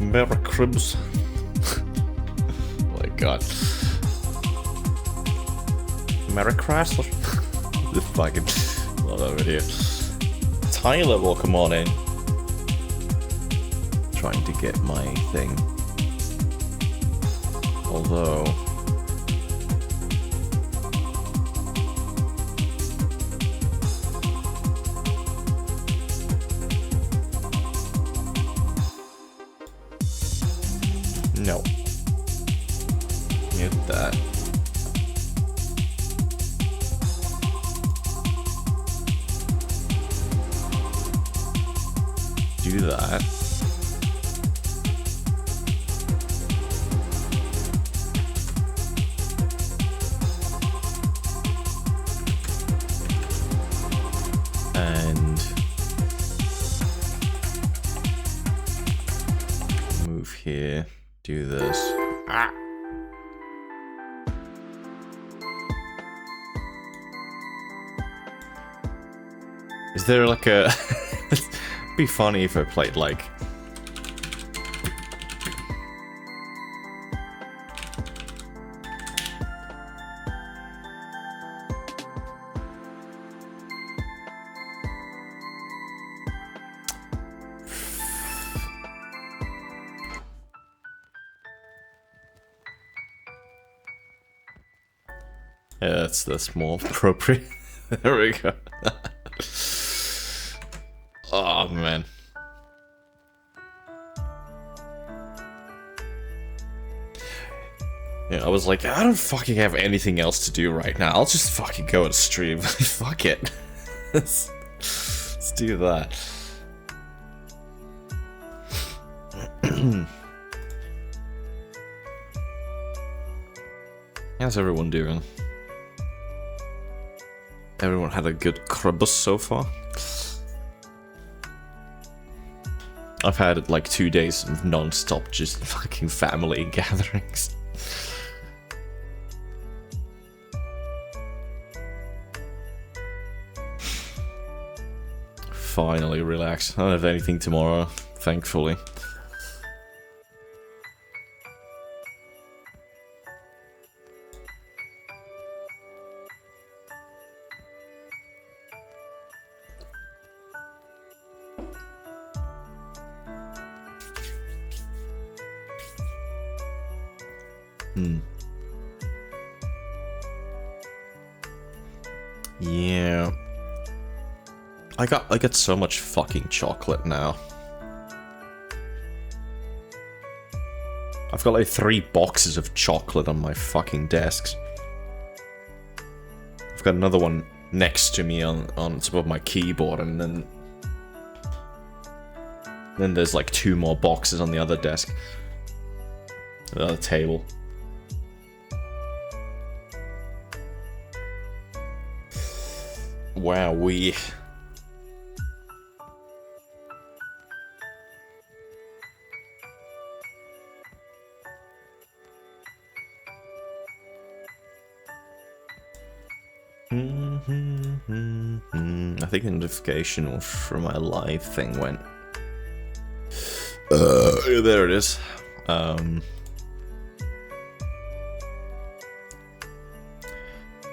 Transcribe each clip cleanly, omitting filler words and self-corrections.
Americribs. Oh my god. Mary Chrysler. The fucking love that video. Tyler will come on in. Trying to get my thing. Although no. Mute that. Do that. And move here. Do this. Ah. Is there like a... It'd be funny if I played like... Yeah, that's more appropriate. There we go. Oh man. Yeah, I was like, I don't fucking have anything else to do right now. I'll just fucking go and stream. Fuck it. let's do that. How's everyone doing? Everyone had a good Christmas so far? I've had like 2 days of non-stop just fucking family gatherings. Finally relax. I don't have anything tomorrow, thankfully. Yeah. I got so much fucking chocolate now. I've got like 3 boxes of chocolate on my fucking desks. I've got another one next to me on top of my keyboard, and then there's like 2 more boxes on the other desk. The other table. Wowee. I think the notification from my live thing went. There it is. I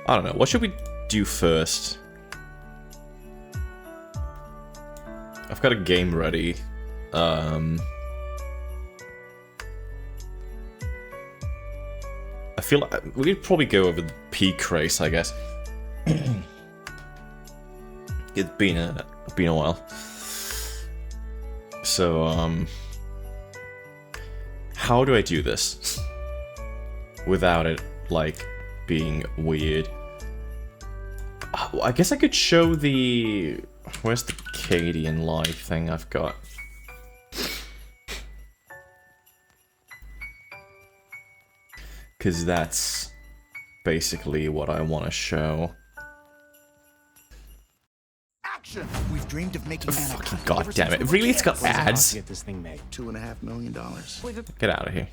don't know. What should we do first? I've got a game ready. I feel like we could probably go over the peak race, I guess. It's been a while. So, how do I do this without it, like, being weird? I guess I could show the... Where's the Cadian live thing I've got? Because that's basically what I want to show. Action! We've dreamed of making fucking goddamn it. Really? It's got ads? Get this thing made. $2.5 million. Get out of here.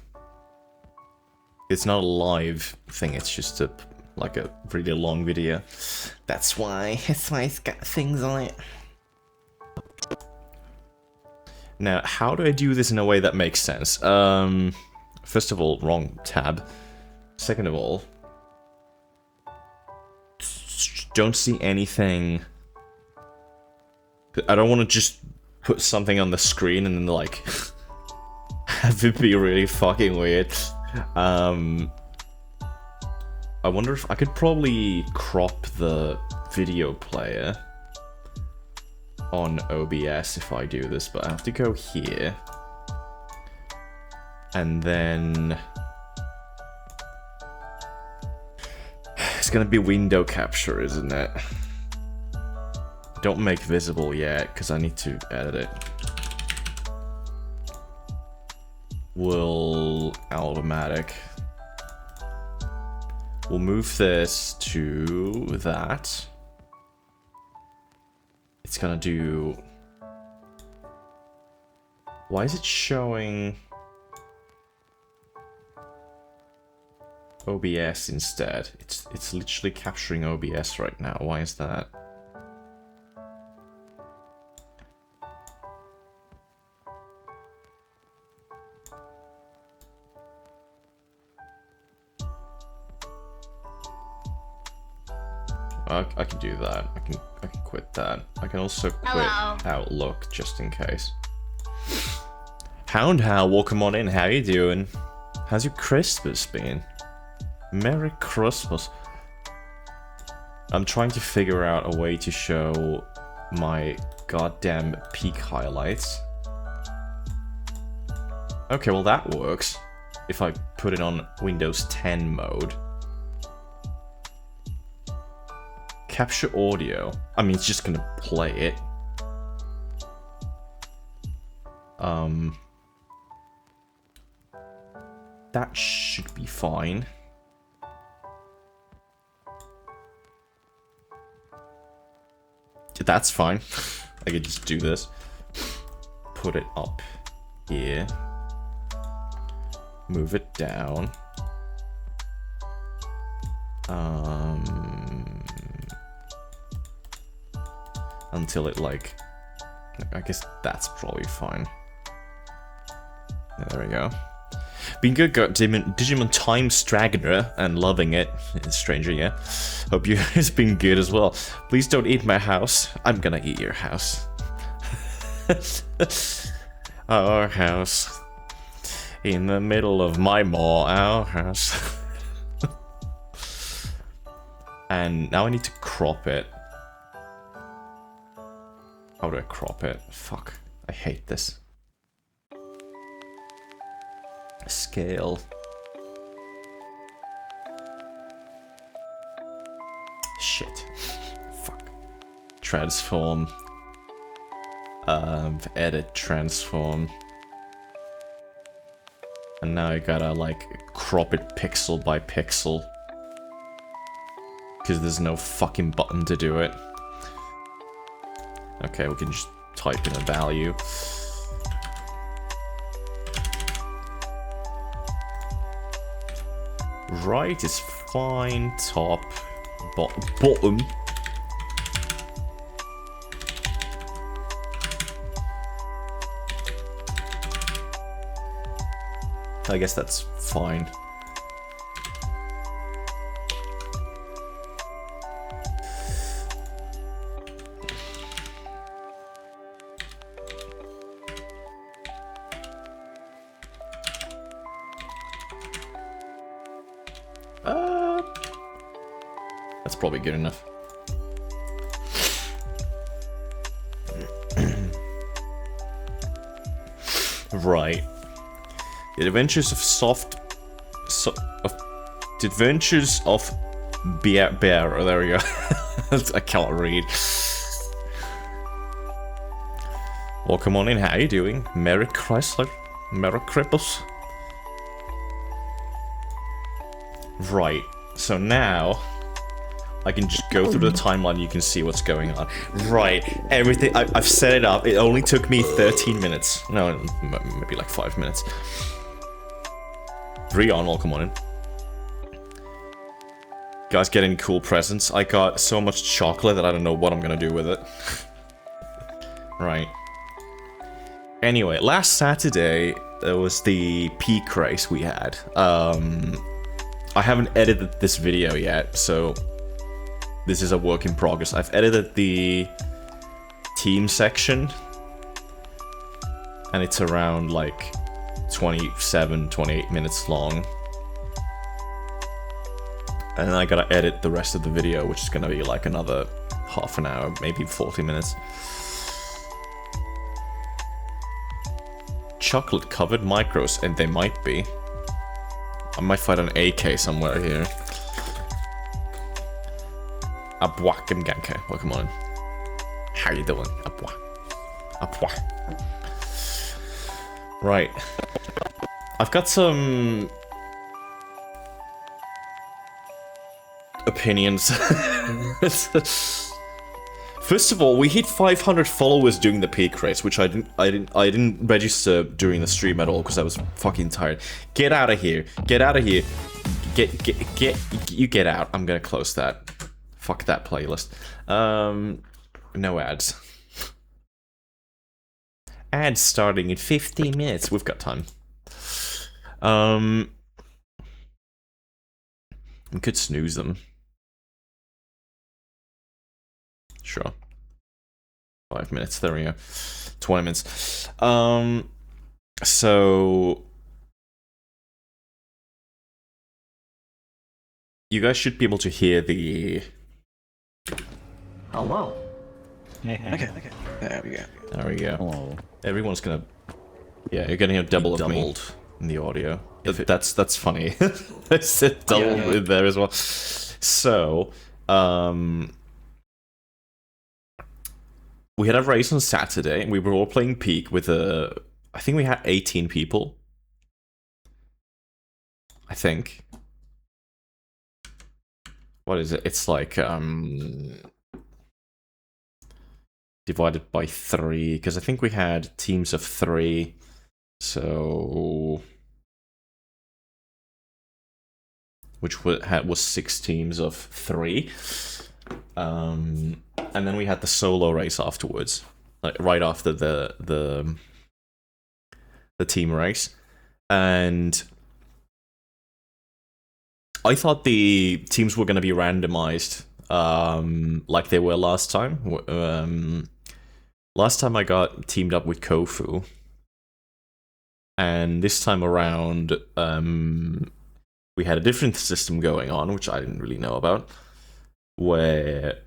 It's not a live thing, it's just a like a really long video. That's why it's got things on it. Now, how do I do this in a way that makes sense? First of all, wrong tab. Second of all, don't see anything. I don't want to just put something on the screen and then, like, have it be really fucking weird. I wonder if I could probably crop the video player on OBS if I do this, but I have to go here. And then it's gonna be window capture, isn't it? Don't make visible yet, because I need to edit it. Will automatic. We'll move this to that. It's gonna do... Why is it showing OBS instead? It's literally capturing OBS right now. Why is that? I can do that. I can quit that. I can also quit Outlook just in case. Hound How, welcome on in. How you doing? How's your Christmas been? Merry Christmas. I'm trying to figure out a way to show my goddamn peak highlights. Okay, well that works. If I put it on Windows 10 mode. Capture audio. I mean, it's just gonna play it. That should be fine. That's fine. I could just do this. Put it up here. Move it down. Until it, like... I guess that's probably fine. Yeah, there we go. Been good, got Digimon Time Stragner, and loving it. Stranger, yeah. Hope yours been good as well. Please don't eat my house. I'm gonna eat your house. Our house. In the middle of my mall, our house. And now I need to crop it. How do I crop it? Fuck. I hate this. Scale. Shit. Fuck. Transform. Edit, transform. And now I gotta, like, crop it pixel by pixel. Because there's no fucking button to do it. Okay, we can just type in a value. Right is fine. Top, bottom. I guess that's fine. That's probably good enough. Right. The Adventures of The Adventures of Bear. There we go. I can't read. Welcome on in. How you doing? Merry Chrysler. Merry Cripples. Right. So now I can just go through the timeline. You can see what's going on. Right. Everything. I've set it up. It only took me 13 minutes. No, maybe like 5 minutes. Rion, welcome on in. Guys getting cool presents. I got so much chocolate that I don't know what I'm gonna do with it. Right. Anyway, last Saturday there was the peak race we had. I haven't edited this video yet, so this is a work in progress. I've edited the team section, and it's around like 27, 28 minutes long. And then I gotta edit the rest of the video, which is gonna be like another half an hour, maybe 40 minutes. Chocolate covered micros, and they might be. I might find an AK somewhere here. Abwa Ganke, welcome on. How you doing? Abwa. Right. I've got some opinions. First of all, we hit 500 followers during the peak race, which I didn't register during the stream at all because I was fucking tired. Get out of here! Get out of here! Get out! I'm gonna close that. Fuck that playlist. No ads. Ads starting in 15 minutes. We've got time. We could snooze them. Sure. 5 minutes, there we go. 20 minutes. So you guys should be able to hear the... Hello. Okay. There we go. There we go. Hello. Everyone's gonna... Yeah, you're gonna hear double of me in the audio. That's funny. I said double in there as well. So, we had a race on Saturday, and we were all playing Peak with I think we had 18 people. I think. What is it? It's like, divided by 3, because I think we had teams of 3, so... Which was 6 teams of 3. And then we had the solo race afterwards, like right after the team race, and I thought the teams were going to be randomized, like they were last time. Last time I got teamed up with Kofu, and this time around, we had a different system going on, which I didn't really know about, where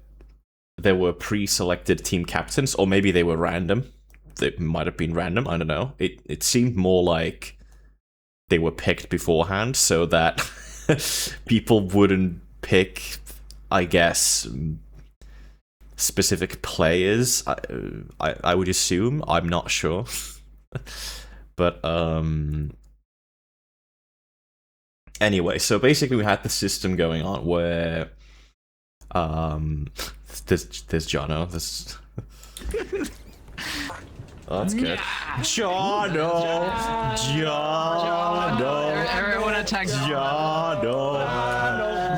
there were pre-selected team captains, or maybe they were random. They might have been random, I don't know. It seemed more like they were picked beforehand, so that people wouldn't pick, I guess, specific players. I would assume. I'm not sure. But, anyway, so basically we had the system going on where... there's Jono. Oh, that's good. Jono! Everyone attack Jono!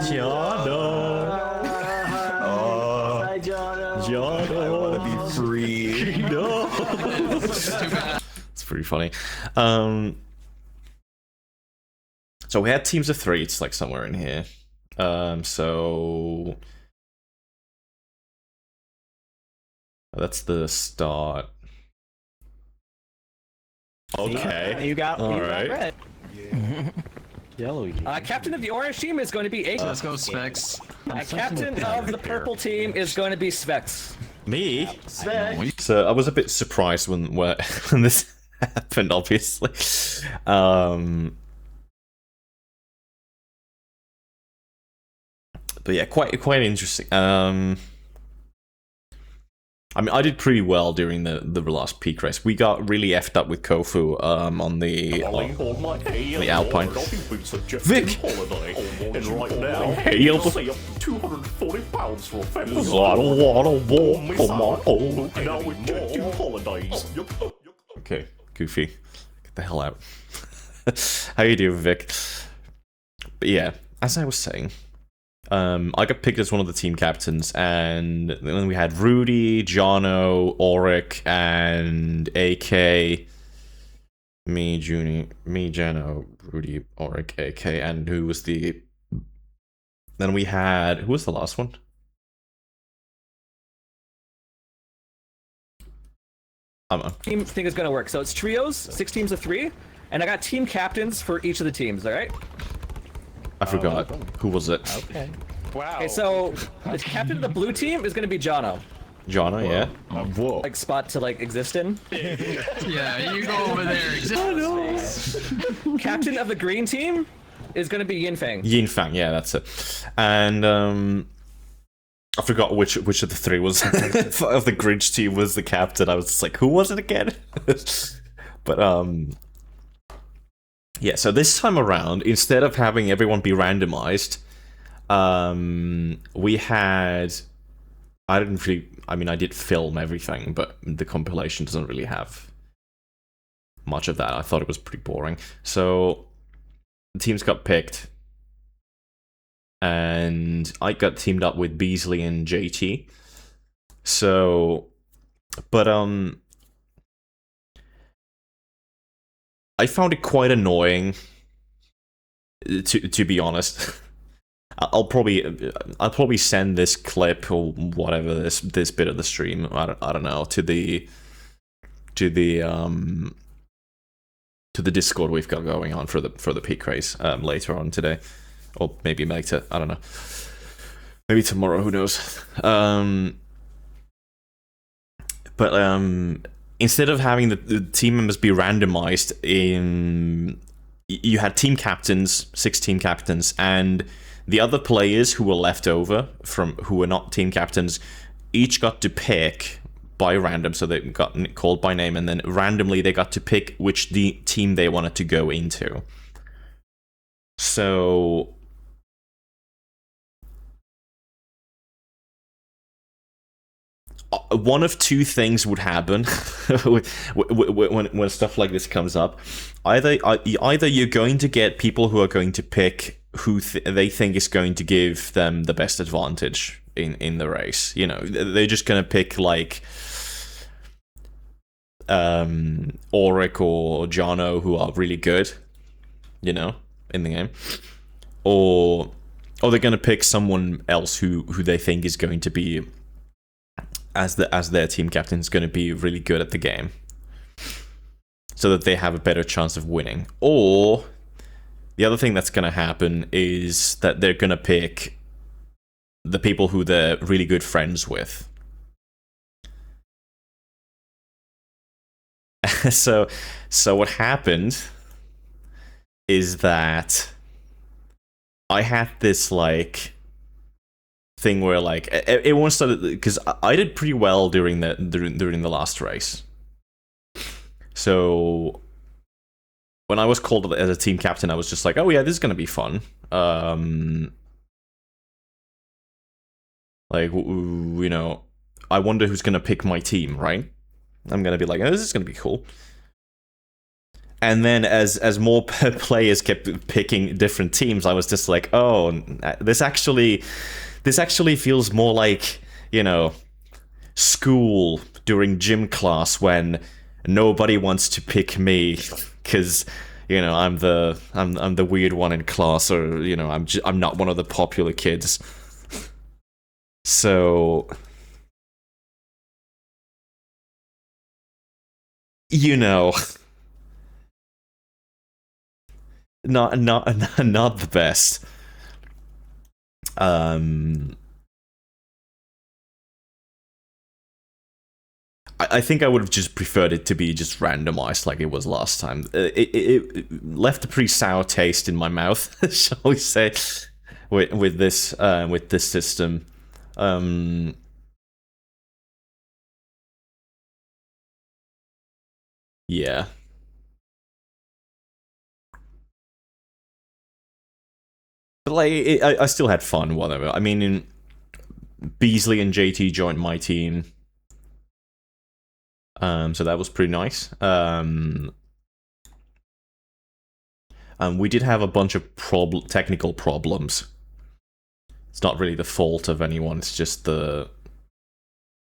Jono! I want to be free. No! It's pretty funny. So we had teams of 3. It's like somewhere in here. So... That's the start. Okay. You got Alright. red. Yellow. Captain of the orange team is going to be Ace. Let's go, Specs. Captain of the purple team is going to be Specs. Me? So I was a bit surprised when this happened, obviously. But yeah, quite interesting. I mean, I did pretty well during the last peak race. We got really effed up with Kofu on the Alpine. Vic! And right now, Hey, you say up to 240 pounds for a family. I don't wanna walk on my own. Now we get 2 holidays. Okay, Goofy. Get the hell out. How you doing, Vic? But yeah, as I was saying, I got picked as one of the team captains, and then we had Rudy, Jono, Auric, and AK, me, Junie, me, Jeno, Rudy, Oric, AK, and who was the... Then we had... Who was the last one? Team thing is gonna work. So it's trios, 6 teams of 3, and I got team captains for each of the teams, alright? I forgot. Who was it? Okay. Wow. Okay, so the captain of the blue team is gonna be Jono. Jono, yeah? Whoa. Like, spot to, like, exist in. Yeah, you go over there. Captain of the green team is gonna be Yinfang. Yinfang, yeah, that's it. And, I forgot which of the 3 was of the Grinch team was the captain. I was just like, who was it again? But yeah. So this time around, instead of having everyone be randomized, we had. I didn't really. I mean, I did film everything, but the compilation doesn't really have much of that. I thought it was pretty boring. So the teams got picked. And I got teamed up with Beasley and JT. So, but I found it quite annoying. To be honest, I'll probably send this clip or whatever this bit of the stream. I don't know to the Discord we've got going on for the peak race later on today. Or maybe later, I don't know. Maybe tomorrow, who knows. But instead of having the team members be randomized, you had team captains, 6 team captains, and the other players who were left over who were not team captains, each got to pick by random, so they got called by name, and then randomly they got to pick which team they wanted to go into. So one of 2 things would happen when stuff like this comes up. Either you're going to get people who are going to pick who they think is going to give them the best advantage in the race. You know, they're just going to pick like Auric or Jono, who are really good, you know, in the game, or they're going to pick someone else who they think is going to be, as their team captain, is going to be really good at the game, so that they have a better chance of winning. Or the other thing that's going to happen is that they're going to pick the people who they're really good friends with. So what happened is that I had this like thing where like everyone started, because I did pretty well during the last race. So when I was called as a team captain, I was just like, oh yeah, this is gonna be fun. Like, you know, I wonder who's gonna pick my team, right? I'm gonna be like, oh, this is gonna be cool. And then as more players kept picking different teams, I was just like, oh, this actually feels more like, you know, school during gym class when nobody wants to pick me because, you know, I'm the weird one in class, or, you know, I'm not one of the popular kids. So, you know, not the best. I think I would have just preferred it to be just randomized like it was last time. It left a pretty sour taste in my mouth, shall we say, with this system. Yeah. But like, I still had fun, whatever. I mean, Beasley and JT joined my team. So that was pretty nice. We did have a bunch of technical problems. It's not really the fault of anyone, it's just the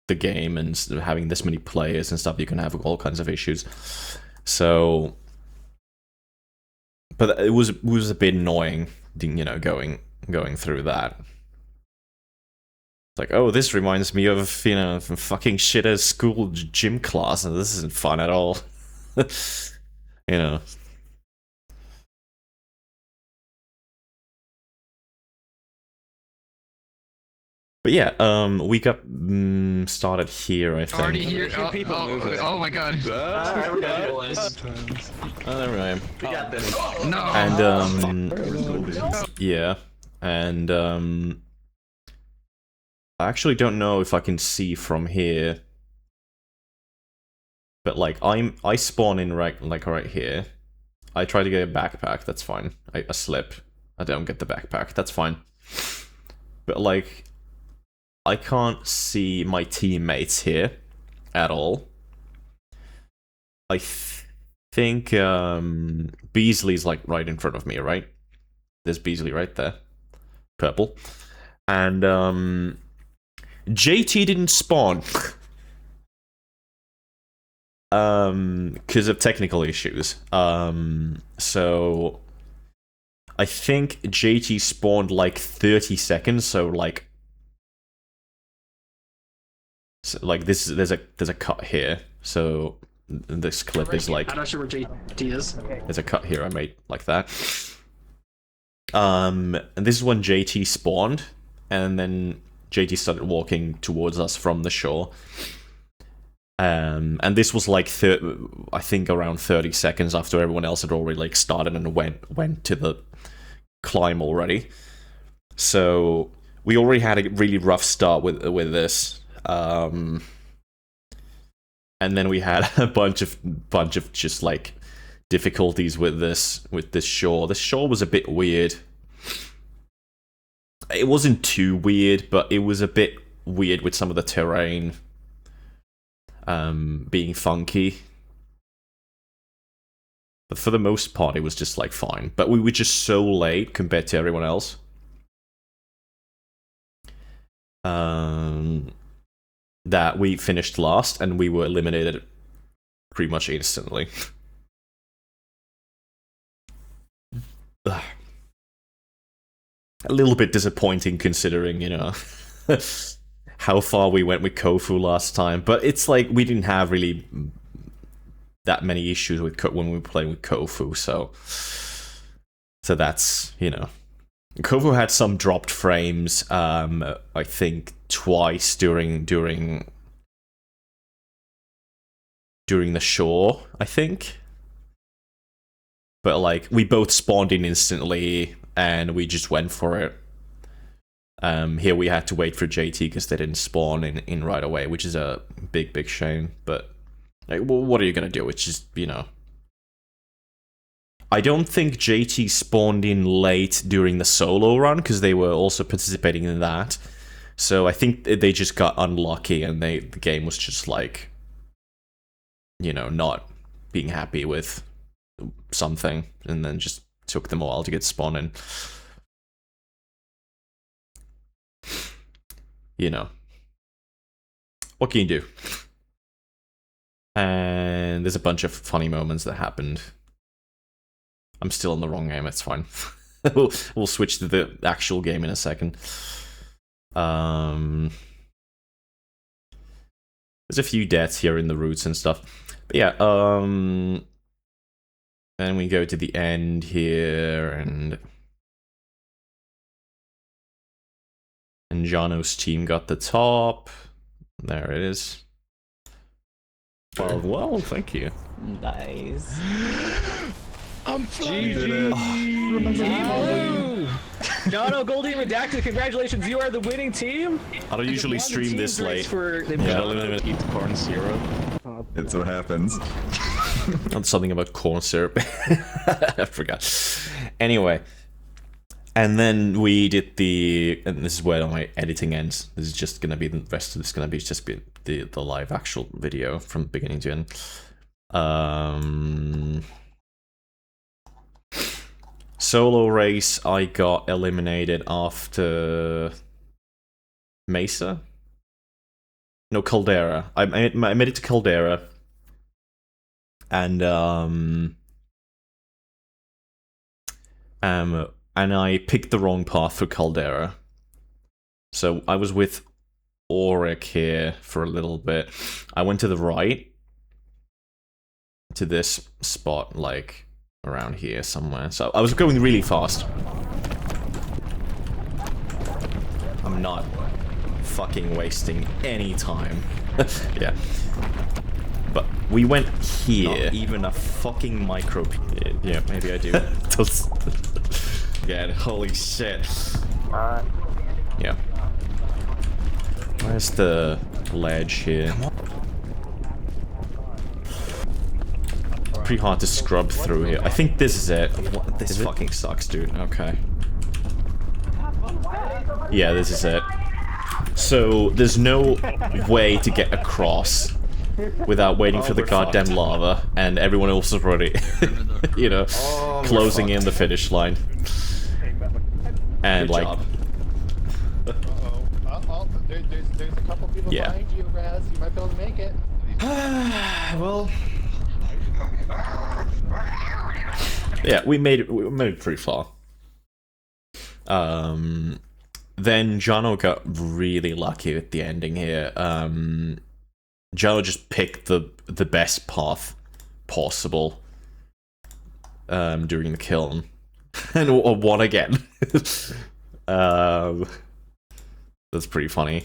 game and having this many players and stuff. You can have all kinds of issues. So But it was a bit annoying, you know, going through that. It's like, oh, this reminds me of, you know, fucking shit at school gym class, and this isn't fun at all. You know. But yeah, we got started here, I think. Already here. Hear people moving. Oh my god. Oh, never mind. We got this. No. And yeah, and I actually don't know if I can see from here, but like I spawn in right here. I try to get a backpack. That's fine. I slip. I don't get the backpack. That's fine. But like, I can't see my teammates here at all. I think Beasley's like right in front of me, right? There's Beasley right there. Purple. And JT didn't spawn. Because of technical issues. So I think JT spawned like 30 seconds, so like this, there's a cut here, so this clip is like, I'm not sure where JT is. there's a cut here I made like that. And this is when JT spawned, and then JT started walking towards us from the shore. And this was like I think around 30 seconds after everyone else had already like started and went to the climb already. So we already had a really rough start with this. And then we had a bunch of just like difficulties with this shore. This shore was a bit weird. It wasn't too weird, but it was a bit weird with some of the terrain being funky. But for the most part, it was just like fine. But we were just so late compared to everyone else. That we finished last, and we were eliminated pretty much instantly. A little bit disappointing considering, you know, how far we went with Kofu last time. But it's like we didn't have really that many issues with when we were playing with Kofu, so that's, you know. Kofu had some dropped frames, I think twice during the shore, I think. But like, we both spawned in instantly, and we just went for it. Here we had to wait for JT because they didn't spawn in right away, which is a big shame. But like, well, what are you gonna do? It's just, you know. I don't think JT spawned in late during the solo run because they were also participating in that. So I think they just got unlucky, and the game was just like, you know, not being happy with something, and then just took them a while to get spawned in. You know, what can you do? And there's a bunch of funny moments that happened. I'm still in the wrong game, it's fine. we'll switch to the actual game in a second. There's a few deaths here in the roots and stuff. But yeah, then we go to the end here, and Jano's team got the top. There it is. Well, thank you. Nice. I'm flying. Jono, Goldie, Redacted, congratulations, you are the winning team. I don't usually stream this late. Yeah, eat corn syrup. It's what happens. That's something about corn syrup. I forgot. Anyway, and then we did and this is where my editing ends. This is just gonna be the rest of this. Gonna be just be the live actual video from beginning to end. Solo race, I got eliminated after Mesa. No, Caldera. I made it to Caldera, and and I picked the wrong path for Caldera. So I was with Auric here for a little bit. I went to the right to this spot, like around here somewhere. So I was going really fast. I'm not fucking wasting any time. Yeah. But we went here. Not even a fucking micro. Yeah, maybe I do. Yeah, holy shit. Yeah. Where's the ledge here? Pretty hard to scrub through here. I think this is it. What? This fucking sucks, dude. Okay. Yeah, this is it. So, there's no way to get across without waiting for the goddamn lava, and everyone else is already, you know, closing in the finish line. And, like... There's a couple people behind you, Raz. You might be able to make it. Well... Yeah, we made it pretty far. Then Jono got really lucky at the ending here. Jono just picked the best path possible during the kiln. And won again. That's pretty funny.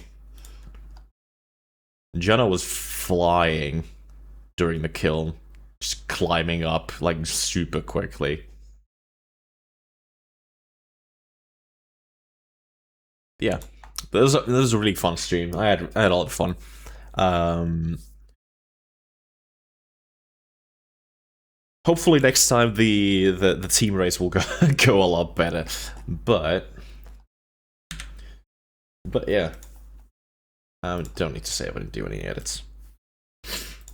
Jono was flying during the kiln. Just climbing up, like, super quickly. Yeah. This was a really fun stream. I had a lot of fun. Hopefully next time the team race will go a lot better. But yeah. Don't need to say I didn't do any edits.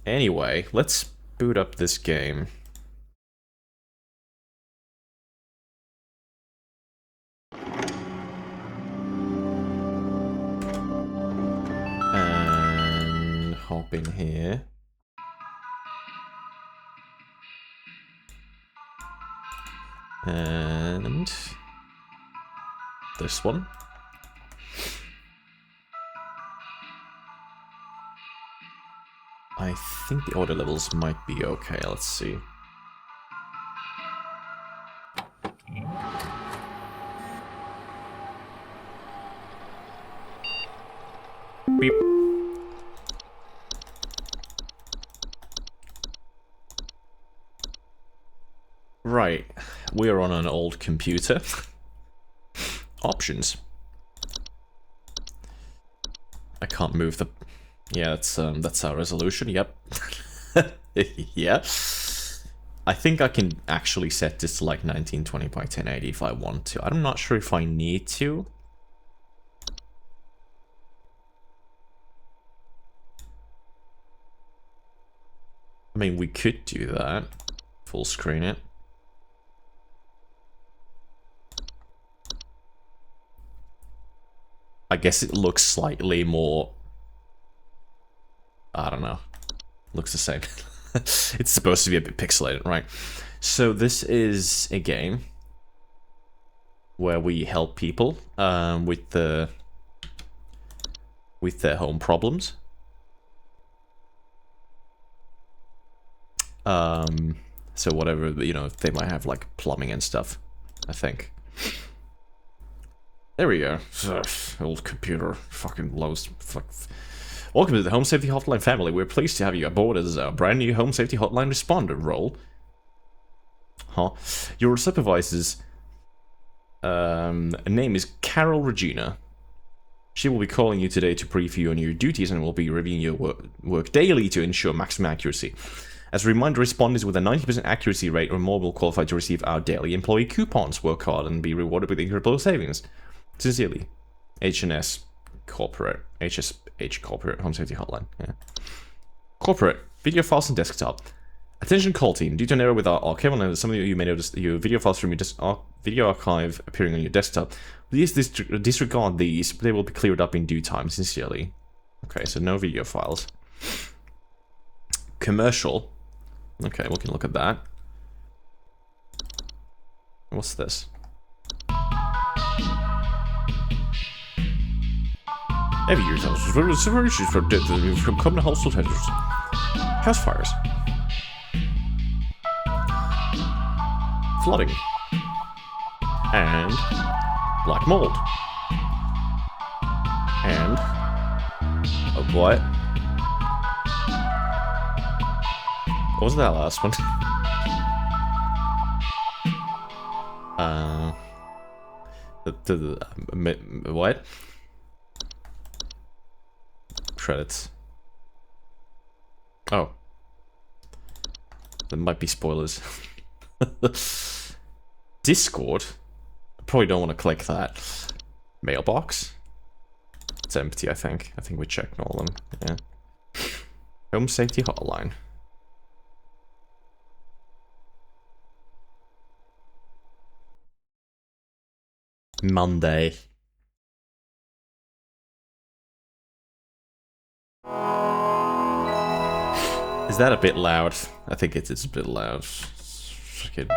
Anyway, let's boot up this game. And hop in here. And this one. I think the order levels might be okay, let's see. Beep. Right, we're on an old computer. Options. I can't move the... Yeah, that's our resolution, yep. Yeah. I think I can actually set this to like 1920 by 1080 if I want to. I'm not sure if I need to. I mean, we could do that. Full screen it. I guess it looks slightly more... I don't know. Looks the same. It's supposed to be a bit pixelated, right? So this is a game where we help people with their home problems. So whatever, you know, they might have like plumbing and stuff, I think. There we go. Old computer. Fucking lows. Fuck. Welcome to the Home Safety Hotline family. We're pleased to have you aboard as our brand new Home Safety Hotline responder role. Huh. Your supervisor's name is Carol Regina. She will be calling you today to brief you on your duties and will be reviewing your work daily to ensure maximum accuracy. As a reminder, responders with a 90% accuracy rate or more will qualify to receive our daily employee coupons. Work hard and be rewarded with incredible savings. Sincerely, H&S Corporate. HSH Corporate Home Safety Hotline. Yeah. Corporate. Video files and desktop. Attention call team. Due to an error with our archival notice, some of you may notice your video files from your video archive appearing on your desktop. Please disregard these. They will be cleared up in due time. Sincerely. Okay, so no video files. Commercial. Okay, we can look at that. What's this? Every year, severe issues from common household hazards. House fires. Flooding. And black mold. And what? What was that last one? What? Credits. Oh. There might be spoilers. Discord? I probably don't want to click that. Mailbox? It's empty, I think. I think we checked all of them. Yeah. Home safety hotline. Monday. Is that a bit loud? I think it's a bit loud. Fucking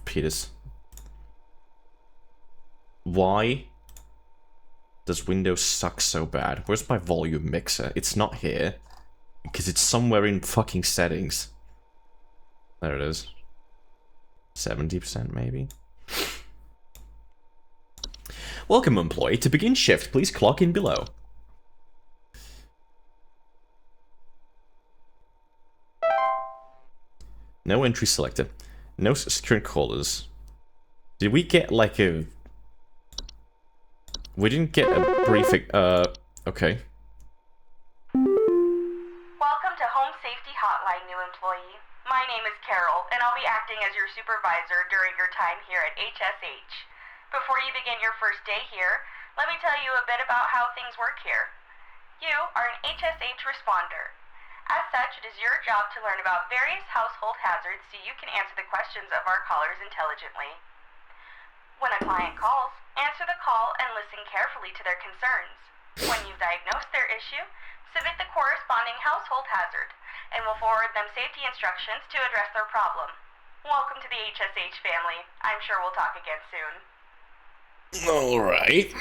Peters. Why does Windows suck so bad? Where's my volume mixer? It's not here. Because it's somewhere in fucking settings. There it is. 70% maybe? Welcome, employee. To begin shift, please clock in below. No entry selected. No secure callers. Did we get like a... We didn't get a briefing, okay. Welcome to Home Safety Hotline, new employee. My name is Carol, and I'll be acting as your supervisor during your time here at HSH. Before you begin your first day here, let me tell you a bit about how things work here. You are an HSH responder. As such, it is your job to learn about various household hazards so you can answer the questions of our callers intelligently. When a client calls, answer the call and listen carefully to their concerns. When you've diagnosed their issue, submit the corresponding household hazard, and we'll forward them safety instructions to address their problem. Welcome to the HSH family. I'm sure we'll talk again soon. Alright.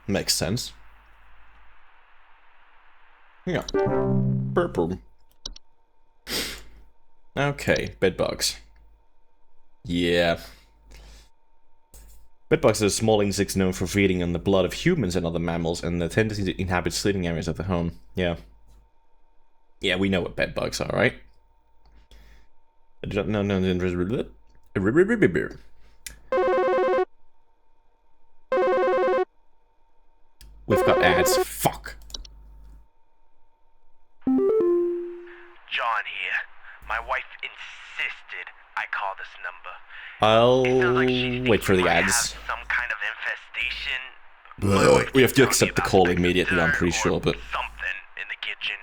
Makes sense. Yeah. Purple. Okay, bedbugs. Yeah. Bedbugs are small insects known for feeding on the blood of humans and other mammals, and their tendency to inhabit sleeping areas of the home. Yeah. Yeah, we know what bedbugs are, right? No. We've got ads. Fuck. John here. My wife insisted I call this number. I'll Like she wait for the might ads. have some kind of infestation. We have to accept the call immediately, I'm pretty sure, but... Something in the kitchen.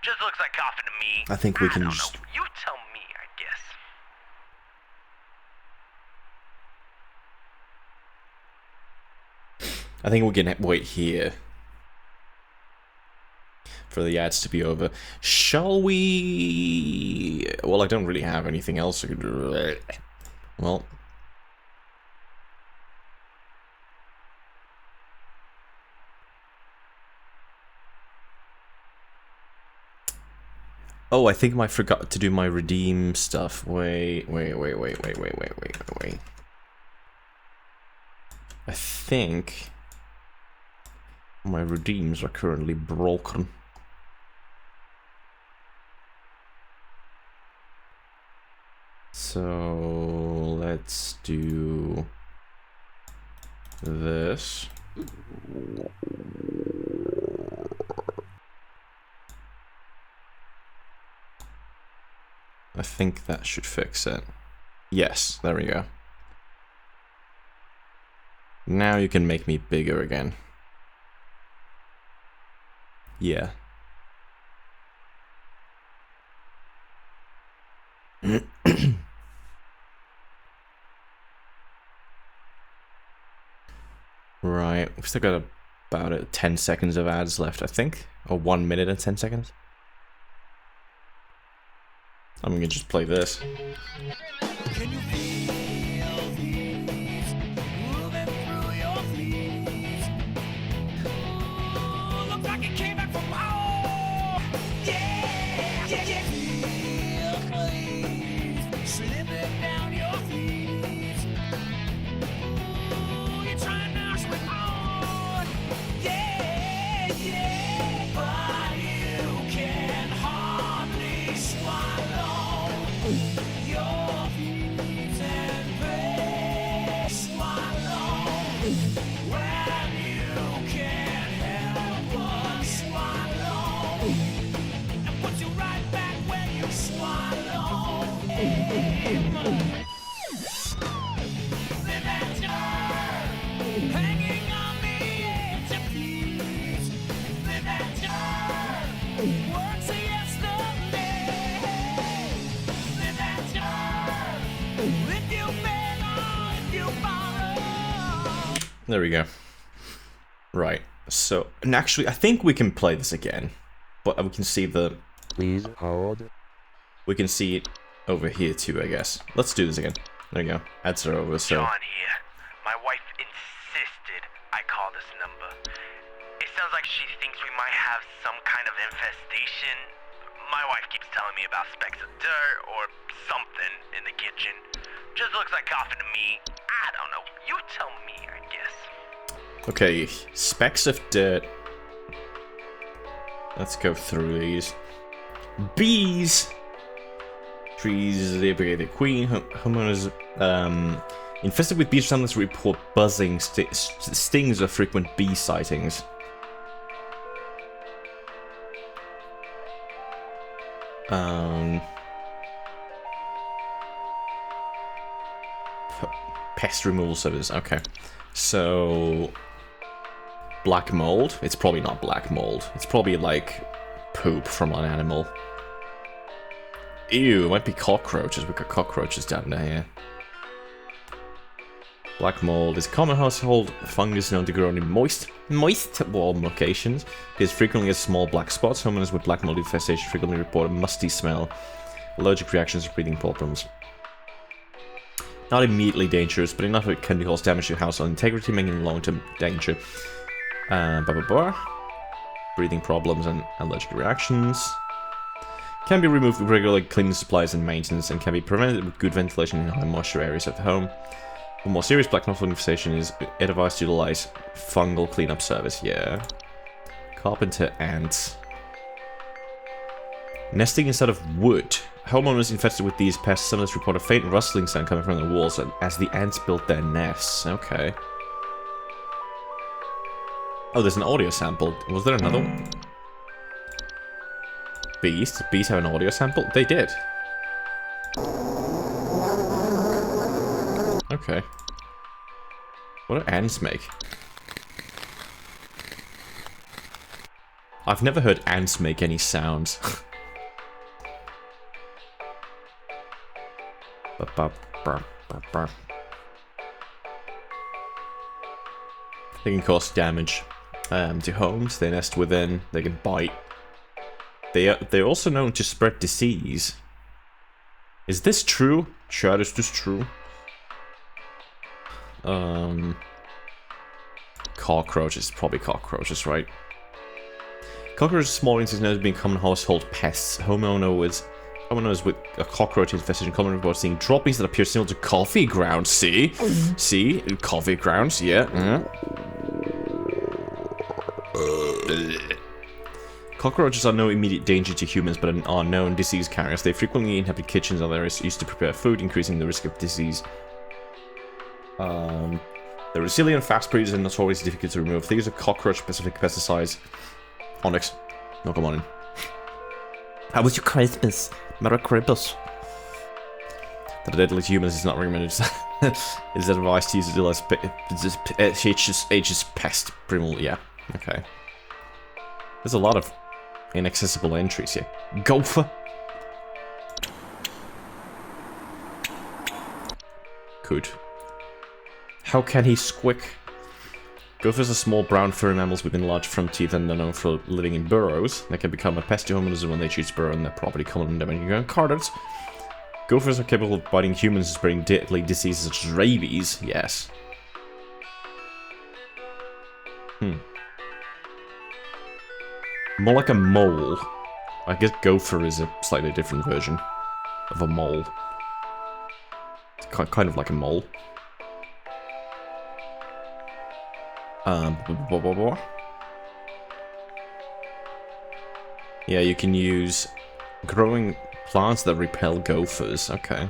Just looks like coffee to me. I think we can don't just... know. You tell me, I guess. I think we can wait here for the ads to be over. Shall we... Well, I don't really have anything else. Well... Oh, I think I forgot to do my redeem stuff. Wait. I think my redeems are currently broken. So let's do this. I think that should fix it. Yes, there we go. Now you can make me bigger again. Yeah. Right, we've still got about 10 seconds of ads left, I think. Or 1 minute and 10 seconds. I'm gonna just play this. Can you feel There we go. Right. So, and actually, I think we can play this again, but we can see the. Please hold. We can see it over here too, I guess. Let's do this again. There you go. Ads are over. So. John here. My wife insisted I call this number. It sounds like she thinks we might have some kind of infestation. My wife keeps telling me about specks of dirt or something in the kitchen. Just looks like coughing to me. I don't know. You tell me, I guess. Okay, specks of dirt. Let's go through these. Bees! Trees, the queen, homeowners, infested with bees families report buzzing, stings of frequent bee sightings. Pest removal service, okay. So, black mold? It's probably not black mold. It's probably like poop from an animal. Ew, it might be cockroaches. We've got cockroaches down there, yeah. Black mold is a common household fungus known to grow in moist warm locations. It is frequently as small black spots. Homeowners with black mold infestation frequently report a musty smell, allergic reactions, or breathing problems. Not immediately dangerous, but enough it can cause damage to household integrity, making long-term danger. Breathing problems and allergic reactions. Can be removed with regular cleaning supplies and maintenance, and can be prevented with good ventilation in high moisture areas of the home. For more serious black mold infestation, is advised to utilize fungal cleanup service. Yeah. Carpenter ants. Nesting instead of wood. Homeowners infested with these pests sometimes report a faint rustling sound coming from the walls as the ants build their nests. Okay. Oh, there's an audio sample. Was there another one? Bees? Did bees have an audio sample? They did. Okay. What do ants make? I've never heard ants make any sounds. They can cause damage to homes. They nest within. They can bite. They're also known to spread disease. Is this true? Chat, is this true? Cockroaches. Probably cockroaches, right? Cockroaches, small insects known as being common household pests. Homeowners with a cockroach infestation common report seeing droppings that appear similar to coffee grounds. See? See? Coffee grounds, yeah. Cockroaches are no immediate danger to humans, but are known disease carriers. They frequently inhabit kitchens and others used to prepare food, increasing the risk of disease. They're resilient, fast breeders, and notoriously difficult to remove. These are cockroach-specific pesticides. Onyx, no, come on in. How was your Christmas? Merry Christmas. That are deadly to humans is not recommended. It is advised to use it as H's pest removal. Yeah, okay. There's a lot of inaccessible entries here. Gopher. Good. How can he squick? Gophers are small brown furry mammals with large front teeth and are known for living in burrows. They can become a pest to homeowners when they choose to burrow in their property, common and damaging carnivores. Gophers are capable of biting humans and spreading deadly diseases such as rabies. Yes. More like a mole. I guess gopher is a slightly different version of a mole. It's kind of like a mole. Yeah, you can use growing plants that repel gophers. Okay.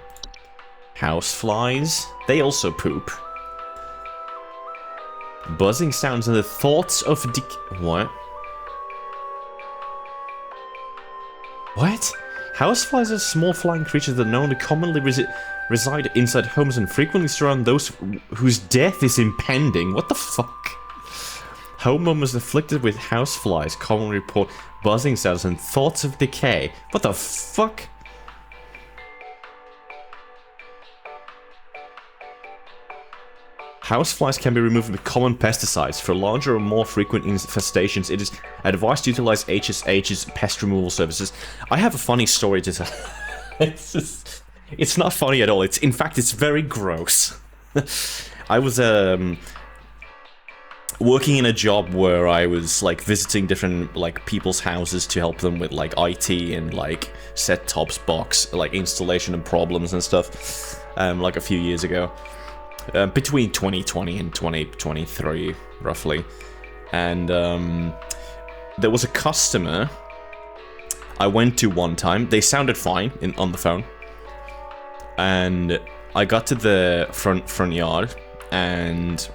Houseflies. They also poop. Buzzing sounds and the thoughts of what? What? Houseflies are small flying creatures that known to commonly reside inside homes and frequently surround those whose death is impending. What the fuck? Homeowners afflicted with houseflies commonly report buzzing sounds and thoughts of decay. What the fuck? Houseflies can be removed with common pesticides. For larger or more frequent infestations, it is advised to utilize HSH's pest removal services. I have a funny story to tell. It's not funny at all. In fact, it's very gross. I was working in a job where I was like visiting different like people's houses to help them with like IT and like set-tops box like installation and problems and stuff. Like a few years ago. Between 2020 and 2023, roughly. And there was a customer I went to one time. They sounded fine on the phone. And I got to the front yard and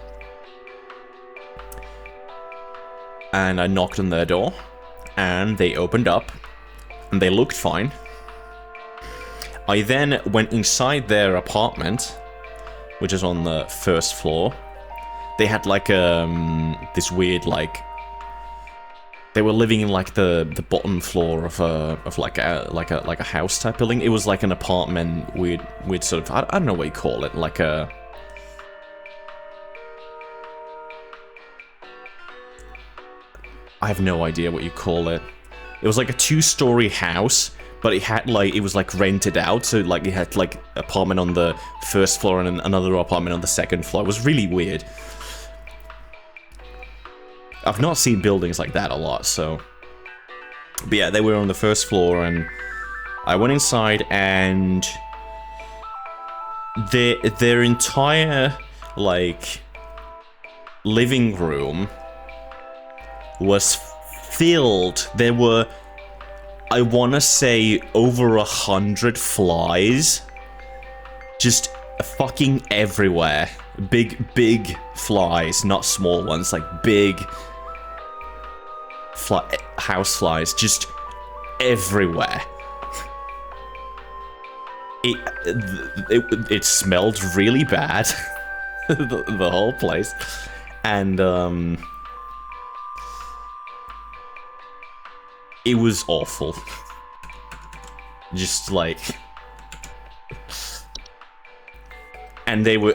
I knocked on their door and they opened up and they looked fine. I then went inside their apartment, which is on the first floor. They had like this weird like they were living in like the bottom floor of like a house type building. It was like an apartment weird sort of I don't know what you call it, like a I have no idea what you call it. It was like a 2-story house. But it had like it was like rented out, so like it had like apartment on the first floor and another apartment on the second floor. It was really weird. I've not seen buildings like that a lot, so. But yeah, they were on the first floor, and I went inside, and their entire like living room was filled. There were, I want to say, over 100 flies. Just fucking everywhere. Big flies, not small ones, like big house flies, just everywhere. It smelled really bad, the whole place, and it was awful. Just like, and they were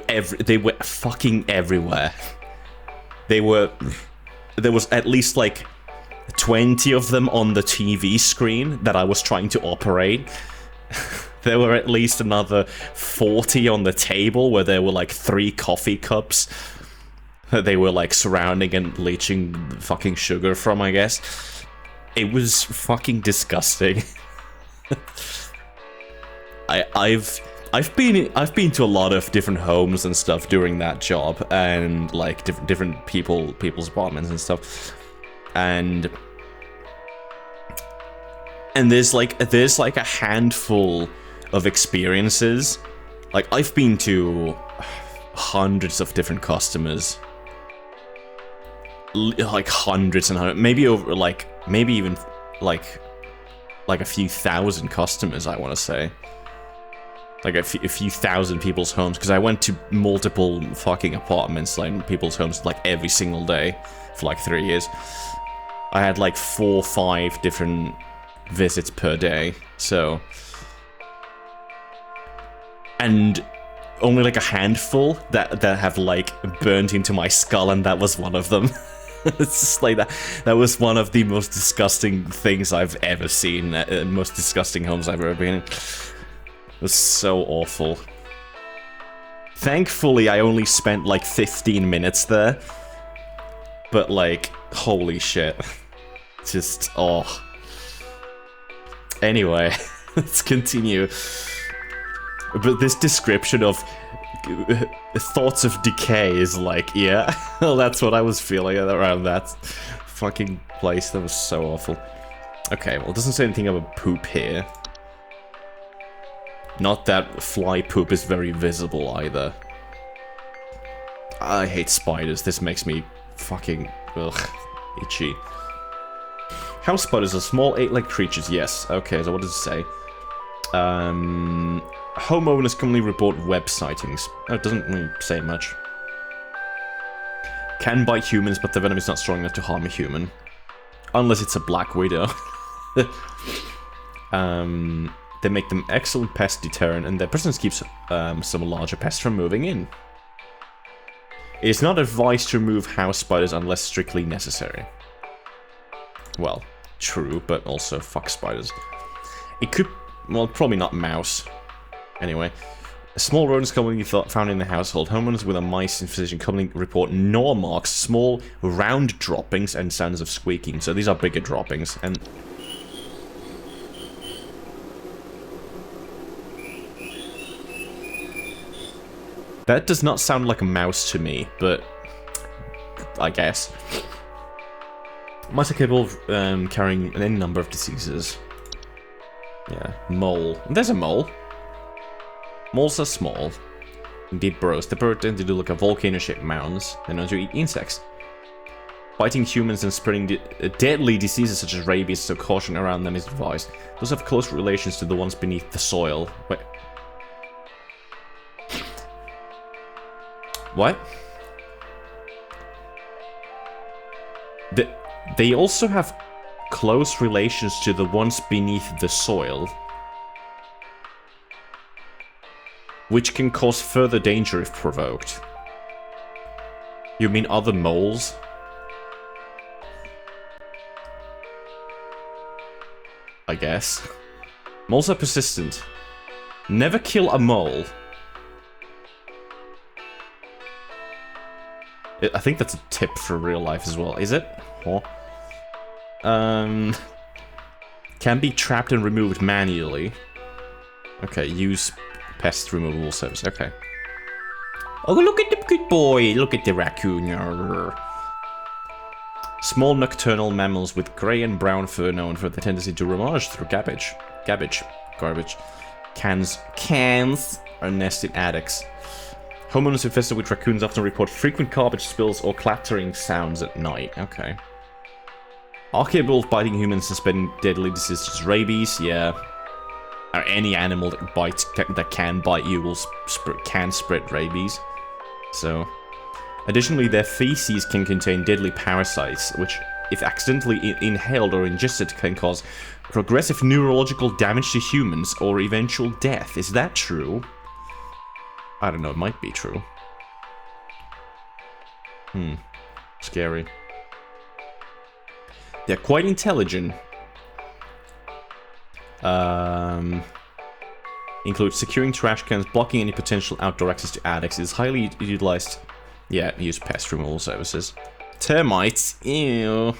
fucking everywhere. There was at least like 20 of them on the TV screen that I was trying to operate. There were at least another 40 on the table where there were like 3 coffee cups that they were like surrounding and leaching fucking sugar from, I guess. It was fucking disgusting. I've been to a lot of different homes and stuff during that job, and like different people's apartments and stuff, and there's like a handful of experiences. Like, I've been to hundreds of different customers, like hundreds and hundreds, maybe even like a few thousand customers, I want to say. Like a few thousand people's homes, because I went to multiple fucking apartments, like people's homes, like every single day for like 3 years. I had like 4 or 5 different visits per day, so, and only like a handful that have like burnt into my skull, and that was one of them. It's just like that was one of the most disgusting things I've ever seen, most disgusting homes I've ever been in. It was so awful. Thankfully, I only spent like 15 minutes there, but like, holy shit. Just, oh. Anyway, let's continue. But this description of thoughts of decay is like, yeah, well, that's what I was feeling around that fucking place. That was so awful. Okay, well, it doesn't say anything about poop here. Not that fly poop is very visible either. I hate spiders. This makes me fucking, ugh, itchy. House spiders are small 8-legged creatures, yes. Okay, so what does it say? Homeowners commonly report web sightings. Oh, it doesn't really say much. Can bite humans, but the venom is not strong enough to harm a human. Unless it's a black widow. They make them excellent pest deterrent, and their presence keeps some larger pests from moving in. It is not advised to remove house spiders unless strictly necessary. Well, true, but also fuck spiders. It could... well, probably not mouse. Anyway. Small rodents commonly found in the household. Homeowners with a mice infestation commonly report gnaw marks, small round droppings, and sounds of squeaking. So these are bigger droppings, and... that does not sound like a mouse to me, but... I guess. Mice are capable of carrying any number of diseases. Yeah, mole. There's a mole. Moles are small. Indeed burrows. The bird tend to look like volcano-shaped mounds. They're known to eat insects. Biting humans and spreading deadly diseases such as rabies, so caution around them is advised. Those have close relations to the ones beneath the soil. Wait. What? They also have close relations to the ones beneath the soil, which can cause further danger if provoked. You mean other moles? I guess. Moles are persistent. Never kill a mole. I think that's a tip for real life as well. Is it? Oh. Can be trapped and removed manually. Okay, use pest removal service. Okay. Oh, look at the good boy. Look at the raccoon. Small nocturnal mammals with grey and brown fur known for the tendency to rummage through garbage. Cans are nested attics. Homeowners infested with raccoons often report frequent garbage spills or clattering sounds at night. Okay. Are capable of biting humans and spreading deadly diseases such as rabies. Yeah. Or any animal that bites that can bite you can spread rabies. So, additionally, their feces can contain deadly parasites, which, if accidentally inhaled or ingested, can cause progressive neurological damage to humans or eventual death. Is that true? I don't know, it might be true. Scary. They're quite intelligent. Includes securing trash cans, blocking any potential outdoor access to attics. Is highly utilized. Yeah, use pest removal services. Termites, ew.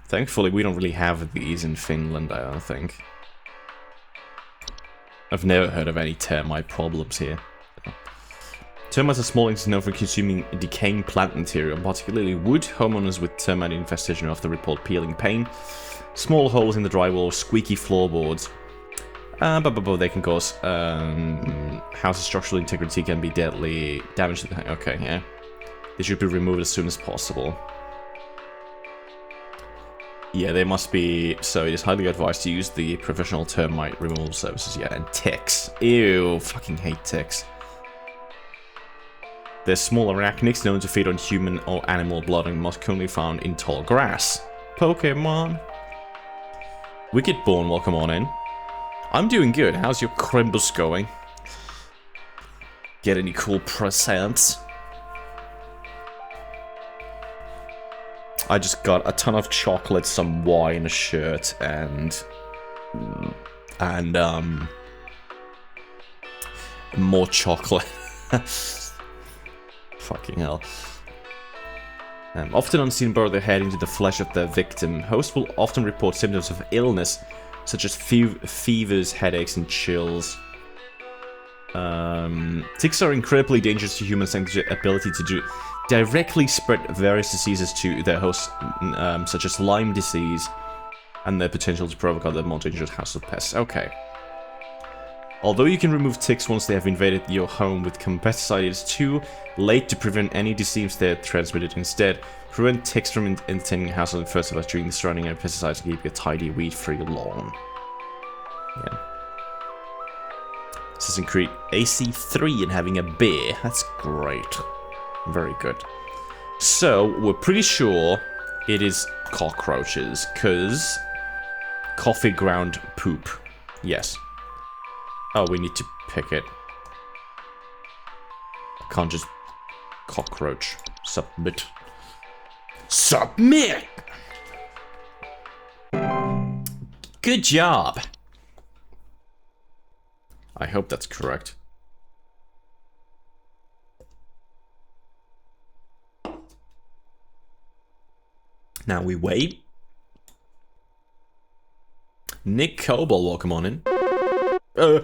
Thankfully, we don't really have these in Finland, I don't think. I've never heard of any termite problems here. Termites are small insects known for consuming decaying plant material, particularly wood. Homeowners with termite infestation often report peeling pain, small holes in the drywall, squeaky floorboards. They can cause house's structural integrity can be deadly damage. Okay, yeah. They should be removed as soon as possible. Yeah, they must be. So it is highly advised to use the professional termite removal services. Yeah, and ticks. Ew, fucking hate ticks. They're small arachnids known to feed on human or animal blood and most commonly found in tall grass. Pokemon. Wickedborn, welcome on in. I'm doing good. How's your Crimbus going? Get any cool presents? I just got a ton of chocolate, some wine, a shirt, and more chocolate. Fucking hell. Often unseen burrow their head into the flesh of their victim. Hosts will often report symptoms of illness, such as fevers, headaches, and chills. Ticks are incredibly dangerous to humans thanks to their ability to directly spread various diseases to their hosts, such as Lyme disease, and their potential to provoke other more dangerous household pests. Okay. Although you can remove ticks once they have invaded your home with pesticide, it is too late to prevent any disease they are transmitted. Instead, prevent ticks from entering your household first of all during the surrounding pesticides and keep a tidy, weed-free lawn. Yeah. Assassin's Creed AC3 and having a beer. That's great. Very good. So, we're pretty sure it is cockroaches, because coffee ground poop. Yes. Oh, we need to pick it. I can't just cockroach. Submit. Submit! Good job. I hope that's correct. Now we wait. Nick Coble, welcome on in. Hi,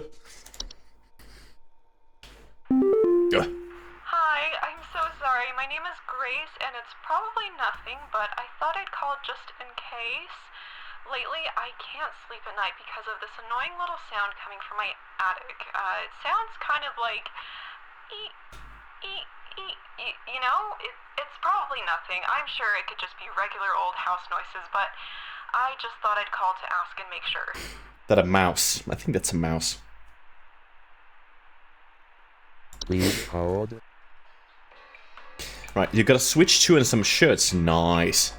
I'm so sorry. My name is Grace, and it's probably nothing, but I thought I'd call just in case. Lately, I can't sleep at night because of this annoying little sound coming from my attic. It sounds kind of like... eep, eep, eep, eep, you know? It's probably nothing. I'm sure it could just be regular old house noises, but I just thought I'd call to ask and make sure. That a mouse? I think that's a mouse. Please hold. Right, you gotta switch to and some shirts. Nice.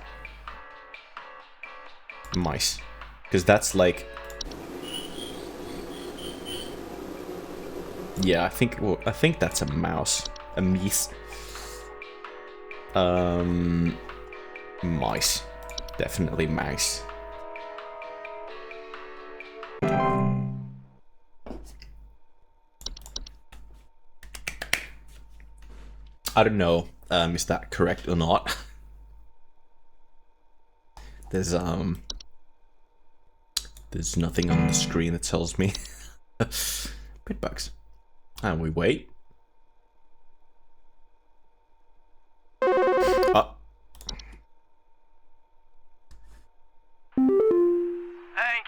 Mice. Because that's like... Yeah, I think that's a mouse. A meese. Mice. Definitely mice. I don't know, is that correct or not? There's nothing on the screen that tells me. Bitbugs. And we wait. Hank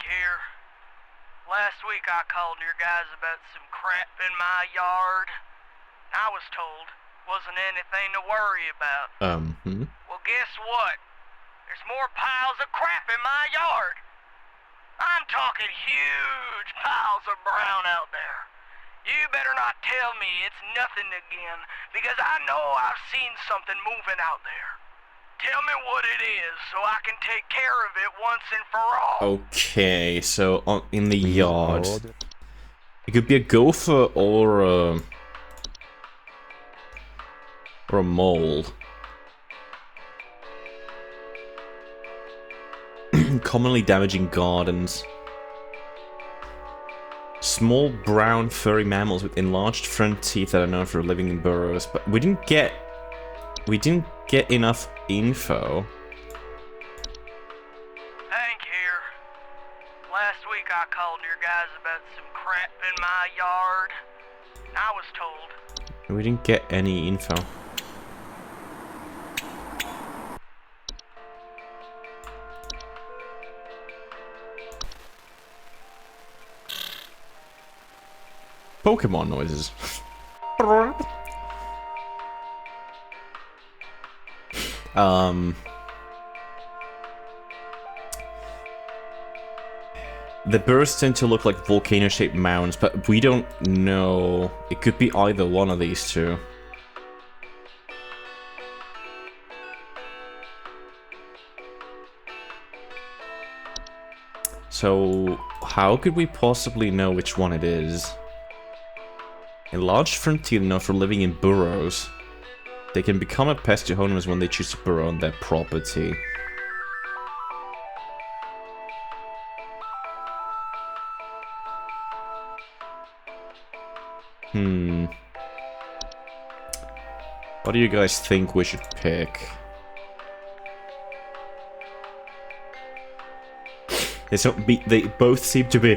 here. Last week I called your guys about some crap in my yard. I was told wasn't anything to worry about. Well, guess what? There's more piles of crap in my yard. I'm talking huge piles of brown out there. You better not tell me it's nothing again, because I know I've seen something moving out there. Tell me what it is, so I can take care of it once and for all. Okay, so in the yard. It could be a gopher or a mole. Commonly damaging gardens. Small brown furry mammals with enlarged front teeth that are known for living in burrows, but we didn't get enough info. Hank here. Last week I called your guys about some crap in my yard. I was told. We didn't get any info. Pokemon noises. The bursts tend to look like volcano-shaped mounds, but we don't know. It could be either one of these two. So, how could we possibly know which one it is? Enlarged front teeth are known for living in burrows. They can become a pest to homeowners when they choose to burrow on their property. What do you guys think we should pick? They both seem to be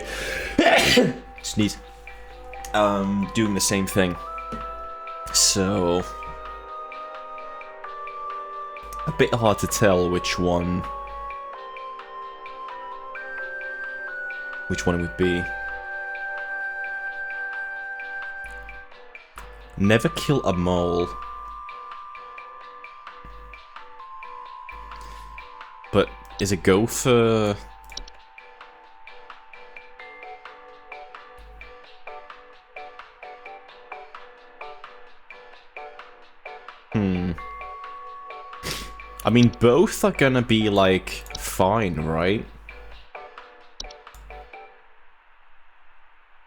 sneeze. Doing the same thing. So a bit hard to tell which one it would be. Never kill a mole. But is a gopher... Hmm. I mean, both are gonna be, like, fine, right?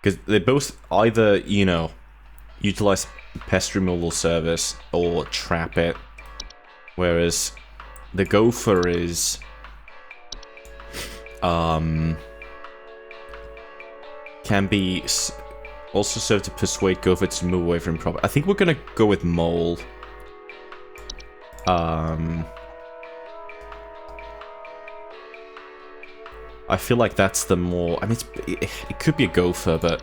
Because they both either, you know, utilize pest removal service or trap it. Whereas the gopher is... can be... also serve to persuade gopher to move away from problem. I think we're gonna go with mole. I feel like that's the more... I mean, it could be a gopher, but...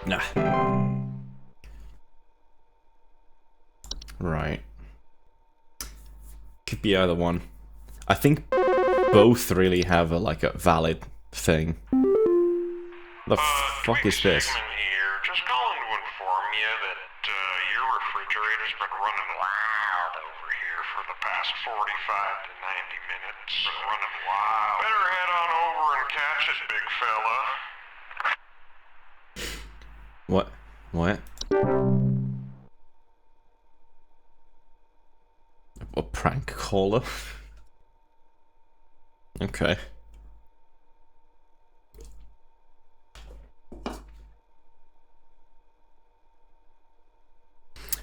Nah. Right. Could be either one. I think both really have like a valid thing. The fuck is this? Here. Just calling to inform you that your refrigerator's been running wild over here for the past 45 to 90 minutes. Been running wild. Better head on over and catch it, big fella. What? What? A prank caller? Okay.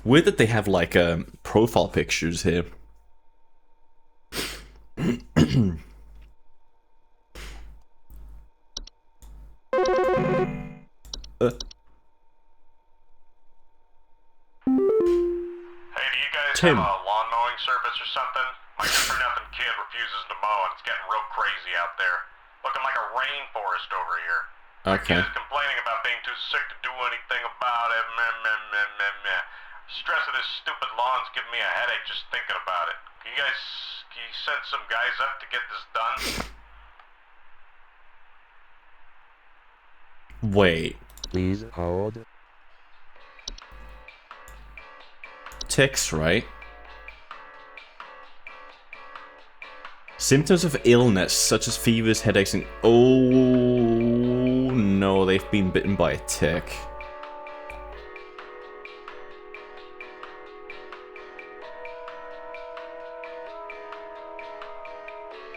Weird that they have like profile pictures here. Hey, do you guys Tim. have a lawn mowing service or something? My good-for-nothing kid refuses to mow and it's getting real crazy out there. Looking like a rainforest over here. Okay. Kid is complaining about being too sick to do anything about it. Meh, meh, meh, meh, meh. Stress of this stupid lawn's giving me a headache just thinking about it. Can you send some guys up to get this done? Wait. Please hold. Ticks, right? Symptoms of illness, such as fevers, headaches, and... Oh, no, they've been bitten by a tick.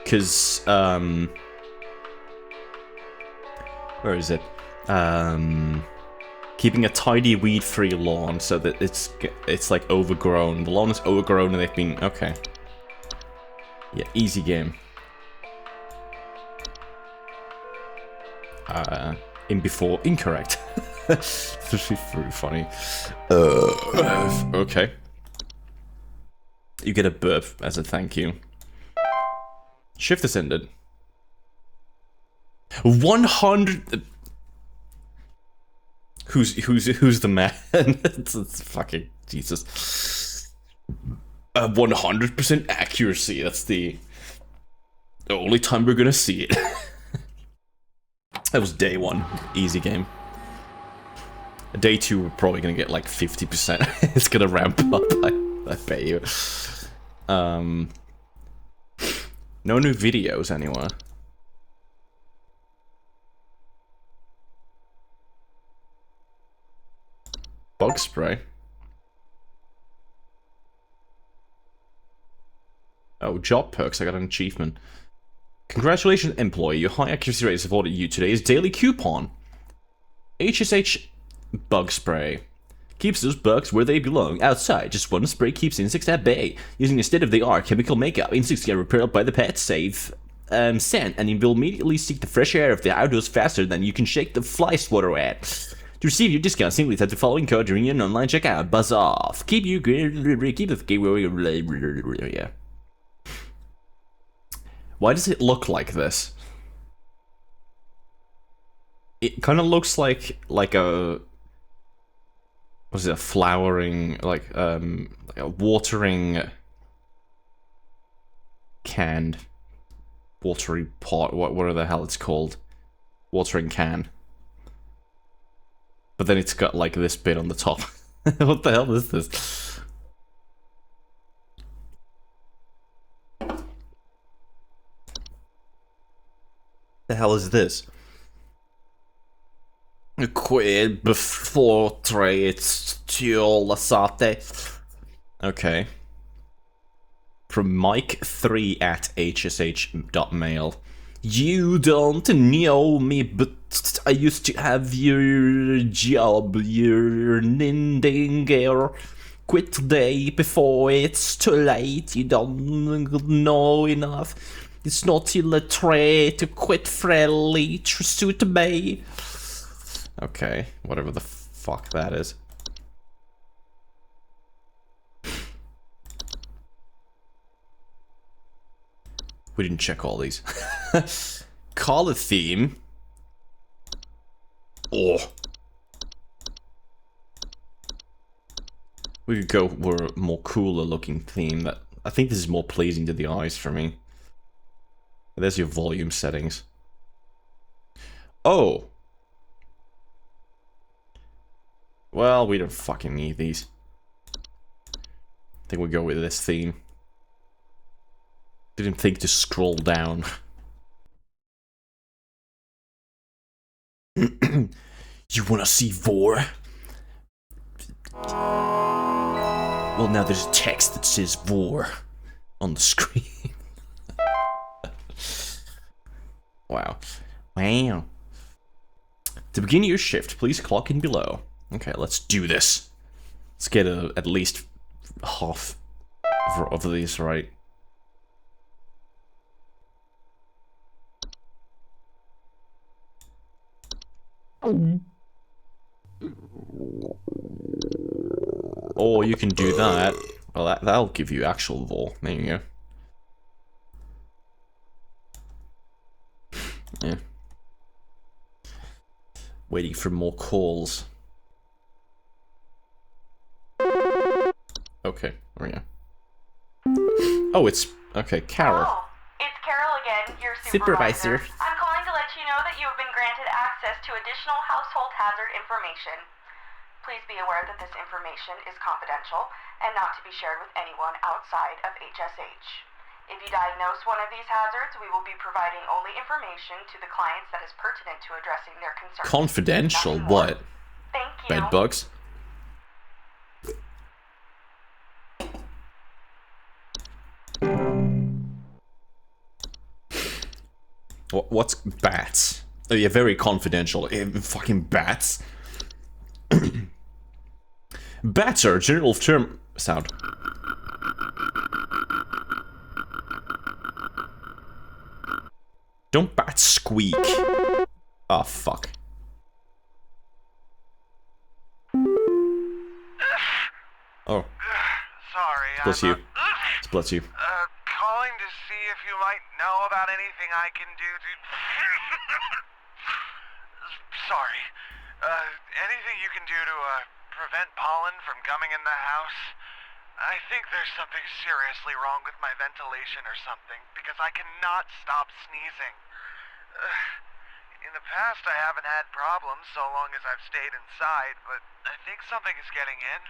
Because, where is it? Keeping a tidy, weed-free lawn so that it's like overgrown. The lawn is overgrown and they've been... Okay. Yeah, easy game. Incorrect. This is very funny. Okay. You get a burp as a thank you. Shift has ended. 100... Who's the man? it's fucking Jesus. 100% accuracy. That's the only time we're gonna see it. That was day one. Easy game. Day two, we're probably gonna get like 50%. It's gonna ramp up. I bet you. No new videos anywhere. Bug spray. Oh, job perks. I got an achievement. Congratulations, employee. Your high accuracy rate has afforded you today's daily coupon. HSH bug spray. Keeps those bugs where they belong, outside. Just one spray keeps insects at bay. Using a state-of-the-art chemical makeup, insects get repelled by the pet-safe scent, and you will immediately seek the fresh air of the outdoors faster than you can shake the fly swatter at. To receive your discount, simply type the following code during your online checkout. Buzz off. Keep the yeah. Why does it look like this? It kind of looks like a... What is it? A flowering, like a watering can. Watery pot, whatever the hell it's called. Watering can. But then it's got like this bit on the top. What the hell is this? The hell is this? Quid before trades lasate. Okay. From Mike3 at hsh.mail. You don't know me, but I used to have your job, your Nindinger. Quit today before it's too late. You don't know enough. It's not too late to quit freely. Suit me. Okay, whatever the fuck that is. We didn't check all these. Call a theme. Oh. We could go for a more cooler looking theme. That I think this is more pleasing to the eyes for me. There's your volume settings. Oh. Well, we don't fucking need these. I think we'll go with this theme. Didn't think to scroll down. You wanna see Vor? Well, now there's a text that says Vor on the screen. Wow. Wow. To begin your shift, please clock in below. Okay, let's do this. Let's get at least half of these right. Or you can do that. Well, that'll give you actual Vor. There you go. Yeah. Waiting for more calls. Okay, there we go. Oh, it's... Okay, Carol. Hello, it's Carol again, your supervisor. I'm calling to let you know that you have been granted access to additional household hazard information. Please be aware that this information is confidential and not to be shared with anyone outside of HSH. If you diagnose one of these hazards, we will be providing only information to the clients that is pertinent to addressing their concerns. Confidential? What? Thank you. Bed bugs? What's bats? Oh yeah, very confidential. Fucking bats. Bats are a general term. Sound. Don't bats squeak? Oh fuck. Oh. Sorry, Bless you. Bless you. Calling to see if you might know about anything I can do to... Sorry. Anything you can do to, prevent pollen from coming in the house? I think there's something seriously wrong with my ventilation or something, because I cannot stop sneezing. In the past, I haven't had problems so long as I've stayed inside, but I think something is getting in.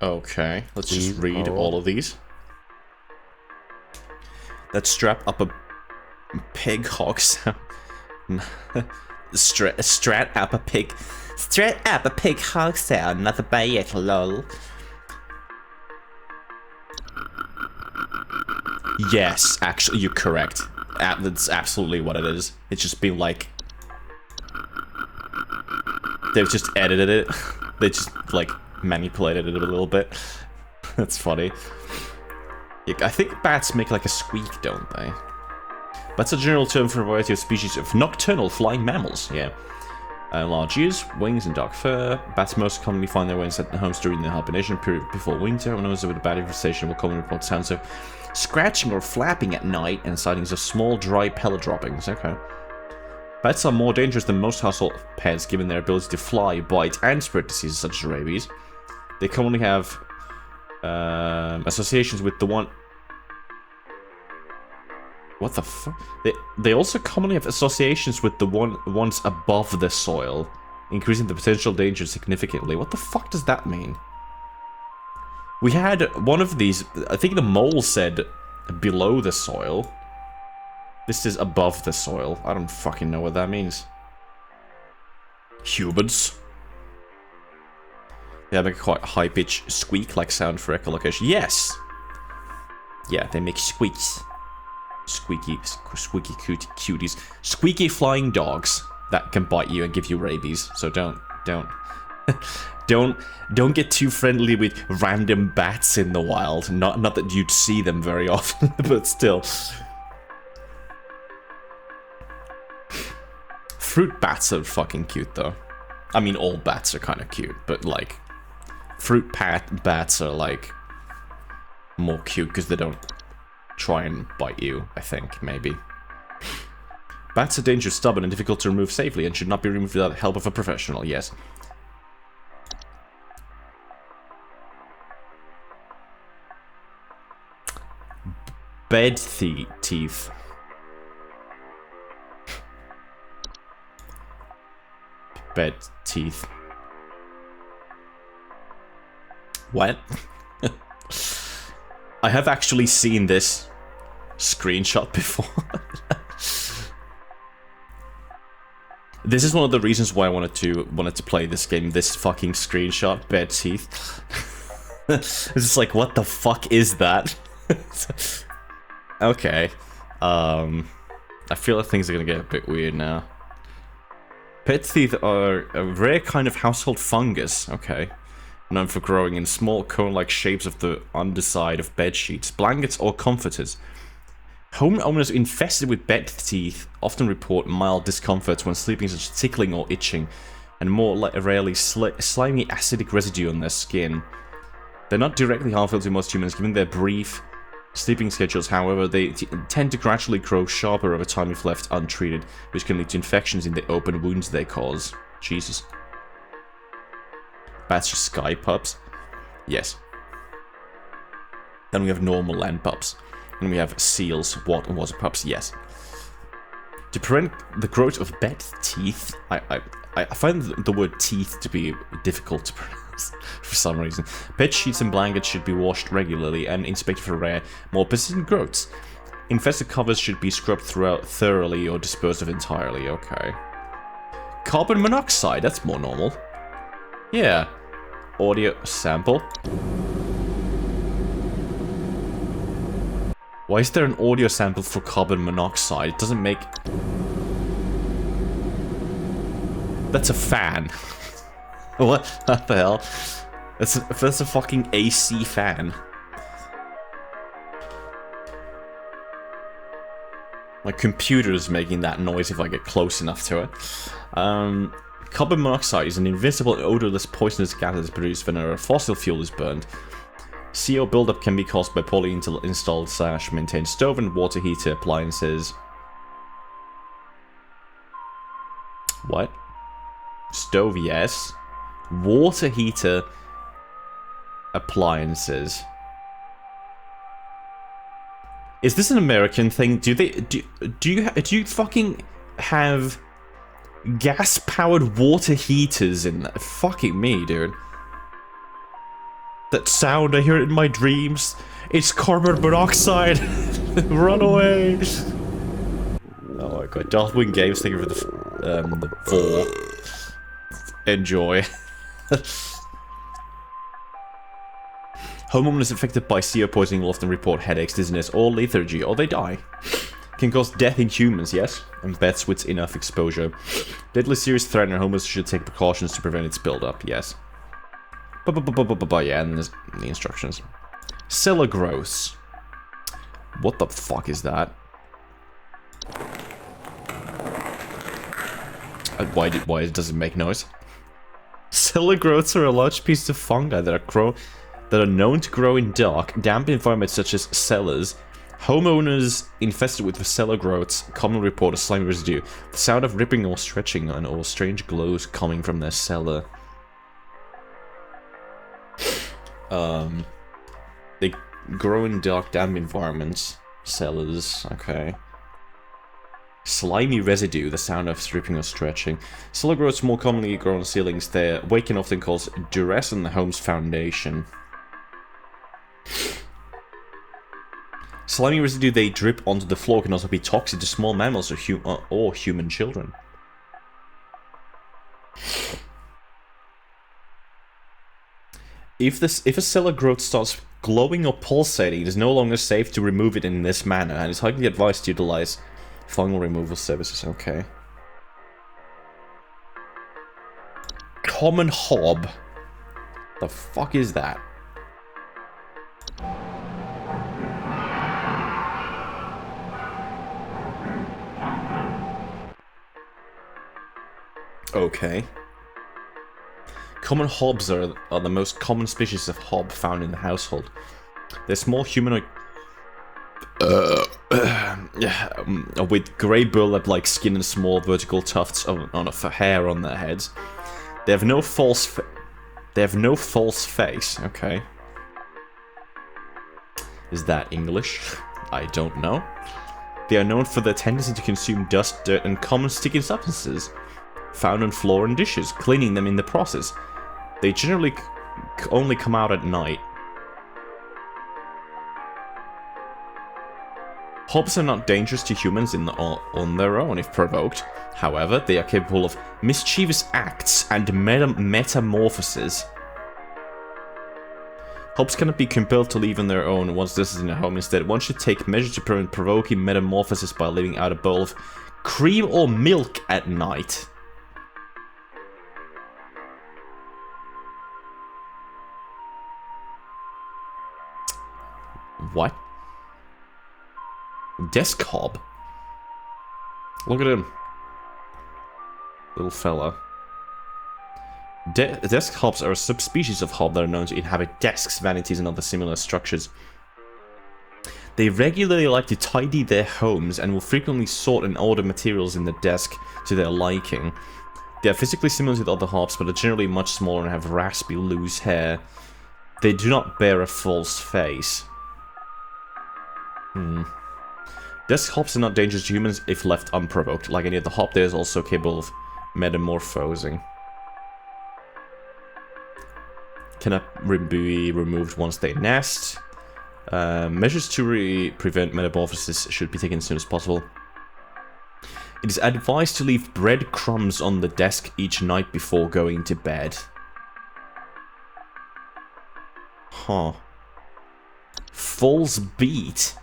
Okay, let's just read all of these. Let's strap up a pig hog sound. Strat up a pig hog sound, not a bad lol. Yes, actually, you're correct. That's absolutely what it is. It's just been like... They've just edited it. They just, like, manipulated it a little bit. That's funny. I think bats make like a squeak, don't they? That's a general term for a variety of species of nocturnal flying mammals, yeah. Large ears, wings, and dark fur. Bats most commonly find their ways at homes during the hibernation period before winter. When those with a bad infestation will commonly report sounds of scratching or flapping at night and sightings of small, dry pellet droppings. Okay. Bats are more dangerous than most household pets given their ability to fly, bite, and spread diseases such as rabies. They commonly have associations with the one... What the fuck? They also commonly have associations with the ones above the soil, increasing the potential danger significantly. What the fuck does that mean? We had one of these, I think the mole said below the soil. This is above the soil. I don't fucking know what that means. Humans. They make a quite high-pitched squeak-like sound for echolocation. Yes! Yeah, they make squeaks. Squeaky cuties. Squeaky flying dogs that can bite you and give you rabies. So don't get too friendly with random bats in the wild. Not that you'd see them very often, but still. Fruit bats are fucking cute though. I mean, all bats are kind of cute, but like, fruit bats are like more cute because they don't try and bite you, I think, maybe. Bats are dangerous, stubborn, and difficult to remove safely and should not be removed without the help of a professional, yes. Bed teeth. Bed teeth. What? I have actually seen this screenshot before. This is one of the reasons why I wanted to play this game. This fucking screenshot, bed teeth. It's just like, what the fuck is that? Okay. I feel like things are gonna get a bit weird now. Bed teeth are a rare kind of household fungus. Okay. Known for growing in small cone-like shapes of the underside of bed sheets, blankets, or comforters. Homeowners infested with bed teeth often report mild discomfort when sleeping, such as tickling or itching, and more rarely slimy acidic residue on their skin. They're not directly harmful to most humans, given their brief sleeping schedules. However, they tend to gradually grow sharper over time if left untreated, which can lead to infections in the open wounds they cause. Jesus. Bats are sky pups. Yes. Then we have normal land pups. And we have seals, water pups. Yes. To prevent the growth of bed teeth, I find the word teeth to be difficult to pronounce for some reason. Bed sheets and blankets should be washed regularly and inspected for rare, more persistent growths. Infested covers should be scrubbed thoroughly or disposed of entirely. Okay. Carbon monoxide. That's more normal. Yeah. Audio sample. Why is there an audio sample for carbon monoxide? It doesn't make... That's a fan. What the hell? That's a fucking AC fan. My computer is making that noise if I get close enough to it. Carbon monoxide is an invisible, odorless, poisonous gas that is produced whenever a fossil fuel is burned. CO buildup can be caused by poorly installed / maintained stove and water heater appliances. What? Stove, yes. Water heater appliances. Is this an American thing? Do you fucking have gas-powered water heaters in there? Fucking me, dude. That sound, I hear it in my dreams. It's carbon monoxide. Run away. Oh my god. Darthwing Games, thank you for the 4. Enjoy. Homeowners affected by CO poisoning will often report headaches, dizziness, or lethargy, or they die. Can cause death in humans, yes, and pets with enough exposure. Deadly serious threat, and homeowners should take precautions to prevent its buildup, yes. Yeah, and there's the instructions. Cellar growths. What the fuck is that? Why does it make noise? Cellar growths are a large piece of fungi that are known to grow in dark, damp environments such as cellars. Homeowners infested with cellar growths commonly report a slimy residue, the sound of ripping or stretching, or strange glows coming from their cellar. They grow in dark, damp environments. Cellars, okay. Slimy residue, the sound of stripping or stretching. Cellar growths more commonly grow on ceilings. Their weight can often cause duress on the home's foundation. Slimy residue they drip onto the floor can also be toxic to small mammals or human children. If a cellar growth starts glowing or pulsating, it is no longer safe to remove it in this manner, and it's highly advised to utilize fungal removal services. Okay. Common hob. The fuck is that? Okay. Common hobs are the most common species of hob found in the household. They're small humanoid with grey burlap-like skin and small vertical tufts of hair on their heads. They have no false face. Okay. Is that English? I don't know. They are known for their tendency to consume dust, dirt, and common sticky substances found on floor and dishes, cleaning them in the process. They generally only come out at night. Hobs are not dangerous to humans on their own if provoked. However, they are capable of mischievous acts and metamorphoses. Hobs cannot be compelled to leave on their own once this is in a home. Instead, one should take measures to prevent provoking metamorphosis by leaving out a bowl of cream or milk at night. What? Desk hob? Look at him. Little fella. Desk hobs are a subspecies of hob that are known to inhabit desks, vanities, and other similar structures. They regularly like to tidy their homes and will frequently sort and order materials in the desk to their liking. They are physically similar to the other hobs, but are generally much smaller and have raspy, loose hair. They do not bear a false face. Desk hobs are not dangerous to humans if left unprovoked. Like any other hob, they are also capable of metamorphosing. Cannot be removed once they nest. Measures to prevent metamorphosis should be taken as soon as possible. It is advised to leave breadcrumbs on the desk each night before going to bed. Huh. False beat.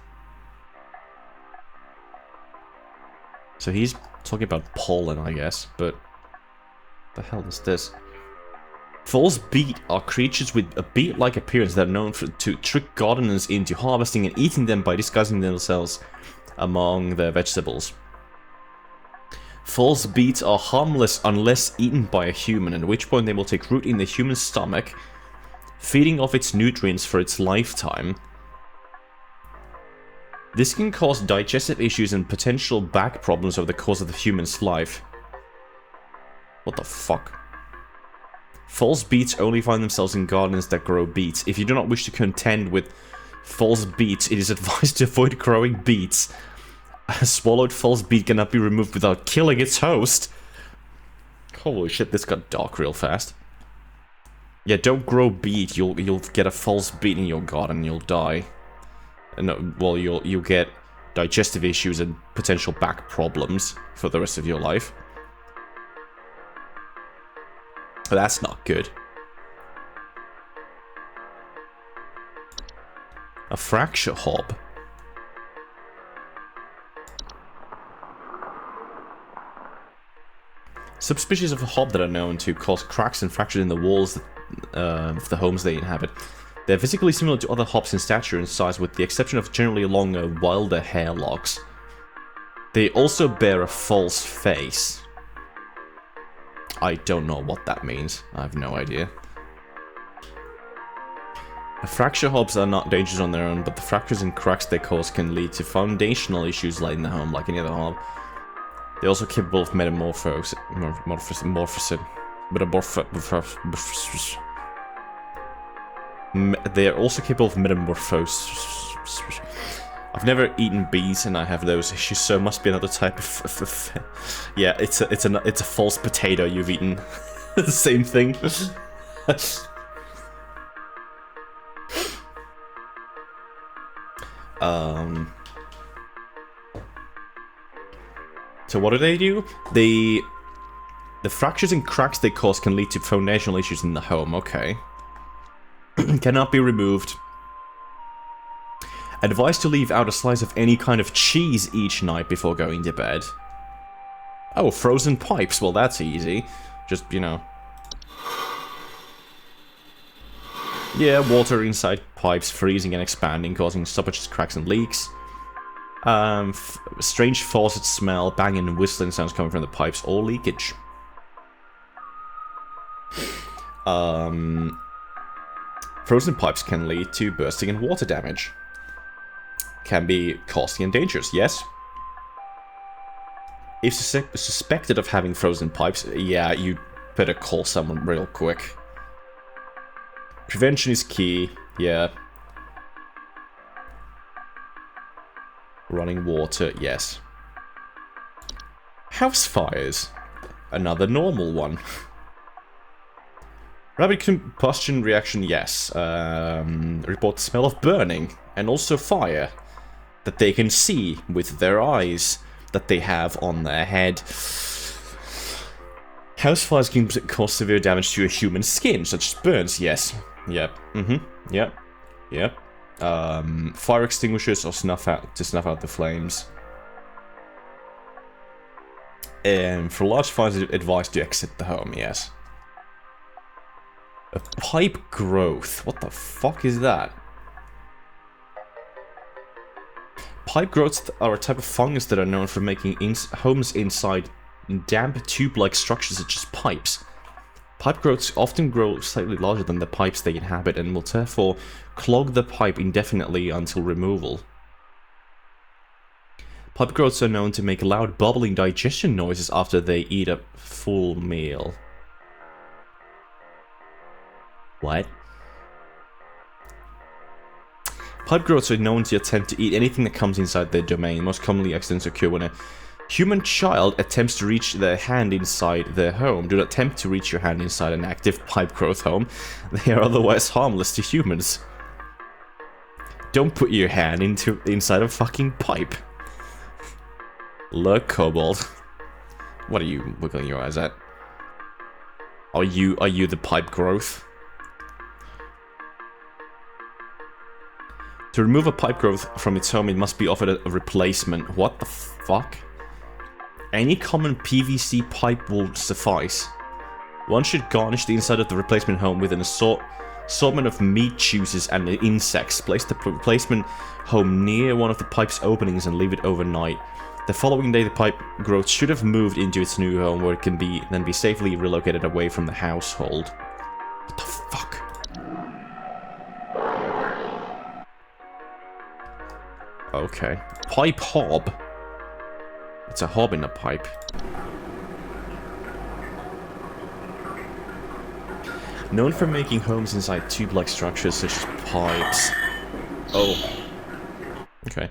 So he's talking about pollen, I guess, but the hell is this? False beet are creatures with a beet-like appearance that are known to trick gardeners into harvesting and eating them by disguising themselves among their vegetables. False beets are harmless unless eaten by a human, at which point they will take root in the human stomach, feeding off its nutrients for its lifetime. This can cause digestive issues and potential back problems over the course of the human's life. What the fuck? False beets only find themselves in gardens that grow beets. If you do not wish to contend with false beets, it is advised to avoid growing beets. A swallowed false beet cannot be removed without killing its host. Holy shit, this got dark real fast. Yeah, don't grow beet. You'll get a false beet in your garden and you'll die. And well, you'll get digestive issues and potential back problems for the rest of your life. That's not good. A fracture hob. Subspecies of a hob that are known to cause cracks and fractures in the walls of the homes they inhabit. They're physically similar to other hobs in stature and size, with the exception of generally longer, wilder hair locks. They also bear a false face. I don't know what that means. I have no idea. The fracture hobs are not dangerous on their own, but the fractures and cracks they cause can lead to foundational issues late in the home, like any other hob. They're also capable of metamorphosis. They're also capable of metamorphosis. I've never eaten bees, and I have those issues, so it must be another type of yeah, it's a false potato you've eaten. The same thing. So what do? They The fractures and cracks they cause can lead to foundational issues in the home. Okay. Cannot be removed. Advised to leave out a slice of any kind of cheese each night before going to bed. Oh, frozen pipes. Well, that's easy. Just, you know. Yeah, water inside pipes freezing and expanding, causing stoppages, cracks, and leaks. Strange faucet smell, banging and whistling sounds coming from the pipes, or leakage. Frozen pipes can lead to bursting and water damage. Can be costly and dangerous, yes. If suspected of having frozen pipes, yeah, you better call someone real quick. Prevention is key, yeah. Running water, yes. House fires. Another normal one. Rapid combustion reaction, yes. Report the smell of burning. And also fire. That they can see with their eyes. That they have on their head. House fires can cause severe damage to a human skin, such as burns, yes. Yep. Yep. Yep. Fire extinguishers or to snuff out the flames. And for large fires, advised to exit the home, yes. A pipe growth. What the fuck is that? Pipe growths are a type of fungus that are known for making homes inside damp tube-like structures such as pipes. Pipe growths often grow slightly larger than the pipes they inhabit and will therefore clog the pipe indefinitely until removal. Pipe growths are known to make loud bubbling digestion noises after they eat a full meal. What? Pipe growths are known to attempt to eat anything that comes inside their domain. Most commonly, accidents occur when a human child attempts to reach their hand inside their home. Do not attempt to reach your hand inside an active pipe growth home. They are otherwise harmless to humans. Don't put your hand inside a fucking pipe. Look, Kobold. What are you wiggling your eyes at? Are you the pipe growth? To remove a pipe growth from its home, it must be offered a replacement. What the fuck? Any common PVC pipe will suffice. One should garnish the inside of the replacement home with an assortment of meat juices and insects. Place the replacement home near one of the pipe's openings and leave it overnight. The following day, the pipe growth should have moved into its new home, where it can then be safely relocated away from the household. What the fuck? Okay. Pipe hob. It's a hob in a pipe. Known for making homes inside tube-like structures such as pipes. Oh. Okay.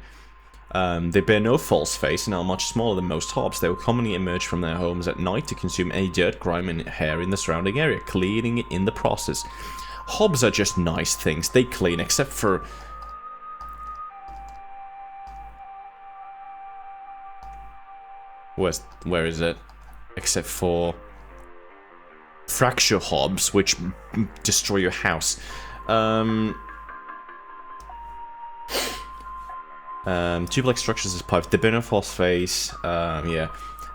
They bear no false face and are much smaller than most hobs. They will commonly emerge from their homes at night to consume any dirt, grime, and hair in the surrounding area, cleaning it in the process. Hobs are just nice things. They clean, except for... Where is it? Except for... fracture hobs, which destroy your house. Tube-like structures as pipes. They bear no false face. Yeah.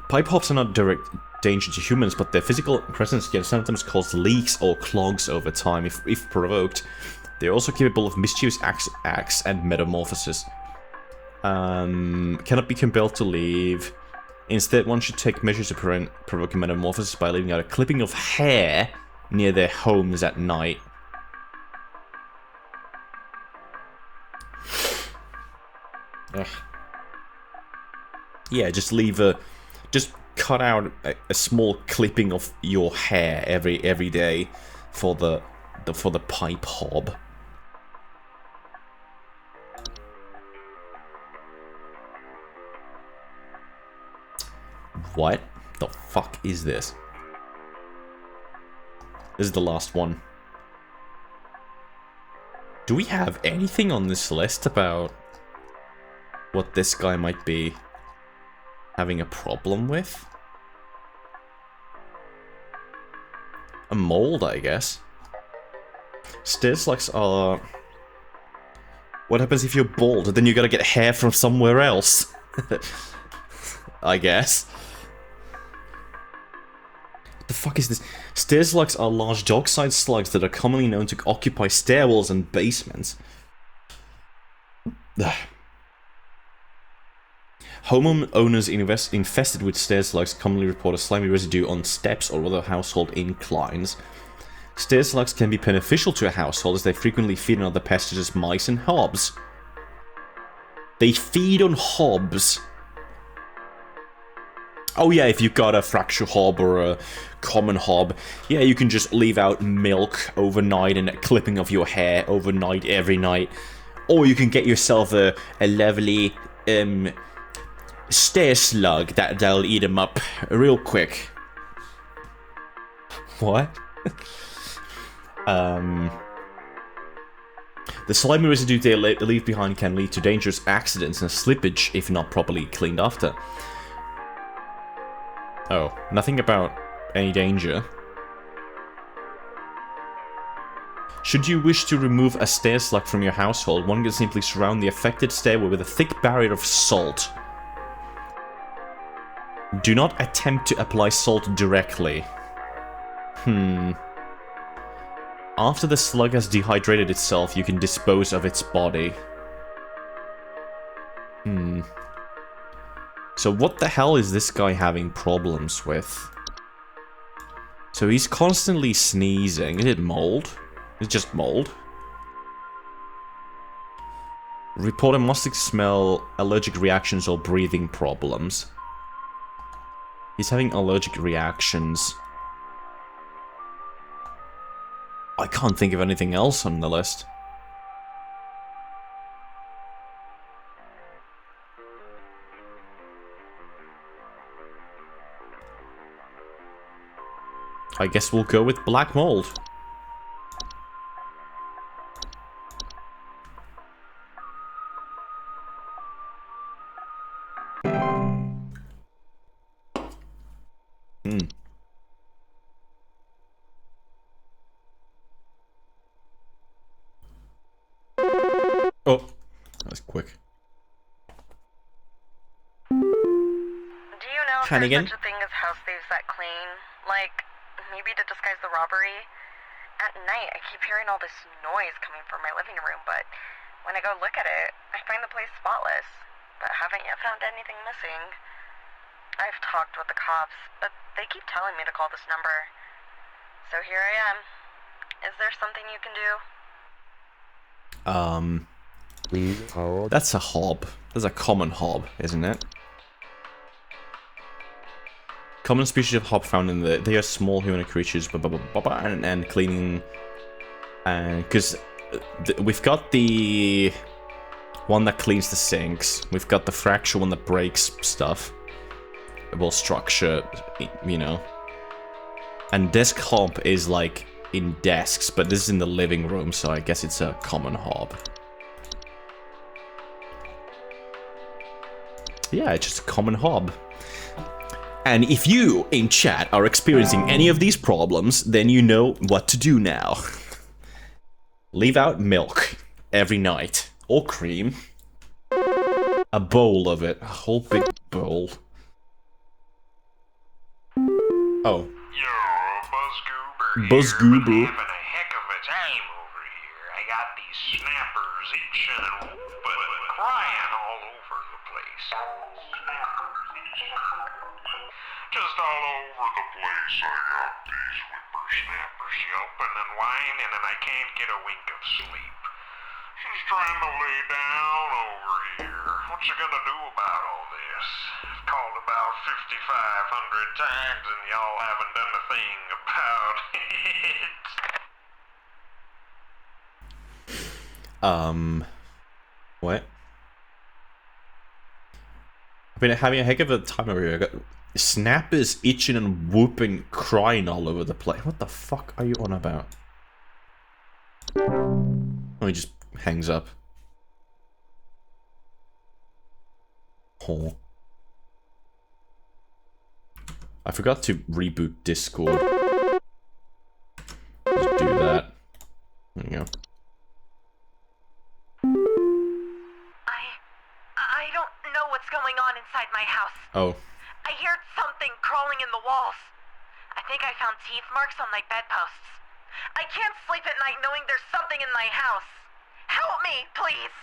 Pipe hobs are not direct danger to humans, but their physical presence can sometimes cause leaks or clogs over time if provoked. They are also capable of mischievous acts and metamorphosis. Cannot be compelled to leave. Instead, one should take measures to provoke a metamorphosis by leaving out a clipping of hair near their homes at night. Ugh. Yeah, just just cut out a small clipping of your hair every day for the pipe hob. What the fuck is this? This is the last one. Do we have anything on this list about what this guy might be having a problem with? A mold, I guess. Stairs slugs are... What happens if you're bald? Then you gotta get hair from somewhere else. I guess. What the fuck is this? Stair slugs are large dog-sized slugs that are commonly known to occupy stairwells and basements. Homeowners infested with stair slugs commonly report a slimy residue on steps or other household inclines. Stair slugs can be beneficial to a household as they frequently feed on other pests such as mice and hobs. They feed on hobs. Oh yeah, if you've got a fracture hob or a common hob, yeah, you can just leave out milk overnight and a clipping of your hair overnight every night. Or you can get yourself a lovely stair slug that'll eat them up real quick. What? The slimy residue they leave behind can lead to dangerous accidents and slippage if not properly cleaned after. Oh, nothing about any danger. Should you wish to remove a stair slug from your household, one can simply surround the affected stairway with a thick barrier of salt. Do not attempt to apply salt directly. After the slug has dehydrated itself, you can dispose of its body. So what the hell is this guy having problems with? So he's constantly sneezing. Is it mold? It's just mold. Report a musty smell, allergic reactions, or breathing problems. He's having allergic reactions. I can't think of anything else on the list. I guess we'll go with black mold. Oh, that was quick. Do you know if Hannigan? there's such a thing as house thieves that clean? Like, maybe to disguise the robbery? At night, I keep hearing all this noise coming from my living room, but when I go look at it, I find the place spotless, but haven't yet found anything missing. I've talked with the cops, but they keep telling me to call this number. So here I am. Is there something you can do? Please hold. That's a hob. That's a common hob, isn't it? Common species of hob found in they are small human creatures, and cleaning, and because we've got the one that cleans the sinks, we've got the fracture one that breaks stuff, well, structure, you know, and desk hob is like in desks, but this is in the living room, so I guess it's a common hob. Yeah, it's just a common hob. And if you, in chat, are experiencing any of these problems, then you know what to do now. Leave out milk every night. Or cream. A bowl of it. A whole big bowl. Oh. Yo, Buzzgoober. Buzzgoober. Having a heck of a time over here. I got these snappers itching and whooping and crying all over the place. Just all over the place. I got these whippersnappers yelping and whining, and I can't get a wink of sleep. She's trying to lay down over here. What you gonna do about all this? I've called about 5,500 times, and y'all haven't done a thing about it. What? I've been having a heck of a time over here. I got snappers itching and whooping, crying all over the place. What the fuck are you on about? Oh, he just hangs up. Oh. I forgot to reboot Discord. walls. I think I found teeth marks on my bedposts. I can't sleep at night knowing there's something in my house. Help me, please!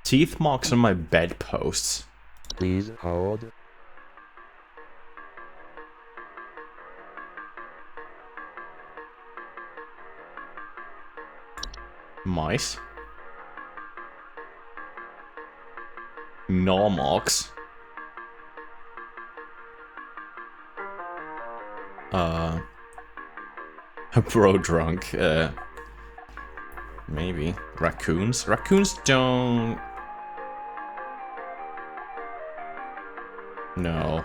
Teeth marks on my bedposts. Please hold. Mice. Gnaw marks. Bro drunk. Maybe. Raccoons? Raccoons don't... No.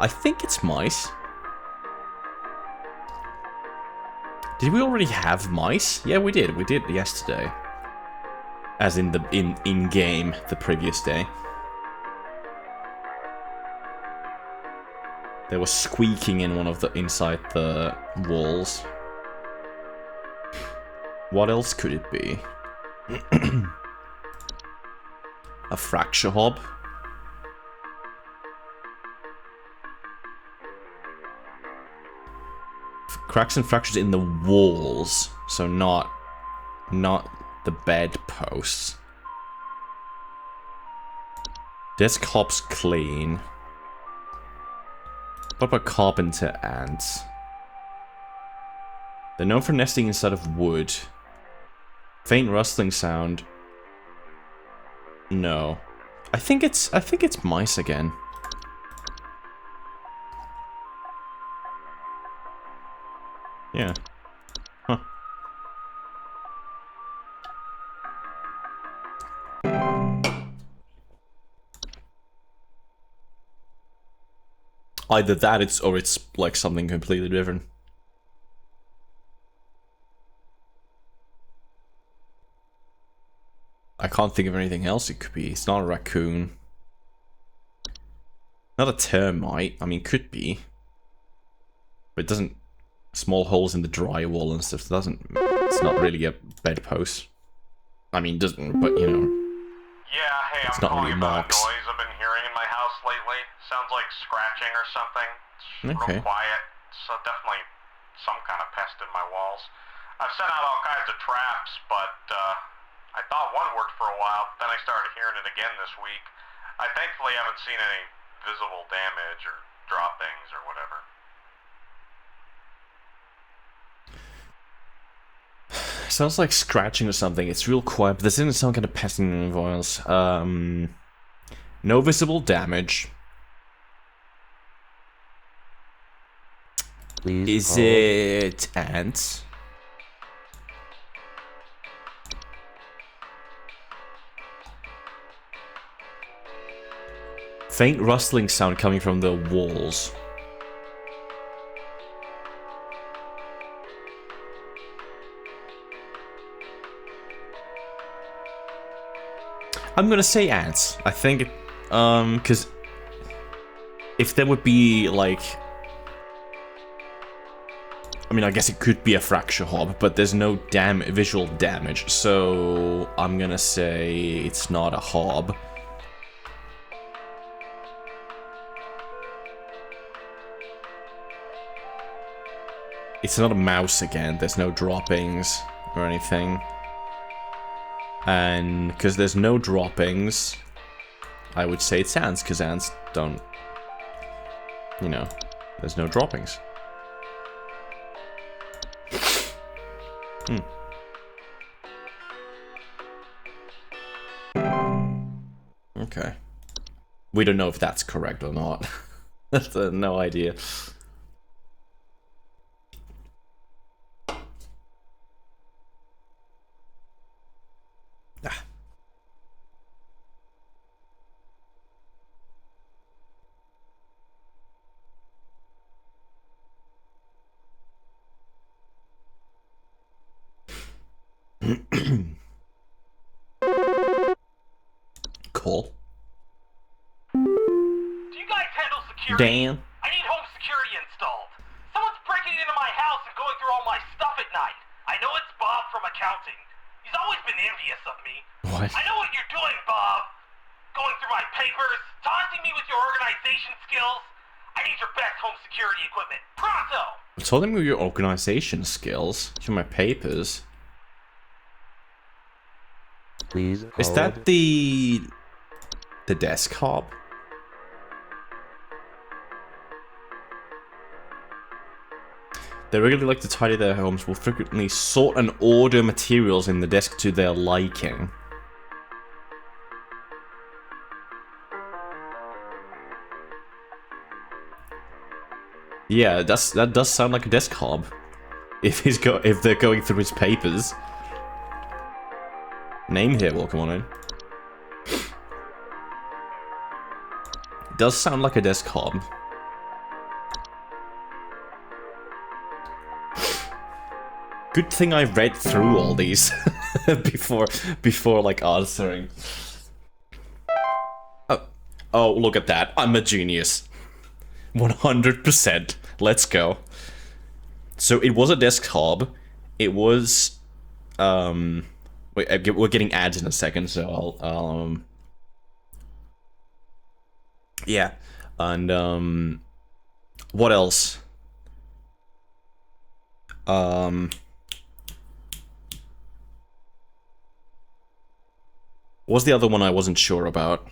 I think it's mice. Did we already have mice? Yeah, we did. We did yesterday. As in the in-game the previous day. There was squeaking in one of the inside the walls. What else could it be? A fracture hob? Cracks and fractures in the walls, so not the bedposts. Desktop's clean. What about carpenter ants? They're known for nesting inside of wood. Faint rustling sound. No. I think it's mice again. Yeah. Huh. Either that or it's like something completely different. I can't think of anything else it could be. It's not a raccoon. Not a termite. I mean, could be. But it doesn't... Small holes in the drywall and stuff. It's not really a bedpost. I mean, doesn't, but you know. Yeah, hey, it's I'm not calling really about marks. a noise I've been hearing in my house lately. Sounds like scratching or something. It's Okay. real quiet, so definitely some kind of pest in my walls. I've sent out all kinds of traps, but I thought one worked for a while, then I started hearing it again this week. I thankfully haven't seen any visible damage or droppings or whatever. Sounds like scratching or something. It's real quiet, but this isn't some kind of pesting voice. No visible damage. Please Is hold. it ants? Faint rustling sound coming from the walls. I'm gonna say ants. I think, because if there would be like, I mean, I guess it could be a fracture hob, but there's no visual damage, so I'm gonna say it's not a hob. It's not a mouse again. There's no droppings or anything. And because there's no droppings, I would say it's ants, because ants don't, you know, there's no droppings. Okay. We don't know if that's correct or not. That's no idea. Ah. Cool. Do you guys handle security? Dan. I need home security installed. Someone's breaking into my house and going through all my stuff at night. I know it's Bob from accounting. He's always been envious of me. What? I know what you're doing, Bob. Going through my papers, taunting me with your organization skills. I need your best home security equipment. Pronto! I told him your organization skills. Show my papers. Please hold. Is that the desk hob? They really like to tidy their homes, will frequently sort and order materials in the desk to their liking. Yeah, that does sound like a desk hob. If they're going through his papers. Name here, welcome on in. Does sound like a desk hob. Good thing I read through all these before like answering. Oh, look at that. I'm a genius. 100%. Let's go. So it was a desk hob. It was wait, we're getting ads in a second, so I'll yeah. And what else? What's the other one I wasn't sure about?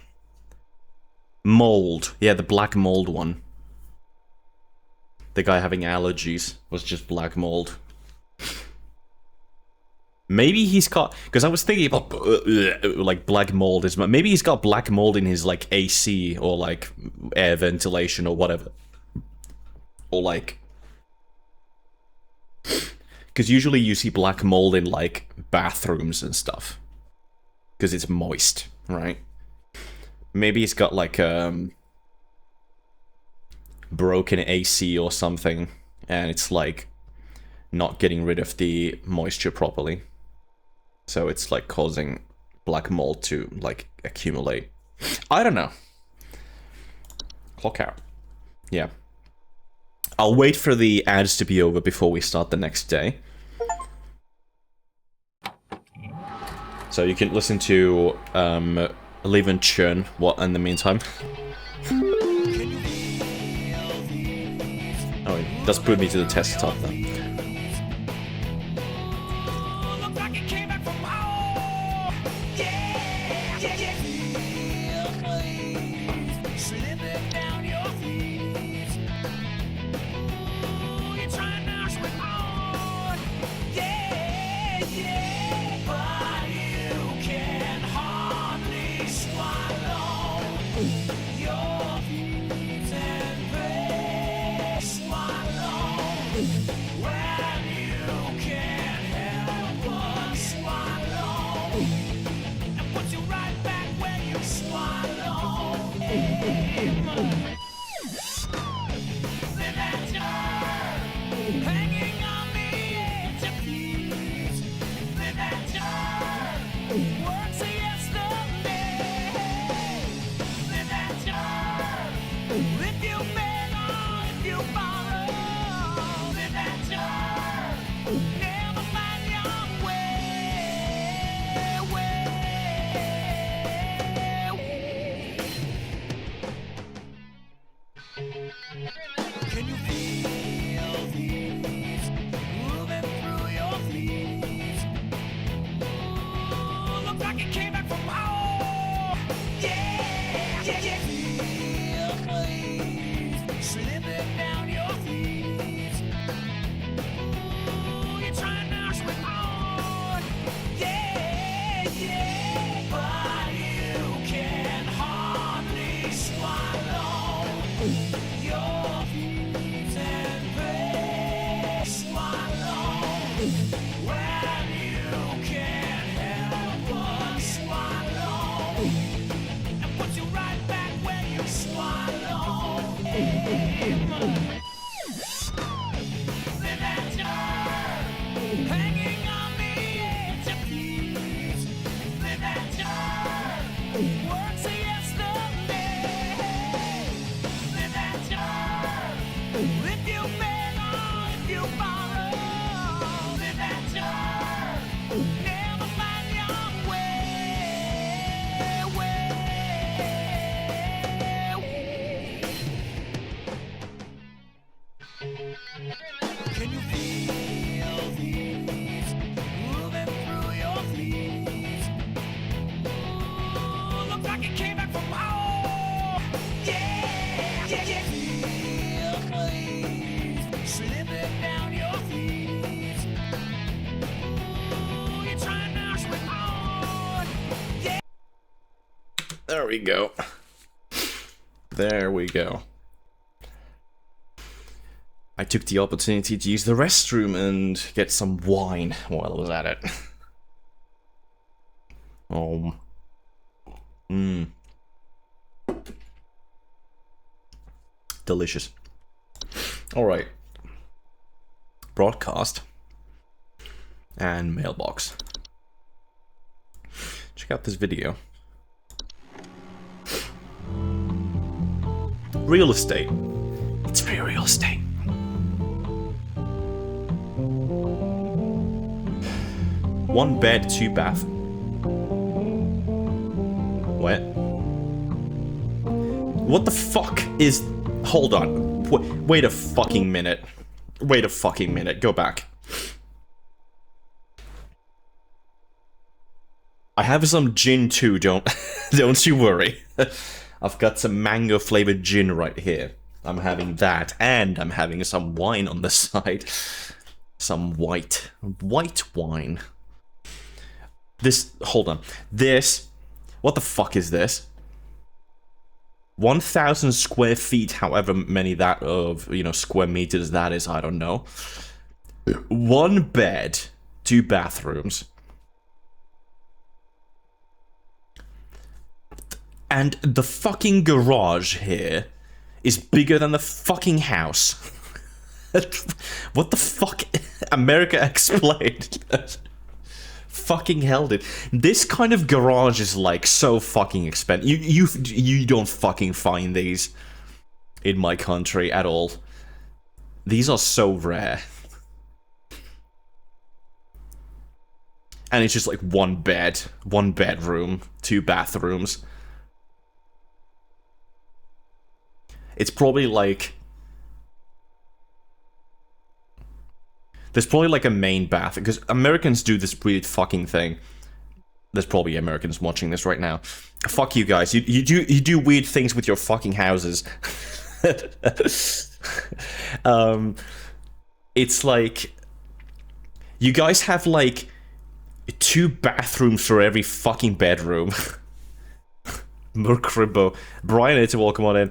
Mold. Yeah, the black mold one. The guy having allergies was just black mold. Maybe he's got... Because I was thinking about, like, black mold is... Maybe he's got black mold in his, like, AC or, like, air ventilation or whatever. Or, like... Because usually you see black mold in, like, bathrooms and stuff. Because it's moist, right? Maybe he's got, like, broken AC or something, and it's, like, not getting rid of the moisture properly. So it's, like, causing black mold to, like, accumulate. I don't know. Clock out. Yeah. I'll wait for the ads to be over before we start the next day. So you can listen to Leave and Churn what in the meantime. Oh, it does put me to the test top then. Can you feel these moving through your feet? Ooh, look like it came back from home. Yeah, yeah, yeah. Feel please slipping down your feet. Ooh, you're trying to knock me on. Yeah. There we go. There we go. I took the opportunity to use the restroom and get some wine while I was at it. Delicious. Alright. Broadcast. And mailbox. Check out this video. Real estate. It's free real estate. One bed, 2 bath. What? What the fuck is... Hold on. Wait a fucking minute. Wait a fucking minute. Go back. I have some gin too, don't you worry. I've got some mango flavored gin right here. I'm having that, and I'm having some wine on the side. Some white wine. This, hold on. This, what the fuck is this? 1,000 square feet, however many that of, you know, square meters that is, I don't know. 1 bed, 2 bathrooms. And the fucking garage here is bigger than the fucking house. What the fuck? America explained. Fucking hell, dude. This kind of garage is like so fucking expensive. You don't fucking find these in my country at all. These are so rare. And it's just like 1 bed, 1 bedroom, 2 bathrooms. It's probably like... There's probably like a main bath, because Americans do this weird fucking thing. There's probably Americans watching this right now. Fuck you guys, you do weird things with your fucking houses. It's like... You guys have like 2 bathrooms for every fucking bedroom. Murkribbo. Brian, it's welcome on in.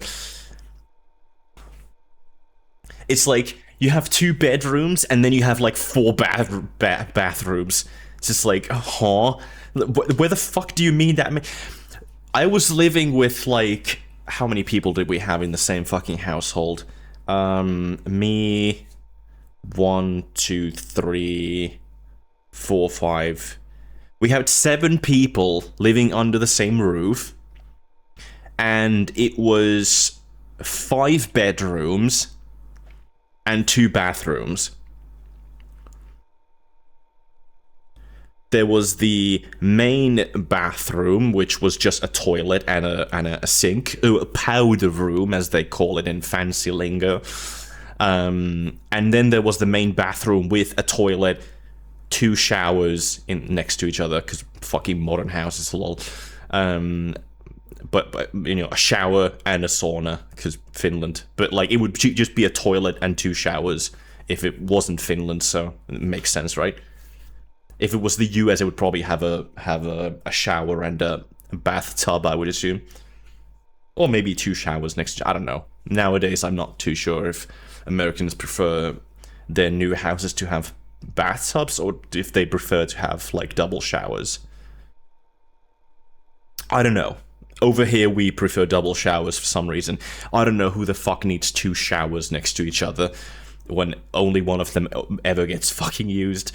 It's like, you have 2 bedrooms, and then you have like 4 bathrooms. It's just like, huh? Where the fuck do you mean that? I was living with like, how many people did we have in the same fucking household? Me, 1, 2, 3, 4, 5. We had 7 people living under the same roof, and it was 5 bedrooms and 2 bathrooms. There was the main bathroom, which was just a toilet and a sink, a powder room, as they call it in fancy lingo. And then there was the main bathroom with a toilet, 2 showers next to each other, because fucking modern houses, lol. But you know, a shower and a sauna, because Finland. But like, it would just be a toilet and 2 showers if it wasn't Finland, so it makes sense, right? If it was the US, it would probably have a shower and a bathtub, I would assume. Or maybe 2 showers next to, I don't know. Nowadays, I'm not too sure if Americans prefer their new houses to have bathtubs, or if they prefer to have like double showers. I don't know. Over here, we prefer double showers for some reason. I don't know who the fuck needs 2 showers next to each other when only one of them ever gets fucking used.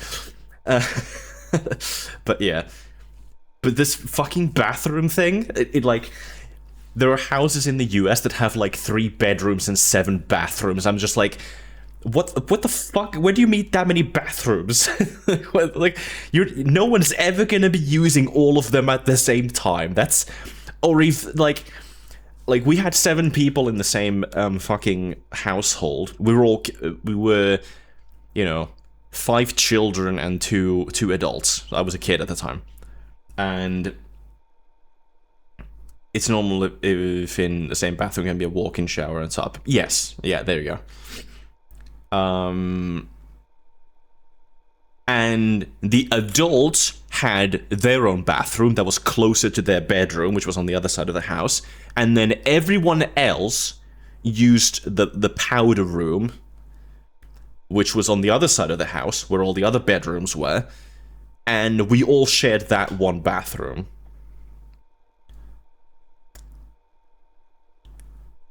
But yeah. But this fucking bathroom thing, it like... There are houses in the US that have like 3 bedrooms and 7 bathrooms. I'm just like... What the fuck? Where do you meet that many bathrooms? Like, no one's ever gonna be using all of them at the same time. That's... Or if, like, like, we had 7 people in the same fucking household. We were, you know, 5 children and two adults. I was a kid at the time. And it's normal if in the same bathroom can be a walk-in shower on top. Yes. Yeah, there you go. And the adults had their own bathroom that was closer to their bedroom, which was on the other side of the house. And then everyone else used the powder room, which was on the other side of the house, where all the other bedrooms were. And we all shared that one bathroom.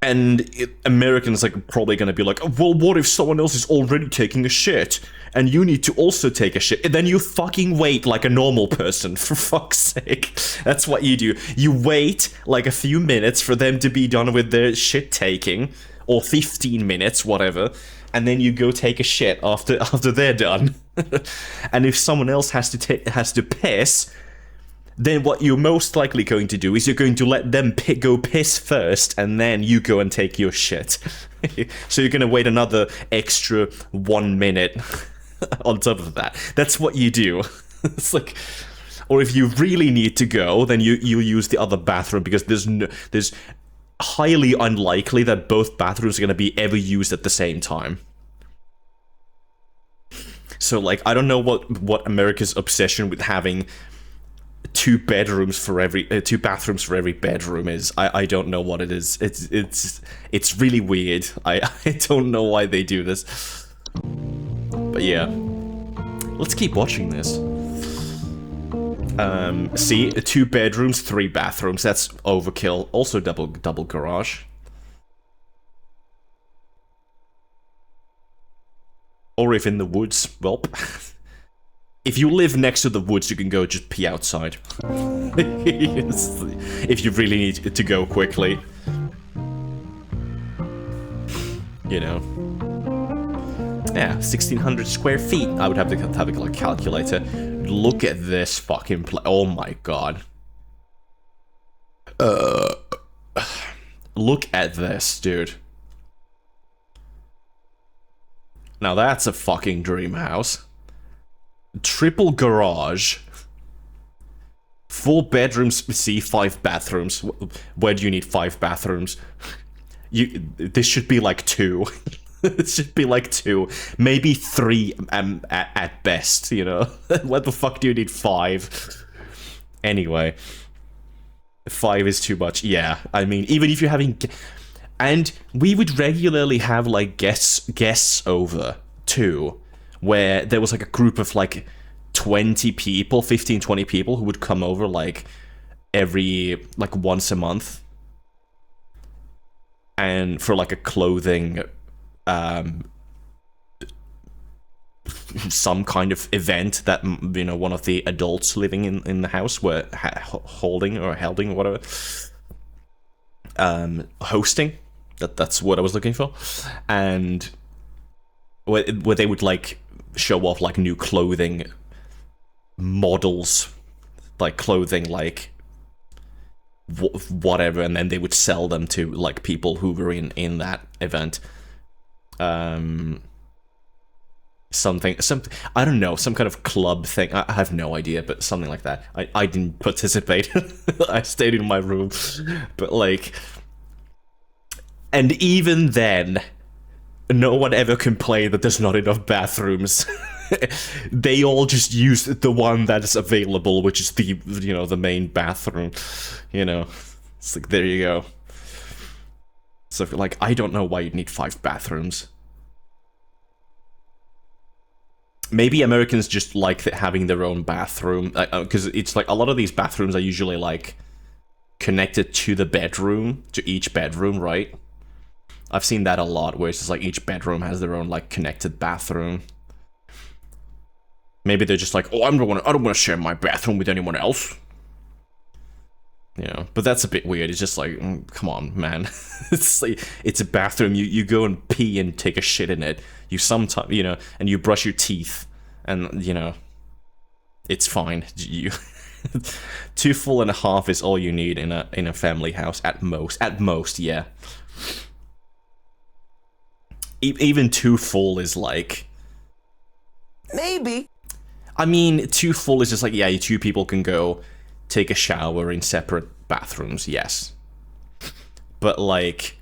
And Americans are probably going to be like, well, what if someone else is already taking a shit? And you need to also take a shit. And then you fucking wait like a normal person, for fuck's sake. That's what you do. You wait like a few minutes for them to be done with their shit taking. Or 15 minutes, whatever. And then you go take a shit after they're done. And if someone else has to piss, then what you're most likely going to do is you're going to let them go piss first, and then you go and take your shit. So you're going to wait another extra 1 minute on top of that. That's what you do. It's like, or if you really need to go, then you use the other bathroom, because there's highly unlikely that both bathrooms are going to be ever used at the same time. So, like, I don't know what America's obsession with having 2 bathrooms for every bedroom is. I don't know what it is. It's really weird. I don't know why they do this. But yeah, let's keep watching this. See, 2 bedrooms, 3 bathrooms. That's overkill. Also double garage. Or if in the woods, well, if you live next to the woods, you can go just pee outside. If you really need to go quickly. You know. Yeah, 1,600 square feet. I would have to have a calculator. Look at this fucking place. Oh my god. Look at this, dude. Now that's a fucking dream house. Triple garage. 4 bedrooms, see, 5 bathrooms. Where do you need 5 bathrooms? This should be like 2. It should be like 2. Maybe 3 at best, you know? What the fuck do you need 5? Anyway. 5 is too much. Yeah, I mean, even if you're having... And we would regularly have, like, guests over, too. Where there was, like, a group of, like, 20 people, 15, 20 people who would come over, like, once a month. And for, like, a clothing, some kind of event that, you know, one of the adults living in the house were holding or whatever. Hosting. That's what I was looking for. And where they would, like, show off, like, new clothing models, like clothing, like whatever, and then they would sell them to, like, people who were in that event. Something, I don't know, some kind of club thing. I have no idea, but something like that. I didn't participate. I stayed in my room. But, like, and even then, no one ever complained that there's not enough bathrooms. They all just use the one that is available, which is the, you know, the main bathroom. You know, it's like, there you go. So, like, I don't know why you'd need 5 bathrooms. Maybe Americans just like having their own bathroom, because it's like a lot of these bathrooms are usually, like, connected to the bedroom, to each bedroom, right? I've seen that a lot, where it's just like each bedroom has their own, like, connected bathroom. Maybe they're just like, oh, I don't want to share my bathroom with anyone else. You know, but that's a bit weird. It's just like, come on, man. It's like, it's a bathroom. You go and pee and take a shit in it. You sometimes, you know, and you brush your teeth, and, you know, it's fine. 2 full and a half is all you need in a family house at most. At most, yeah. Even 2 full is like... Maybe. I mean, 2 full is just like, yeah, 2 people can go take a shower in separate bathrooms, yes. But like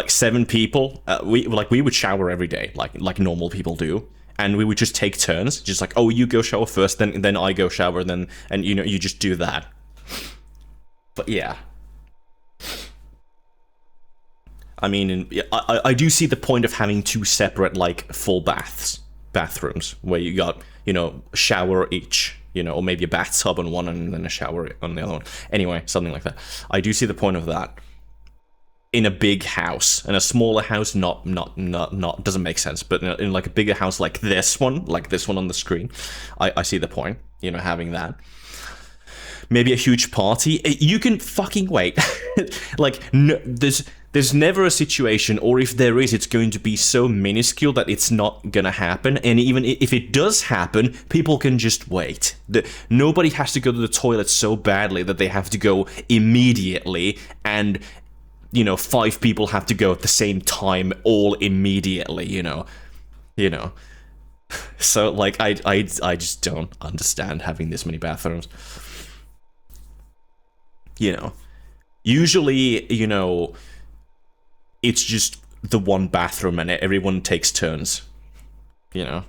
7 people, we would shower every day, like normal people do, and we would just take turns, just like, oh, you go shower first, then I go shower, and you know, you just do that. But yeah, I mean, I do see the point of having 2 separate like full bathrooms where you got, you know, shower each, you know, or maybe a bathtub on one and then a shower on the other one. Anyway, something like that. I do see the point of that. In a big house, in a smaller house, not doesn't make sense. But in like a bigger house, like this one on the screen, I see the point. You know, having that. Maybe a huge party. You can fucking wait. Like, no, there's never a situation, or if there is, it's going to be so minuscule that it's not gonna happen. And even if it does happen, people can just wait. Nobody has to go to the toilet so badly that they have to go immediately, and you know, 5 people have to go at the same time, all immediately. You know. So like, I just don't understand having this many bathrooms. You know, usually, you know, it's just the one bathroom and everyone takes turns, you know.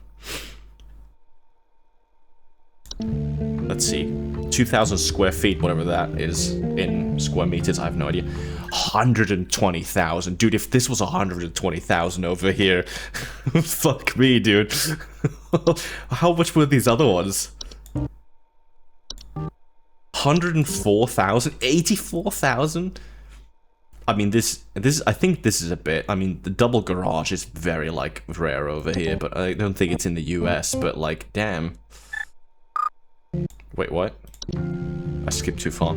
Let's see, 2,000 square feet, whatever that is in square meters, I have no idea. 120,000, dude. If this was 120,000 over here, fuck me, dude. How much were these other ones? 104,000, 84,000. I mean, this. I think this is a bit. I mean, the double garage is very like rare over here, but I don't think it's in the US. But like, damn. Wait, what? I skipped too far.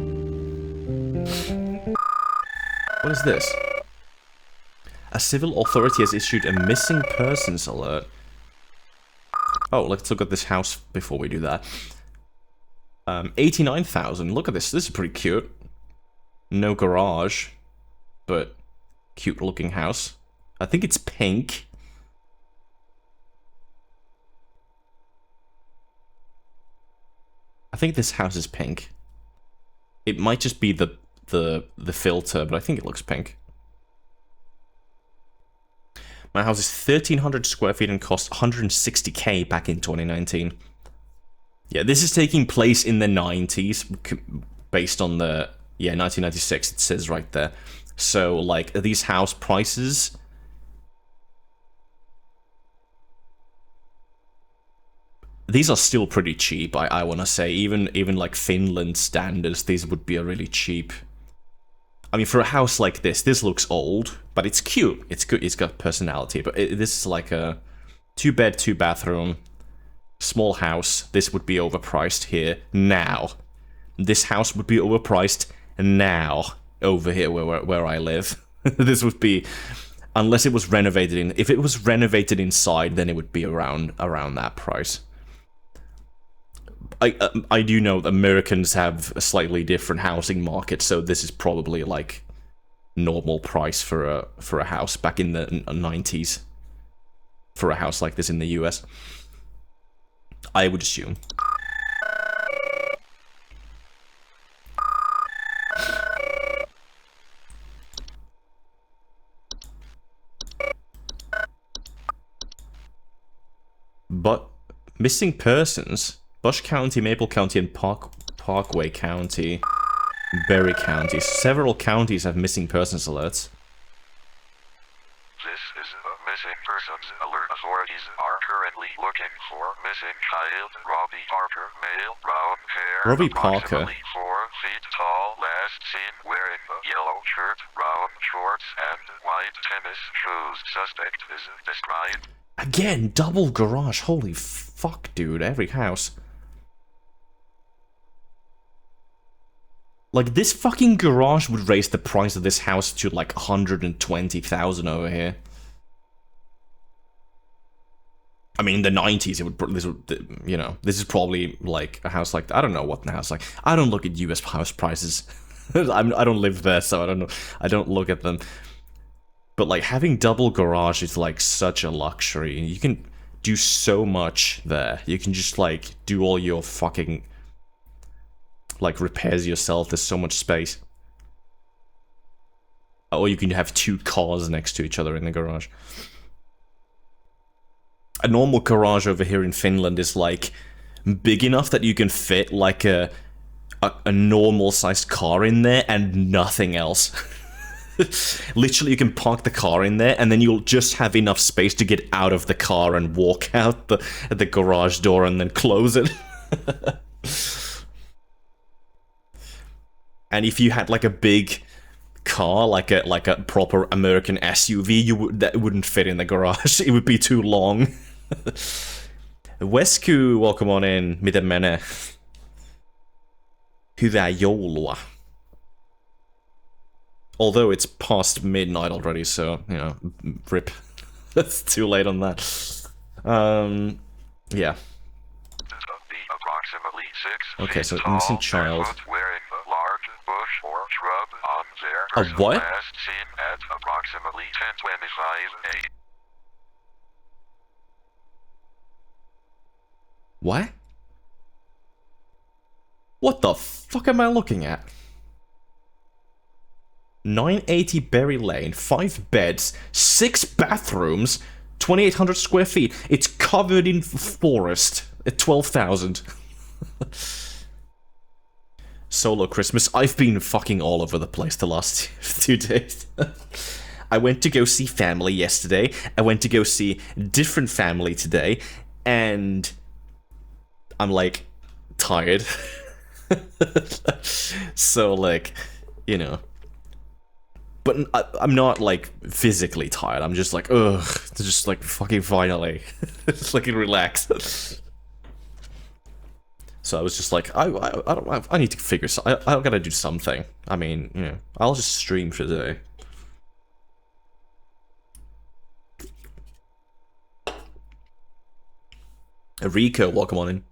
What is this? A civil authority has issued a missing persons alert. Oh, let's look at this house before we do that. 89,000. Look at this. This is pretty cute. No garage, but cute looking house. I think it's pink. I think this house is pink. It might just be the filter, but I think it looks pink. My house is 1,300 square feet and cost 160k back in 2019. Yeah, this is taking place in the 90s, based on the, yeah, 1996, it says right there. So, like, these house prices... These are still pretty cheap, I want to say. Even like Finland standards, these would be really cheap. I mean, for a house like this looks old, but it's cute. It's good. It's got personality. But this is like a 2-bed, 2-bathroom, small house. This would be overpriced here now. This house would be overpriced now over here where I live. This would be, unless it was renovated in. If it was renovated inside, then it would be around that price. I do know that Americans have a slightly different housing market, so this is probably like normal price for a house back in the 90s. For a house like this in the US, I would assume. But missing persons. Bush County, Maple County, and Parkway County, Berry County. Several counties have missing persons alerts. This is a missing persons alert. Authorities are currently looking for missing child Robbie Parker, male, brown hair, Robbie Parker. approximately 4 feet tall, last seen wearing a yellow shirt, brown shorts, and white tennis shoes. Suspect is described. Again, double garage. Holy fuck, dude. Every house. Like, this fucking garage would raise the price of this house to like 120,000 over here. I mean, in the 90s, this is probably like a house like, I don't know what the house like. I don't look at US house prices. I don't live there, so I don't know. I don't look at them. But like having double garage is like such a luxury. You can do so much there. You can just like do all your fucking like repairs yourself. There's so much space. Or you can have 2 cars next to each other in the garage. A normal garage over here in Finland is like big enough that you can fit like a normal sized car in there and nothing else. Literally, you can park the car in there and then you'll just have enough space to get out of the car and walk out the garage door and then close it. And if you had like a big car, like a proper American SUV, that wouldn't fit in the garage. It would be too long. Wesku, welcome on in. Miten menee? Hyvää joulua. Although it's past midnight already, so, you know, rip. That's too late on that. Yeah. Okay, so innocent child. A what? Last seen at approximately 10:25 a.m. What? What the fuck am I looking at? 980 Berry Lane, 5 beds, 6 bathrooms, 2,800 square feet. It's covered in forest at 12,000. Solo Christmas. I've been fucking all over the place the last 2 days. I went to go see family yesterday. I went to go see different family today. And I'm like tired. So like, you know. But I'm not like physically tired. I'm just like, ugh. Just like fucking finally. Just like relax. So I was just like, I need to figure something. I gotta do something. I mean, you know, I'll just stream for today. Rico, welcome on in.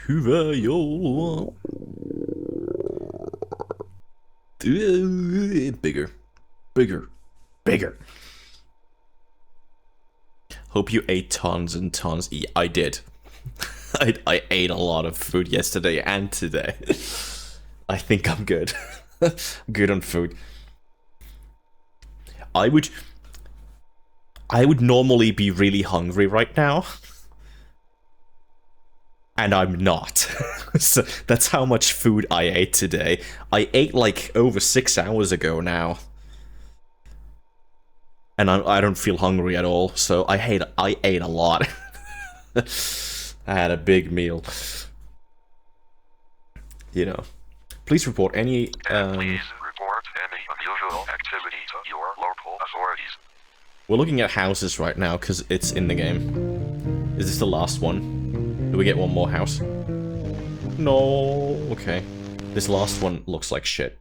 Hyvää joulua. Bigger. Bigger. Bigger. Hope you ate tons and tons. I did. I ate a lot of food yesterday and today. I think I'm good. Good on food. I would normally be really hungry right now. And I'm not. So that's how much food I ate today. I ate like over 6 hours ago now. And I don't feel hungry at all, so I ate a lot. I had a big meal. You know. Please report any Please report any unusual activity to your local authorities. We're looking at houses right now because it's in the game. Is this the last one? Do we get one more house? No. Okay. This last one looks like shit.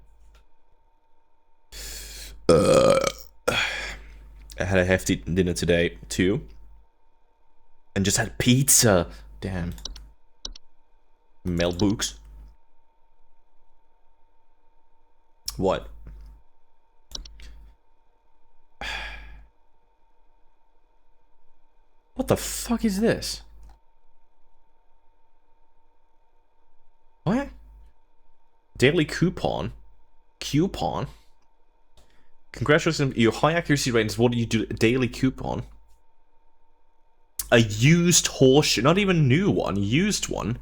I had a hefty dinner today, too. And just had pizza. Damn. Mel Books. What? What the fuck is this? What? Daily coupon? Coupon? Congratulations on your high accuracy ratings. What do you do? Daily coupon? A used horseshoe. Not even a new one. Used one.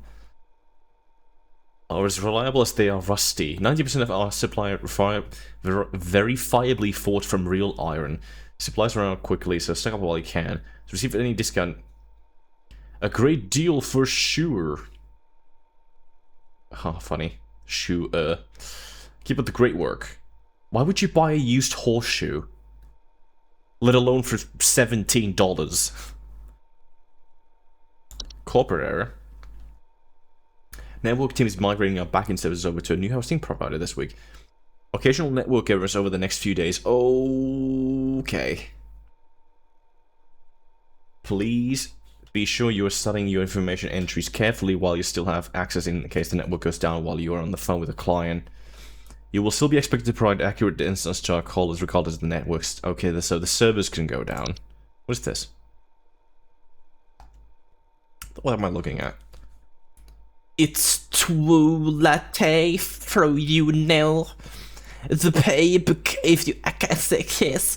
Are as reliable as they are rusty. 90% of our supply are verifiably forged from real iron. Supplies run out quickly, so stock up while you can. To receive any discount. A great deal for sure. Oh, funny. Shoe, Keep up the great work. Why would you buy a used horseshoe? Let alone for $17. Corporate error. Network team is migrating our backend services over to a new hosting provider this week. Okay, occasional network errors over the next few days. Okay. Please be sure you are studying your information entries carefully while you still have access in case the network goes down while you are on the phone with a client. You will still be expected to provide accurate instance to our callers regardless of the networks. Okay, so the servers can go down. What is this? What am I looking at? It's true latte for you now. The paybook if you access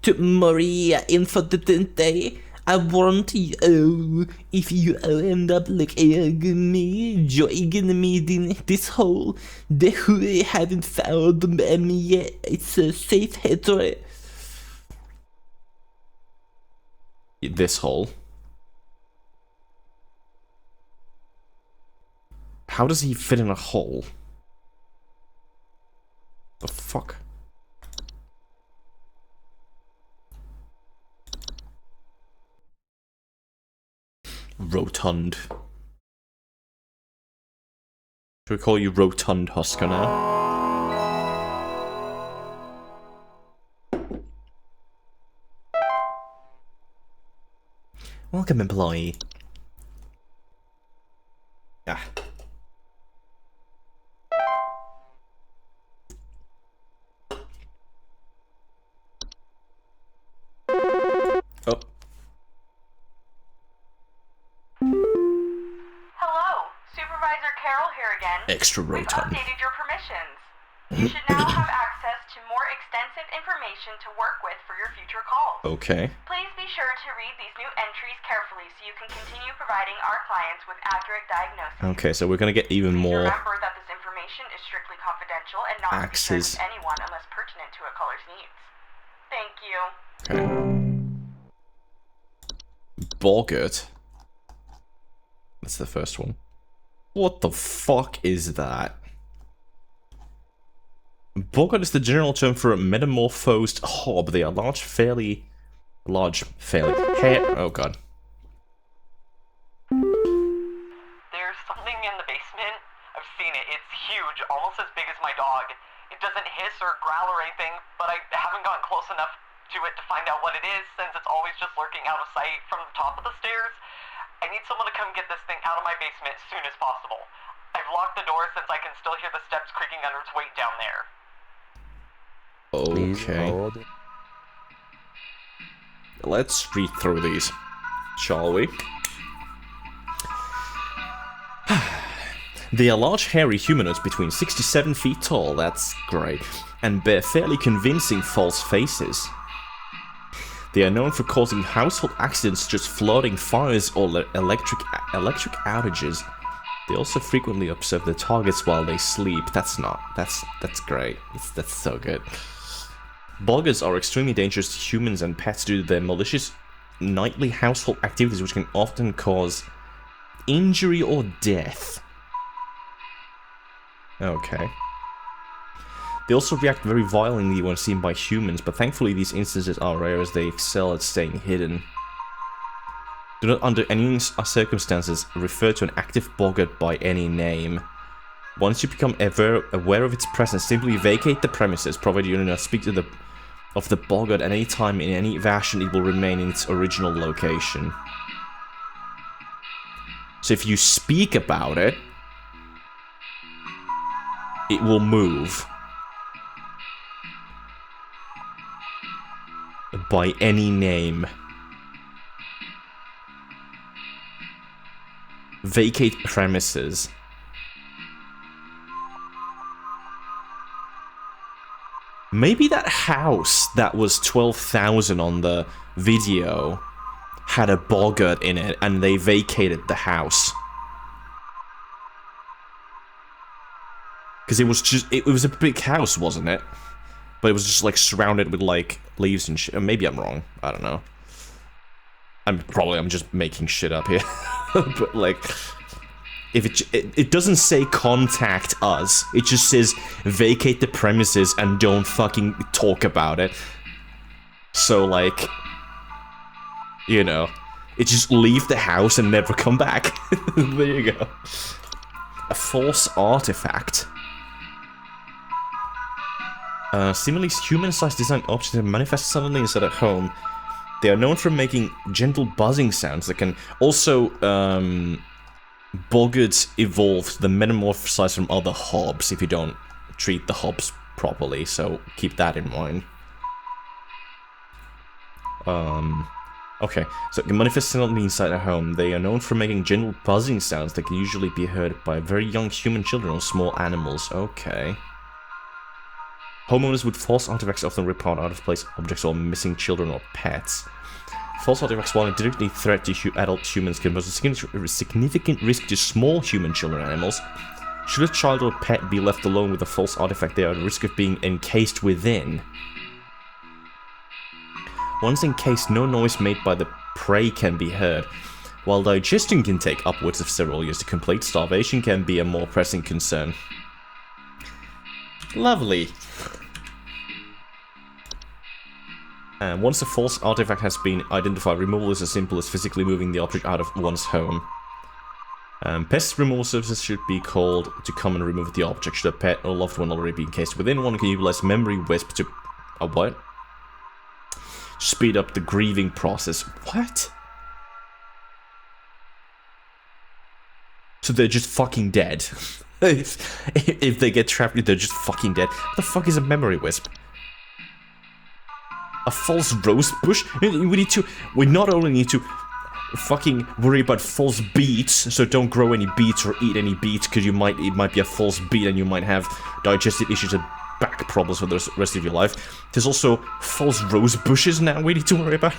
to Maria info the day. I warned you, if you end up like me, joining me in this hole, the who haven't found me yet. It's a safe header. This hole. How does he fit in a hole? The fuck? Rotund. Should we call you Rotund Husker now? Welcome, employee. Ah. Oh. Hello, Supervisor Carroll here again. Extra We've rotund. updated your permissions. You should now have access to more extensive information to work with for your future calls. Okay. Please be sure to read these new entries carefully so you can continue providing our clients with accurate diagnoses. Okay, so we're gonna get even more Remember that this information is strictly confidential and not to be shared access. with anyone unless pertinent to a caller's needs. Thank you. Okay. Boggart. That's the first one. What the fuck is that? Boggart is the general term for a metamorphosed hob. They are fairly hair. Oh god. There's something in the basement. I've seen it. It's huge, almost as big as my dog. It doesn't hiss or growl or anything, but I haven't gotten close enough to it to find out what it is since it's always just lurking out of sight from the top of the stairs. I need someone to come get this thing out of my basement as soon as possible. I've locked the door since I can still hear the steps creaking under its weight down there. Okay. Let's read through these, shall we? They are large, hairy humanoids between 6 to 7 feet tall, that's great, and bear fairly convincing false faces. They are known for causing household accidents such as flooding, fires, or electric outages. They also frequently observe their targets while they sleep. That's great. That's so good. Boggarts are extremely dangerous to humans and pets due to their malicious nightly household activities which can often cause injury or death. Okay. They also react very violently when seen by humans, but thankfully these instances are rare as they excel at staying hidden. Do not under any circumstances refer to an active boggart by any name. Once you become aware of its presence, simply vacate the premises, provided you do not speak to the boggart at any time in any fashion. It will remain in its original location. So if you speak about it, it will move. By any name. Vacate premises. Maybe that house that was 12,000 on the video had a boggart in it and they vacated the house. Because it was just, it was a big house, wasn't it? But it was just like surrounded with like leaves and shit. Maybe I'm wrong. I don't know. I'm just making shit up here. But like, if it doesn't say contact us, it just says vacate the premises and don't fucking talk about it. So like, you know, it just leave the house and never come back. There you go. A false artifact. Seemingly human-sized design objects that manifest suddenly inside a home. They are known for making gentle buzzing sounds that can also, Boggards evolved the metamorphosize from other hobs if you don't treat the hobs properly, so keep that in mind. Okay, so it can manifest suddenly inside a home. They are known for making gentle buzzing sounds that can usually be heard by very young human children or small animals. Okay. Homeowners with false artifacts often report out-of-place objects or missing children or pets. False artifacts, while a directly threat to adult humans, can pose a significant risk to small human children and animals. Should a child or pet be left alone with a false artifact, they are at risk of being encased within. Once encased, no noise made by the prey can be heard. While digestion can take upwards of several years to complete, starvation can be a more pressing concern. Lovely. And once a false artifact has been identified, removal is as simple as physically moving the object out of one's home. Pest removal services should be called to come and remove the object. Should a pet or loved one already be encased within, one can utilize memory wisp to... what? Speed up the grieving process. What? So they're just fucking dead. if they get trapped, they're just fucking dead. What the fuck is a memory wisp? A false rose bush? We not only need to fucking worry about false beets, so don't grow any beets or eat any beets, because it might be a false beet and you might have digestive issues and back problems for the rest of your life. There's also false rose bushes now we need to worry about.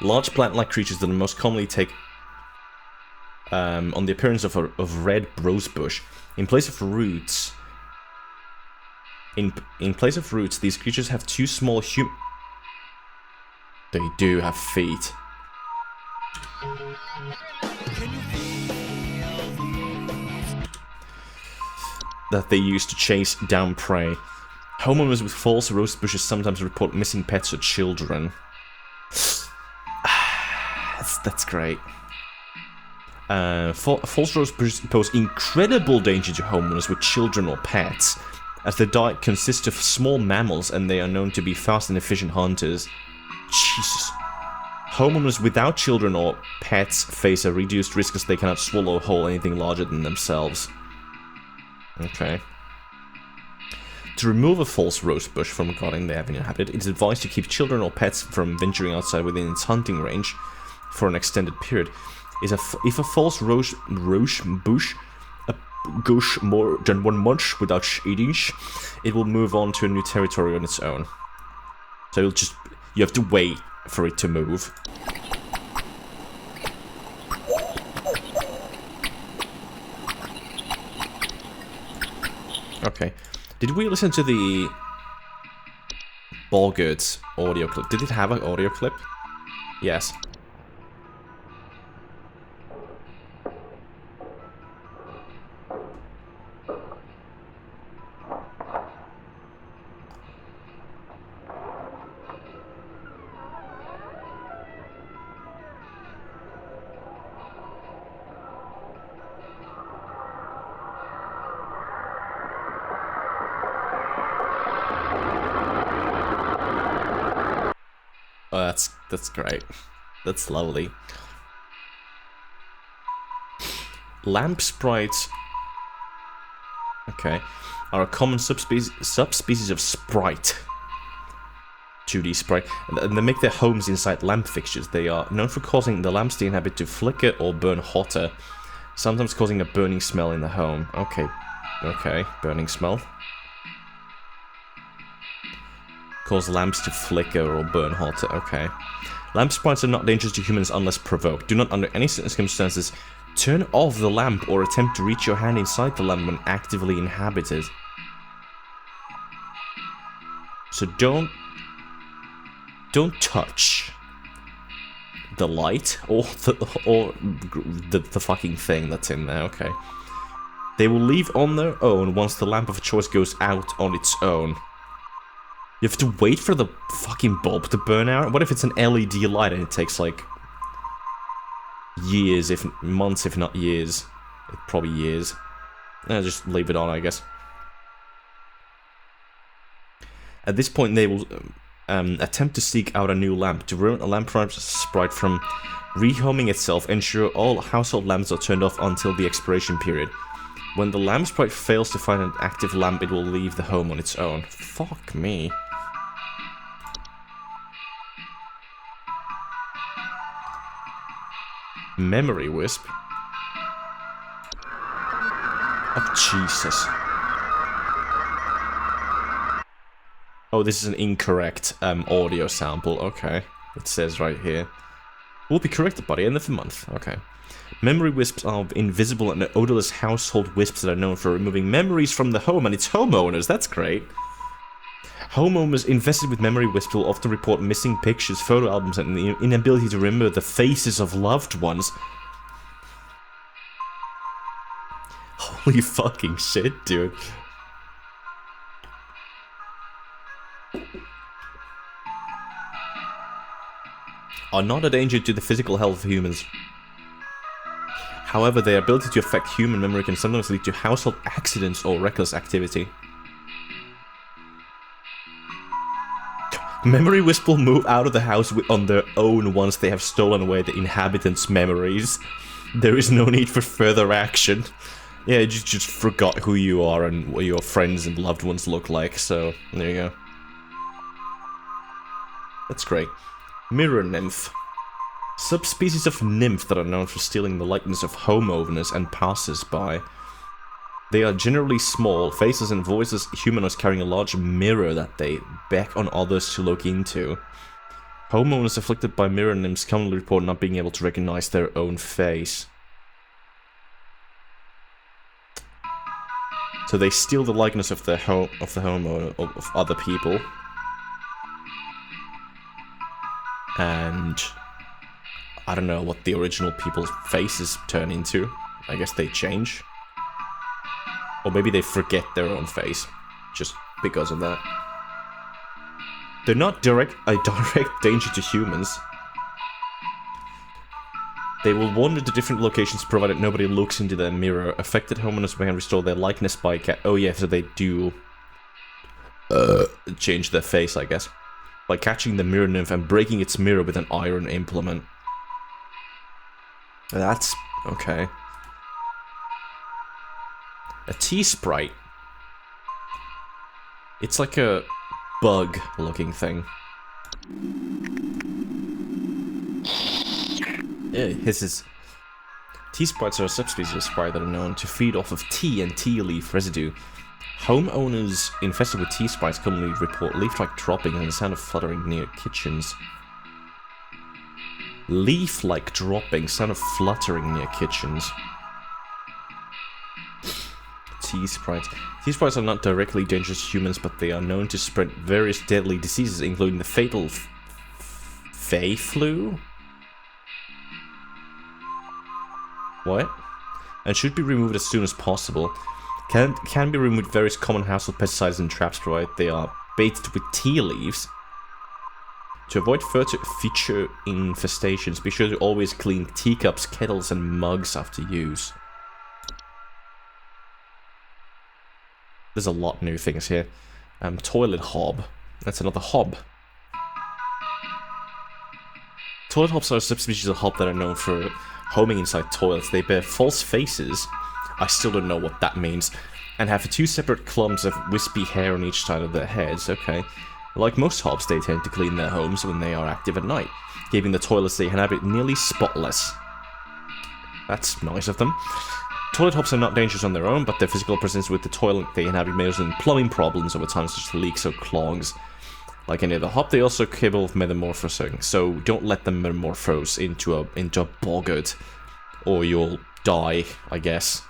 Large plant-like creatures that most commonly take on the appearance of red rose bush. In place of roots, these creatures have two small They do have feet. That they use to chase down prey. Homeowners with false rose bushes sometimes report missing pets or children. That's great. False rose bushes pose incredible danger to homeowners with children or pets, as their diet consists of small mammals and they are known to be fast and efficient hunters. Jesus. Homeowners without children or pets face a reduced risk as they cannot swallow whole anything larger than themselves. Okay. To remove a false rose bush from a garden they have inhabited, it is advised to keep children or pets from venturing outside within its hunting range for an extended period. If a false rose bush goes more than 1 month without eating, it will move on to a new territory on its own. So you have to wait for it to move. Okay. Did we listen to the Boggards audio clip? Did it have an audio clip? Yes. Oh, that's great. That's lovely. Lamp sprites, okay, are a common subspecies of sprite. 2D sprite, and they make their homes inside lamp fixtures. They are known for causing the lamps they inhabit to flicker or burn hotter, sometimes causing a burning smell in the home. Okay, burning smell. Cause lamps to flicker or burn hotter, okay. Lamp sprites are not dangerous to humans unless provoked. Do not under any circumstances turn off the lamp or attempt to reach your hand inside the lamp when actively inhabited. So don't touch the light or the fucking thing that's in there, okay. They will leave on their own once the lamp of choice goes out on its own. You have to wait for the fucking bulb to burn out? What if it's an LED light and it takes like years, months if not years? probably years. Just leave it on, I guess. At this point, they will attempt to seek out a new lamp. To ruin a lamp sprite from rehoming itself, ensure all household lamps are turned off until the expiration period. When the lamp sprite fails to find an active lamp, it will leave the home on its own. Fuck me. Memory Wisp? Oh, Jesus. Oh, this is an incorrect audio sample. Okay. It says right here. Will be corrected by the end of the month. Okay. Memory wisps are invisible and odorless household wisps that are known for removing memories from the home and its homeowners. That's great. Homeowners infested with memory wisps will often report missing pictures, photo albums, and the inability to remember the faces of loved ones. Holy fucking shit, dude. Are not a danger to the physical health of humans. However, their ability to affect human memory can sometimes lead to household accidents or reckless activity. Memory wisp will move out of the house on their own once they have stolen away the inhabitants' memories. There is no need for further action. Yeah, you just forgot who you are and what your friends and loved ones look like, so there you go. That's great. Mirror Nymph. Subspecies of nymph that are known for stealing the likeness of homeowners and passers-by. They are generally small, faceless and voiceless humanoids carrying a large mirror that they beck on others to look into. Homeowners afflicted by mirror nymphs commonly report not being able to recognize their own face. So they steal the likeness of the homeowner of other people. And I don't know what the original people's faces turn into. I guess they change. Or maybe they forget their own face, just because of that. They're not a direct danger to humans. They will wander to different locations provided nobody looks into their mirror. Affected homeowners may restore their likeness by oh yeah, so they do change their face, I guess. By catching the mirror nymph and breaking its mirror with an iron implement. That's okay. A T-sprite. It's like a bug-looking thing. Yeah, hisses. T-sprites are a subspecies of sprite that are known to feed off of tea and tea leaf residue. Homeowners infested with T-sprites commonly report leaf-like dropping and the sound of fluttering near kitchens. Leaf-like dropping, sound of fluttering near kitchens. T-sprites. T-sprites are not directly dangerous to humans, but they are known to spread various deadly diseases, including the fatal Fey flu? What? And should be removed as soon as possible. Can be removed various common household pesticides and traps provided they are baited with tea leaves. To avoid future infestations, be sure to always clean teacups, kettles, and mugs after use. There's a lot of new things here. Toilet hob. That's another hob. Toilet hobs are a subspecies of hob that are known for homing inside toilets. They bear false faces. I still don't know what that means. And have two separate clumps of wispy hair on each side of their heads. Okay. Like most hobs, they tend to clean their homes when they are active at night, keeping the toilets they inhabit nearly spotless. That's nice of them. Toilet hobs are not dangerous on their own, but their physical presence with the toilet they inhabit may result in plumbing problems over time, such as leaks or clogs. Like any other hob, they also capable of metamorphosing, so don't let them metamorphose into a boggart, or you'll die, I guess,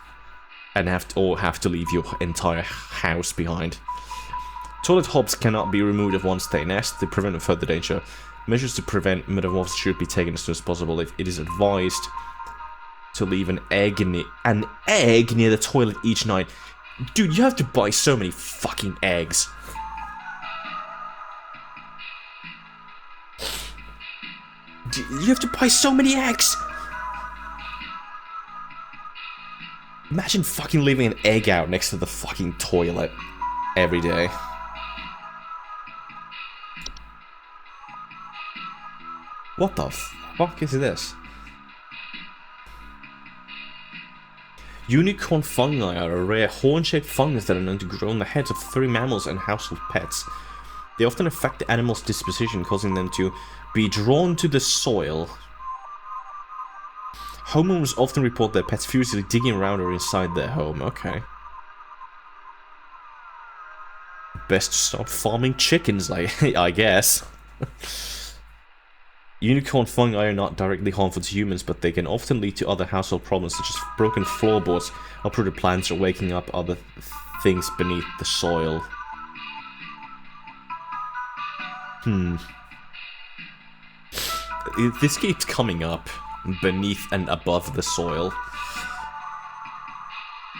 and have to leave your entire house behind. Toilet hobs cannot be removed once they nest to prevent further danger. Measures to prevent metamorphosis should be taken as soon as possible. If it is advised to leave an egg near the toilet each night. Dude, you have to buy so many fucking eggs. You have to buy so many eggs. Imagine fucking leaving an egg out next to the fucking toilet every day. What the fuck is this? Unicorn fungi are a rare horn-shaped fungus that are known to grow on the heads of furry mammals and household pets. They often affect the animal's disposition, causing them to be drawn to the soil. Homeowners often report their pets furiously digging around or inside their home. Okay. Best to stop farming chickens, I guess. Unicorn fungi are not directly harmful to humans, but they can often lead to other household problems such as broken floorboards, uprooted plants, or waking up other things beneath the soil. This keeps coming up. Beneath and above the soil.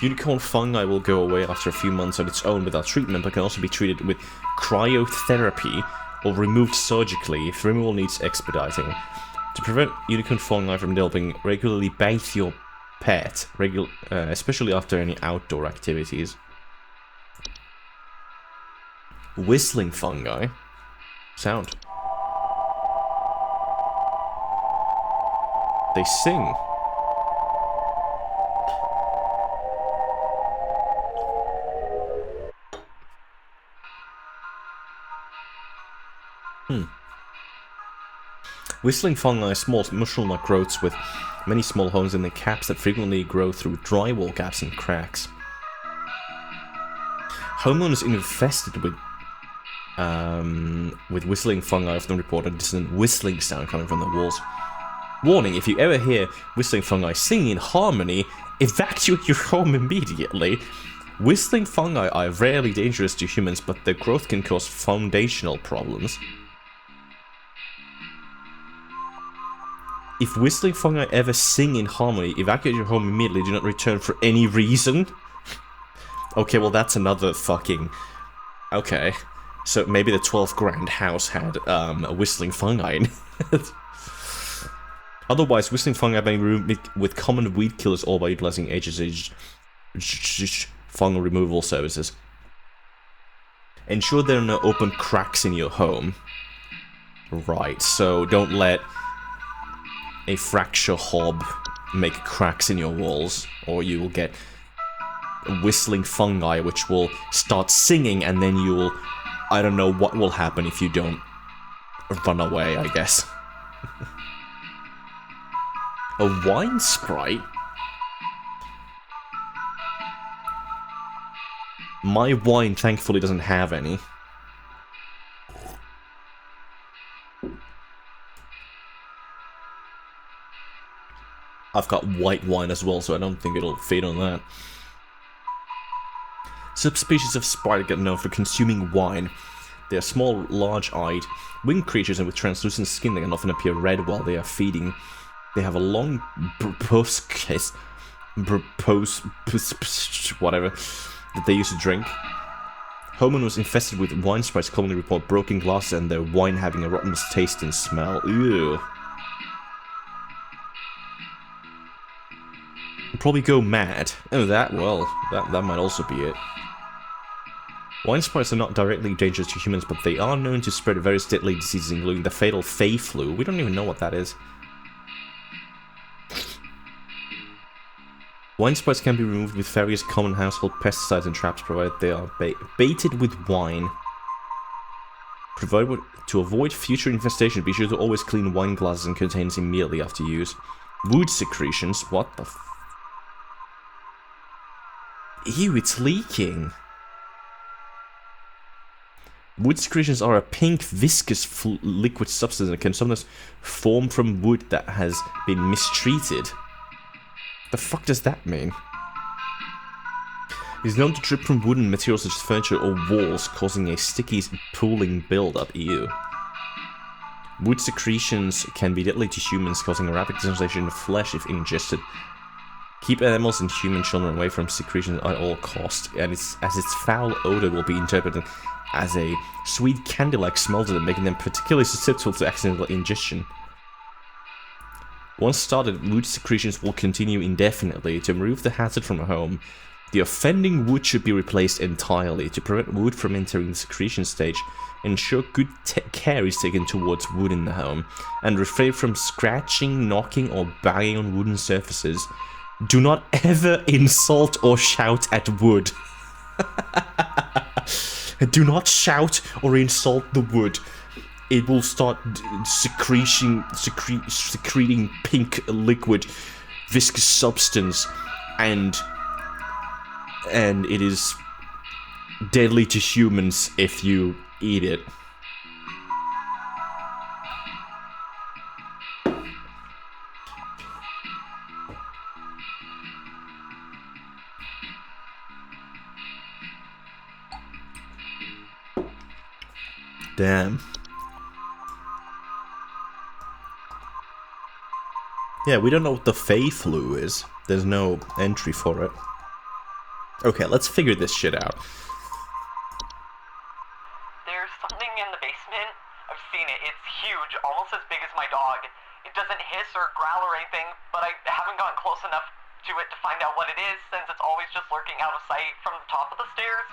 Unicorn fungi will go away after a few months on its own without treatment, but can also be treated with cryotherapy or removed surgically if removal needs expediting. To prevent unicorn fungi from developing, regularly bathe your pet, especially after any outdoor activities. Whistling fungi. Sound. They sing. Whistling fungi are small mushroom-like growths with many small holes in their caps that frequently grow through drywall gaps and cracks. Homeowners infested with whistling fungi often report a dissonant whistling sound coming from the walls. Warning, if you ever hear whistling fungi singing in harmony, evacuate your home immediately. Whistling fungi are rarely dangerous to humans, but their growth can cause foundational problems. If whistling fungi ever sing in harmony, evacuate your home immediately, do not return for any reason. Okay, well that's another fucking... Okay. So maybe the 12th grand house had a whistling fungi in it. Otherwise, whistling fungi may be removed with common weed killers or by utilizing HSH fungal removal services. Ensure there are no open cracks in your home. Right, so don't let a fracture hob make cracks in your walls, or you will get whistling fungi which will start singing, and then you will... I don't know what will happen if you don't run away, I guess. A wine sprite? My wine thankfully doesn't have any. I've got white wine as well, so I don't think it'll fade on that. Subspecies of sprite get known for consuming wine. They are small, large-eyed, winged creatures and with translucent skin that can often appear red while they are feeding. They have a long proboscis, whatever, that they used to drink. Homeowners infested with wine sprites commonly report broken glasses and their wine having a rotten taste and smell. Ew. Probably go mad. Oh, that might also be it. Wine sprites are not directly dangerous to humans, but they are known to spread various deadly diseases, including the fatal Fey flu. We don't even know what that is. Wine sprites can be removed with various common household pesticides and traps, provided they are baited with wine. To avoid future infestation, be sure to always clean wine glasses and containers immediately after use. Wood secretions? What the Ew, it's leaking! Wood secretions are a pink, viscous liquid substance that can sometimes form from wood that has been mistreated. The fuck does that mean? It is known to drip from wooden materials such as furniture or walls, causing a sticky, pooling build-up. Ew. Wood secretions can be deadly to humans, causing a rapid deterioration of flesh if ingested. Keep animals and human children away from secretions at all costs, and as its foul odor will be interpreted as a sweet candy-like smell to them, making them particularly susceptible to accidental ingestion. Once started, wood secretions will continue indefinitely. To remove the hazard from a home, the offending wood should be replaced entirely. To prevent wood from entering the secretion stage, ensure good care is taken towards wood in the home, and refrain from scratching, knocking, or banging on wooden surfaces. Do not ever insult or shout at wood. Do not shout or insult the wood. It will start secreting pink liquid, viscous substance, and it is deadly to humans if you eat it. Damn. Yeah, we don't know what the Fey flu is. There's no entry for it. Okay, let's figure this shit out. There's something in the basement. I've seen it. It's huge, almost as big as my dog. It doesn't hiss or growl or anything, but I haven't gotten close enough to it to find out what it is, since it's always just lurking out of sight from the top of the stairs.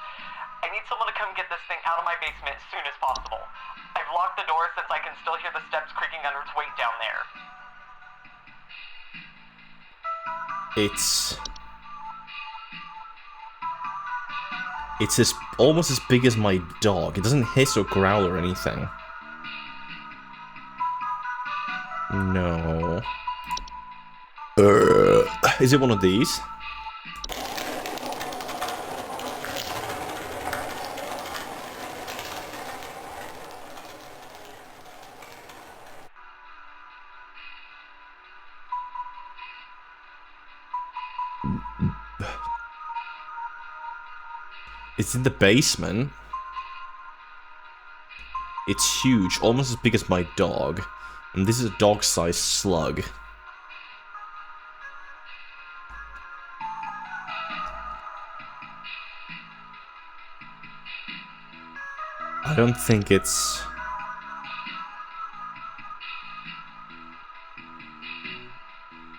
I need someone to come get this thing out of my basement as soon as possible. I've locked the door since I can still hear the steps creaking under its weight down there. It's almost as big as my dog. It doesn't hiss or growl or anything. No. Is it one of these? It's in the basement. It's huge, almost as big as my dog. And this is a dog-sized slug. I don't think it's...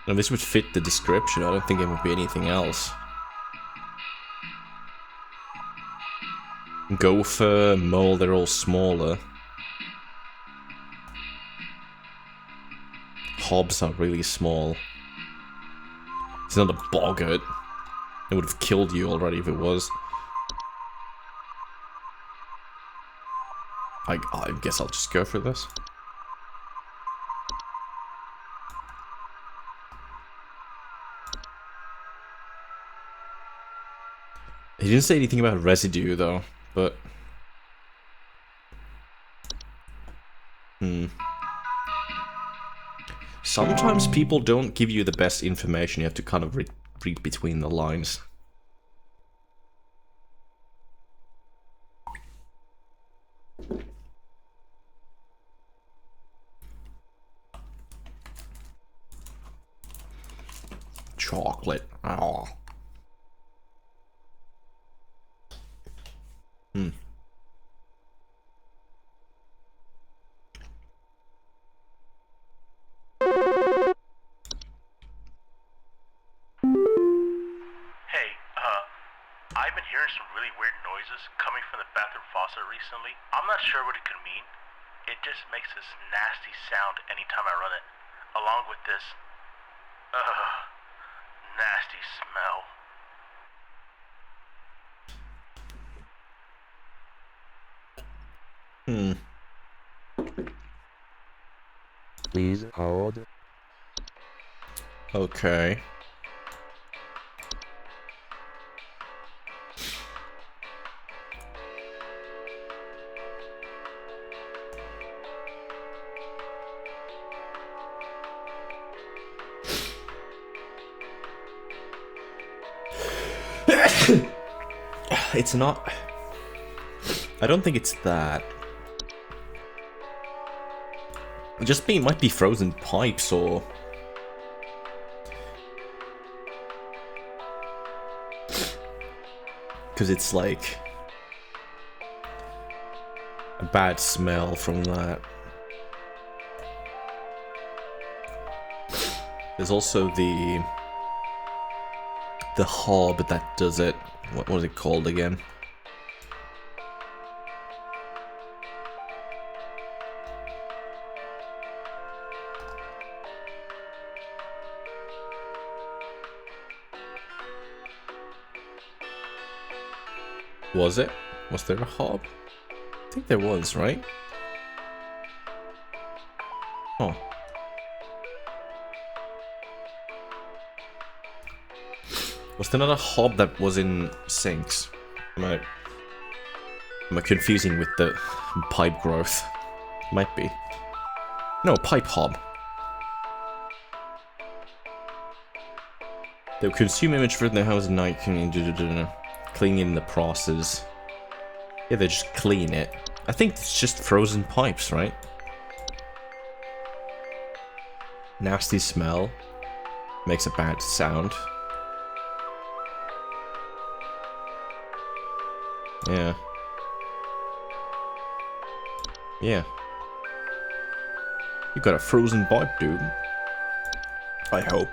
No, this would fit the description. I don't think it would be anything else. Gopher, mole, they're all smaller. Hobs are really small. It's not a boggart. It would have killed you already if it was. I guess I'll just go for this. He didn't say anything about residue though, but... Sometimes people don't give you the best information, you have to kind of read between the lines. Chocolate. Oh. I've been hearing some really weird noises coming from the bathroom faucet recently. I'm not sure what it could mean. It just makes this nasty sound anytime I run it, along with this, nasty smell. Please hold. Okay. It's not... I don't think it's that. It just might be frozen pipes or... Because it's like... a bad smell from that. There's also the hob that does it. What was it called again? Was it? Was there a hob? I think there was, right? Oh. Was there not a hob that was in sinks? Am I confusing with the pipe growth? Might be. No, pipe hob. They will consume image for the house at night, cleaning in the process. Yeah, they just clean it. I think it's just frozen pipes, right? Nasty smell. Makes a bad sound. Yeah. Yeah. You got a frozen pipe, dude. I hope.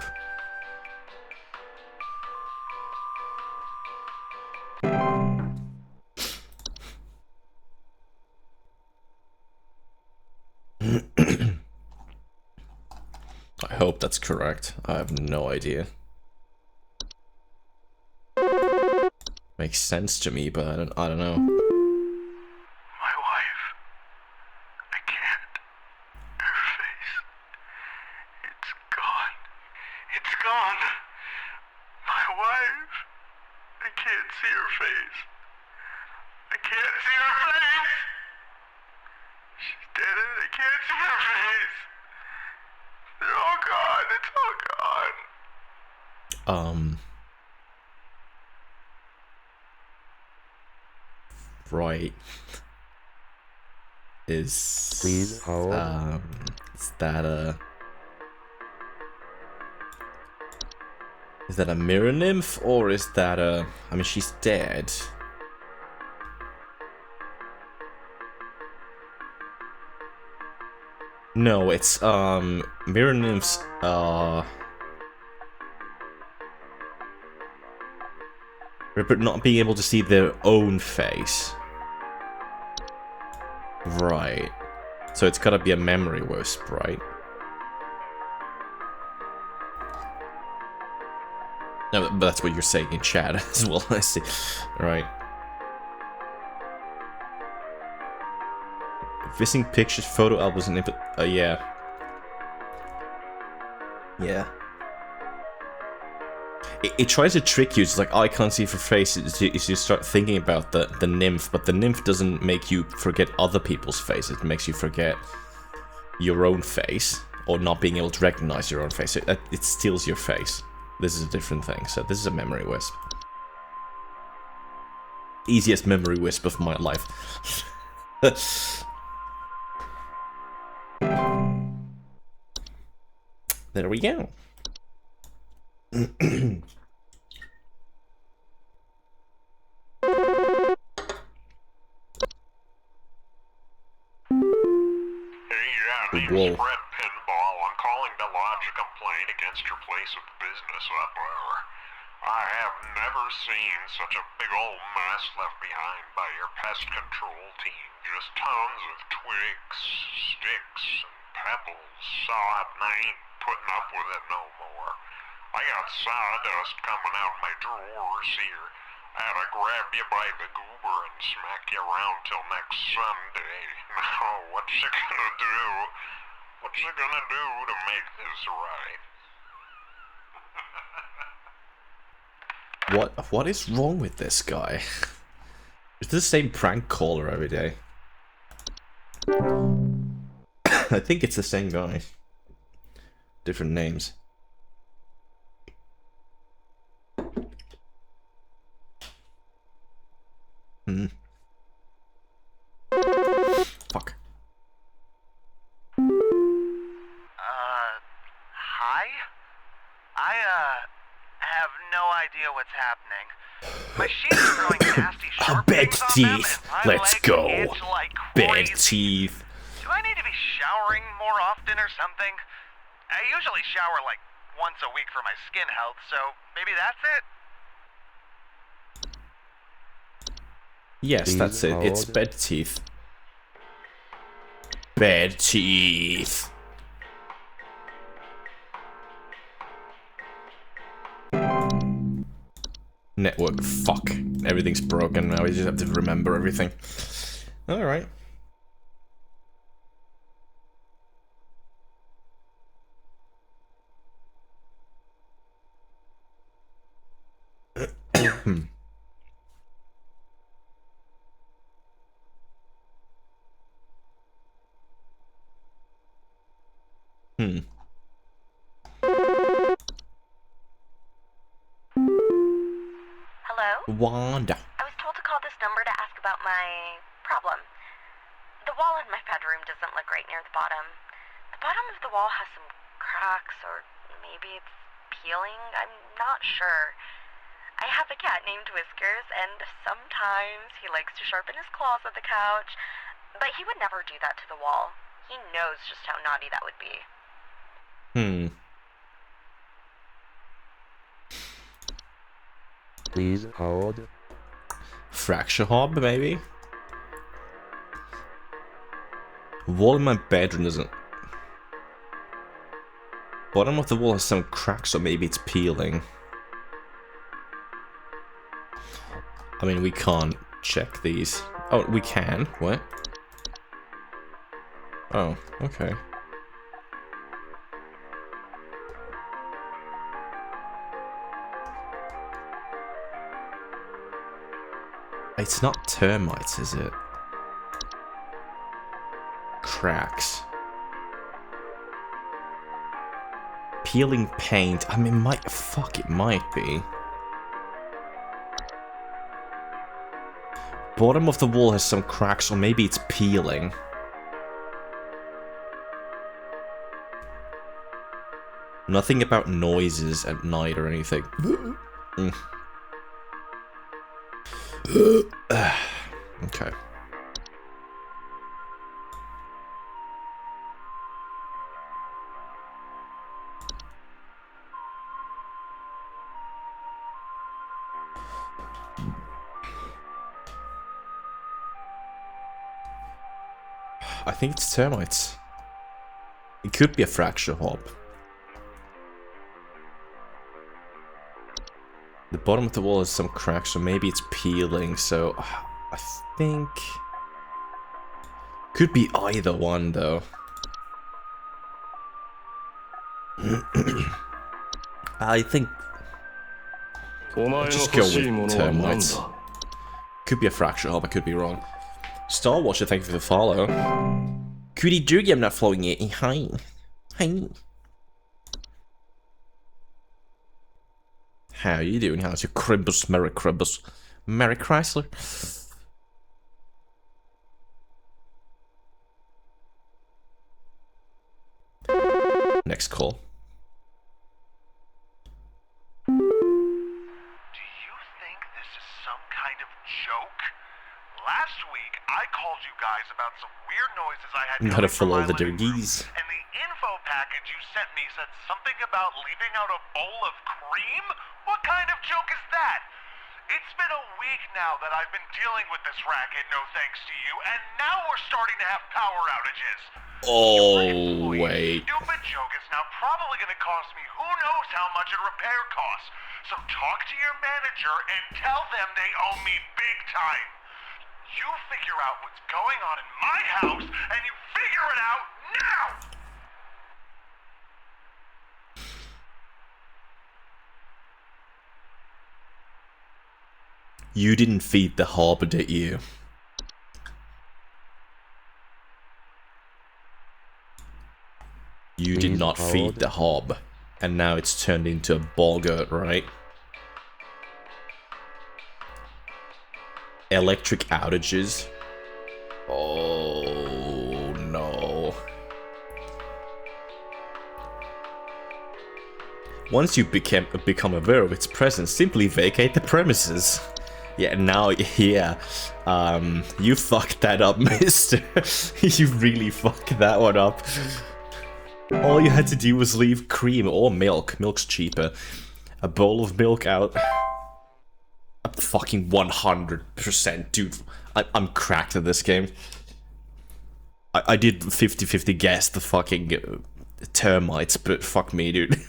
I hope that's correct. I have no idea. Makes sense to me, but I don't know. My wife. I can't. Her face. It's gone. It's gone. My wife. I can't see her face. I can't see her face. She's dead and I can't see her face. They're all gone. It's all gone. Right. Is please hold. Is that a mirror nymph or is that a? I mean, she's dead. No, it's mirror nymphs. But not being able to see their own face. Right. So it's gotta be a memory wisp, right? No, but that's what you're saying in chat as well, I see. Right. Visiting pictures, photo albums, and input. Yeah. Yeah. It tries to trick you. It's like, oh, I can't see her face. You start thinking about the nymph, but the nymph doesn't make you forget other people's faces. It makes you forget your own face, or not being able to recognize your own face. It steals your face. This is a different thing. So this is a memory wisp. Easiest memory wisp of my life. There we go. Name's Fred Pinball. I'm calling to lodge a complaint against your place of business up there. I have never seen such a big old mess left behind by your pest control team. Just tons of twigs, sticks, and pebbles. Sod, and I ain't putting up with it no more. I got sawdust coming out my drawers here. I had to grab you by the goober and smack you around till next Sunday. Now, what's you gonna do? What's you gonna do to make this right? What is wrong with this guy? It's the same prank caller every day. I think it's the same guy. Different names. Fuck. Hi? I, have no idea what's happening. My sheets are growing nasty sharp Bed things on them, teeth. and my Let's legs go. itch like Bed crazy. teeth. Do I need to be showering more often or something? I usually shower like once a week for my skin health, so maybe that's it? Yes, that's it. It's bed teeth. Bed teeth. Network, fuck. Everything's broken now, we just have to remember everything. Alright. Hello? Wanda. I was told to call this number to ask about my problem. The wall in my bedroom doesn't look right near the bottom. The bottom of the wall has some cracks, or maybe it's peeling. I'm not sure. I have a cat named Whiskers, and sometimes he likes to sharpen his claws at the couch, but he would never do that to the wall. He knows just how naughty that would be. Please hold. Fracture hob, maybe? Wall in my bedroom doesn't... Bottom of the wall has some cracks, or maybe it's peeling. I mean, we can't check these. Oh, we can. What? Oh, okay. It's not termites, is it? Cracks. Peeling paint. I mean, it might be. Bottom of the wall has some cracks, or maybe it's peeling. Nothing about noises at night or anything. Okay. I think it's termites. It could be a fracture hob. The bottom of the wall has some cracks, so maybe it's peeling, so I think... Could be either one, though. I think... I'll just go with termites. Could be a fracture hob, I could be wrong. Star Watcher, thank you for the follow. Cootie Doogie, I'm not following you. Hi. Hi. How you doing? How's your Cribbus? Merry Cribbus. Merry Chrysler. Next call. Do you think this is some kind of joke? Last week, I called you guys about some weird noises I had Gotta coming from follow my the living room, doogies. and the info package you sent me said something about leaving out a bowl of cream? What kind of joke is that? It's been a week now that I've been dealing with this racket, no thanks to you, and now we're starting to have power outages. Oh, wait. Stupid joke is now probably going to cost me who knows how much in repair costs. So talk to your manager and tell them they owe me big time. You figure out what's going on in my house, and you figure it out now! You didn't feed the hob, did you? You did not feed the hob. And now it's turned into a boggart, right? Electric outages. Oh no. Once you become aware of its presence, simply vacate the premises. Yeah, now, yeah, you fucked that up, mister. You really fucked that one up. All you had to do was leave cream or milk. Milk's cheaper. A bowl of milk out. I'm fucking 100%, dude. I'm cracked at this game. I did 50-50 guess the fucking termites, but fuck me, dude.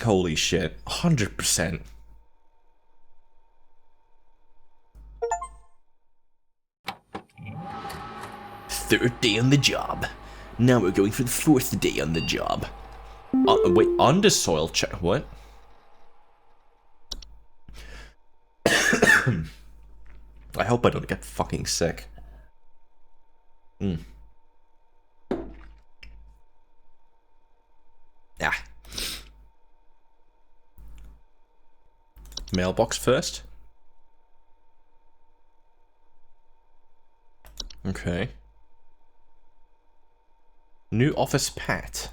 Holy shit. 100%. Third day on the job. Now we're going for the fourth day on the job. Wait, undersoil check. What? I hope I don't get fucking sick. Ah. Mailbox first. Okay. New office pet.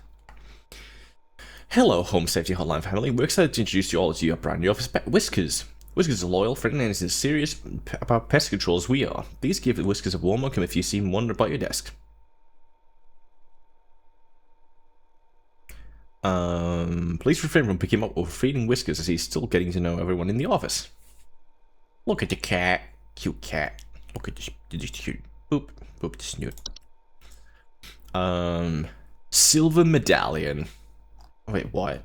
Hello, Home Safety Hotline family. We're excited to introduce you all to your brand new office pet, Whiskers. Whiskers is a loyal friend and is as serious about pest control as we are. Please give Whiskers a warm welcome if you see him wander by your desk. Please refrain from picking him up or feeding Whiskers as he's still getting to know everyone in the office. Look at the cat. Cute cat. Look at this cute. Boop. Boop the snoot. Silver medallion. Wait, what?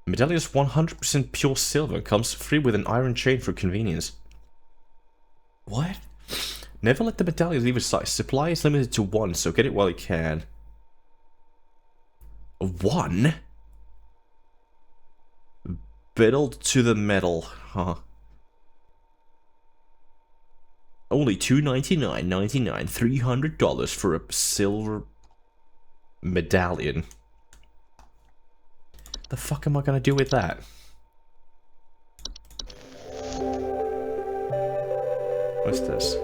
Medallion is 100% pure silver and comes free with an iron chain for convenience. What? Never let the medallion leave your side. Supply is limited to 1, so get it while you can. 1? Build to the metal, huh? Only $299.99, $300 for a silver medallion. The fuck am I gonna do with that? What's this?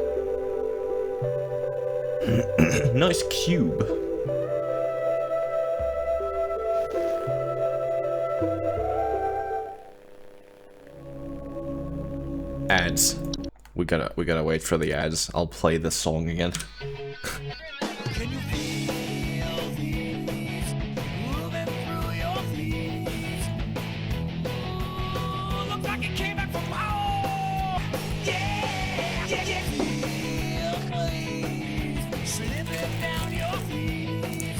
Nice cube. Ads. We gotta wait for the ads. I'll play the song again. Can you feel these moving through your feet? Ooh, look like it came back from home. Yeah, yeah, yeah. Feel please slipping down your feet.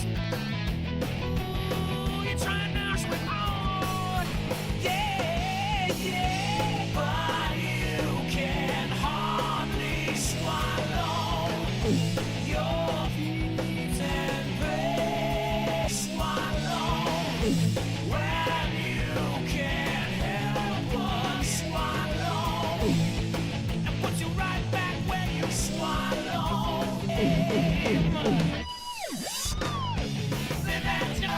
Ooh, you're trying to swim on. Yeah, yeah, but you can hardly swallow your feet and breath. Swallow when you can't help but swallow, and put you right back when you swallow. Live at your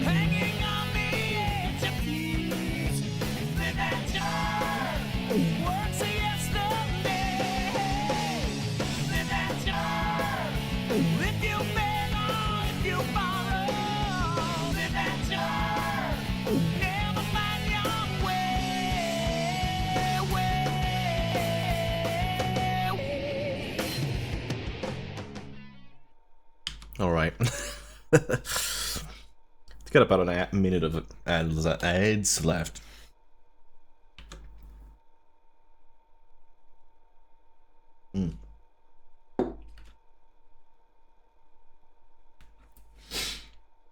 hanging on the edge of feet. Live at your words of yesterday. Live at your if you beg or if you borrow. Live at your never find your way. Alright. It's got about a minute of ads left.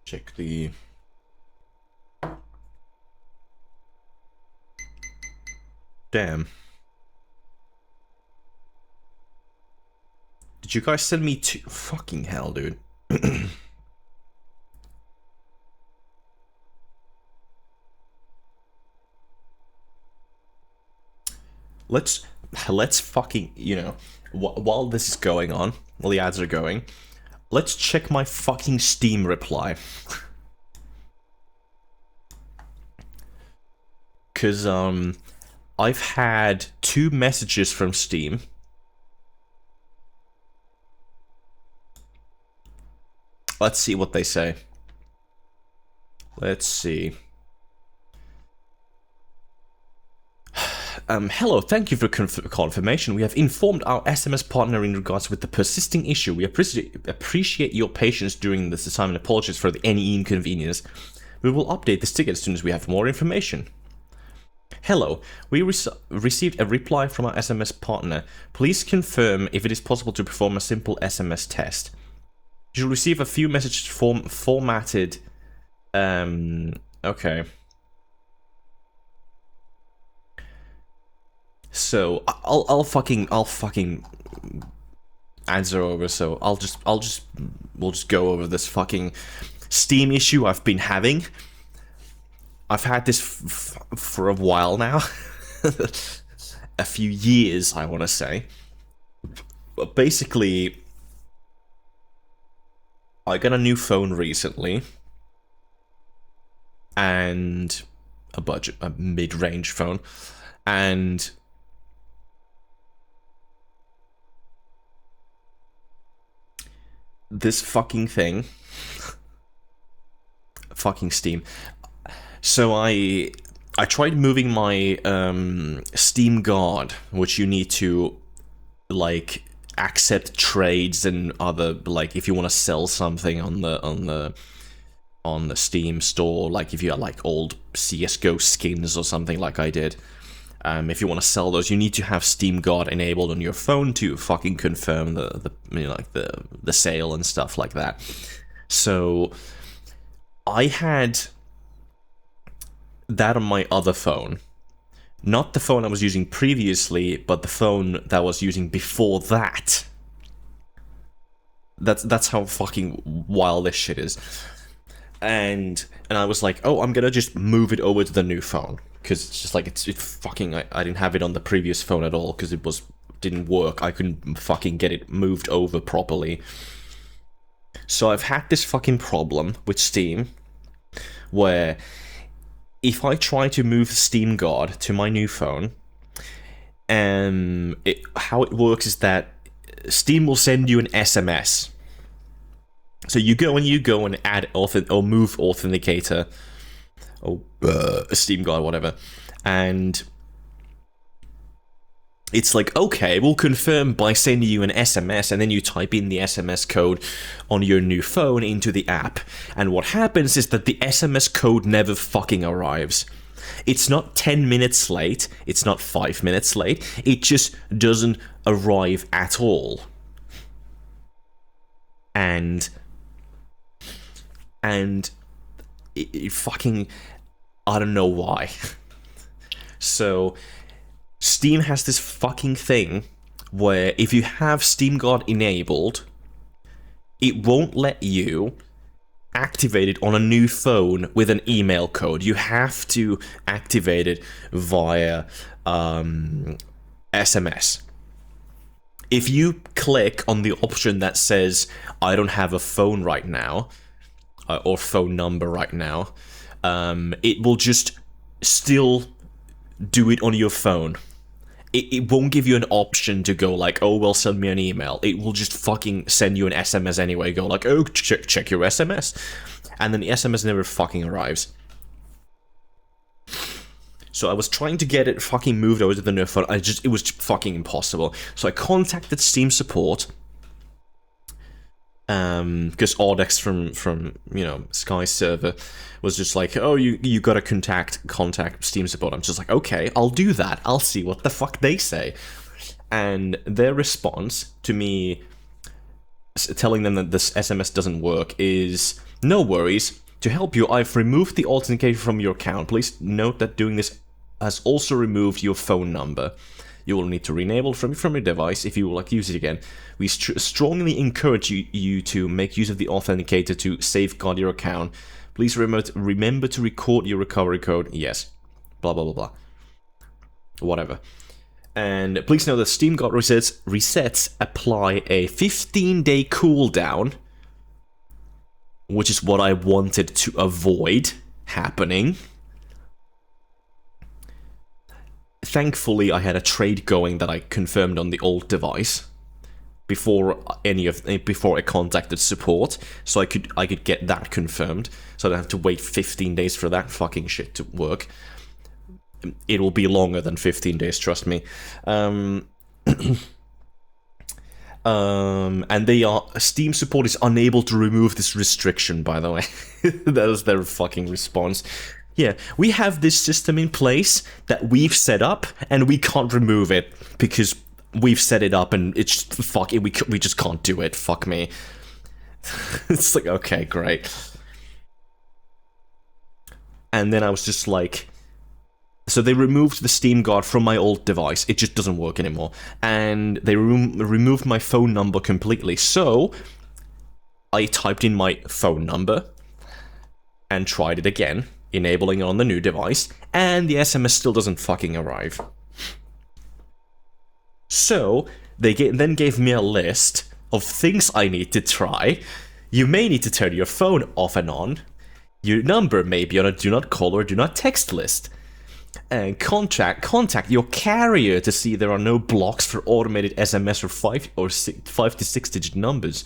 Check the... Damn. Did you guys send me two? Fucking hell, dude. Let's fucking, you know, while this is going on, while the ads are going, let's check my fucking Steam reply. Cause I've had 2 messages from Steam. Let's see what they say. Let's see. Hello, thank you for confirmation. We have informed our SMS partner in regards with the persisting issue. We appreciate your patience during this time and apologies for any inconvenience. We will update this ticket as soon as we have more information. Hello, we received a reply from our SMS partner. Please confirm if it is possible to perform a simple SMS test. You'll receive a few messages formatted. Okay. So I'll fucking answer over. So we'll just go over this fucking Steam issue I've been having. I've had this for a while now, a few years, I want to say. But basically, I got a new phone recently, and a mid-range phone, and this fucking thing, fucking Steam. So I tried moving my Steam Guard, which you need to like accept trades and other, like if you want to sell something on the Steam store, like if you had like old CS:GO skins or something like I did. If you want to sell those, you need to have Steam Guard enabled on your phone to fucking confirm the sale and stuff like that. So I had that on my other phone. Not the phone I was using previously, but the phone that I was using before that. That's how fucking wild this shit is. And I was like, oh, I'm gonna just move it over to the new phone. Because it's just like, I didn't have it on the previous phone at all, because it didn't work. I couldn't fucking get it moved over properly. So I've had this fucking problem with Steam, where if I try to move Steam Guard to my new phone, how it works is that Steam will send you an SMS. So you go and add or move authenticator, or Steam Guard, whatever, and it's like, okay, we'll confirm by sending you an SMS, and then you type in the SMS code on your new phone into the app. And what happens is that the SMS code never fucking arrives. It's not 10 minutes late, it's not 5 minutes late, it just doesn't arrive at all. And it fucking, I don't know why. So Steam has this fucking thing where if you have Steam Guard enabled, it won't let you activate it on a new phone with an email code. You have to activate it via SMS. If you click on the option that says, I don't have a phone right now, or phone number right now, it will just still do it on your phone. It won't give you an option to go like, oh, well, send me an email. It will just fucking send you an SMS anyway. Go like, oh, check your SMS. And then the SMS never fucking arrives. So I was trying to get it fucking moved over to the new phone. It was fucking impossible. So I contacted Steam support. Because Audex from Sky's server was just like, oh, you gotta contact Steam support. I'm just like, okay, I'll do that. I'll see what the fuck they say. And their response to me telling them that this SMS doesn't work is, no worries. To help you, I've removed the authentication from your account. Please note that doing this has also removed your phone number. You will need to re-enable from your device if you would like to use it again. We strongly encourage you to make use of the authenticator to safeguard your account. Please remember to record your recovery code. Yes. Blah, blah, blah, blah. Whatever. And please know that Steam Guard resets apply a 15-day cooldown, which is what I wanted to avoid happening. Thankfully, I had a trade going that I confirmed on the old device before I contacted support, so I could get that confirmed, so I don't have to wait 15 days for that fucking shit to work. it will be longer than 15 days, trust me. And Steam support is unable to remove this restriction, by the way. That was their fucking response. Yeah, we have this system in place that we've set up, and we can't remove it because we've set it up, and it's fuck it. We just can't do it. Fuck me. It's like, okay, great. And then I was just like, so they removed the Steam Guard from my old device. It just doesn't work anymore. And they removed my phone number completely. So I typed in my phone number and tried it again, enabling it on the new device, and the SMS still doesn't fucking arrive. So they then gave me a list of things I need to try. You may need to turn your phone off and on. Your number may be on a do not call or do not text list. And contact your carrier to see there are no blocks for automated SMS or 5 to 6 digit numbers.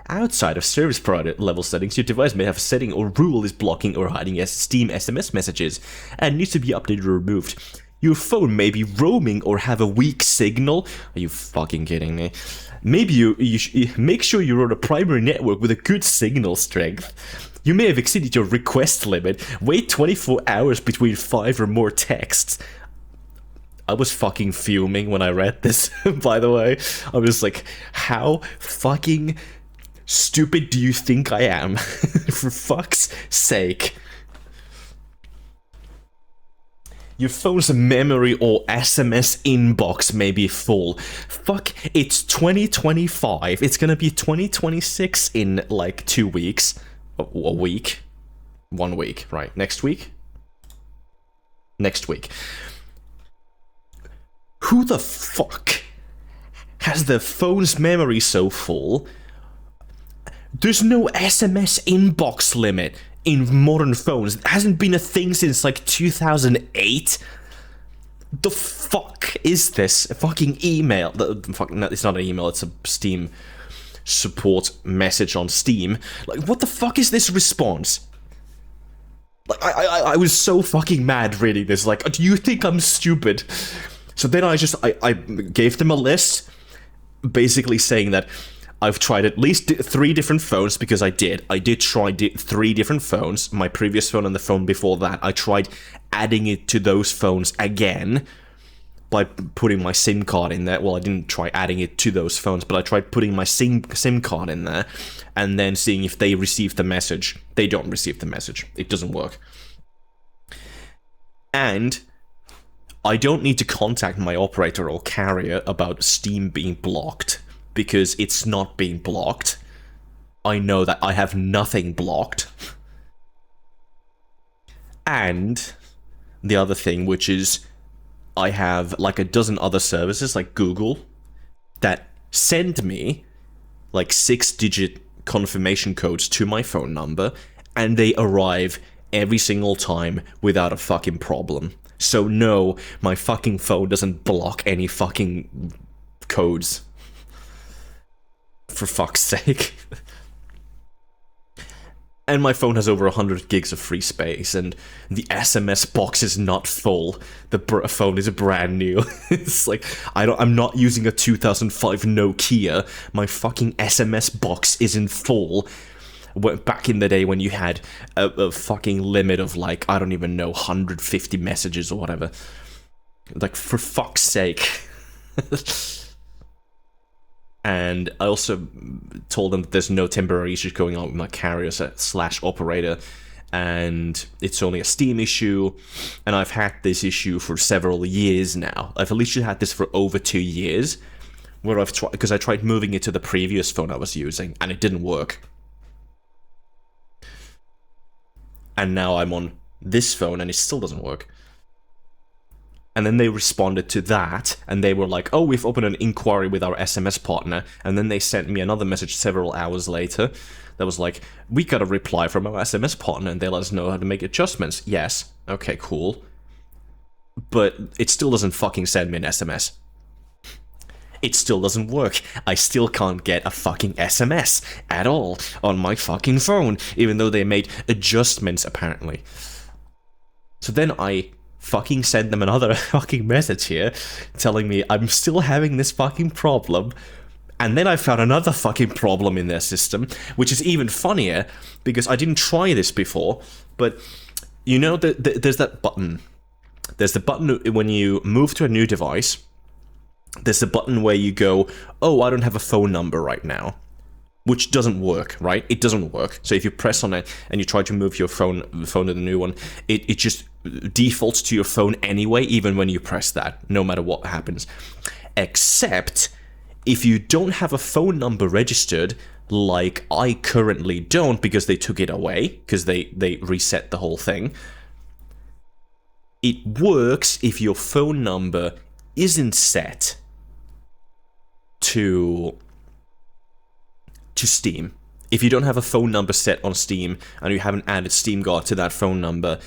Outside of service provider level settings, your device may have a setting or rule is blocking or hiding Steam SMS messages and needs to be updated or removed. Your phone may be roaming or have a weak signal. Are you fucking kidding me? Maybe you make sure you're on a primary network with a good signal strength. You may have exceeded your request limit. Wait 24 hours between 5 or more texts. I was fucking fuming when I read this, by the way. I was like, how fucking stupid do you think I am? For fuck's sake. Your phone's memory or SMS inbox may be full. Fuck, it's 2025. It's gonna be 2026 in like 2 weeks. A week? 1 week, right. Next week? Next week. Who the fuck has their phone's memory so full? There's no SMS inbox limit in modern phones. It hasn't been a thing since like 2008. The fuck is this? A fucking email. No, it's not an email, it's a Steam support message on Steam. Like, what the fuck is this response? Like, I was so fucking mad reading this. Like, do you think I'm stupid? So then I gave them a list, basically saying that I've tried at least 3 different phones, because I did try 3 different phones. My previous phone and the phone before that. I tried adding it to those phones again by putting my SIM card in there. Well, I didn't try adding it to those phones, but I tried putting my SIM card in there and then seeing if they received the message. They don't receive the message. It doesn't work. And I don't need to contact my operator or carrier about Steam being blocked, because it's not being blocked. I know that I have nothing blocked. And the other thing, which is I have like a dozen other services like Google that send me like 6-digit confirmation codes to my phone number, and they arrive every single time without a fucking problem. So no, my fucking phone doesn't block any fucking codes. For fuck's sake. And my phone has over 100 gigs of free space, and the SMS box is not full. The phone is brand new. It's like, I'm not using a 2005 Nokia. My fucking SMS box isn't full. Back in the day when you had a fucking limit of like, I don't even know, 150 messages or whatever. Like, for fuck's sake. And I also told them that there's no temporary issues going on with my carrier / operator, and it's only a Steam issue, and I've had this issue for several years now. I've at least had this for over 2 years, where I've tried, because I tried moving it to the previous phone I was using, and it didn't work. And now I'm on this phone, and it still doesn't work. And then they responded to that, and they were like, oh, we've opened an inquiry with our SMS partner. And then they sent me another message several hours later that was like, we got a reply from our SMS partner, and they let us know how to make adjustments. Yes, okay, cool. But it still doesn't fucking send me an SMS. It still doesn't work. I still can't get a fucking SMS at all on my fucking phone, even though they made adjustments, apparently. So then I fucking send them another fucking message here telling me I'm still having this fucking problem. And then I found another fucking problem in their system, which is even funnier because I didn't try this before, but you know that there's that button. There's the button when you move to a new device. There's the button where you go, oh, I don't have a phone number right now, which doesn't work, right? It doesn't work. So if you press on it and you try to move your phone to the new one, it just defaults to your phone anyway, even when you press that, no matter what happens. Except if you don't have a phone number registered, like I currently don't because they took it away, because they reset the whole thing, it works if your phone number isn't set to Steam. If you don't have a phone number set on Steam and you haven't added Steam Guard to that phone number,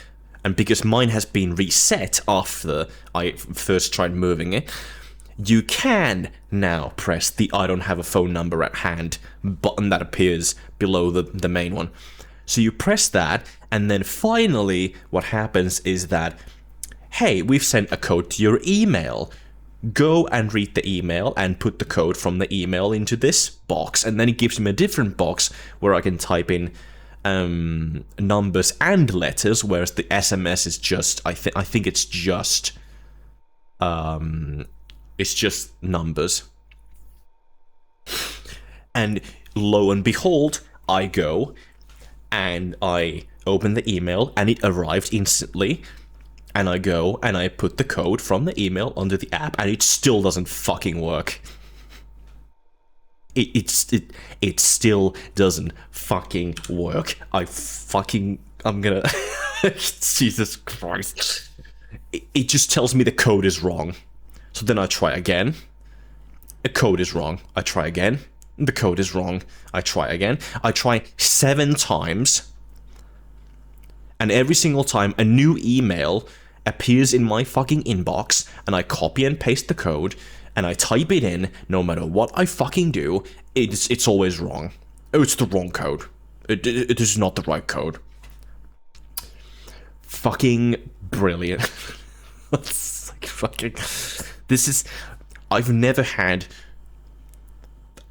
and because mine has been reset after I first tried moving it, you can now press the I don't have a phone number at hand button that appears below the main one. So you press that, and then finally what happens is that, hey, we've sent a code to your email. Go and read the email and put the code from the email into this box, and then it gives me a different box where I can type in numbers and letters, whereas the SMS is just I think it's just numbers. And lo and behold, I go and I open the email and it arrived instantly. And I go and I put the code from the email onto the app, and it still doesn't fucking work. It still doesn't fucking work. I'm gonna Jesus Christ. It just tells me the code is wrong. So then I try again. The code is wrong. I try again. The code is wrong. I try again. I try 7 times. And every single time a new email appears in my fucking inbox, and I copy and paste the code, and I type it in, no matter what I fucking do, it's always wrong. Oh, it's the wrong code. It is not the right code. Fucking brilliant. It's like fucking... This is... I've never had...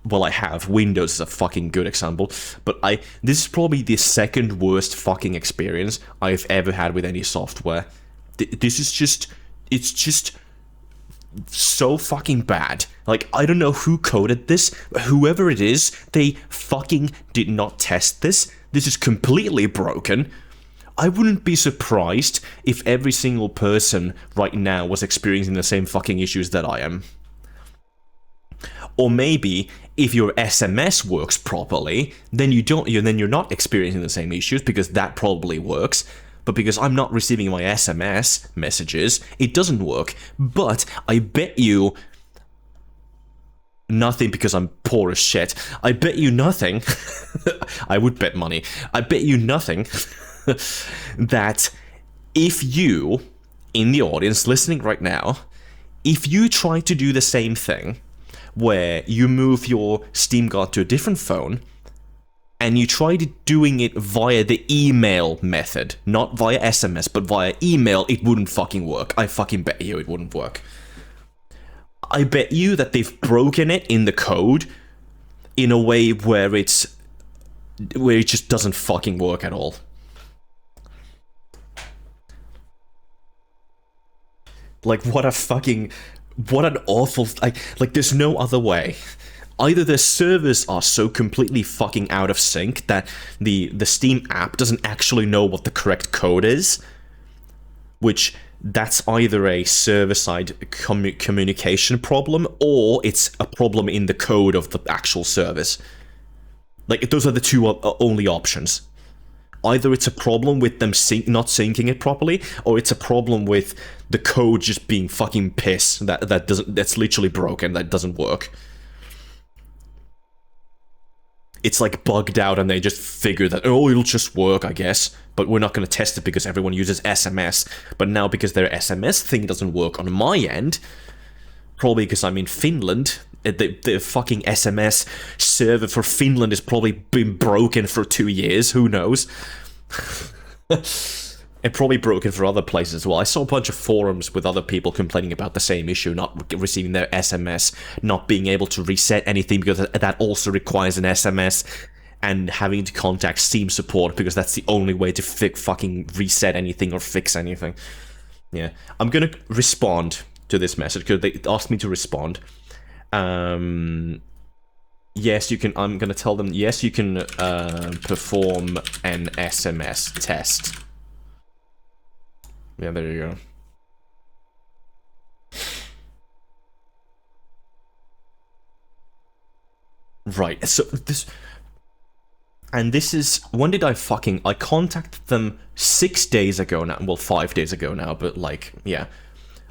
Well, I have. Windows is a fucking good example, but this is probably the second worst fucking experience I've ever had with any software. This is just... It's just so fucking bad. Like, I don't know who coded this, but whoever it is, they fucking did not test this. This is completely broken. I wouldn't be surprised if every single person right now was experiencing the same fucking issues that I am. Or maybe if your SMS works properly, then you're not experiencing the same issues, because that probably works. But because I'm not receiving my SMS messages, it doesn't work. But I bet you nothing, because I'm poor as shit. I bet you nothing. I would bet money. I bet you nothing that if you, in the audience listening right now, if you try to do the same thing, where you move your Steam Guard to a different phone, and you tried doing it via the email method, not via SMS, but via email, it wouldn't fucking work. I fucking bet you it wouldn't work. I bet you that they've broken it in the code in a way where it just doesn't fucking work at all. Like, what an awful... Like, there's no other way. Either the servers are so completely fucking out of sync that the Steam app doesn't actually know what the correct code is, which that's either a server-side communication problem, or it's a problem in the code of the actual service. Like, those are the two only options. Either it's a problem with them not syncing it properly, or it's a problem with the code just being fucking piss that's literally broken, that doesn't work. It's like bugged out and they just figure that, oh, it'll just work, I guess, but we're not going to test it because everyone uses SMS. But now, because their SMS thing doesn't work on my end, probably because I'm in Finland, the fucking SMS server for Finland has probably been broken for 2 years, who knows? It probably broken for other places as well. I saw a bunch of forums with other people complaining about the same issue, not receiving their SMS, not being able to reset anything because that also requires an SMS, and having to contact Steam support because that's the only way to fucking reset anything or fix anything. Yeah, I'm gonna respond to this message because they asked me to respond. Yes, you can. I'm gonna tell them. Yes, you can perform an SMS test. Yeah, there you go. Right, so this... And this is... When did I contacted them 6 days ago now. Well, 5 days ago now, but like, yeah.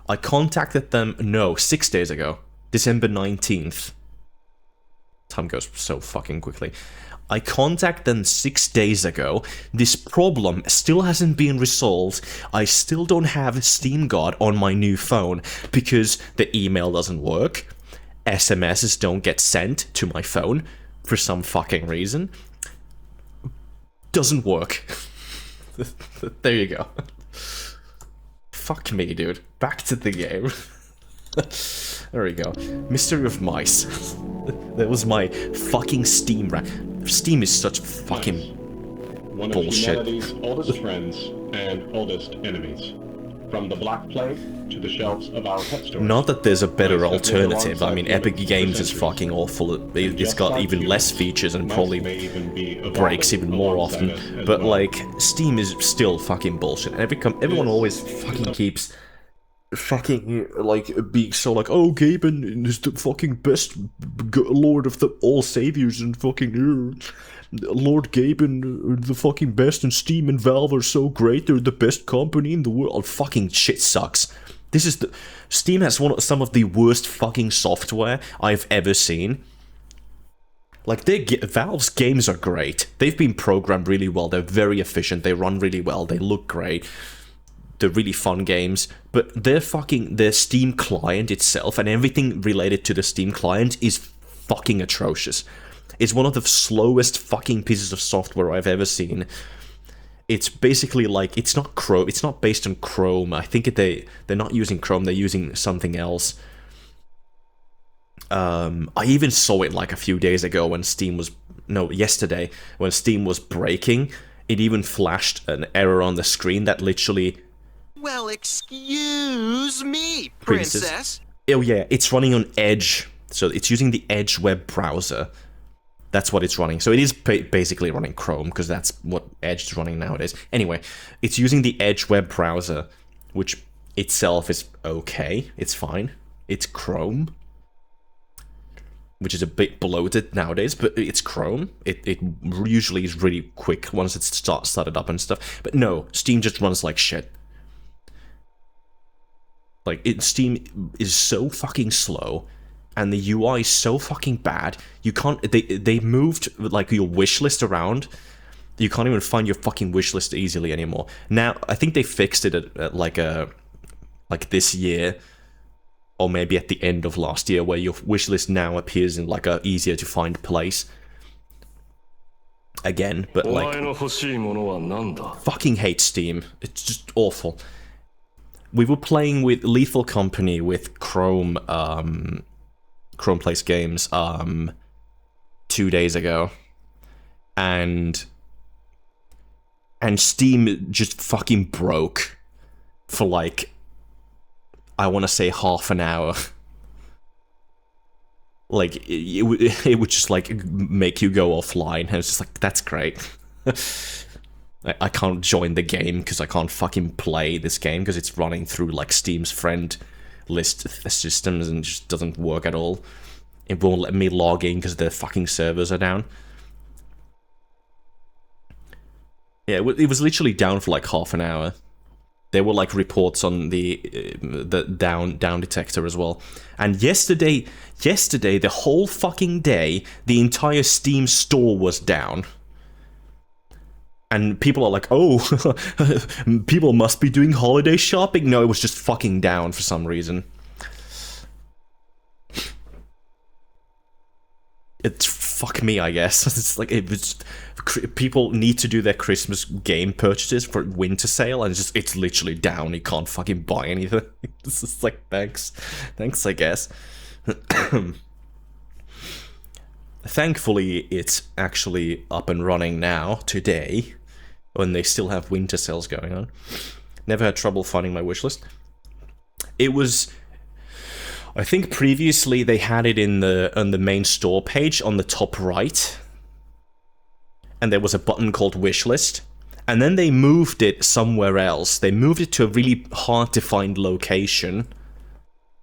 I contacted them... No, 6 days ago. December 19th. Time goes so fucking quickly. I contacted them 6 days ago. This problem still hasn't been resolved. I still don't have Steam Guard on my new phone because the email doesn't work. SMSs don't get sent to my phone for some fucking reason. Doesn't work. There you go. Fuck me, dude. Back to the game. There we go. Mystery of Mice. That was my fucking Steam Steam is such fucking one bullshit. Of humanity's oldest friends and oldest enemies. From the Black Plague to the shelves of our pet stores. Not that there's a better alternative. I mean, Epic Games is fucking awful. It's got even less features and probably breaks even more often. But like, Steam is still fucking bullshit. Everyone always fucking keeps fucking like being so like, oh, Gaben is the fucking best lord of all saviors and fucking Lord Gaben, the fucking best, and Steam and Valve are so great, they're the best company in the world. Fucking shit sucks. This is the... Steam has some of the worst fucking software I've ever seen. Like, Valve's games are great. They've been programmed really well, they're very efficient, they run really well, they look great. They're really fun games, but their Steam client itself and everything related to the Steam client is fucking atrocious. It's one of the slowest fucking pieces of software I've ever seen. It's basically like, it's not Chrome, it's not based on Chrome. I think they're not using Chrome, they're using something else. I even saw it like a few days ago when yesterday, when Steam was breaking. It even flashed an error on the screen that literally... Well, excuse me, princess. Oh yeah, it's running on Edge. So it's using the Edge web browser. That's what it's running. So it is basically running Chrome, because that's what Edge is running nowadays. Anyway, it's using the Edge web browser, which itself is okay. It's fine. It's Chrome, which is a bit bloated nowadays, but it's Chrome. It usually is really quick once it's started up and stuff. But no, Steam just runs like shit. Like, Steam is so fucking slow, and the UI is so fucking bad. You can't... They moved, like, your wishlist around. You can't even find your fucking wishlist easily anymore. Now, I think they fixed it at like this year, or maybe at the end of last year, where your wishlist now appears in, like, a easier to find place. Again, but, like... Fucking hate Steam. It's just awful. We were playing with Lethal Company with Chrome, Chrome Plays Games, 2 days ago. And Steam just fucking broke for, like, I want to say half an hour. Like, it would just, like, make you go offline. And I was just like, that's great. I can't join the game because I can't fucking play this game because it's running through, like, Steam's friend list systems and just doesn't work at all. It won't let me log in because the fucking servers are down. Yeah, it was literally down for like half an hour. There were like reports on the down detector as well. And yesterday, the whole fucking day, the entire Steam store was down. And people are like, oh, people must be doing holiday shopping. No, it was just fucking down for some reason. it's fuck me, I guess. It's like it was people need to do their Christmas game purchases for winter sale, and it's literally down. You can't fucking buy anything. It's just like thanks, I guess. Thankfully, it's actually up and running now today, when they still have winter sales going on. Never had trouble finding my wishlist. It was, I think previously they had it on the main store page on the top right, and there was a button called wishlist, and then they moved it somewhere else. They moved it to a really hard to find location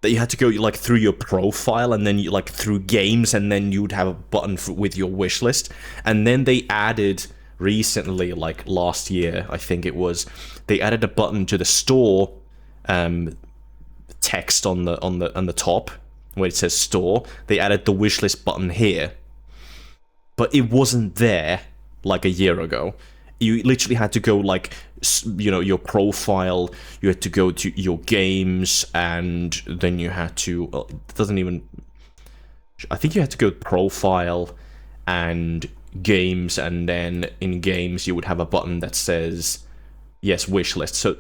that you had to go like through your profile, and then you like through games, and then you'd have a button with your wishlist. And then they added recently, like last year, I think it was, they added a button to the store text on the top where it says store. They added the wishlist button here, but it wasn't there like a year ago. You literally had to go like, you know, your profile, you had to go to your games, and then you had to, it doesn't even, I think you had to go profile and games, and then in games you would have a button that says, yes, wishlist. So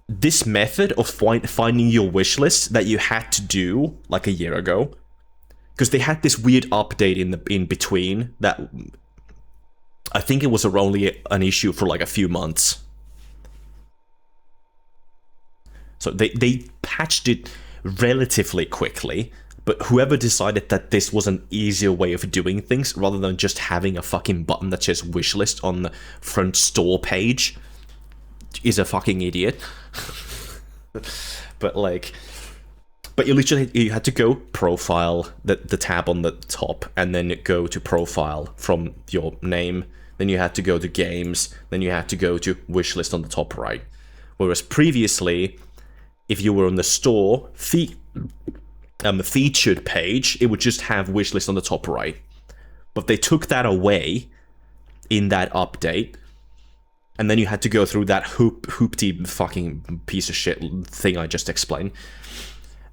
this method of finding your wishlist that you had to do like a year ago, because they had this weird update in between that I think it was only an issue for like a few months. So they patched it relatively quickly, but whoever decided that this was an easier way of doing things rather than just having a fucking button that says wishlist on the front store page is a fucking idiot. But you had to go profile, the tab on the top, and then go to profile from your name. Then you had to go to games. Then you had to go to wishlist on the top right. Whereas previously, if you were on the store featured page, it would just have wishlist on the top right. But they took that away in that update, and then you had to go through that hoopty fucking piece of shit thing I just explained.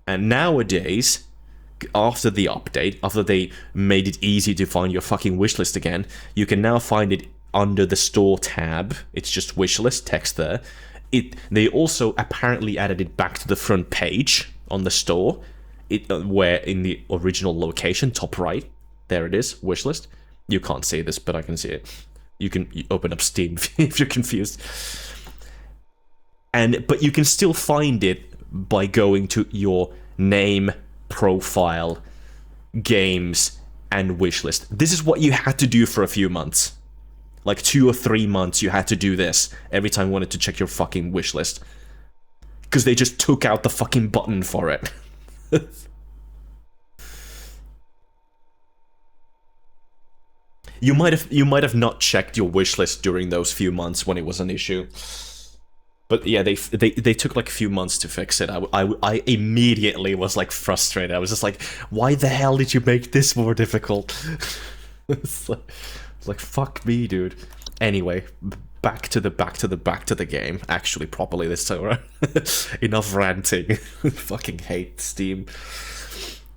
And nowadays, after the update, after they made it easy to find your fucking wishlist again, you can now find it under the store tab. It's just wishlist text there. They also apparently added it back to the front page on the store, where in the original location, top right, there it is, wishlist. You can't see this, but I can see it. You can open up Steam if you're confused. But you can still find it by going to your name, profile, games, and wishlist. This is what you had to do for a few months. Like 2 or 3 months you had to do this every time you wanted to check your fucking wishlist. Because they just took out the fucking button for it. You might have not checked your wishlist during those few months when it was an issue. But yeah, they took like a few months to fix it. I immediately was like frustrated. I was just like, why the hell did you make this more difficult? It's like fuck me, dude. Anyway, back to the game. Actually, properly this time, right? Enough ranting. Fucking hate Steam.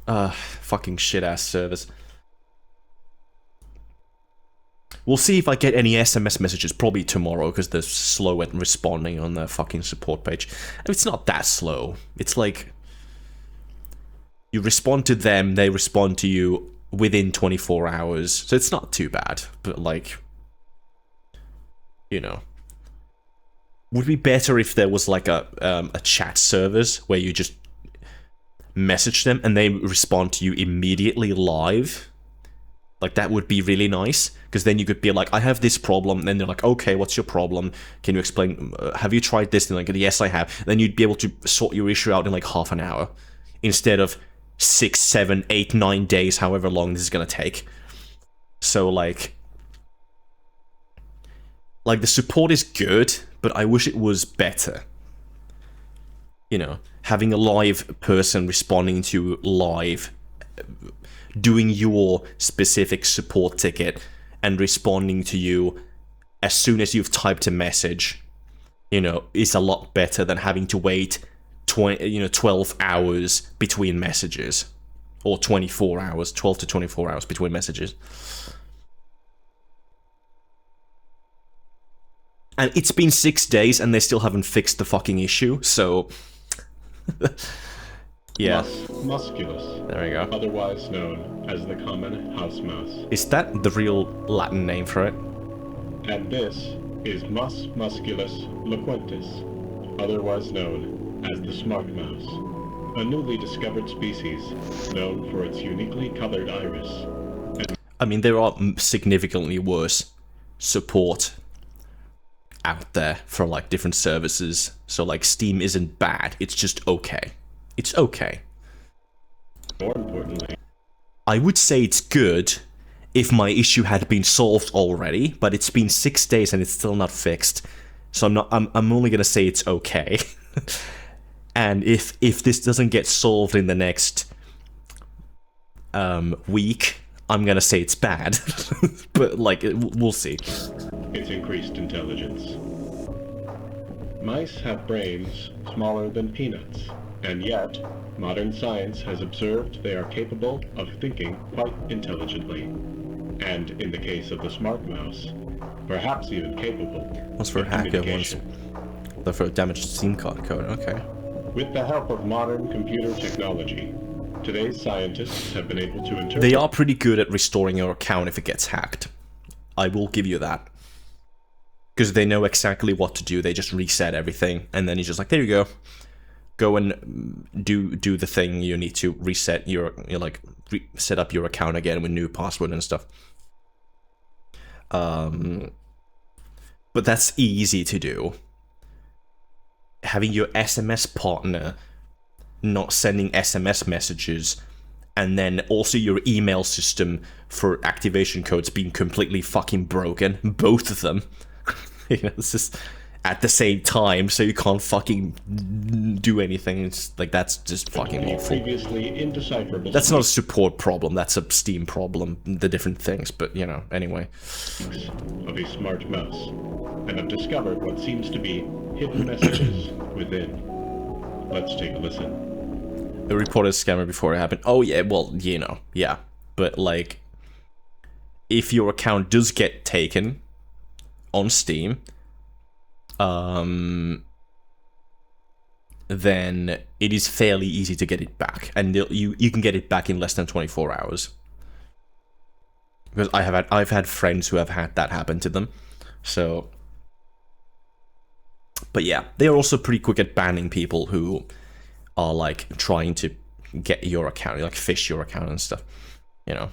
Fucking shit ass service. We'll see if I get any SMS messages, probably tomorrow, because they're slow at responding on their fucking support page. It's not that slow. It's like, you respond to them, they respond to you within 24 hours, so it's not too bad, but like, you know. Would be better if there was like a chat service where you just message them and they respond to you immediately live. Like, that would be really nice, because then you could be like, I have this problem, and then they're like, okay, what's your problem? Can you explain, have you tried this? And like, yes, I have. Then you'd be able to sort your issue out in like half an hour, instead of 6, 7, 8, 9 days, however long this is gonna take. So like the support is good, but I wish it was better. You know, having a live person responding to live, doing your specific support ticket and responding to you as soon as you've typed a message, you know, is a lot better than having to wait 12 hours between messages Or 24 hours, 12 to 24 hours between messages. And it's been 6 days and they still haven't fixed the fucking issue, so... yeah. Musculus. There we go. Otherwise known as the common house mouse. Is that the real Latin name for it? And this is Mus musculus loquentis, otherwise known as the smart mouse, a newly discovered species known for its uniquely colored iris. I mean, there are significantly worse support out there for like different services, so like Steam isn't bad, it's just okay. It's okay. More importantly, I would say it's good if my issue had been solved already, but it's been 6 days and it's still not fixed. So I'm only gonna say it's okay. And if this doesn't get solved in the next week, I'm gonna say it's bad. But like, we'll see. It's increased intelligence. Mice have brains smaller than peanuts, and yet modern science has observed they are capable of thinking quite intelligently. And in the case of the smart mouse, perhaps even capable What's for of hacker? One's communication. the for damaged SIM card code. Okay. With the help of modern computer technology, today's scientists have been able to interpret... They are pretty good at restoring your account if it gets hacked. I will give you that. Because they know exactly what to do. They just reset everything, and then you're just like, there you go. Go and do the thing you need to reset your set up your account again with new password and stuff. But that's easy to do. Having your SMS partner not sending SMS messages, and then also your email system for activation codes being completely fucking broken, both of them. You know, it's just at the same time, so you can't fucking do anything. It's like, that's just fucking awful. Previously indecipherable. That's not a support problem, that's a Steam problem, the different things, but you know, anyway. Of a smart mouse, and have discovered what seems to be hidden messages within. Let's take a listen. I reported a scammer before it happened. Oh yeah, well, you know, yeah. But like, if your account does get taken on Steam, then it is fairly easy to get it back, and you can get it back in less than 24 hours. Because I've had friends who have had that happen to them, so. But yeah, they are also pretty quick at banning people who are like trying to get your account, like phish your account and stuff, you know.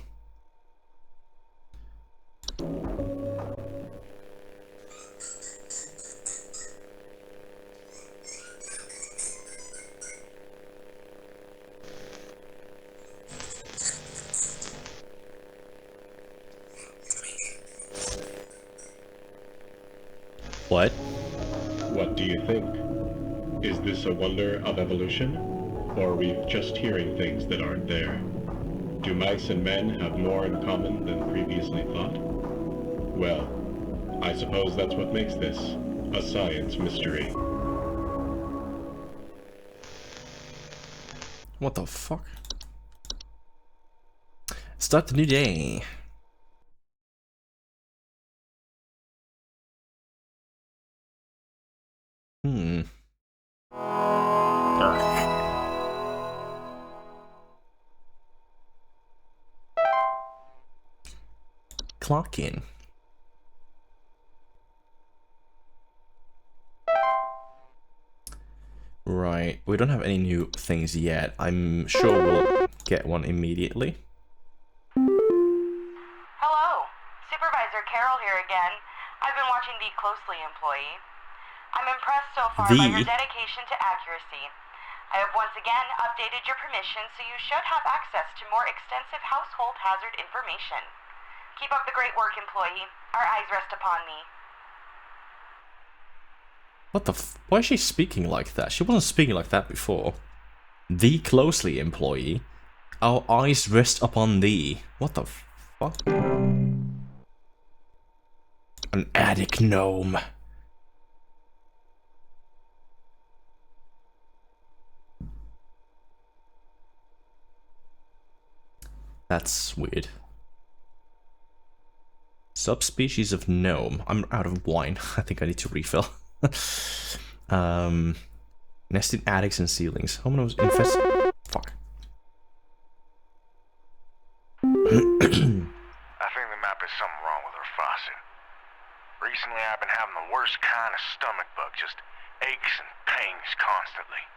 What? What do you think? Is this a wonder of evolution? Or are we just hearing things that aren't there? Do mice and men have more in common than previously thought? Well, I suppose that's what makes this a science mystery. What the fuck? Start the new day. Clock in. Right, we don't have any new things yet. I'm sure we'll get one immediately. Hello, Supervisor Carol here again. I've been watching the closely, employee. I'm impressed so far by your dedication to accuracy. I have once again updated your permissions, so you should have access to more extensive household hazard information. Keep up the great work, employee. Our eyes rest upon thee. What the f- Why is she speaking like that? She wasn't speaking like that before. The closely, employee. Our eyes rest upon thee. What the fuck? An attic gnome. That's weird. Subspecies of gnome. I'm out of wine. I think I need to refill. Nest in attics and ceilings. Homeowners infest. Fuck. I think there might be something wrong with her faucet. Recently I've been having the worst kind of stomach bug, just aches and pains constantly.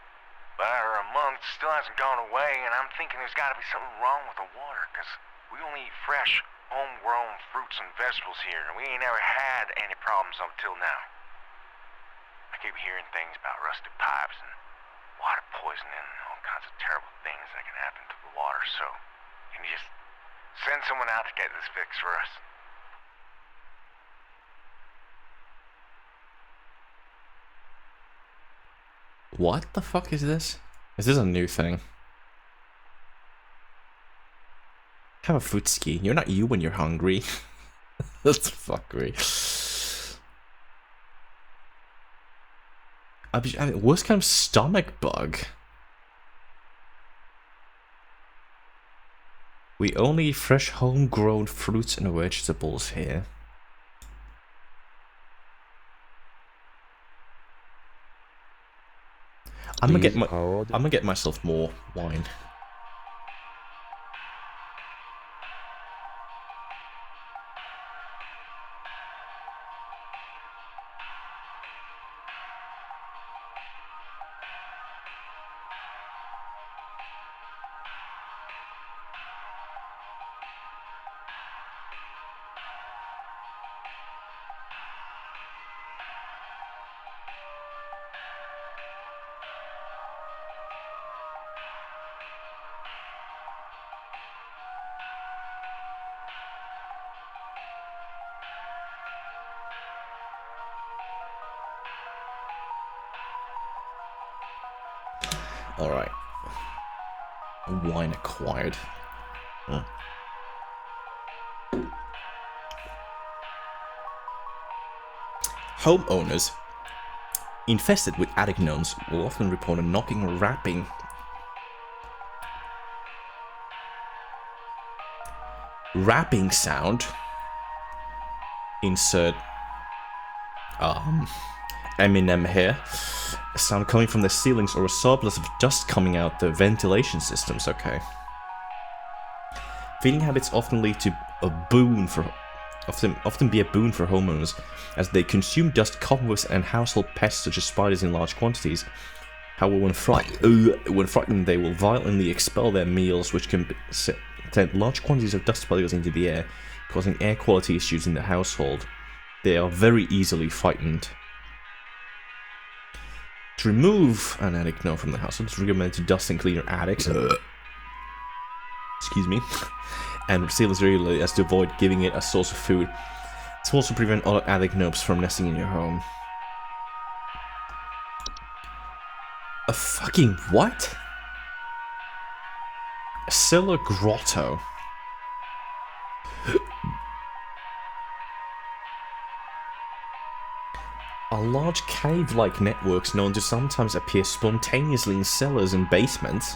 But after a month, still hasn't gone away, and I'm thinking there's gotta be something wrong with the water, cause we only eat fresh, homegrown fruits and vegetables here, and we ain't ever had any problems up till now. I keep hearing things about rusted pipes and water poisoning and all kinds of terrible things that can happen to the water, so can you just send someone out to get this fixed for us? What the fuck is this? Is this a new thing? Have a food ski. You're not you when you're hungry. That's fuckery. I mean, worst kind of stomach bug? We only eat fresh homegrown fruits and vegetables here. I'm gonna get myself more wine. Alright. Wine acquired. Huh. Homeowners infested with attic gnomes will often report a knocking or rapping sound. Insert Eminem here. A sound coming from the ceilings or a surplus of dust coming out the ventilation systems. Okay. Feeding habits often lead to a boon for often be a boon for homeowners, as they consume dust, cobwebs, and household pests such as spiders in large quantities. However, when frightened, they will violently expel their meals, which can send large quantities of dust particles into the air, causing air quality issues in the household. They are very easily frightened. To remove an attic gnome from the house, it's recommended to dust and clean your attics. Excuse me. And ceilings regularly, as to avoid giving it a source of food. This will also prevent other attic gnomes from nesting in your home. A fucking what? A cellar grotto. A large cave-like networks known to sometimes appear spontaneously in cellars and basements.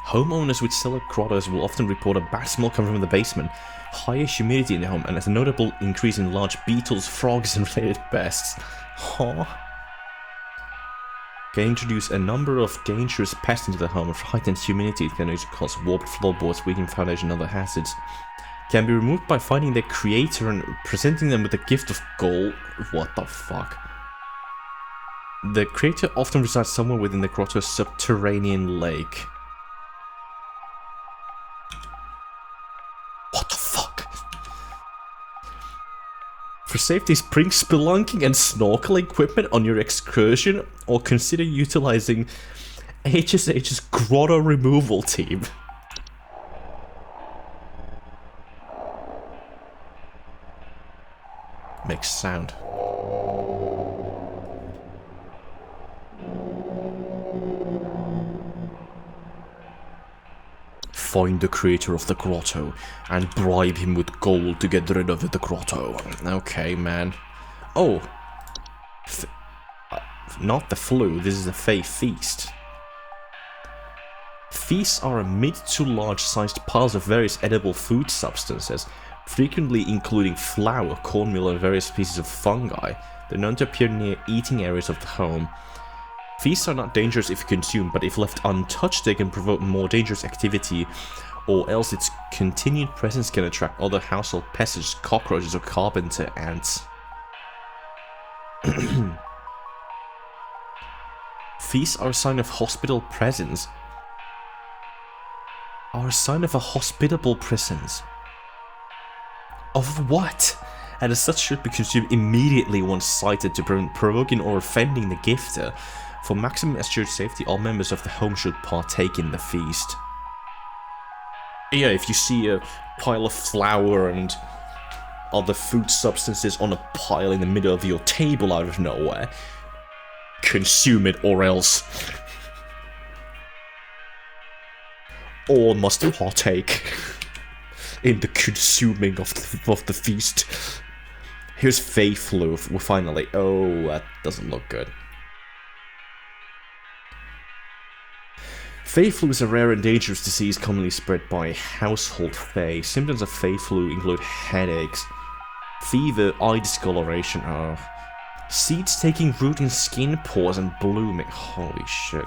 Homeowners with cellar grottos will often report a bad smell coming from the basement, higher humidity in the home, and a notable increase in large beetles, frogs, and related pests. Huh? Can introduce a number of dangerous pests into the home. With heightened humidity, it can also cause warped floorboards, weakened foundation, and other hazards. Can be removed by finding their creator and presenting them with a gift of gold. What the fuck? The creator often resides somewhere within the grotto's subterranean lake. What the fuck? For safety, bring spelunking and snorkel equipment on your excursion, or consider utilizing HSH's grotto removal team. Makes sound. Find the creator of the grotto and bribe him with gold to get rid of the grotto. Okay, man. Oh. Not the flu, this is a Fey feast. Feasts are mid to large sized piles of various edible food substances, frequently including flour, cornmeal, and various species of fungi. They're known to appear near eating areas of the home. Feasts are not dangerous if consumed, but if left untouched, they can provoke more dangerous activity, or else its continued presence can attract other household pests such as cockroaches or carpenter ants. Feasts are a sign of hospitable presence. Are a sign of a hospitable presence. Of what? And as such should be consumed immediately once sighted to prevent provoking or offending the gifter. For maximum assured safety, all members of the home should partake in the feast. Yeah, if you see a pile of flour and other food substances on a pile in the middle of your table out of nowhere, consume it or else. All must partake in the consuming of the feast. Here's Fey Flu, finally. Oh, that doesn't look good. Fey Flu is a rare and dangerous disease commonly spread by household Fey. Symptoms of Fey Flu include headaches, fever, eye discoloration, seeds taking root in skin pores and blooming. Holy shit.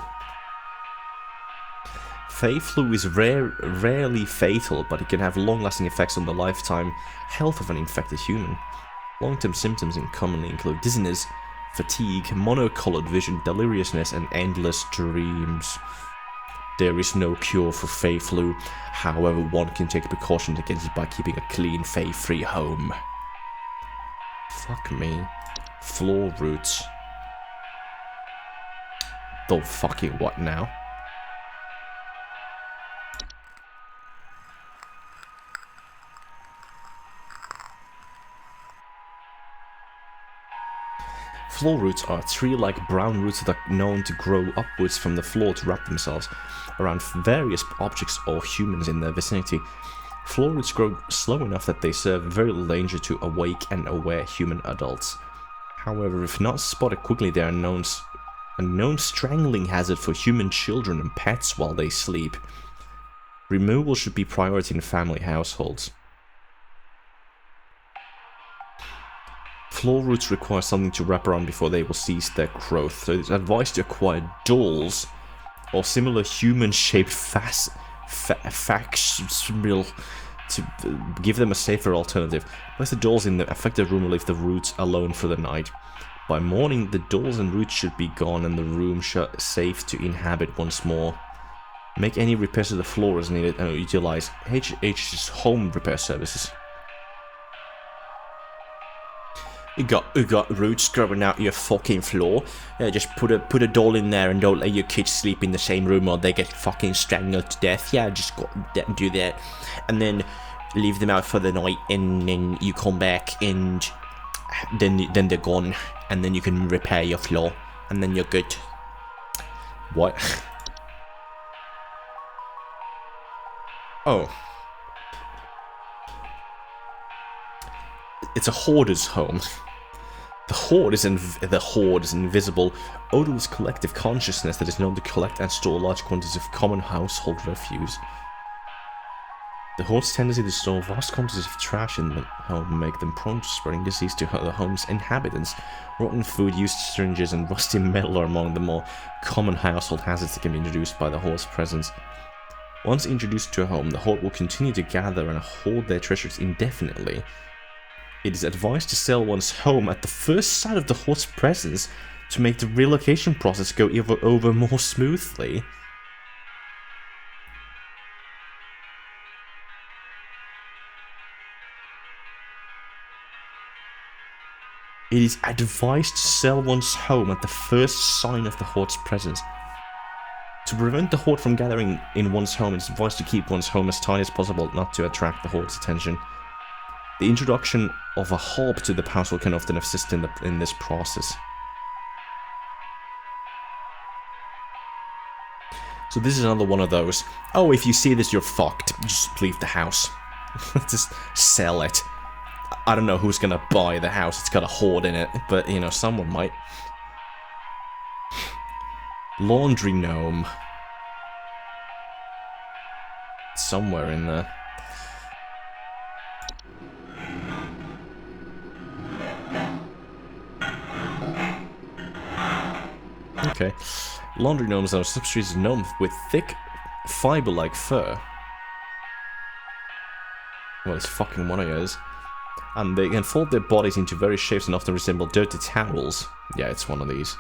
Fey Flu is rarely fatal, but it can have long-lasting effects on the lifetime health of an infected human. Long-term symptoms commonly include dizziness, fatigue, monocolored vision, deliriousness, and endless dreams. There is no cure for Fey Flu, however one can take precautions against it by keeping a clean Fey-free home. Fuck me. Floor roots. The fucking what now? Floor roots are tree-like brown roots that are known to grow upwards from the floor to wrap themselves around various objects or humans in their vicinity. Floor roots grow slow enough that they serve very little danger to awake and aware human adults. However, if not spotted quickly, they are a known strangling hazard for human children and pets while they sleep. Removal should be priority in family households. Floor roots require something to wrap around before they will cease their growth, so it's advised to acquire dolls or similar human-shaped facts to give them a safer alternative. Place the dolls in the affected room and leave the roots alone for the night. By morning, the dolls and roots should be gone and the room safe to inhabit once more. Make any repairs to the floor as needed and utilize HH's home repair services. You got roots growing out your fucking floor. Yeah, just put a doll in there and don't let your kids sleep in the same room or they get fucking strangled to death. Yeah, just go do that, and then leave them out for the night, and then you come back and then they're gone, and then you can repair your floor, and then you're good. What? Oh. It's a hoarder's home. The hoard is an invisible, odorless collective consciousness that is known to collect and store large quantities of common household refuse. The hoard's tendency to store vast quantities of trash in the home make them prone to spreading disease to the home's inhabitants. Rotten food, used syringes, and rusty metal are among the more common household hazards that can be introduced by the hoard's presence. Once introduced to a home, the hoard will continue to gather and hoard their treasures indefinitely. It is advised to sell one's home at the first sight of the hoard's presence to make the relocation process go over more smoothly. It is advised to sell one's home at the first sign of the hoard's presence. To prevent the hoard from gathering in one's home, it is advised to keep one's home as tidy as possible, not to attract the hoard's attention. The introduction of a hob to the household can often assist in this process. So this is another one of those, oh, if you see this, you're fucked. Just leave the house. Just sell it. I don't know who's gonna buy the house. It's got a hoard in it, but, you know, someone might. Laundry gnome. somewhere in there. Okay. Laundry gnomes are subspecies of gnome with thick, fiber-like fur. Well, it's fucking one of yours. And they can fold their bodies into various shapes and often resemble dirty towels. Yeah, it's one of these.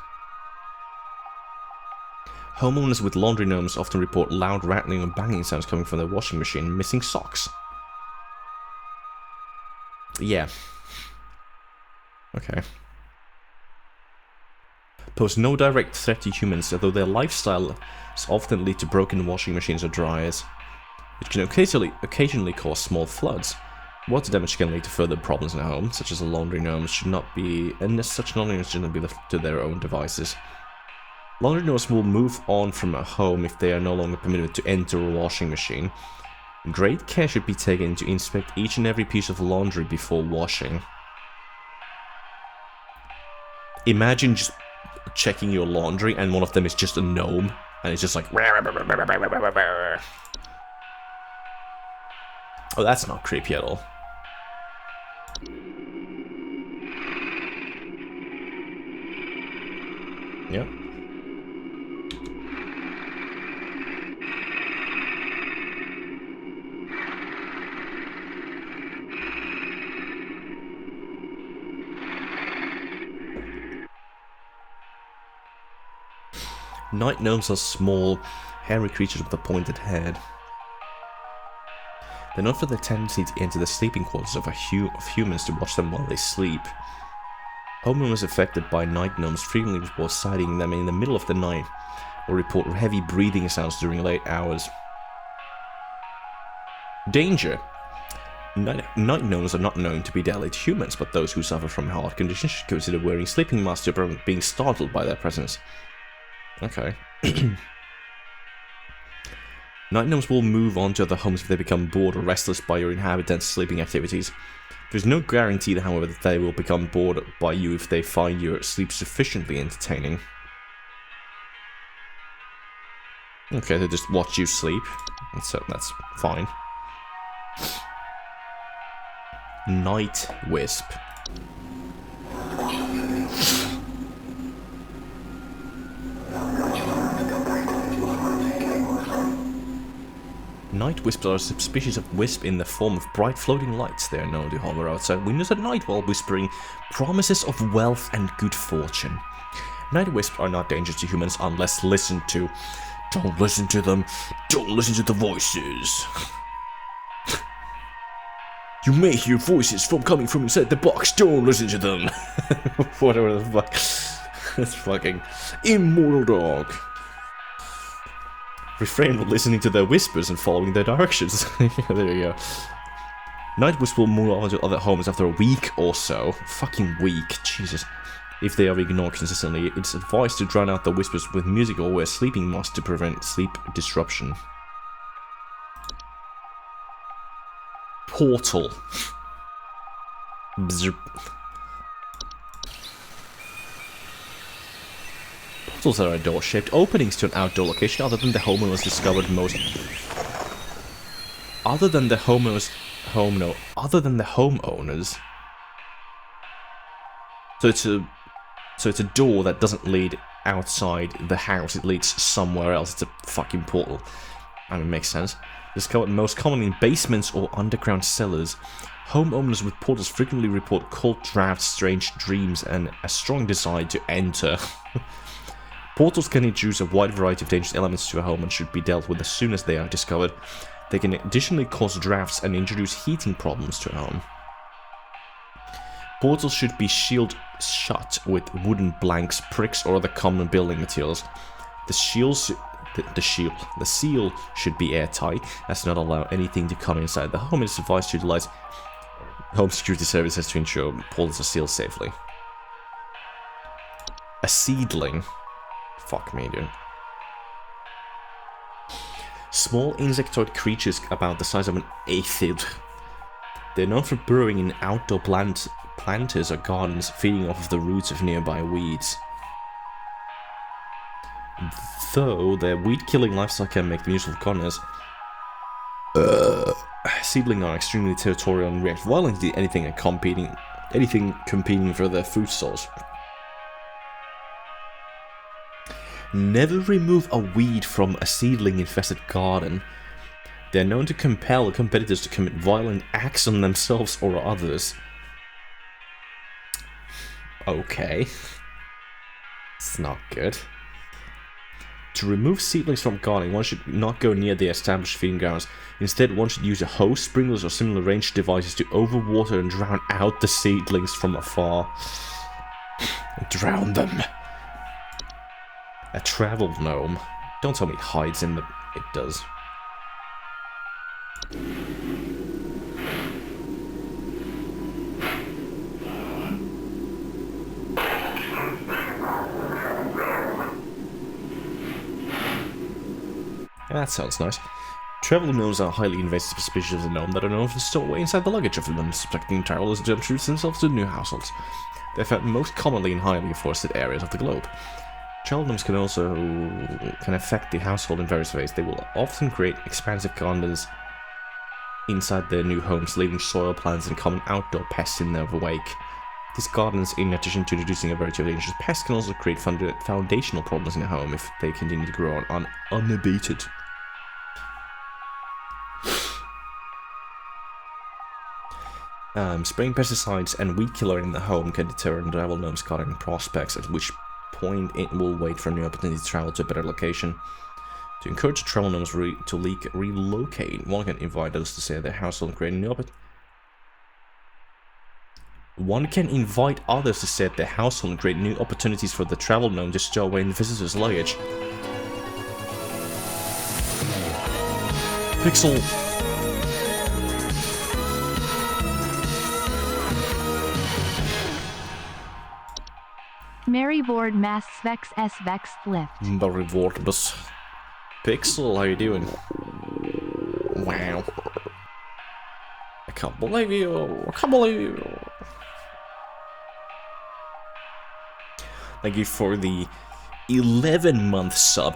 Homeowners with laundry gnomes often report loud rattling and banging sounds coming from their washing machine and missing socks. Yeah. Okay. Pose no direct threat to humans, although their lifestyles often lead to broken washing machines or dryers. It can occasionally cause small floods. Water damage can lead to further problems in a home, such as a laundry gnomes should not be, and such laundry gnomes should not be left to their own devices. Laundry gnomes will move on from a home if they are no longer permitted to enter a washing machine. Great care should be taken to inspect each and every piece of laundry before washing. Imagine just checking your laundry and one of them is just a gnome, and it's just like... Oh, that's not creepy at all. Yep. Night gnomes are small, hairy creatures with a pointed head. They're known for their tendency to enter the sleeping quarters of humans to watch them while they sleep. Homeowners affected by night gnomes frequently report sighting them in the middle of the night, or report heavy breathing sounds during late hours. Danger! Night gnomes are not known to be deadly to humans, but those who suffer from heart conditions should consider wearing sleeping masks to prevent being startled by their presence. Okay. Night gnomes will move on to other homes if they become bored or restless by your inhabitants' sleeping activities. There's no guarantee, however, that they will become bored by you if they find your sleep sufficiently entertaining. Okay, they just watch you sleep, and so that's fine. Night Wisp. Night wisps are a subspecies of wisp in the form of bright floating lights. They are known to hover outside windows at night while whispering promises of wealth and good fortune. Night wisps are not dangerous to humans unless listened to. Don't listen to them. Don't listen to the voices. You may hear voices coming from inside the box. Don't listen to them. Whatever the fuck. That's fucking immortal dog. Refrain from listening to their whispers and following their directions. There you go. Night wisps will move on to other homes after a week or so. Fucking week, Jesus. If they are ignored consistently, it's advised to drown out the whispers with music or wear sleeping masks to prevent sleep disruption. Portal. Bzz. Portals are door-shaped openings to an outdoor location other than the homeowners discovered most... Other than the homeowners... Other than the homeowners... So it's a door that doesn't lead outside the house, it leads somewhere else. It's a fucking portal. I mean, it makes sense. Discovered most commonly in basements or underground cellars. Homeowners with portals frequently report cold drafts, strange dreams, and a strong desire to enter. Portals can introduce a wide variety of dangerous elements to a home and should be dealt with as soon as they are discovered. They can additionally cause drafts and introduce heating problems to a home. Portals should be sealed shut with wooden blanks, bricks, or other common building materials. The seal should be airtight, as to not allow anything to come inside the home. It is advised to utilize home security services to ensure portals are sealed safely. A seedling. Fuck me, dude. Small insectoid creatures about the size of an aphid. They're known for burrowing in outdoor planters or gardens, feeding off of the roots of nearby weeds. Though their weed-killing lifestyle can make them useful gardeners, Seedling are extremely territorial and react violently to anything competing for their food source. Never remove a weed from a seedling-infested garden. They are known to compel competitors to commit violent acts on themselves or others. Okay. It's not good. To remove seedlings from gardening, one should not go near the established feeding grounds. Instead, one should use a hose, sprinklers, or similar ranged devices to overwater and drown out the seedlings from afar. Drown them. A travel gnome. Don't tell me it hides in the... It does. That sounds nice. Travel gnomes are highly invasive species of the gnome that are known to store away inside the luggage of them, suspecting travelers to introduce themselves to new households. They're found most commonly in highly forested areas of the globe. Travel gnomes can also affect the household in various ways. They will often create expansive gardens inside their new homes, leaving soil plants and common outdoor pests in their wake. These gardens, in addition to introducing a variety of dangerous pests, can also create foundational problems in a home if they continue to grow on unabated. Spraying pesticides and weed killer in the home can deter travel gnomes' gardening prospects, at which point it will wait for a new opportunity to travel to a better location. To encourage travel gnomes to relocate, one can invite others to stay at their household and create a new opportunity. One can invite others to stay at their household and create new opportunities for the travel gnome to stow away in the visitor's luggage. Pixel. Mary Vord Mass Vex S Vex Lift. Mary Vord Bus. Pixel, how you doing? Wow. I can't believe you. I can't believe you. Thank you for the 11-month sub.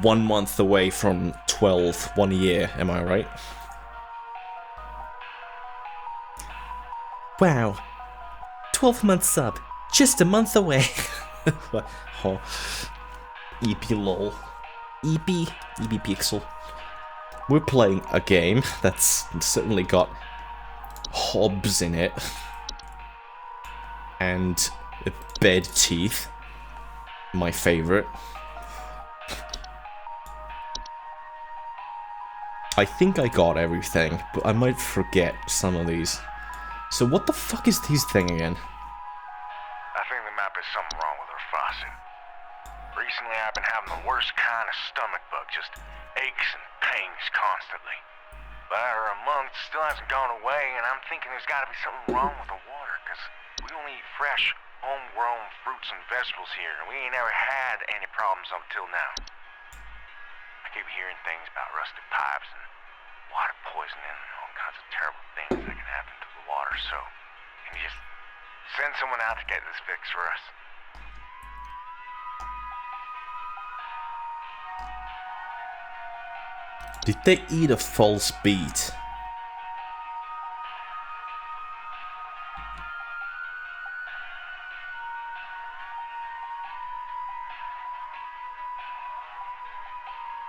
1 month away from 12, 1 year, am I right? Wow. 12-month sub. Just a month away. Oh. EP lol. EP Pixel. We're playing a game that's certainly got hobs in it. And bed teeth. My favorite. I think I got everything, but I might forget some of these. So what the fuck is this thing again? I think there might be something wrong with her faucet. Recently I've been having the worst kind of stomach bug, just aches and pains constantly. But after a month, still hasn't gone away, and I'm thinking there's gotta be something wrong with the water, because we only eat fresh, homegrown fruits and vegetables here, and we ain't ever had any problems up till now. I keep hearing things about rusted pipes and water poisoning and all kinds of terrible things that can happen to the water, so can you just send someone out to get this fixed for us? Did they eat a false beat?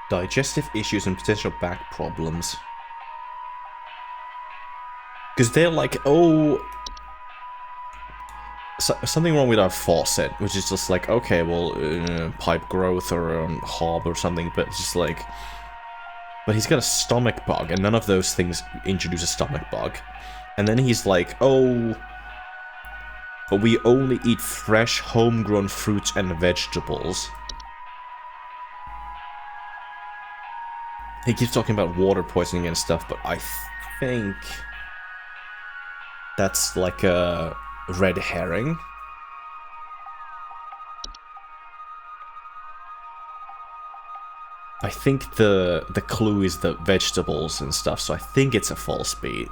Digestive issues and potential back problems. Because they're like, oh... something wrong with our faucet, which is just like, okay, well, pipe growth or hob or something, but it's just like... But he's got a stomach bug, and none of those things introduce a stomach bug. And then he's like, oh... But we only eat fresh, homegrown fruits and vegetables. He keeps talking about water poisoning and stuff, but I think... that's like a red herring. I think the clue is the vegetables and stuff, so I think it's a false beat.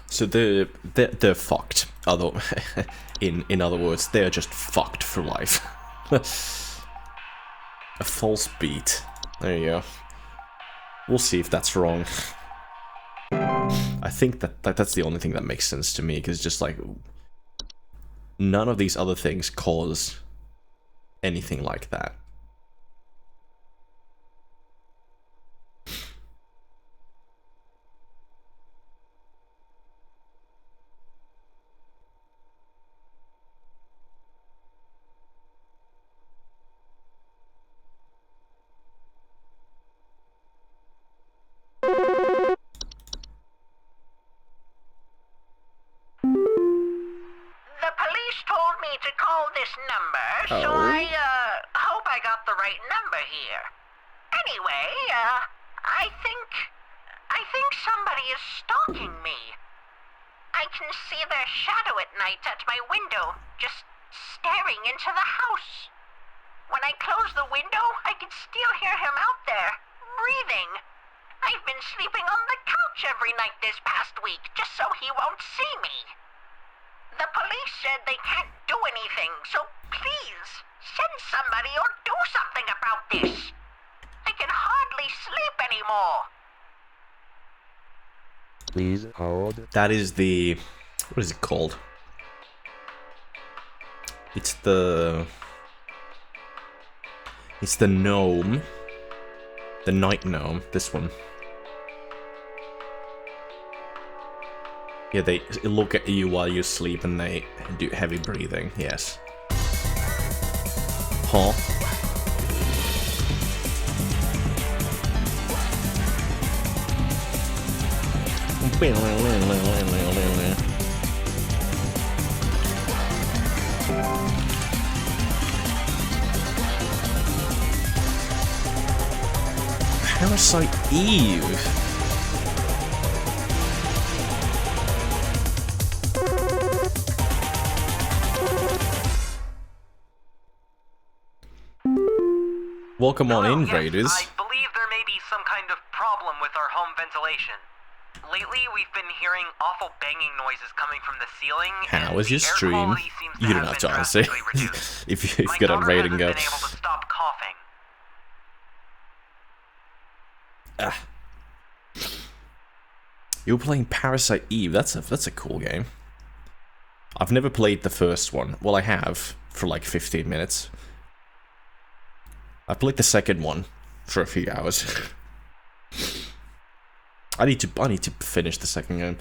So they're fucked. Although, in other words, they're just fucked for life. A false beat. There you go. We'll see if that's wrong. I think that's the only thing that makes sense to me, because just like none of these other things cause anything like that. The police told me to call this number, so I hope I got the right number here. Anyway, I think somebody is stalking me. I can see their shadow at night at my window, just staring into the house. When I close the window, I can still hear him out there, breathing. I've been sleeping on the couch every night this past week, just so he won't see me. The police said they can't do anything, so please, send somebody or do something about this. I can hardly sleep anymore. Please hold. That is the... what is it called? It's the gnome. The night gnome, this one. Yeah, they look at you while you sleep and they do heavy breathing, yes. Huh? Parasite Eve. Welcome on in, Raiders. I believe there may be some kind of problem with our home ventilation. Lately, we've been hearing awful banging noises coming from the ceiling. How was your stream? You don't have to answer. if you've got a raid and go. Been able to stop coughing. You were playing Parasite Eve. That's a cool game. I've never played the first one. Well, I have for like 15 minutes. I played the second one for a few hours. I need to finish the second game.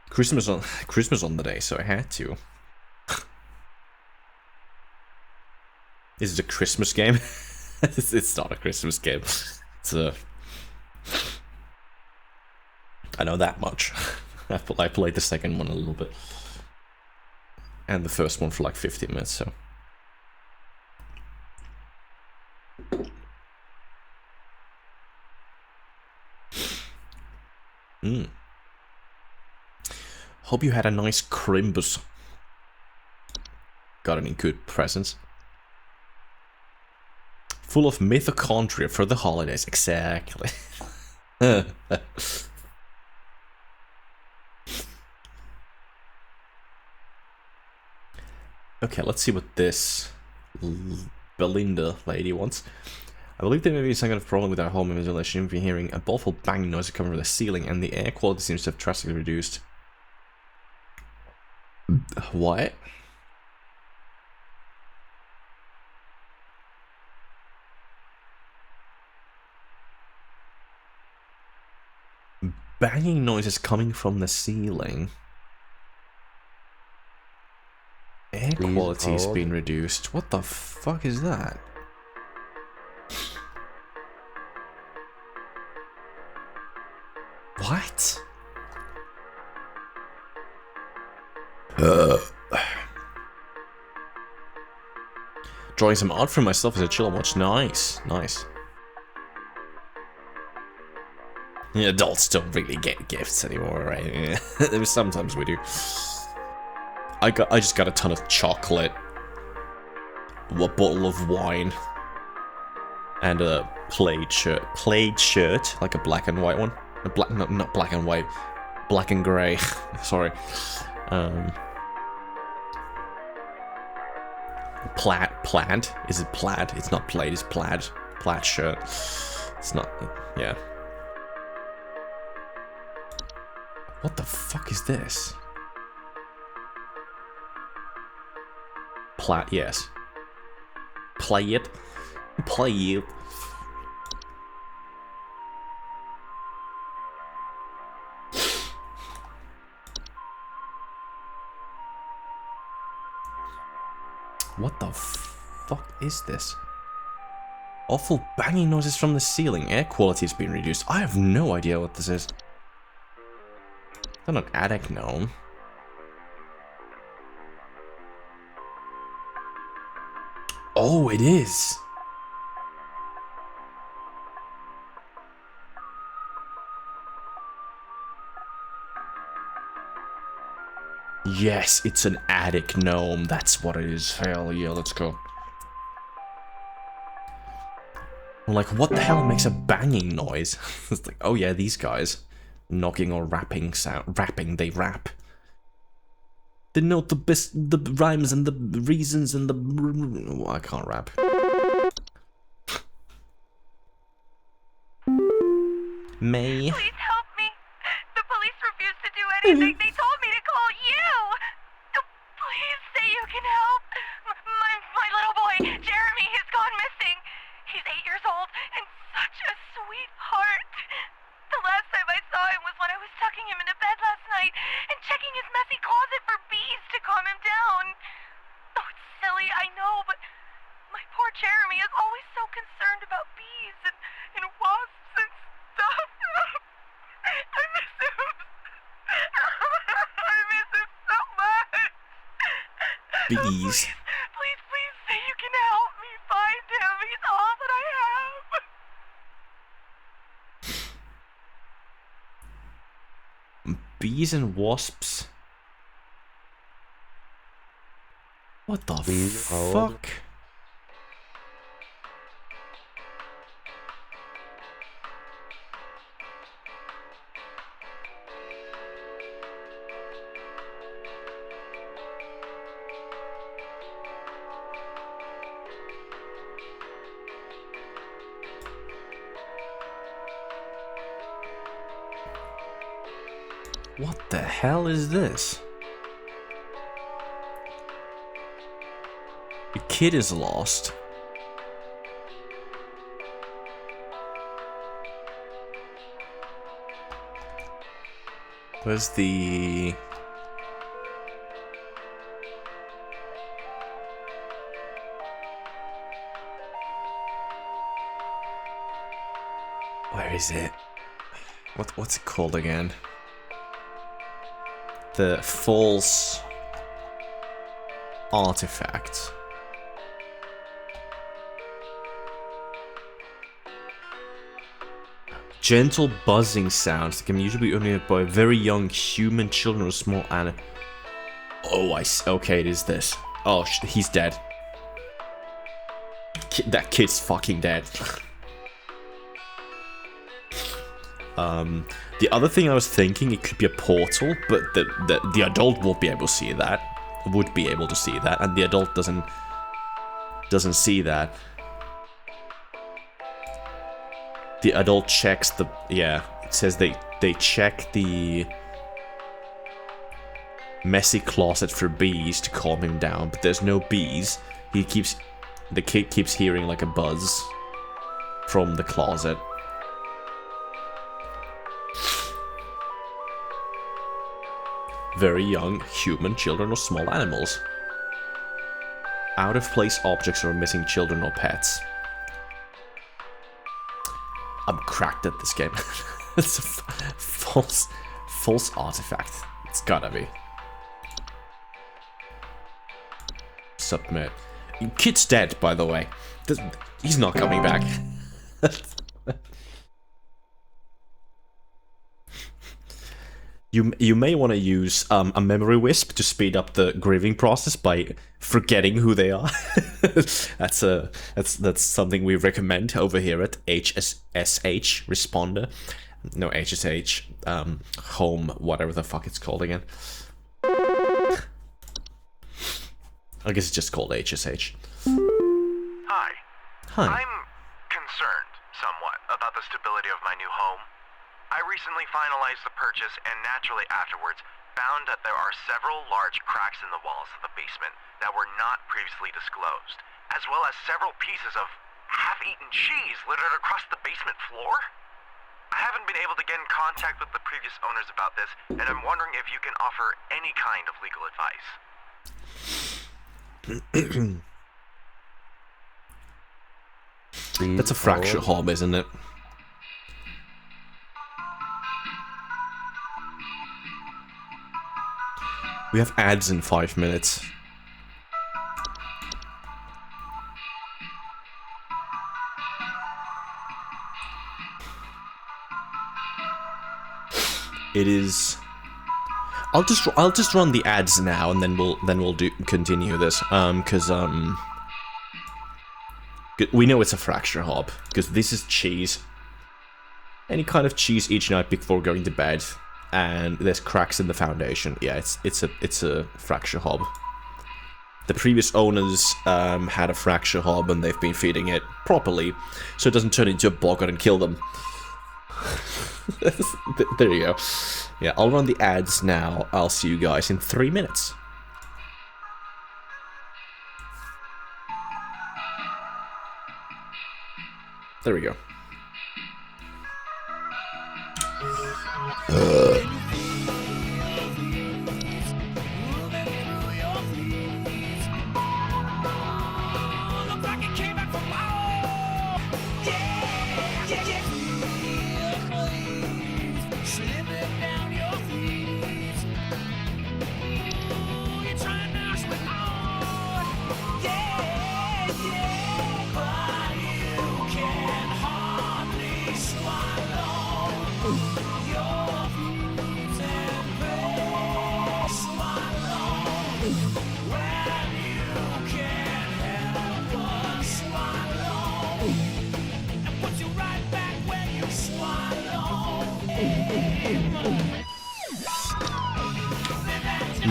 Christmas on the day, so I had to. Is it a Christmas game? It's not a Christmas game. It's a... I know that much. I played the second one a little bit. And the first one for like 15 minutes, so... Hope you had a nice Crimbus. Got any good presents? Full of mitochondria for the holidays, exactly. Okay, let's see what this Belinda lady wants. I believe there may be some kind of problem with our home ventilation. We've been hearing a awful banging noise coming from the ceiling, and the air quality seems to have drastically reduced. What? Banging noises coming from the ceiling. Air quality's been reduced. What the fuck is that? What? Drawing some art for myself as a chill watch. Nice, nice. Yeah, adults don't really get gifts anymore, right? Sometimes we do. I just got a ton of chocolate, a bottle of wine, and a plaid shirt, like a black and white one. Not black and white, black and grey. Sorry. plaid? Is it plaid? It's not plaid, it's plaid. Plaid shirt. It's not, yeah. What the fuck is this? Plaid, yes. Play it. Play it. What the fuck is this? Awful banging noises from the ceiling. Air quality's been reduced. I have no idea what this is. It's not an attic gnome. Oh, it is. Yes, it's an attic gnome. That's what it is. Hell yeah, let's go. I'm like, what the hell makes a banging noise? It's like, oh yeah, these guys. Knocking or rapping sound. Rapping, they rap. They note the rhymes and the reasons and the... Oh, I can't rap. May. Please help me. The police refuse to do anything. They told me to call you. Please say you can help. My little boy, Jeremy, has gone missing. He's 8 years old and such a sweetheart. The last time I saw him was when I was tucking him into bed last night and checking his messy closet for bees to calm him down. Oh, it's silly, I know, but my poor Jeremy is always so concerned about bees and wasps and stuff. I miss him. I miss him so much. Bees. Please say you can help me find him. He's all that I have. Bees and wasps. What the fuck? What the hell is this? The kid is lost. Where's the... Where is it? What's it called again? The false artifact. Gentle buzzing sounds that can usually be emitted by very young human children or small animals. Oh, I see. Okay, it is this. Oh, he's dead. That kid's fucking dead. The other thing I was thinking, it could be a portal, but the adult won't be able to see that. Would be able to see that, and the adult doesn't see that. The adult checks the... Yeah, it says they check the messy closet for bees to calm him down, but there's no bees. The kid keeps hearing like a buzz from the closet. Very young human, children, or small animals. Out of place objects or missing children or pets. I'm cracked at this game. It's a false artifact. It's gotta be. Submit. Kid's dead, by the way. He's not coming back. You may want to use a memory wisp to speed up the grieving process by forgetting who they are. That's something we recommend over here at HSH Responder. No, HSH Home, whatever the fuck it's called again. I guess it's just called HSH. Hi. Hi. I'm concerned somewhat about the stability of my new home. I recently finalized the purchase and naturally afterwards found that there are several large cracks in the walls of the basement that were not previously disclosed, as well as several pieces of half-eaten cheese littered across the basement floor. I haven't been able to get in contact with the previous owners about this, and I'm wondering if you can offer any kind of legal advice. That's a fracture hob, isn't it? We have ads in 5 minutes. It is. I'll just run the ads now, and then we'll continue this. We know it's a fracture hob because this is cheese. Any kind of cheese each night before going to bed. And there's cracks in the foundation. Yeah, it's a fracture hob. The previous owners had a fracture hob and they've been feeding it properly, so it doesn't turn into a boggart and kill them. There you go. Yeah, I'll run the ads now. I'll see you guys in 3 minutes. There we go.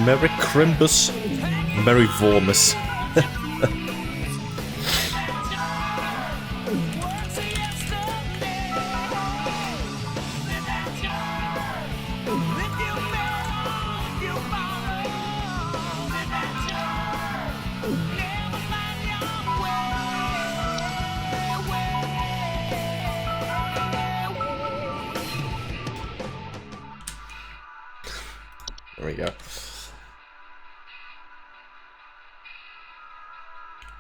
Merry Crimbus, Merry Vormus. There we go.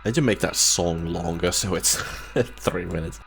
I need to make that song longer so it's 3 minutes.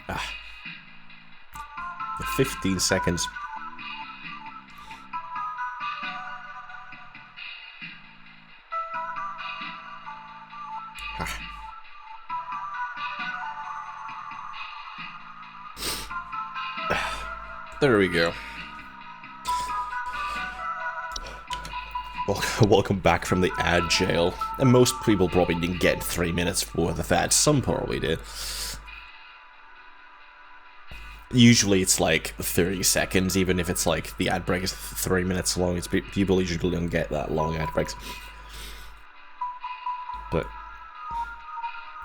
Ah. 15 seconds. Ah. There we go. Welcome back from the ad jail. And most people probably didn't get 3 minutes worth of ads. Some probably did. Usually it's like 30 seconds, even if it's like the ad break is 3 minutes long. It's people usually don't get that long ad breaks. But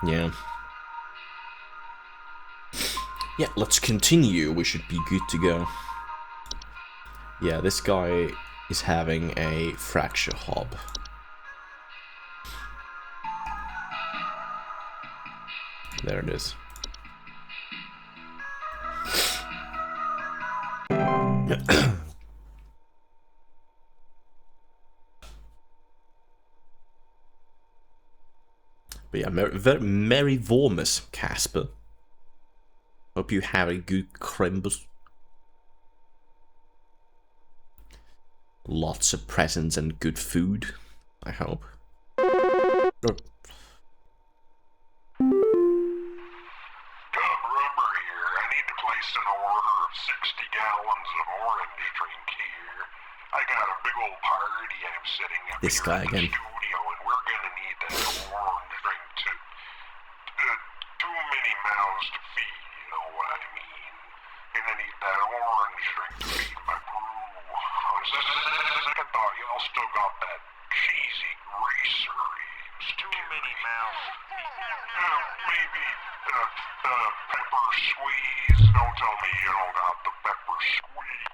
yeah. Yeah, let's continue. We should be good to go. Yeah, this guy is having a fracture hob. There it is. But yeah, Merry Vormus, Casper. Hope you have a good Crimbus. Lots of presents and good food, I hope. Oh. Rubber here. I need to place an order of 60 gallons of orange drink here. I got a big old party I'm setting up This guy again. studio, and we're gonna need that orange drink to too many mouths to feed, you know what I mean? Gonna need that orange drink to feed my brew. Second thought, y'all still got that cheesy greaser ribs. Too many mouths. Maybe pepper squeeze. Don't tell me you don't got the pepper squeeze.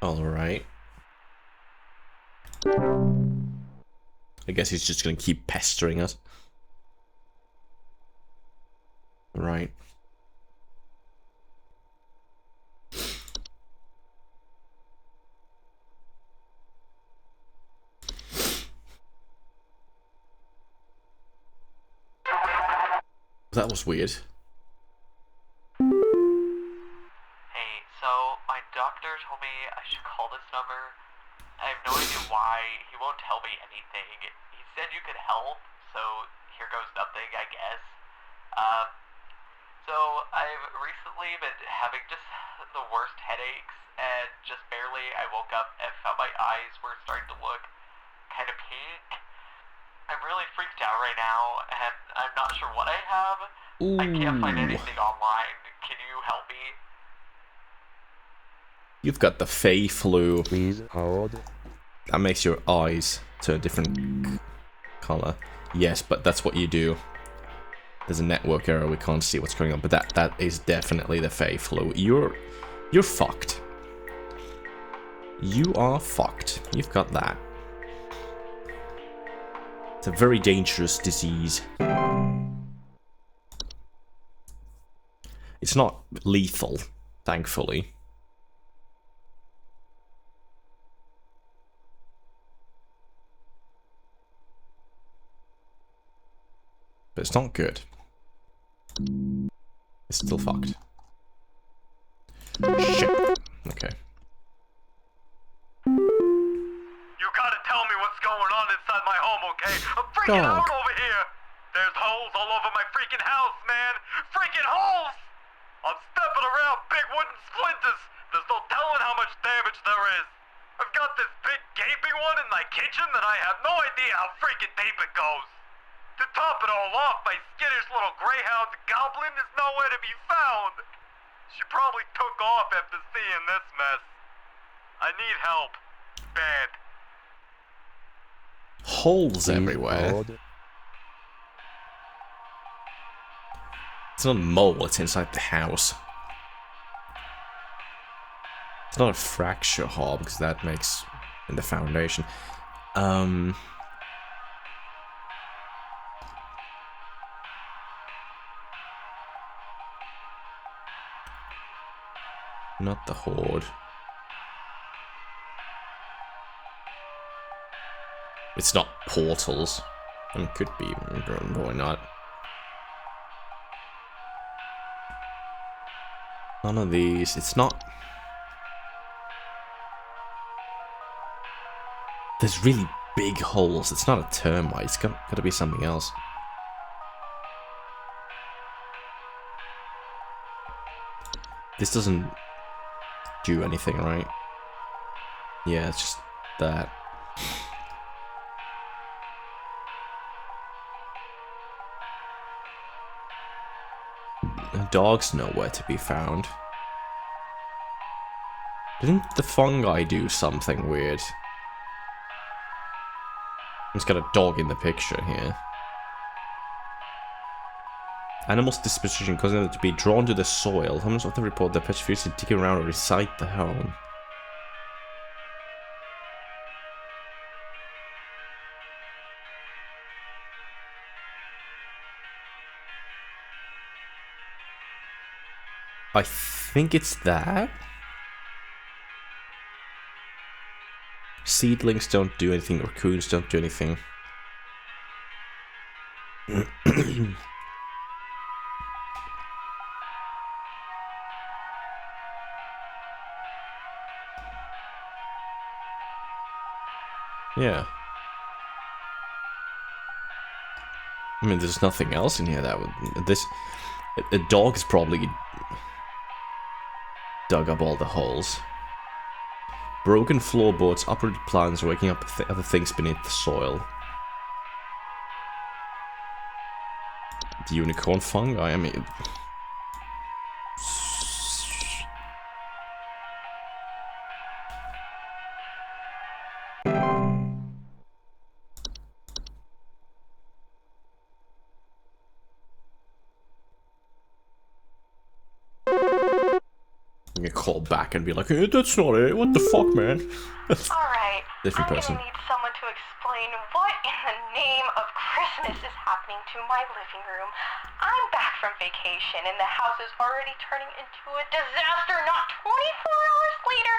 Alright. I guess he's just gonna keep pestering us. Right. That was weird. Hey, so my doctor told me I should call this number. I have no idea why. He won't tell me anything. He said you could help, so here goes nothing, I guess. So I've recently been having just the worst headaches, and just barely I woke up and found my eyes were starting to look kind of pink. I'm really freaked out right now, and I'm not sure what I have. Ooh. I can't find anything online. Can you help me? You've got the Fey flu. Please hold. That makes your eyes turn a different color. Yes, but that's what you do. There's a network error, we can't see what's going on, but that is definitely the Fey flu. You're fucked. You are fucked. You've got that. It's a very dangerous disease. It's not lethal, thankfully. But it's not good. It's still fucked. Shit. Okay. You gotta tell me what's going on inside my home, okay? I'm freaking Dog. out over here! There's holes all over my freaking house, man! Freaking holes! I'm stepping around big wooden splinters! There's no telling how much damage there is! I've got this big gaping one in my kitchen that I have no idea how freaking deep it goes! To top it all off, my skittish little greyhound goblin is nowhere to be found! She probably took off after seeing this mess. I need help. Bad. Holes everywhere. It's not a mole, it's inside the house. It's not a fracture hob, because that makes in the foundation. Not the horde. It's not portals. I mean, could be, why not? None of these. It's not. There's really big holes. It's not a termite. It's gotta be something else. This doesn't do anything, right? Yeah, it's just that. The dog's nowhere to be found. Didn't the fungi do something weird? It's got a dog in the picture here. Animals' disposition causing them to be drawn to the soil. Humans often report that pets fiercely digging around or inside the home. I think it's that. Seedlings don't do anything, raccoons don't do anything. Yeah. I mean, there's nothing else in here that would... A dog has probably dug up all the holes. Broken floorboards, uprooted plants, waking up other things beneath the soil. The unicorn fungi, I mean... You call back and be like, hey, that's not it, what the fuck, man? Alright, Different I'm person. gonna need someone to explain what in the name of Christmas is happening to my living room. I'm back from vacation and the house is already turning into a disaster not 24 hours later,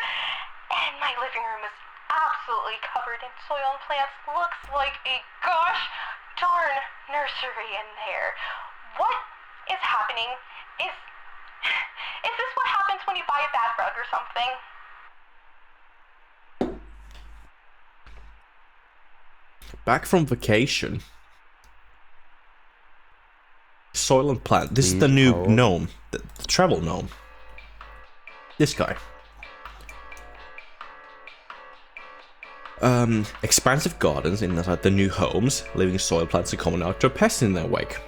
and my living room is absolutely covered in soil and plants. Looks like a gosh darn nursery in there. What is happening? Is this what happens when you buy a bad rug or something? Back from vacation. Soil and plant. This is the new gnome. The travel gnome. This guy. Expansive gardens inside the new homes. Living soil plants and common outdoor pests in their wake.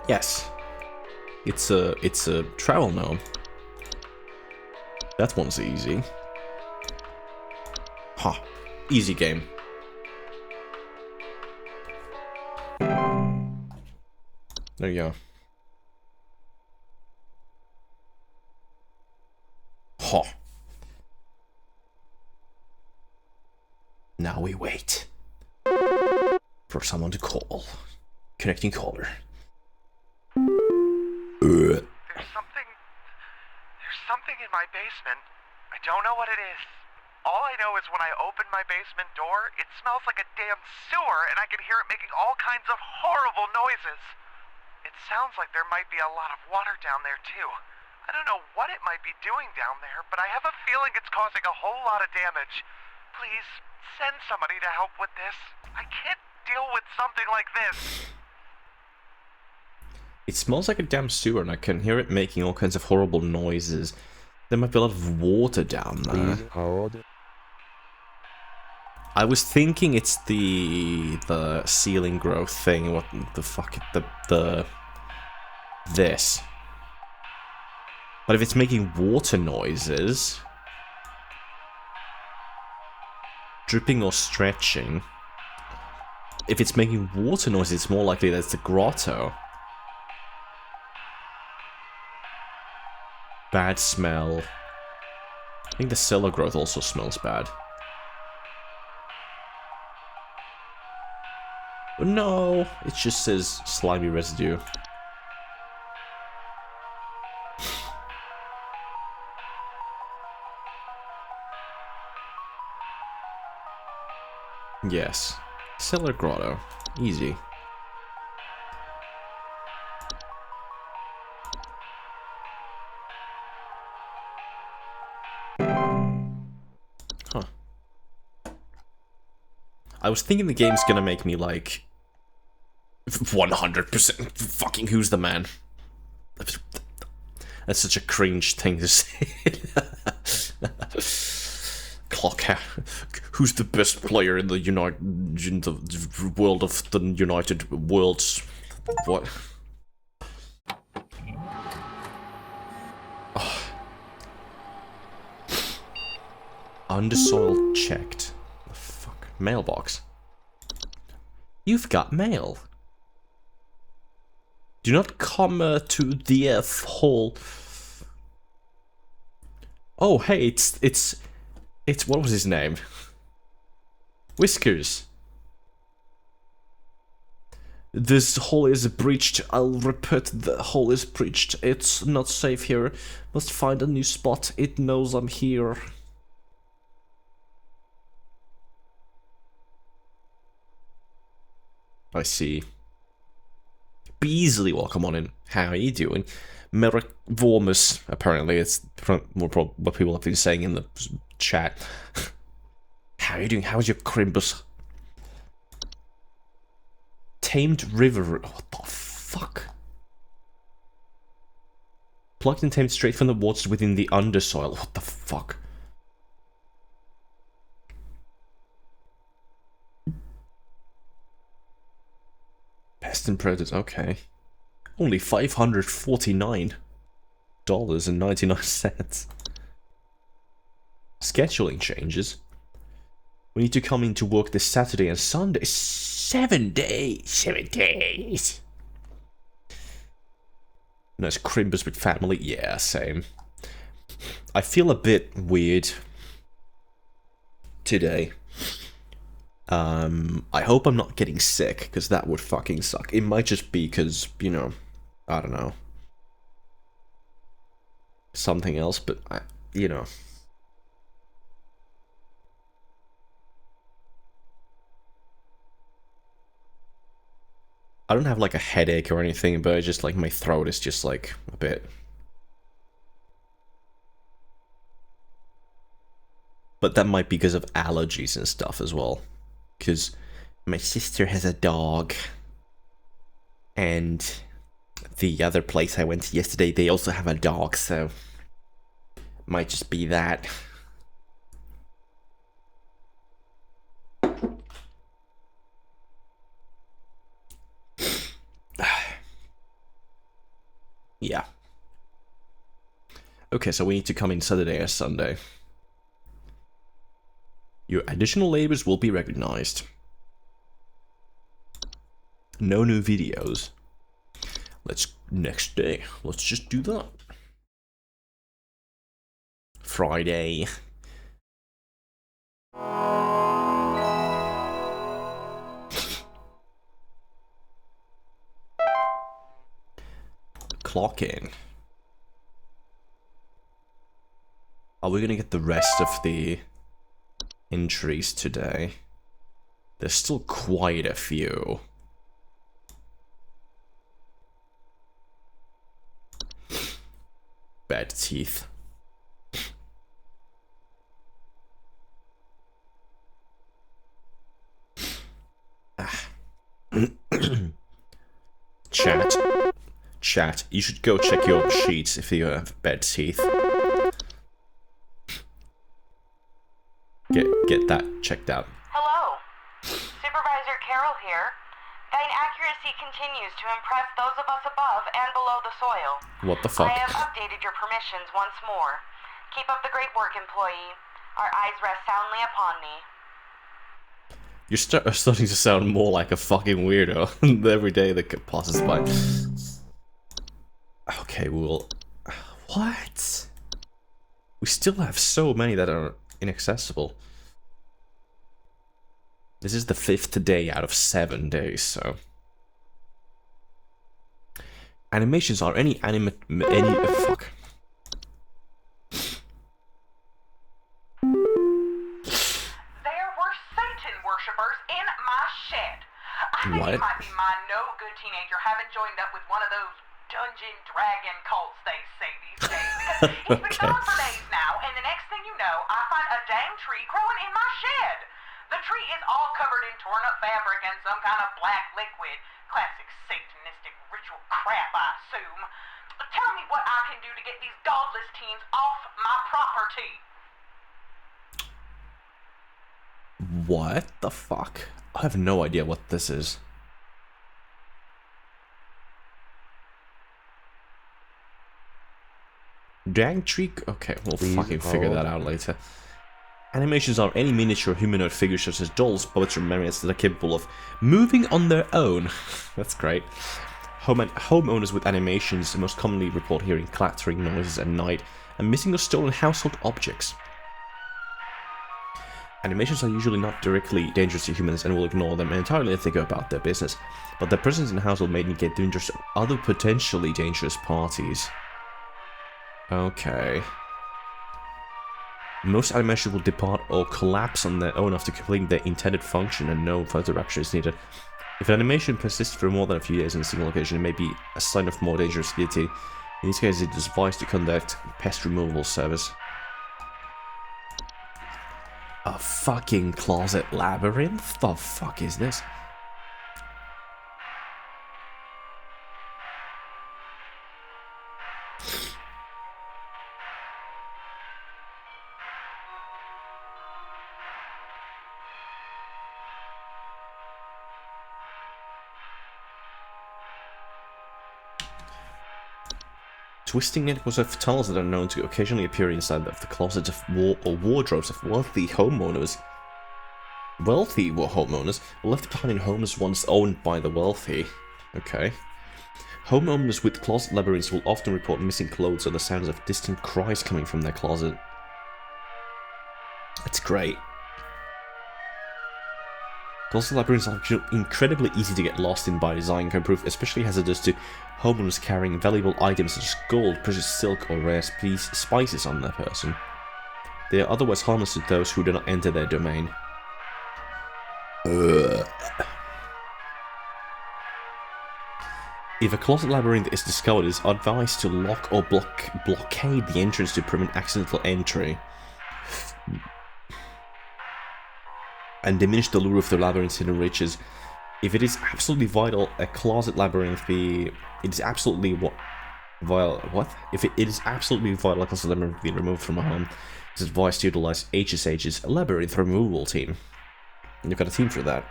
Yes. It's a travel gnome. That one's easy. Ha. Huh. Easy game. There you go. Ha. Huh. Now we wait for someone to call. Connecting caller. There's something in my basement. I don't know what it is. All I know is when I open my basement door, it smells like a damn sewer, and I can hear it making all kinds of horrible noises. It sounds like there might be a lot of water down there, too. I don't know what it might be doing down there, but I have a feeling it's causing a whole lot of damage. Please, send somebody to help with this. I can't deal with something like this. It smells like a damn sewer, and I can hear it making all kinds of horrible noises. There might be a lot of water down there. I was thinking it's the ceiling growth thing. What the fuck? This. But if it's making water noises, dripping or stretching. If it's making water noises, it's more likely that it's the grotto. Bad smell. I think the cellar growth also smells bad. Oh, no, it just says slimy residue. Yes. Cellar grotto. Easy. Huh. I was thinking the game's gonna make me like 100% fucking who's the man. That's such a cringe thing to say. Clock. Who's the best player in the in the world of the United Worlds? What? Oh. Undersoil checked. The fuck? Mailbox. You've got mail. Do not come to the F hall. Oh, hey, it's what was his name? Whiskers. This hall is breached. I'll repeat, the hall is breached. It's not safe here. Must find a new spot. It knows I'm here. I see. Beasley, welcome on in. How are you doing? Merrick Vormus, apparently it's more what people have been saying in the chat. How are you doing? How's your Crimbus? Tamed River. What the fuck? Plucked and tamed straight from the waters within the undersoil. What the fuck? Pest and Predators, okay. Only $549.99. Scheduling changes. We need to come into work this Saturday and Sunday. 7 days. 7 days. Nice Crimbus with family. Yeah, same. I feel a bit weird today. I hope I'm not getting sick, because that would fucking suck. It might just be because, you know, I don't know. Something else, but, you know. I don't have like a headache or anything, but it's just like my throat is just like a bit. But that might be because of allergies and stuff as well. Because my sister has a dog. And the other place I went to yesterday, they also have a dog, so might just be that. Yeah. Okay, so we need to come in Saturday or Sunday. Your additional labors will be recognized. No new videos. Next day. Let's just do that. Friday. Clock in. Are we gonna get the rest of the entries today? There's still quite a few. Bad teeth. Chat, you should go check your sheets if you have bad teeth. Get that checked out. Hello. Supervisor Carroll here. Thine accuracy continues to impress those of us above and below the soil. What the fuck? I have updated your permissions once more. Keep up the great work, employee. Our eyes rest soundly upon thee. You're starting to sound more like a fucking weirdo every day that passes by. Okay, well... What? We still have so many that are inaccessible. This is the 5th day out of 7 days, so... Animations are fuck. There were Satan worshippers in my shed. I think it might be my no-good teenager having joined up with one of those dungeon dragon cults they say these days. Because he's been gone for days now, and the next thing you know, I find a dang tree growing in my shed. The tree is all covered in torn-up fabric and some kind of black liquid. Classic satanistic ritual crap, I assume. Tell me what I can do to get these godless teens off my property. What the fuck? I have no idea what this is. Dang tree. Okay, we'll fucking figure that out later. Animations are any miniature humanoid figures such as dolls, puppets, or marionettes that are capable of moving on their own. That's great. Homeowners with animations most commonly report hearing clattering noises at night and missing or stolen household objects. Animations are usually not directly dangerous to humans and will ignore them entirely if they go about their business, but their presence in the household may negate the dangers of other potentially dangerous parties. Okay. Most animations will depart or collapse on their own after completing their intended function and no further action is needed. If an animation persists for more than a few days in a single location, it may be a sign of more dangerous activity. In this case, it is advised to conduct pest removal service. A fucking closet labyrinth? The fuck is this? Twisting networks of tunnels that are known to occasionally appear inside of the closets of or wardrobes of wealthy homeowners were left behind in homes once owned by the wealthy. Okay. Homeowners with closet labyrinths will often report missing clothes or the sounds of distant cries coming from their closet. That's great. Closet labyrinths are incredibly easy to get lost in by design and can prove especially hazardous to homeowners carrying valuable items such as gold, precious silk, or rare spices on their person. They are otherwise harmless to those who do not enter their domain. If a closet labyrinth is discovered, it is advised to lock or blockade the entrance to prevent accidental entry. And diminish the lure of the labyrinth's hidden riches. If it is absolutely vital, a closet labyrinth If it is absolutely vital, a closet labyrinth be removed from a home, it's advised to utilize HSH's labyrinth removal team. And you've got a team for that.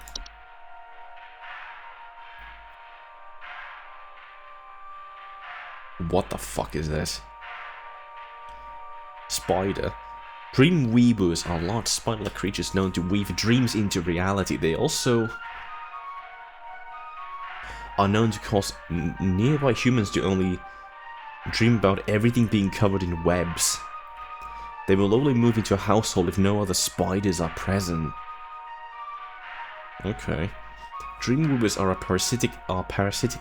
What the fuck is this? Spider. Dream weavers are large spider-like creatures known to weave dreams into reality. They also are known to cause nearby humans to only dream about everything being covered in webs. They will only move into a household if no other spiders are present. Okay. Dream weavers are parasitic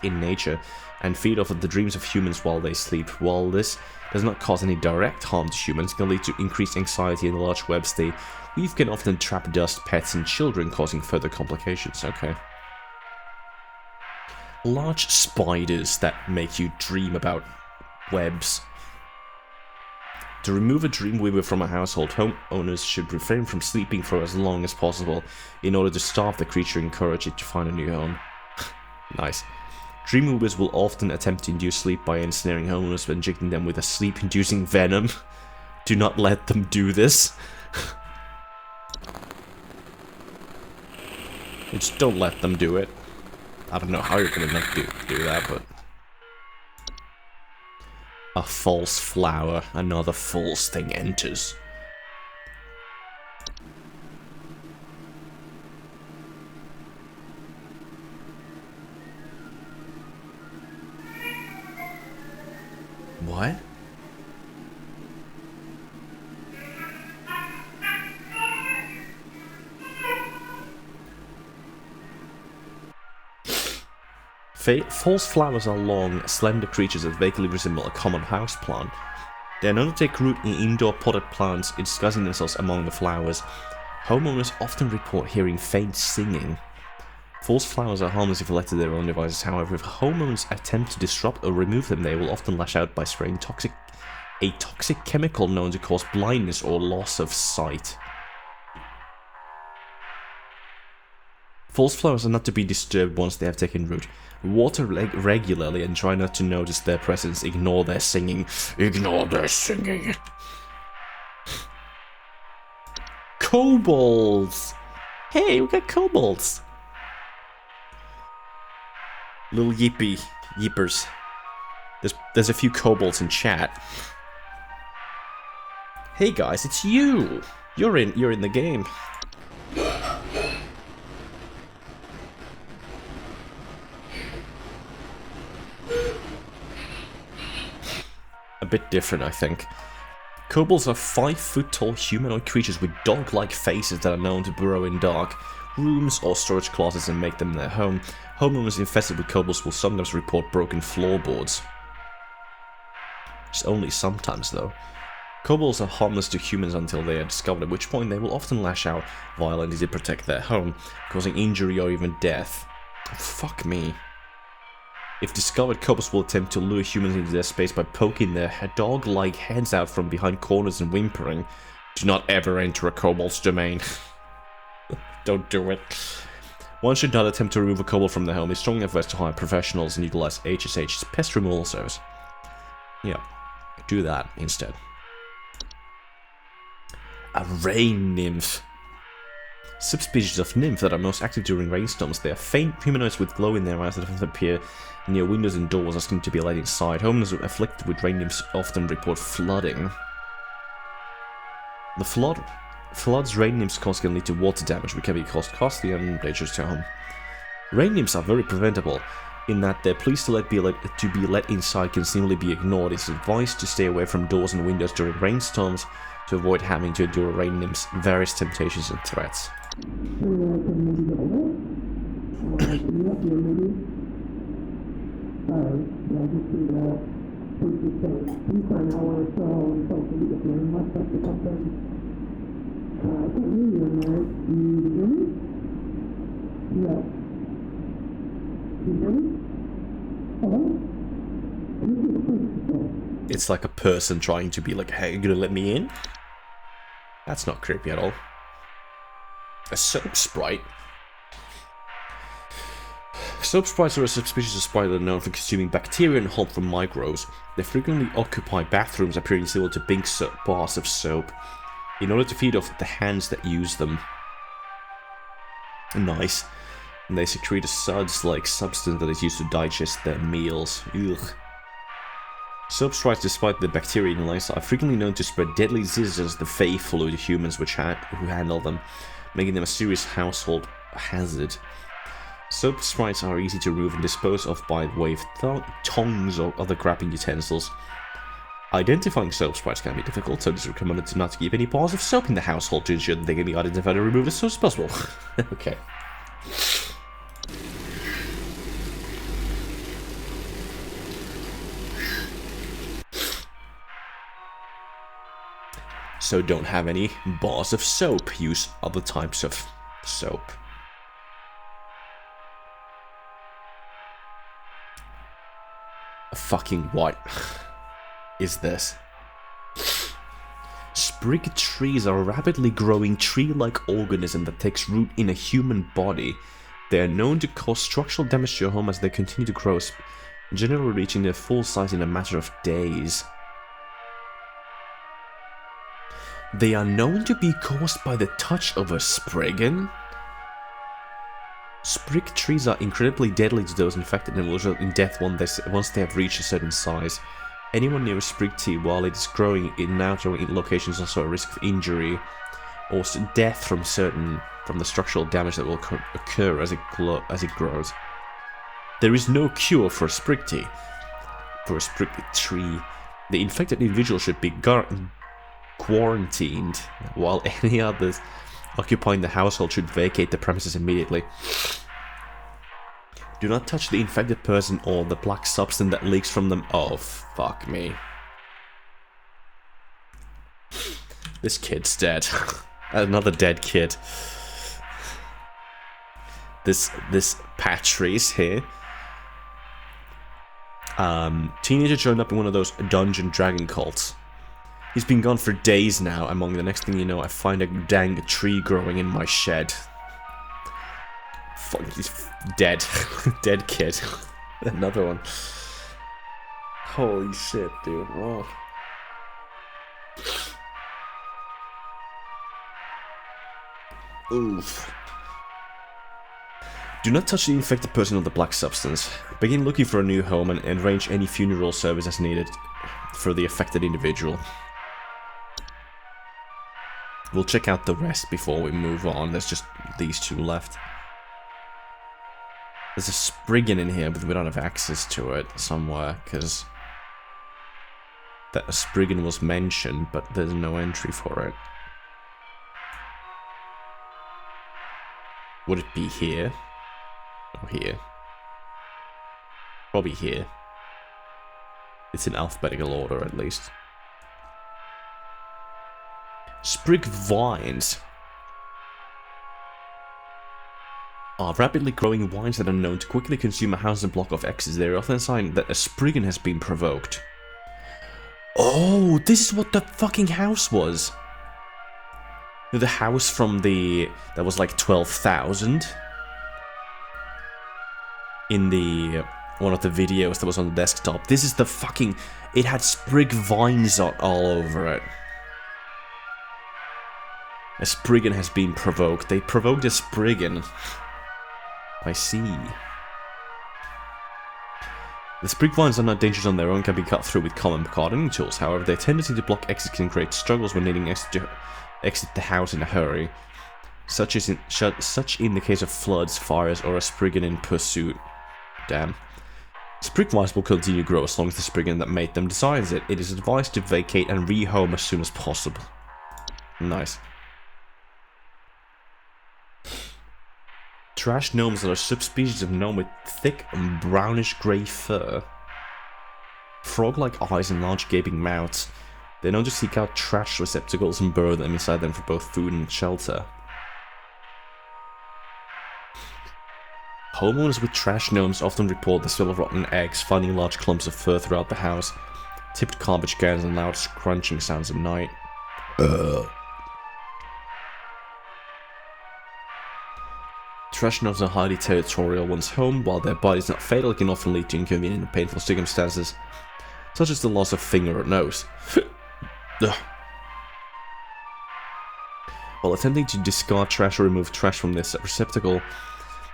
in nature and feed off of the dreams of humans while they sleep. While this does not cause any direct harm to humans, it can lead to increased anxiety, and the large webs they weave can often trap dust, pets, and children, causing further complications. Okay. Large spiders that make you dream about webs. To remove a dreamweaver from a household, homeowners should refrain from sleeping for as long as possible in order to starve the creature and encourage it to find a new home. Nice. Dreamweavers will often attempt to induce sleep by ensnaring homeowners by injecting them with a sleep-inducing venom. Do not let them do this. Just don't let them do it. I don't know how you're gonna not do that, but... A false flower, another false thing enters. What? False flowers are long, slender creatures that vaguely resemble a common houseplant. They are known to take root in indoor potted plants, disguising themselves among the flowers. Homeowners often report hearing faint singing. False flowers are harmless if left to their own devices. However, if homeowners attempt to disrupt or remove them, they will often lash out by spraying a toxic chemical known to cause blindness or loss of sight. False flowers are not to be disturbed once they have taken root. Water regularly and try not to notice their presence. Ignore their singing. Ignore their singing. Kobolds! Hey, we got kobolds! Little yeepers. There's a few kobolds in chat. Hey guys, it's you! You're in the game. a bit different, I think. Kobolds are 5-foot-tall humanoid creatures with dog-like faces that are known to burrow in dark rooms or storage closets and make them their home. Homeowners infested with kobolds will sometimes report broken floorboards. It's only sometimes, though. Kobolds are harmless to humans until they are discovered, at which point they will often lash out violently to protect their home, causing injury or even death. Fuck me. If discovered, kobolds will attempt to lure humans into their space by poking their dog-like heads out from behind corners and whimpering. Do not ever enter a kobold's domain. Don't do it. One should not attempt to remove a kobold from their home. They strongly advise to hire professionals and utilize HSH's pest removal service. Yeah, do that instead. A rain nymph. Subspecies of nymph that are most active during rainstorms. They are faint humanoids with glow in their eyes that often appear near windows and doors, asking to be let inside. Homeowners afflicted with rain nymphs often report flooding. Floods rain nymphs cause can lead to water damage, which can be costly and dangerous to home. Rain nymphs are very preventable, in that their pleas to be let inside can seemingly be ignored. It's advised to stay away from doors and windows during rainstorms to avoid having to endure a rain nymph's various temptations and threats. It's like a person trying to be like, hey, you gonna let me in? That's not creepy at all. A soap sprite? Soap sprites are a subspecies of sprite that are known for consuming bacteria and help from microbes. They frequently occupy bathrooms, appearing similar to big bars of soap, in order to feed off the hands that use them. Nice. And they secrete a suds-like substance that is used to digest their meals. Ugh. Soap sprites, despite the bacteria in life, are frequently known to spread deadly diseases as the Fey flu to humans who handle them, making them a serious household hazard. Soap sprites are easy to remove and dispose of by way of tongs or other grabbing utensils. Identifying soap sprites can be difficult, so it is recommended to not keep any bars of soap in the household to ensure that they can be identified and removed as soon as possible. Okay. So don't have any bars of soap, use other types of soap. Fucking what is this? Sprig trees are a rapidly growing tree-like organism that takes root in a human body. They are known to cause structural damage to your home as they continue to grow, generally reaching their full size in a matter of days. They are known to be caused by the touch of a spriggan. Sprig trees are incredibly deadly to those infected and will result in death once they have reached a certain size. Anyone near a sprig tree while it is growing in natural locations is also at risk of injury or death from the structural damage that will occur as it grows. There is no cure for a sprig tree. The infected individual should be quarantined, while any others occupying the household should vacate the premises immediately. Do not touch the infected person or the black substance that leaks from them. Oh, fuck me. This kid's dead. Another dead kid. This Patrice here. Teenager joined up in one of those dungeon dragon cults. He's been gone for days now, and the next thing you know, I find a dang tree growing in my shed. Fuck, he's dead. Dead kid. Another one. Holy shit, dude. Whoa. Oof. Do not touch the infected person or the black substance. Begin looking for a new home and arrange any funeral service as needed for the affected individual. We'll check out the rest before we move on. There's just these two left. There's a spriggan in here, but we don't have access to it somewhere, because that a Spriggan was mentioned, but there's no entry for it. Would it be here? Or here? Probably here. It's in alphabetical order, at least. Sprig vines are rapidly growing vines that are known to quickly consume a house and block off exits. They're often a sign that a Spriggan has been provoked. Oh, this is what the fucking house was. The house from the... that was like 12,000. In the... one of the videos that was on the desktop. This is the fucking... it had sprig vines all over it. A Spriggan has been provoked. They provoked a Spriggan. I see. The sprig vines are not dangerous on their own, can be cut through with common gardening tools. However, their tendency to block exits can create struggles when needing to exit the house in a hurry. Such in the case of floods, fires, or a Spriggan in pursuit. Damn. Sprig vines will continue to grow as long as the Spriggan that made them decides it. It is advised to vacate and rehome as soon as possible. Nice. Trash gnomes are a subspecies of gnome with thick and brownish-grey fur, frog-like eyes and large gaping mouths. They know to seek out trash receptacles and burrow them inside them for both food and shelter. Homeowners with trash gnomes often report the smell of rotten eggs, finding large clumps of fur throughout the house, tipped garbage cans, and loud crunching sounds at night. Trash gnomes are highly territorial once home. While their bite is not fatal, it can often lead to inconvenient and painful circumstances, such as the loss of finger or nose. While attempting to discard trash or remove trash from this receptacle,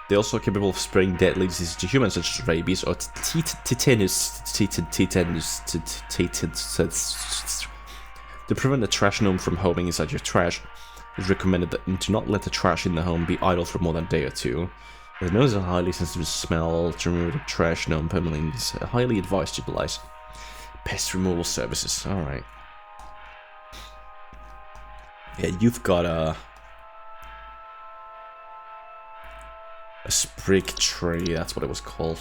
they also are capable of spreading deadly diseases to humans, such as rabies or tetanus. To prevent the trash gnome from homing inside your trash, it is recommended that to not let the trash in the home be idle for more than a day or two. As the nose is highly sensitive to smell, to remove the trash gnome permanently is highly advised to utilize pest removal services. Alright. Yeah, you've got a sprig tree, that's what it was called.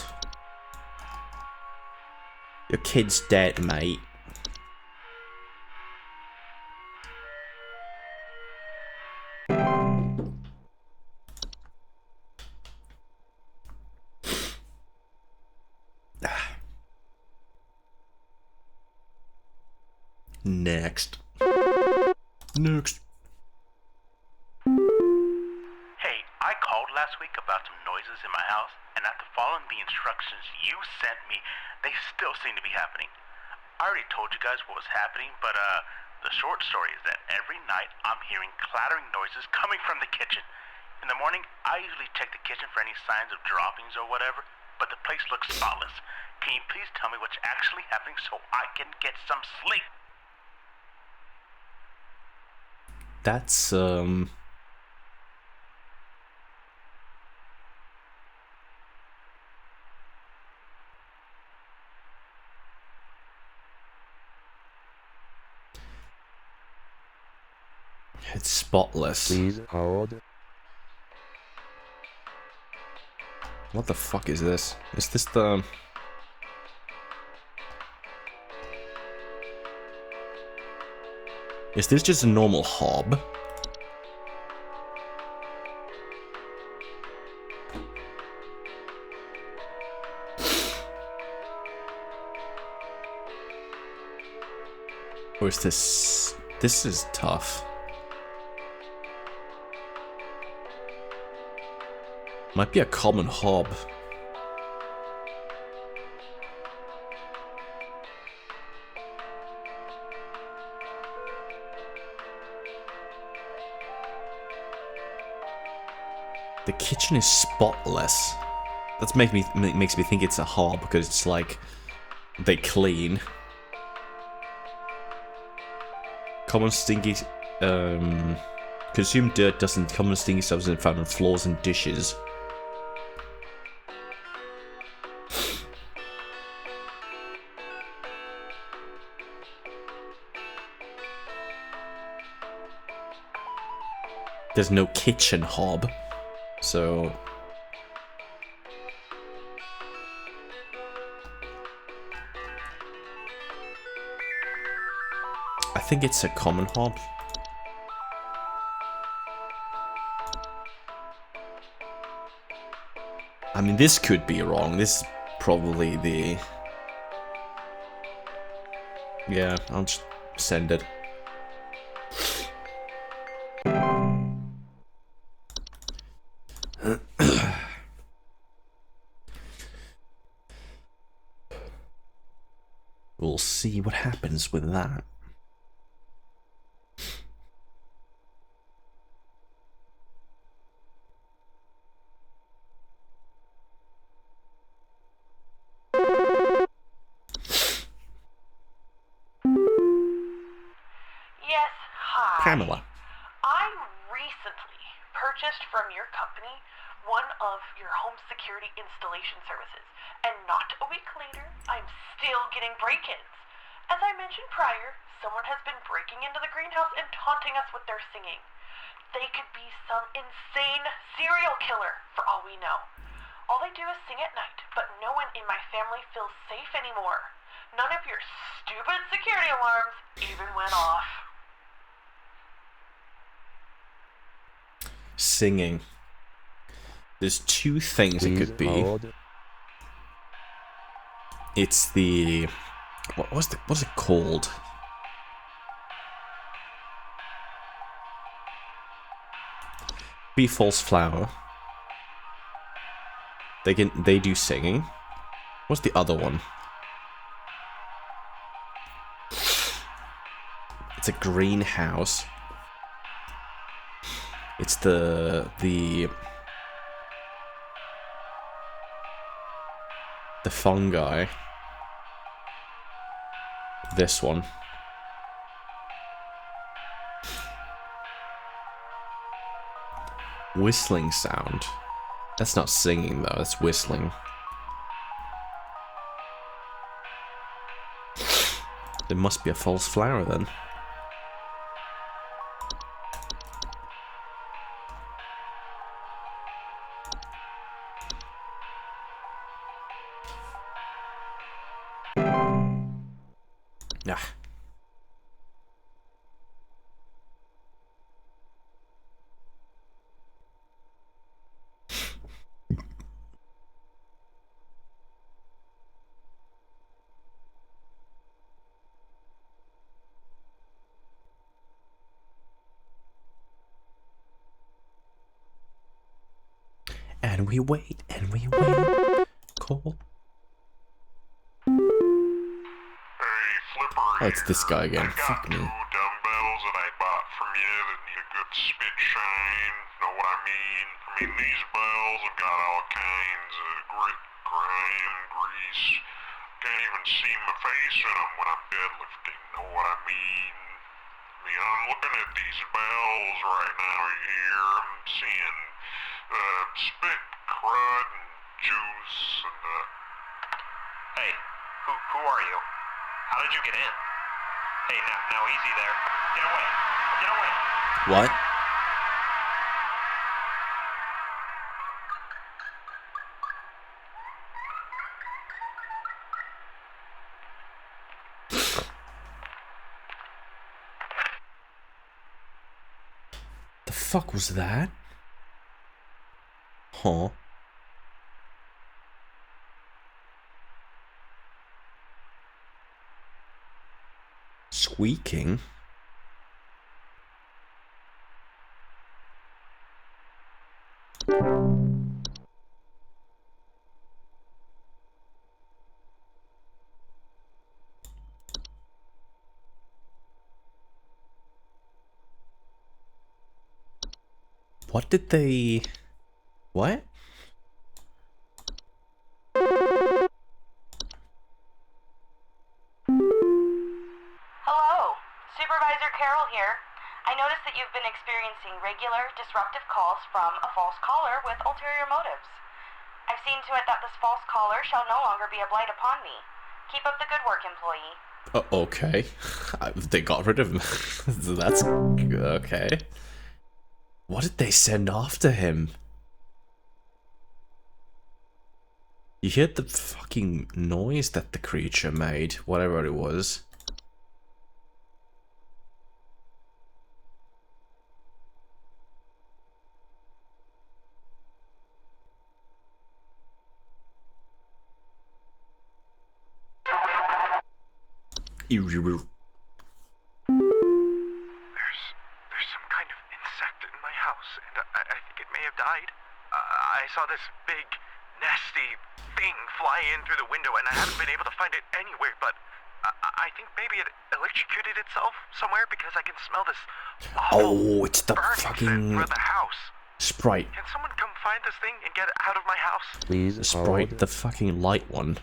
Your kid's dead, mate. Next. Hey, I called last week about some noises in my house, and after following the instructions you sent me, they still seem to be happening. I already told you guys what was happening, but the short story is that every night I'm hearing clattering noises coming from the kitchen. In the morning, I usually check the kitchen for any signs of droppings or whatever, but the place looks spotless. Can you please tell me what's actually happening so I can get some sleep? That's, it's spotless. Please hold. What the fuck is this? Is this the... Is this just a normal hob? Or is this... This is tough. Might be a common hob. The kitchen is spotless. That makes me think it's a hob because it's like they clean. Common stinky consumed dirt, dust, and common stinky substance found on floors and dishes. There's no kitchen hob, so... I think it's a common hob. I mean, this could be wrong. This is probably the... Yeah, I'll just send it. We'll see what happens with that. Yes, hi. Pamela. I recently purchased from your company one of your home security installation services, and not a week later, I'm still getting break-ins. As I mentioned prior, someone has been breaking into the greenhouse and taunting us with their singing. They could be some insane serial killer, for all we know. All they do is sing at night, but no one in my family feels safe anymore. None of your stupid security alarms even went off. Singing. There's two things it could be. It's the... what's it called? Be false flower. They do singing. What's the other one? It's a greenhouse. It's the fungi. This one. Whistling sound. That's not singing though, that's whistling. There must be a false flower then. Ah. And we wait, and we wait. Call. Oh, it's this guy again. Fuck me. Dumbbells that I bought from you that need a good spit shine. Know what I mean? I mean, these bells have got all kinds of grit, grime, grease. Can't even see my face in them when I'm deadlifting. Know what I mean? I mean, I'm looking at these bells right now here. I'm seeing spit, crud, and juice, and Hey, who are you? How did you get in? Hey, now easy there. Get away. Get away. What? The fuck was that? Huh? Squeaking? What did they... What? Hello, Supervisor Carroll here. I noticed that you've been experiencing regular, disruptive calls from a false caller with ulterior motives. I've seen to it that this false caller shall no longer be a blight upon me. Keep up the good work, employee. Okay. They got rid of him. That's... okay. What did they send after him? You heard the fucking noise that the creature made, whatever it was. There's some kind of insect in my house, and I think it may have died. I saw this big, nasty thing fly in through the window, and I haven't been able to find it anywhere, but I think maybe it electrocuted itself somewhere because I can smell this Oh, it's the fucking for the house. sprite. Can someone come find this thing and get it out of my house? Please. The sprite, the fucking light one.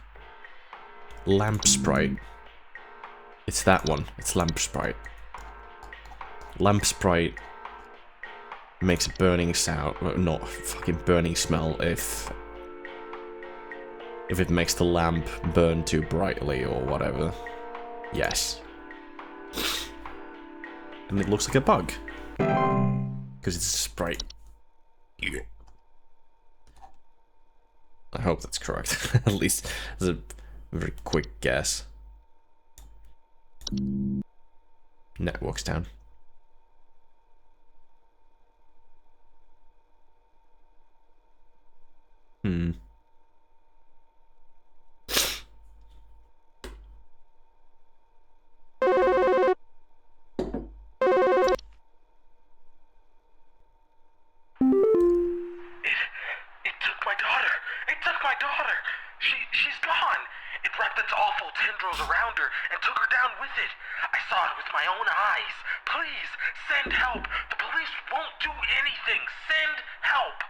Lamp sprite. It's that one. It's lamp sprite. Lamp sprite makes a burning sound, not fucking burning smell if it makes the lamp burn too brightly or whatever. Yes. And it looks like a bug. Because it's a sprite. Yeah. I hope that's correct. At least it's a very quick guess. Network's down. Hmm. It took my daughter. It took my daughter. She's gone. It wrapped its awful tendrils around her and took her down with it. I saw it with my own eyes. Please, send help. The police won't do anything. Send help.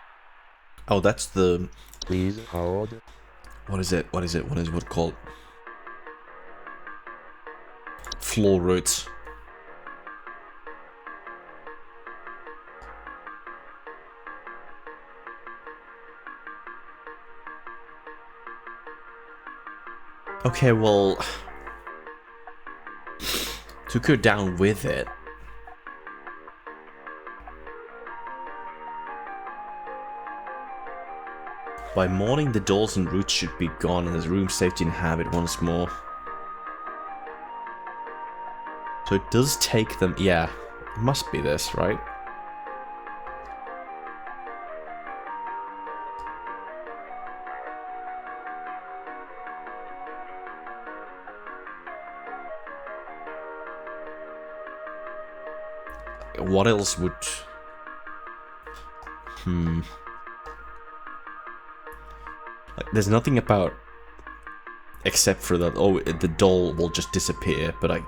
Oh, that's the... Please hold. What is it? What is it? What is it called? Floor roots. Okay, well... took her down with it. By morning, the dolls and roots should be gone and the room safe to inhabit once more. So it does take them... yeah, it must be this, right? What else would... Like, there's nothing about... except for that, oh, the doll will just disappear, but I...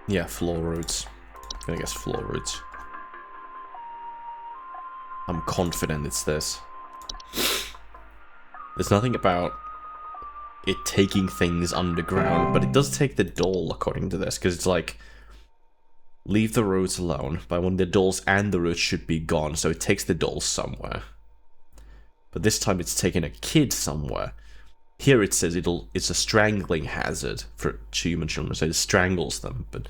Yeah, floor roots. I guess floor roots. I'm confident it's this. There's nothing about it taking things underground, but it does take the doll according to this, because it's like, leave the roots alone, but when the dolls and the roots should be gone, so it takes the dolls somewhere. But this time it's taking a kid somewhere. Here it says it's a strangling hazard for human children, so it strangles them, but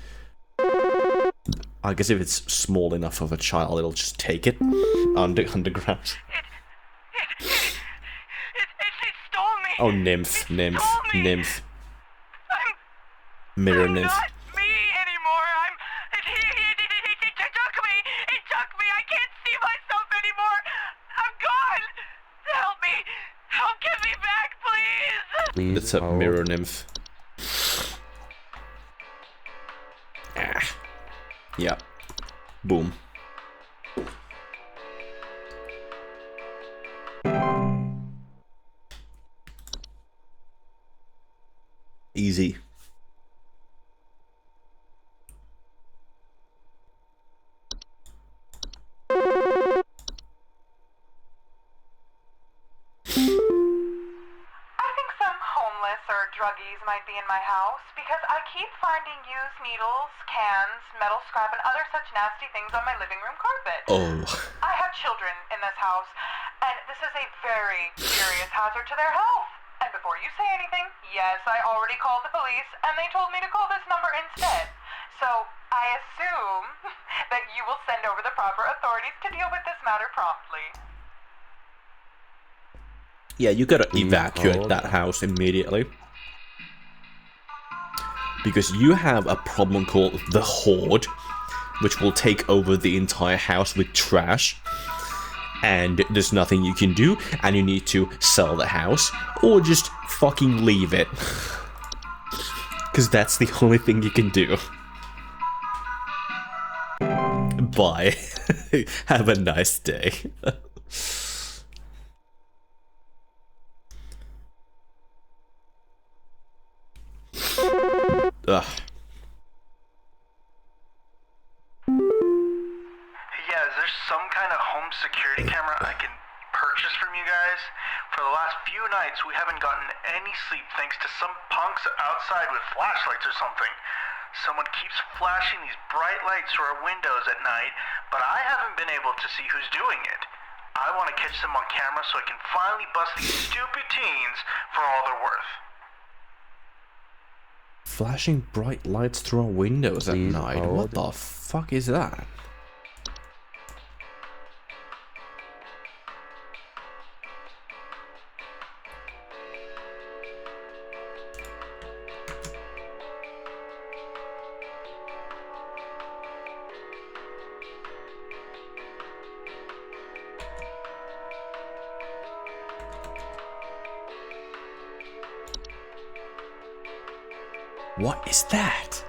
I guess if it's small enough of a child, it'll just take it underground. It stole me. Oh, nymph. Mirror nymph. Not me anymore. It took me. It took me. I can't see myself anymore. I'm gone. Help me. Help get me back, please. It's a mirror nymph. Yeah. Boom. Easy. druggies might be in my house because I keep finding used needles, cans, metal scrap, and other such nasty things on my living room carpet. Oh. I have children in this house, and this is a very serious hazard to their health. And before you say anything, yes, I already called the police, and they told me to call this number instead. So I assume that you will send over the proper authorities to deal with this matter promptly. Yeah, you gotta evacuate that house immediately. Because you have a problem called the Horde, which will take over the entire house with trash. And there's nothing you can do, and you need to sell the house, or just fucking leave it. Because that's the only thing you can do. Bye. Have a nice day. Ugh. Yeah, is there some kind of home security camera I can purchase from you guys? For the last few nights, we haven't gotten any sleep thanks to some punks outside with flashlights or something. Someone keeps flashing these bright lights through our windows at night, but I haven't been able to see who's doing it. I want to catch them on camera so I can finally bust these stupid teens for all they're worth. Flashing bright lights through our windows at night. What the fuck is that? What is that?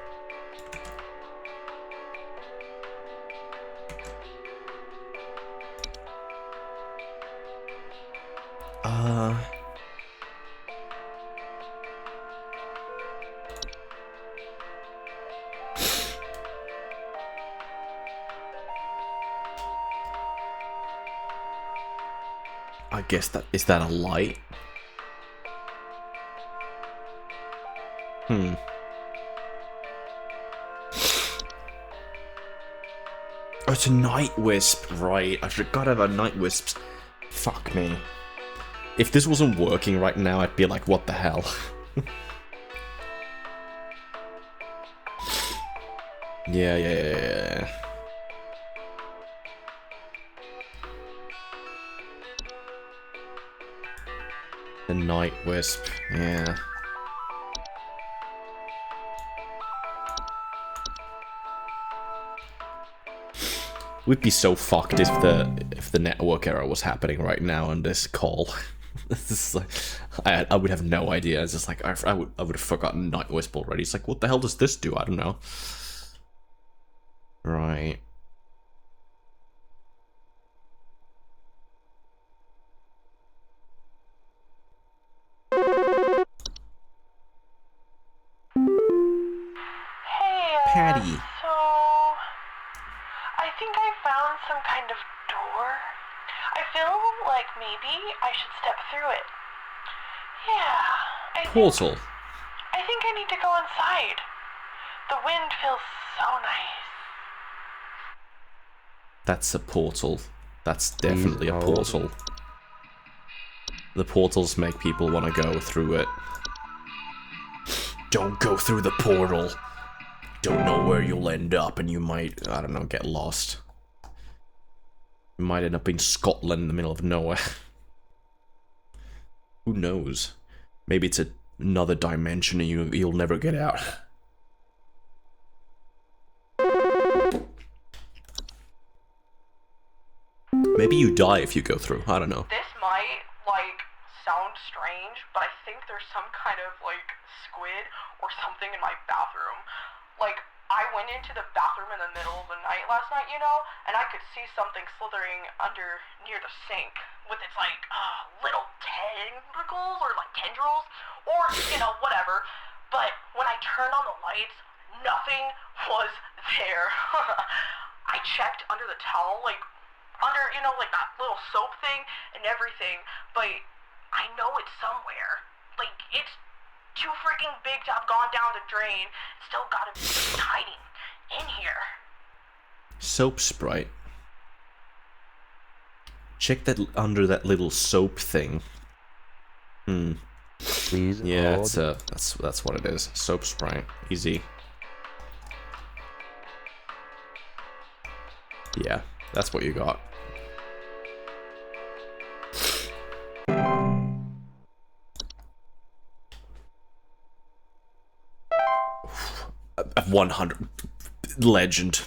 I guess that is that a light? Oh, it's a night wisp, right? I forgot about night wisps. Fuck me. If this wasn't working right now, I'd be like, what the hell? Yeah. The night wisp, yeah. We'd be so fucked if the network error was happening right now on this call. This is like, I would have no idea. It's just like I would have forgotten Night Wisp already. It's like, what the hell does this do? I don't know. Right. Patty. So, I think I found some kind of door. I feel like maybe I should step through it. Yeah. Portal. I think I need to go inside. The wind feels so nice. That's a portal. That's definitely a portal. The portals make people want to go through it. Don't go through the portal. Don't know where you'll end up, and you might, I don't know, get lost. You might end up in Scotland in the middle of nowhere. Who knows? Maybe it's another dimension and you'll never get out. Maybe you die if you go through, I don't know. This might, like, sound strange, but I think there's some kind of, like, squid or something in my bathroom. Like, I went into the bathroom in the middle of the night last night, you know, and I could see something slithering under near the sink with its, like, little tentacles or, like, tendrils or, you know, whatever. But when I turned on the lights, nothing was there. I checked under the towel, like, under, you know, like that little soap thing and everything, but I know it's somewhere. Like, it's too freaking big to have gone down the drain. Still gotta be hiding in here. Soap Sprite. Check that under that little soap thing. Please. Yeah, it's that's what it is. Soap Sprite. Easy. Yeah, that's what you got. A 100 legend.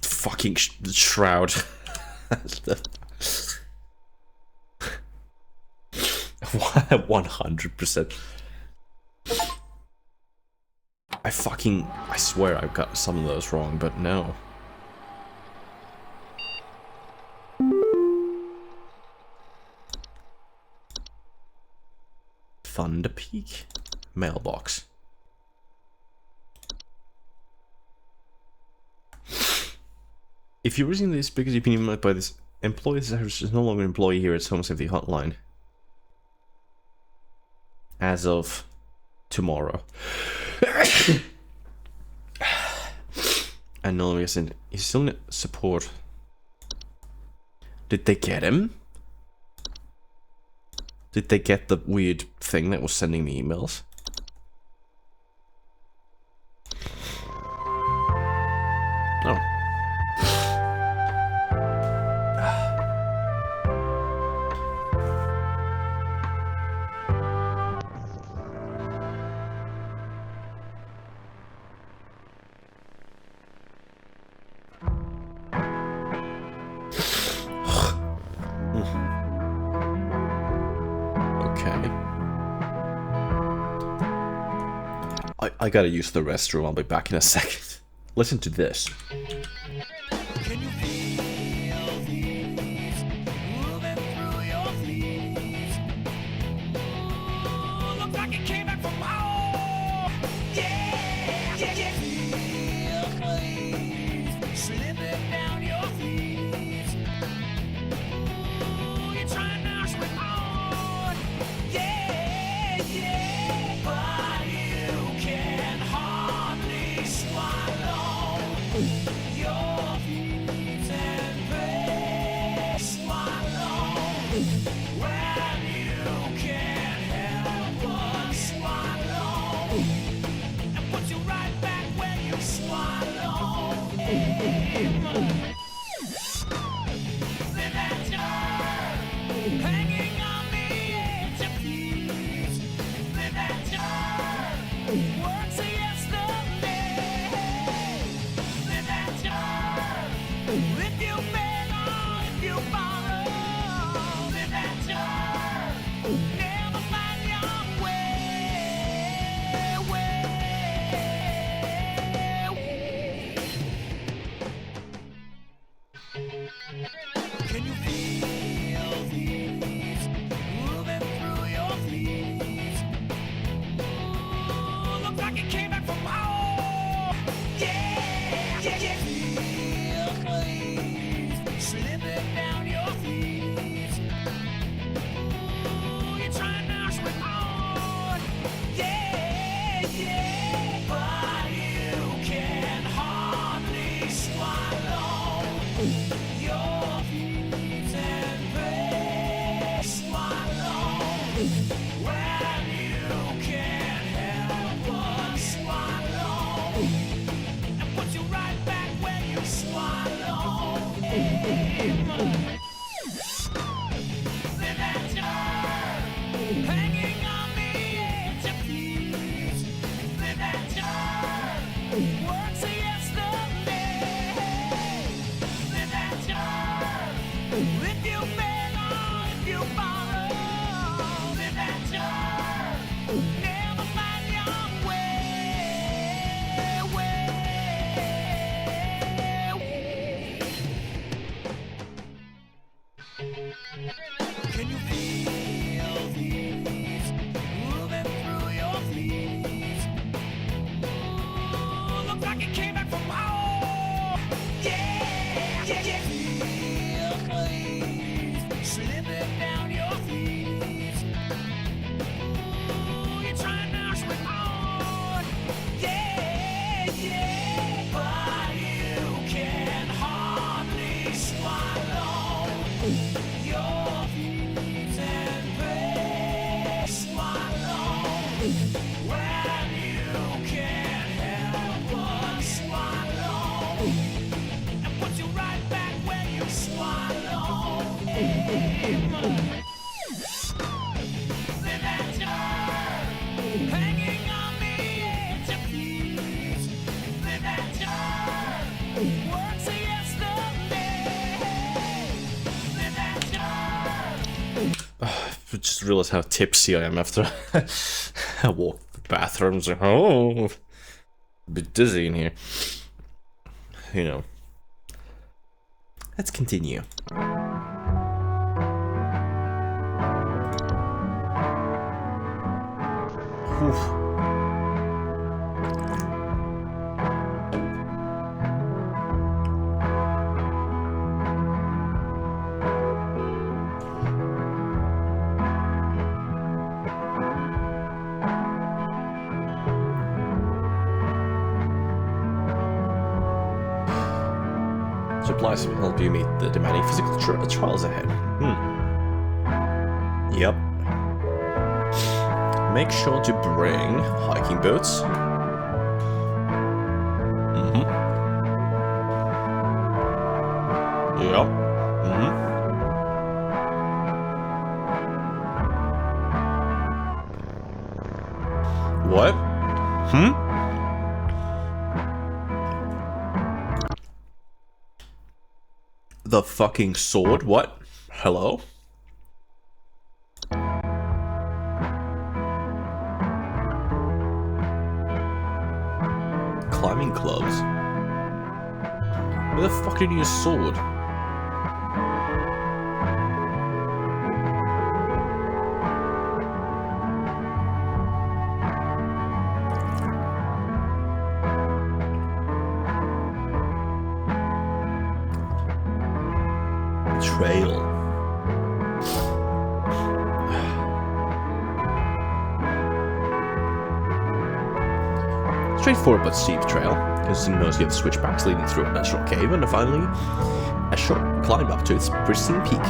Fucking shroud. 100%. I swear I've got some of those wrong, but no. Thunder Peak? Mailbox. If you're using this because you've been emailed by this employee, this is no longer an employee here at Home Safety Hotline. As of tomorrow. And no, he's still in support. Did they get him? Did they get the weird thing that was sending me emails? Oh. I gotta use the restroom, I'll be back in a second. Listen to this. Can you feel these moving through your feet? Ooh, look like it came back from home. Yeah, yeah, yeah. Feel clean slipping down your feet. Ooh, you're trying to swim on. Yeah, yeah. But you can hardly swallow your feet and breath. Swallow when you can't help but swallow, and puts you right back when you swallow. Live at your hanging on the edge of peace. Live at your works yesterday. Live at your if you fail or if you borrow. Live at your never find your Can you feel these moving through your feet? Ooh, look like it came back from home. Yeah, yeah, yeah. Feel clean slipping down your feet. Ooh, you're trying to swim on. Yeah, yeah. But you can hardly swallow your feet and breath. Swallow when you can't help but swallow, and puts you right back when you swallow. Live at your hanging on the edge of peace. Live at your works yesterday. Live at your if you fail or if you borrow. Live at your never find your way. I just realized how tipsy I am after I walk the bathrooms. Oh, a bit dizzy in here. You know. Let's continue. Oof. Supplies will help you meet the demanding physical trials ahead. Yep. Make sure to bring hiking boots. Yep. What? The fucking sword? What? Hello? Climbing clubs? Where the fuck did you use a sword? Trail. Straightforward but steep trail, consisting mostly of switchbacks leading through a natural cave and finally a short climb up to its pristine peak.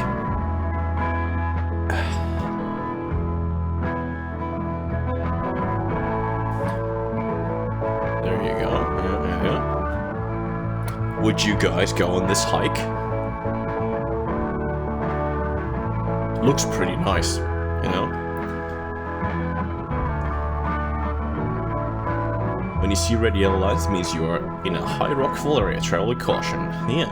There you go. Yeah. Would you guys go on this hike? Looks pretty nice, you know? When you see red yellow lines, it means you are in a high rockfall area. Travel with caution. Yeah.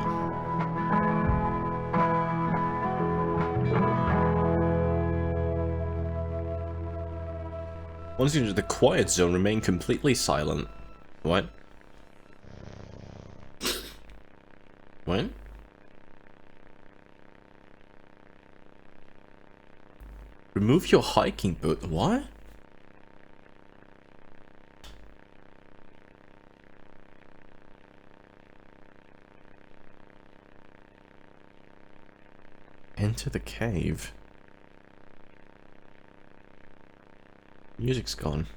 Once you enter the quiet zone, remain completely silent. What? What? Remove your hiking boot. What? Enter the cave. Music's gone.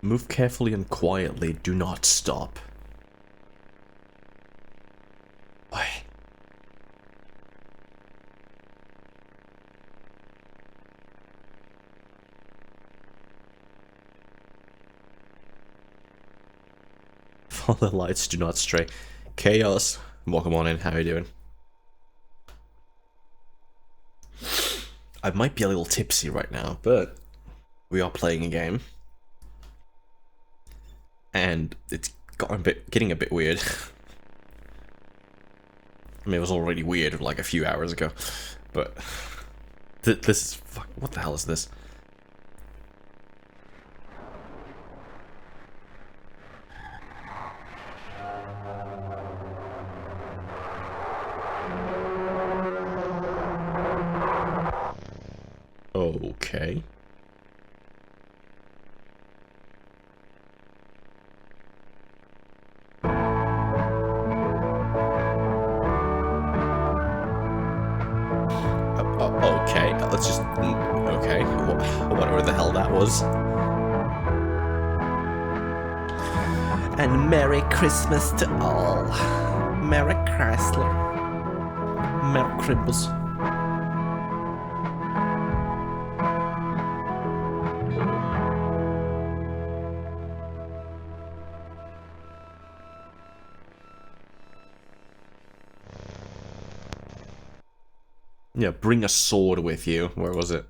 Move carefully and quietly. Do not stop. Follow the lights, do not stray. Chaos. Welcome on in, how are you doing? I might be a little tipsy right now, but we are playing a game. And it's getting a bit weird. I mean, it was already weird like a few hours ago, but this is what the hell is this? Okay. Okay, let's just... Okay, whatever the hell that was. And Merry Christmas to all. Merry Chrysler. Merry Crimbus. Yeah, bring a sword with you. Where was it?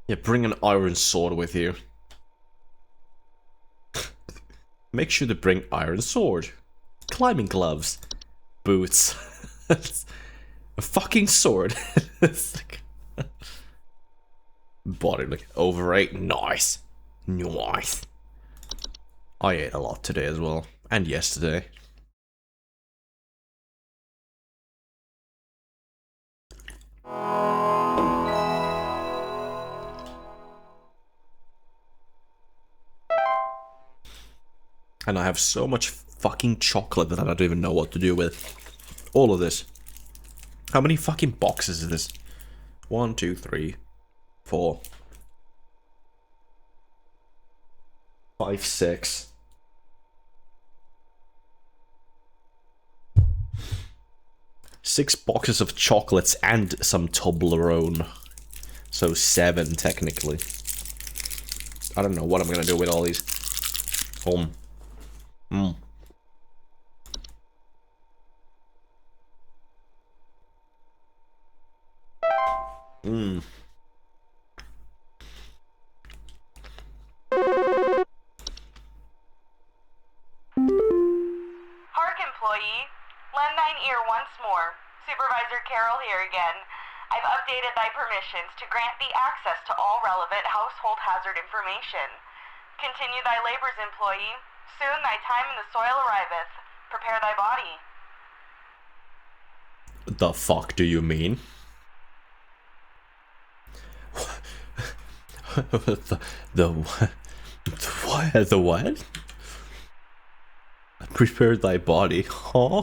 Yeah, bring an iron sword with you. Make sure to bring iron sword. Climbing gloves. Boots. A fucking sword. It's like... Body like overate. Nice. Nice. I ate a lot today as well. And yesterday. And I have so much fucking chocolate that I don't even know what to do with. All of this. How many fucking boxes is this? 1, 2, 3, 4, 5, 6. Six boxes of chocolates and some Toblerone. So 7 technically. I don't know what I'm gonna do with all these. Hark, employee. Lend thine ear once more. Supervisor Carroll here again. I've updated thy permissions to grant thee access to all relevant household hazard information. Continue thy labors, employee. Soon thy time in the soil arriveth. Prepare thy body. The fuck do you mean? the what? The what? Prepare thy body, huh?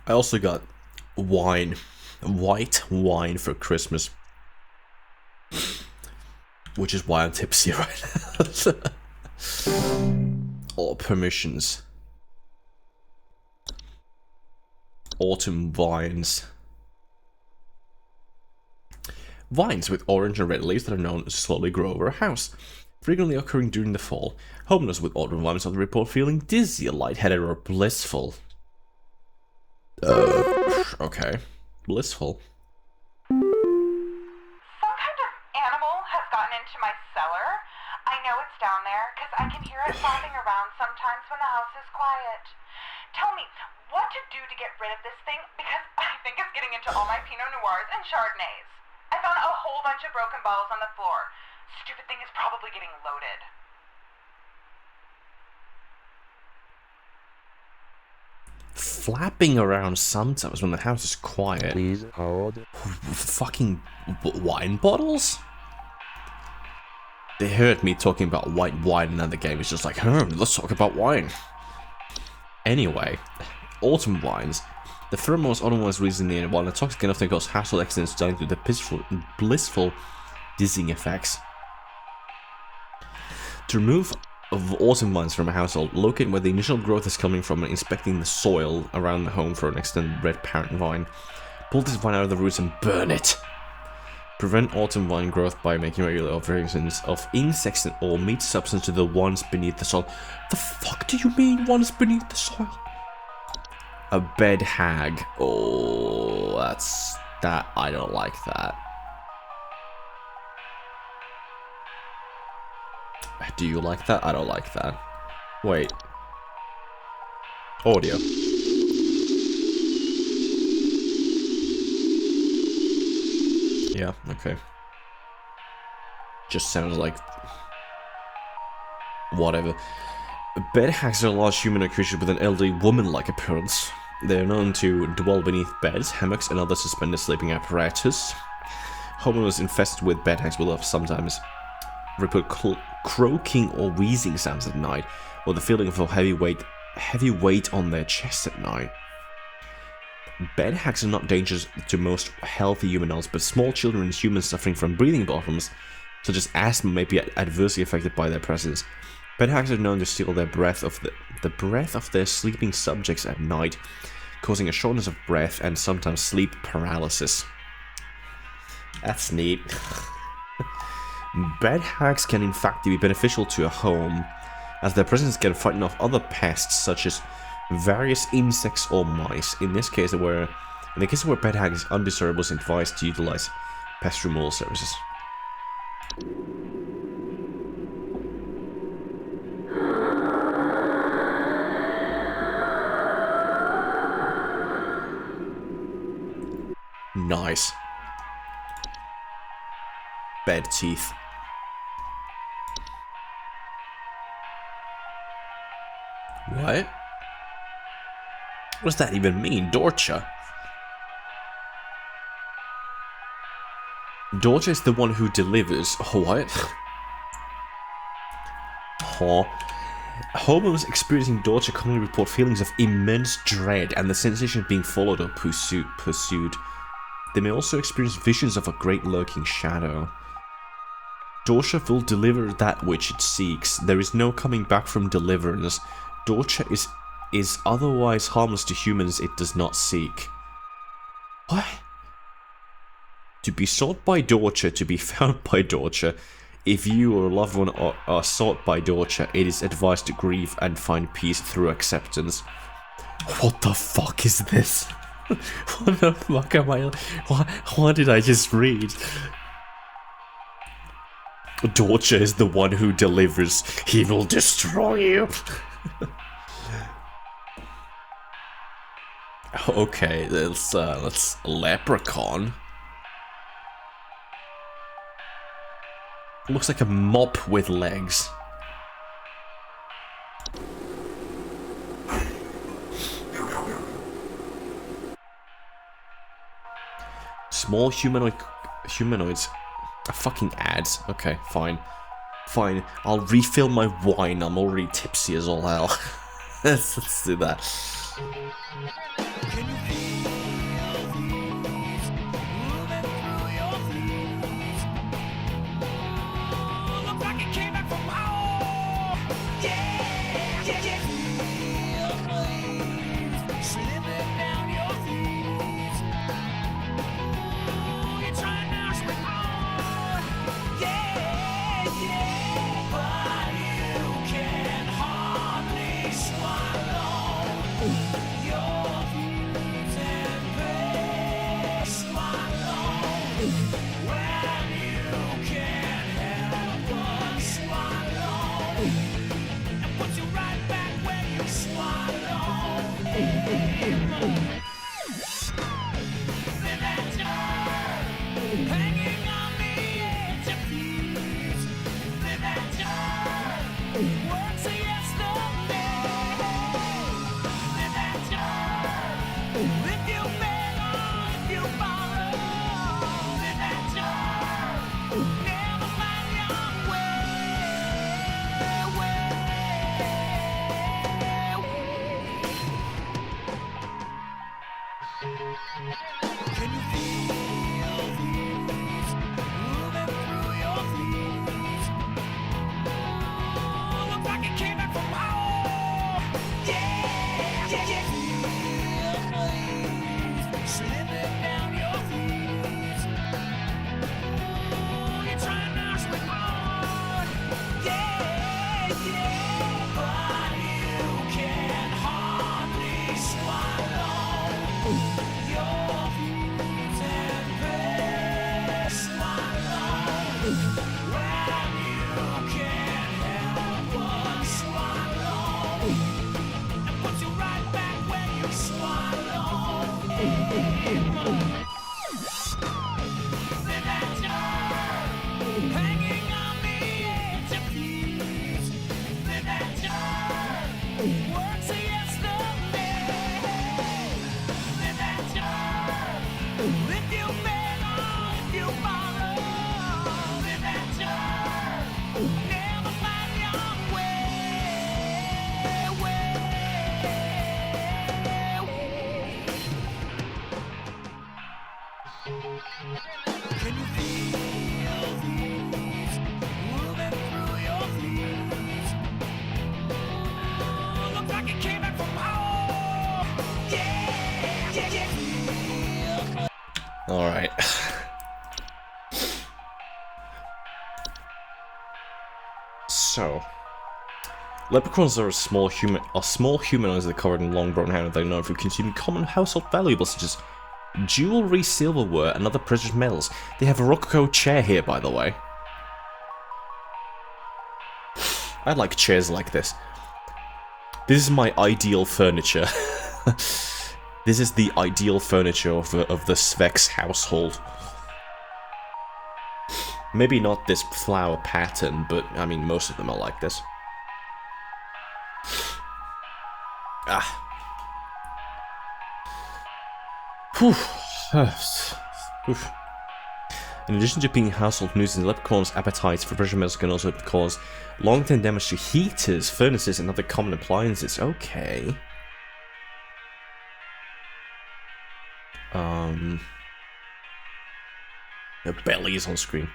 I also got wine, white wine for Christmas, which is why I'm tipsy right now. All permissions. Autumn vines. Vines with orange and red leaves that are known to slowly grow over a house, frequently occurring during the fall. Homeowners with autumn vines often report feeling dizzy, lightheaded, or blissful. Okay. Blissful. Some kind of animal has gotten into my cellar. I know it's down there because I can hear it flopping around sometimes when the house is quiet. Tell me what to do to get rid of this thing because I think it's getting into all my Pinot Noirs and Chardonnays. I found a whole bunch of broken bottles on the floor. Stupid thing is probably getting loaded. Flapping around sometimes when the house is quiet. Please hold. Fucking wine bottles? They heard me talking about white wine in another game. It's just like, let's talk about wine. Anyway, autumn wines. The pheromones autumn wines released in the air, while the toxic enough to cause household accidents down to the blissful dizzying effects. To remove autumn vines from a household, locate where the initial growth is coming from and inspecting the soil around the home for an extended red parent vine. Pull this vine out of the roots and burn it. Prevent autumn vine growth by making regular observations of insects and all meat substance to the ones beneath the soil. The fuck do you mean ones beneath the soil? A bed hag. Oh, that. I don't like that. Do you like that? I don't like that. Wait. Audio. Yeah, okay. Just sounds like... whatever. Bed hags are large humanoid creatures with an elderly woman-like appearance. They are known to dwell beneath beds, hammocks, and other suspended sleeping apparatus. Homeowners infested with bed hags will sometimes report croaking or wheezing sounds at night, or the feeling of a heavy weight on their chest at night. Bed hags are not dangerous to most healthy humanoids, but small children and humans suffering from breathing problems, such as asthma, may be adversely affected by their presence. Bed hags are known to steal their breath of the breath of their sleeping subjects at night, causing a shortness of breath and sometimes sleep paralysis. That's neat. Bed hags can in fact be beneficial to a home, as their presence can frighten off other pests such as various insects or mice. In the case where bed hag is undesirable, it's advised to utilize pest removal services. Nice. Bed teeth. What? What does that even mean? Dorcha? Dorcha is the one who delivers. What? Huh? Homeowners experiencing Dorcha commonly report feelings of immense dread and the sensation of being followed or pursued. They may also experience visions of a great lurking shadow. Dorcha will deliver that which it seeks. There is no coming back from deliverance. Dorcha is otherwise harmless to humans it does not seek. What? To be sought by Dorcha, to be found by Dorcha. If you or a loved one are sought by Dorcha, it is advised to grieve and find peace through acceptance. What the fuck is this? What the fuck am I... What did I just read? Dorcha is the one who delivers. He will destroy you. Okay, let's leprechaun. Looks like a mop with legs. Small humanoids. Fucking ads. Okay, fine. Fine. I'll refill my wine. I'm already tipsy as all hell. let's do that. So, leprechauns are small humanoids that are covered in long brown hair that are known for consuming common household valuables such as jewelry, silverware, and other precious metals. They have a rococo chair here, by the way. I like chairs like this. This is my ideal furniture. This is the ideal furniture of the Svex household. Maybe not this flower pattern, but I mean most of them are like this. Ah. Whew. Oof. In addition to being household nuisance, leprechauns' appetites for precious metals can also cause long-term damage to heaters, furnaces, and other common appliances. Okay. The belly is on screen.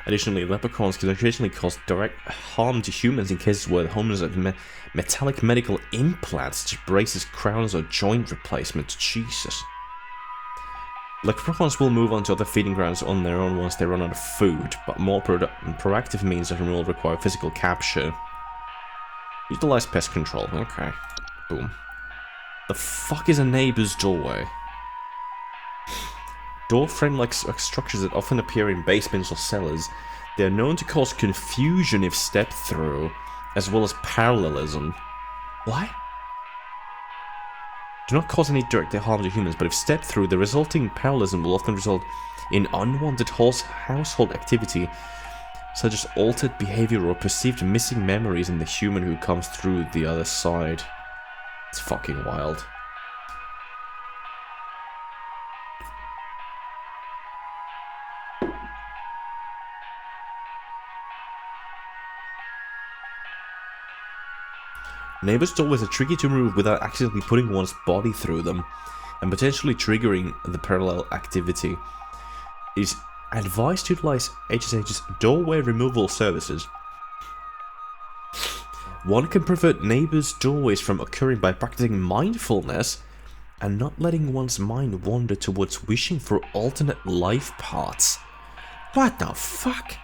Additionally, leprechauns can occasionally cause direct harm to humans in cases where the homeowners have metallic medical implants, such as braces, crowns, or joint replacements. Jesus. Leprechauns will move on to other feeding grounds on their own once they run out of food, but more proactive means of removal require physical capture. Utilize pest control. Okay. Boom. The fuck is a neighbor's doorway? Door frame-like structures that often appear in basements or cellars. They are known to cause confusion if stepped through, as well as parallelism. What? Do not cause any direct harm to humans, but if stepped through, the resulting parallelism will often result in unwanted household activity, such as altered behavior or perceived missing memories in the human who comes through the other side. It's fucking wild. Neighbors' doorways are tricky to remove without accidentally putting one's body through them, and potentially triggering the parallel activity. It is advised to utilize HSH's doorway removal services. One can prevent neighbors' doorways from occurring by practicing mindfulness and not letting one's mind wander towards wishing for alternate life paths. What the fuck?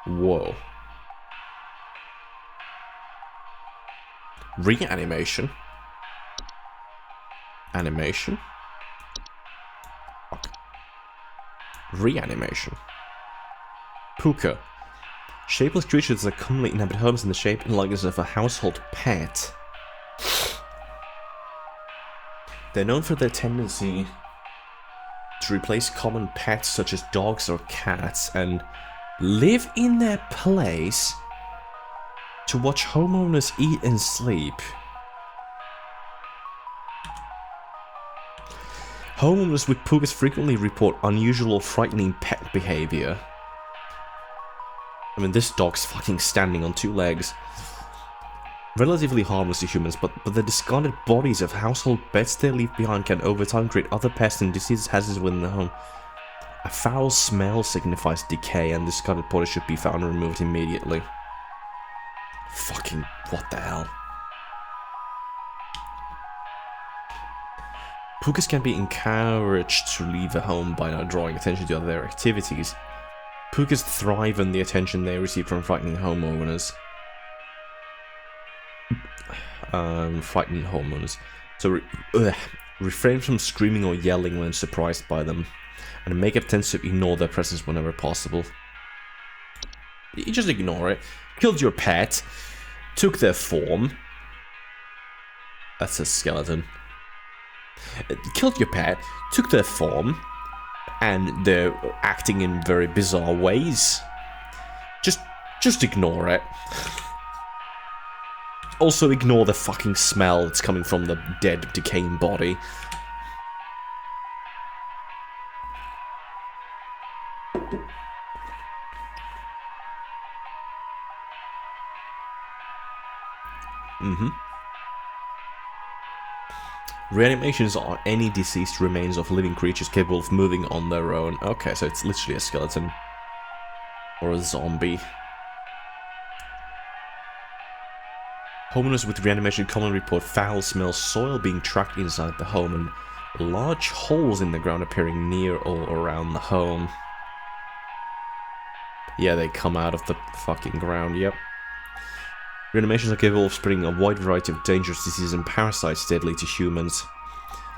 Whoa. Reanimation. Animation. Fuck. Reanimation. Puka. Shapeless creatures that commonly inhabit homes in the shape and likeness of a household pet. They're known for their tendency to replace common pets such as dogs or cats and live in their place to watch homeowners eat and sleep. Homeowners with pukas frequently report unusual or frightening pet behavior. I mean, this dog's fucking standing on two legs. Relatively harmless to humans, but the discarded bodies of household pets they leave behind can over time create other pests and disease hazards within the home. A foul smell signifies decay, and discarded bodies should be found and removed immediately. Fucking what the hell? Pukas can be encouraged to leave a home by not drawing attention to other activities. Pukas thrive on the attention they receive from frightening homeowners. Frightening homeowners. So refrain from screaming or yelling when surprised by them, and make attempts to ignore their presence whenever possible. You just ignore it. Killed your pet, took their form. That's a skeleton. Killed your pet, took their form, and they're acting in very bizarre ways. Just ignore it. Also ignore the fucking smell that's coming from the dead, decaying body. Reanimations are any deceased remains of living creatures capable of moving on their own. Okay, so it's literally a skeleton. Or a zombie. Homeowners with reanimation commonly report foul smells, soil being tracked inside the home, and Large holes in the ground appearing near or around the home. Yeah, they come out of the fucking ground, yep. Reanimations are capable of spreading a wide variety of dangerous diseases and parasites deadly to humans.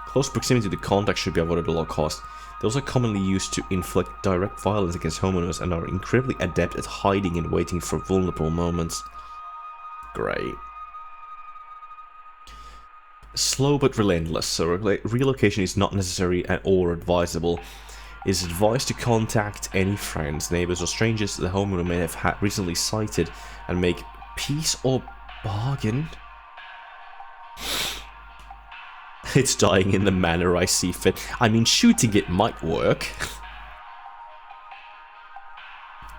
Close proximity to contact should be avoided at all costs. They're also commonly used to inflict direct violence against homeowners and are incredibly adept at hiding and waiting for vulnerable moments. Great. Slow but relentless, so relocation is not necessary or advisable. It is advised to contact any friends, neighbors, or strangers the homeowner may have recently sighted and make peace or bargain. It's dying in the manner I see fit. I mean, shooting it might work.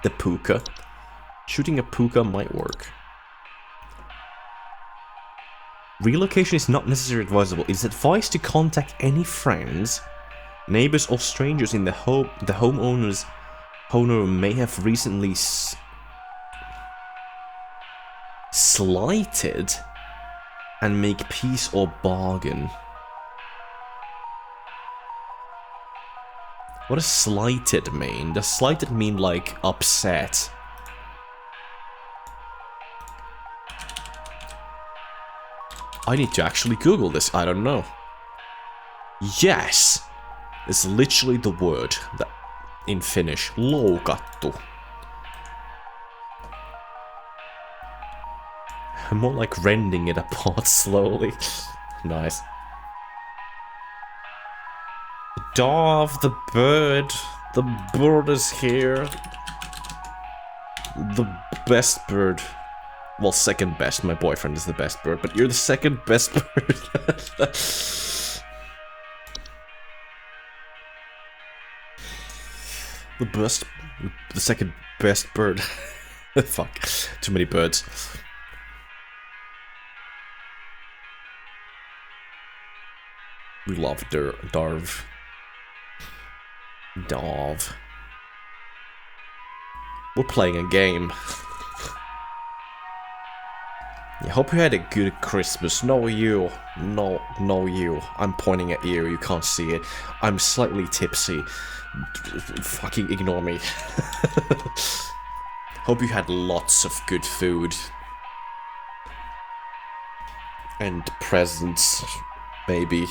The puka. Shooting a puka might work. Relocation is not necessarily advisable. It is advised to contact any friends, neighbors, or strangers in the home the homeowner may have recently slighted and make peace or bargain. What does slighted mean? Does slighted mean like upset? I need to actually Google this, I don't know. Yes! It's literally the word that in Finnish. Loukattu. More like rending it apart slowly. Nice. Dove, the bird. The bird is here. The best bird. Well, second best. My boyfriend is the best bird, but you're the second best bird. The second best bird. Fuck. Too many birds. We love Darv. Dov. We're playing a game. I hope you had a good Christmas. No, you. No, you. I'm pointing at you. You can't see it. I'm slightly tipsy. Fucking ignore me. Hope you had lots of good food. And presents, maybe.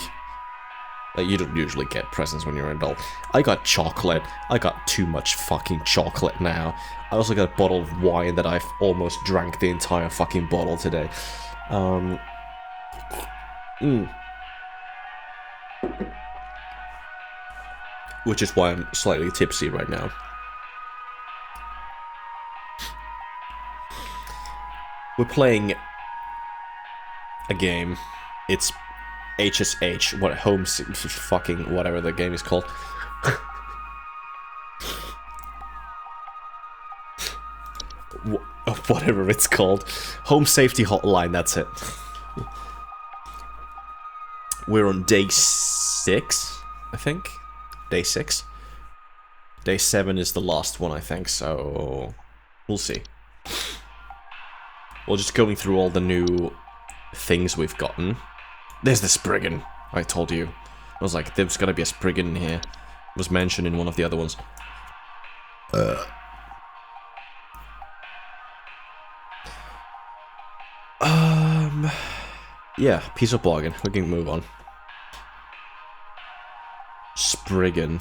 You don't usually get presents when you're an adult. I got chocolate. I got too much fucking chocolate now. I also got a bottle of wine that I've almost drank the entire fucking bottle today. Which is why I'm slightly tipsy right now. We're playing a game. It's HSH, what home fucking whatever the game is called. Whatever it's called. Home Safety Hotline, that's it. We're on day 6, I think. Day 6. Day 7 is the last one, I think, so we'll see. We're just going through all the new things we've gotten. There's the Spriggan, I told you. I was like, there's gotta be a Spriggan in here. It was mentioned in one of the other ones. Yeah, piece of bargain. We can move on. Spriggan.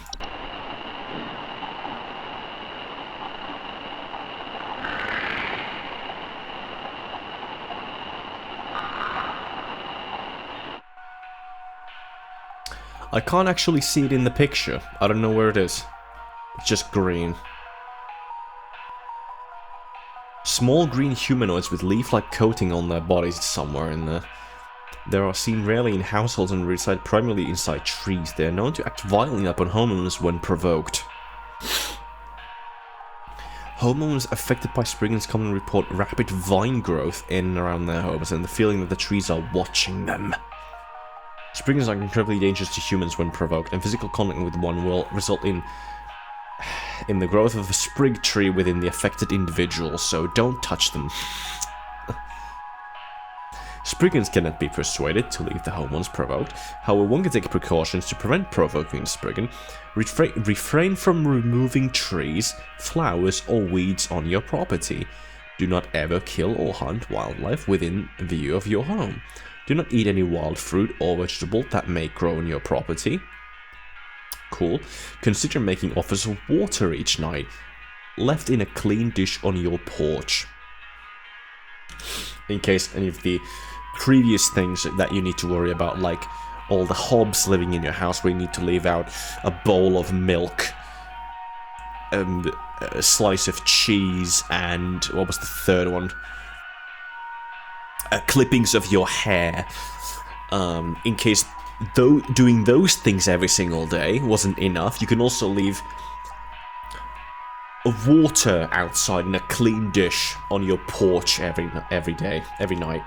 I can't actually see it in the picture. I don't know where it is. It's just green. Small green humanoids with leaf-like coating on their bodies somewhere in there. They are seen rarely in households and reside primarily inside trees. They are known to act violently upon homeowners when provoked. Homeowners affected by Spriggans commonly report rapid vine growth in and around their homes and the feeling that the trees are watching them. Spriggans are incredibly dangerous to humans when provoked, and physical contact with one will result in the growth of a sprig tree within the affected individual, so don't touch them. Spriggans cannot be persuaded to leave the home once provoked. However, one can take precautions to prevent provoking the Spriggan. Refrain from removing trees, flowers, or weeds on your property. Do not ever kill or hunt wildlife within view of your home. Do not eat any wild fruit or vegetable that may grow on your property. Cool. Consider making offers of water each night, left in a clean dish on your porch. In case any of the previous things that you need to worry about, like all the hobs living in your house where you need to leave out a bowl of milk, a slice of cheese, and what was the third one? Clippings of your hair. In case doing those things every single day wasn't enough, you can also leave water outside in a clean dish on your porch every night.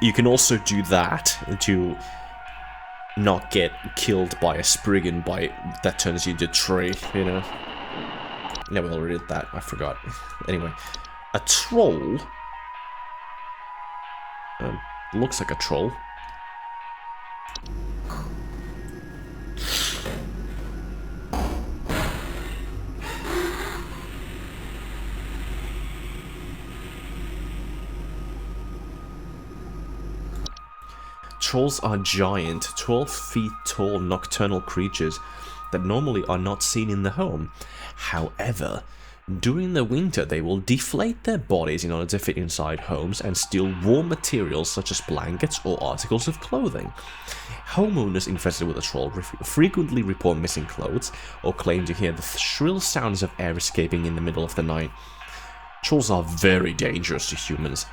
You can also do that to not get killed by a Spriggan that turns you into a tree, you know? Yeah, we already did that, I forgot. Anyway, a troll... looks like a troll. Trolls are giant, 12 feet tall nocturnal creatures that normally are not seen in the home. However, during the winter they will deflate their bodies in order to fit inside homes and steal warm materials such as blankets or articles of clothing. Homeowners infested with a troll frequently report missing clothes or claim to hear the shrill sounds of air escaping in the middle of the night. Trolls are very dangerous to humans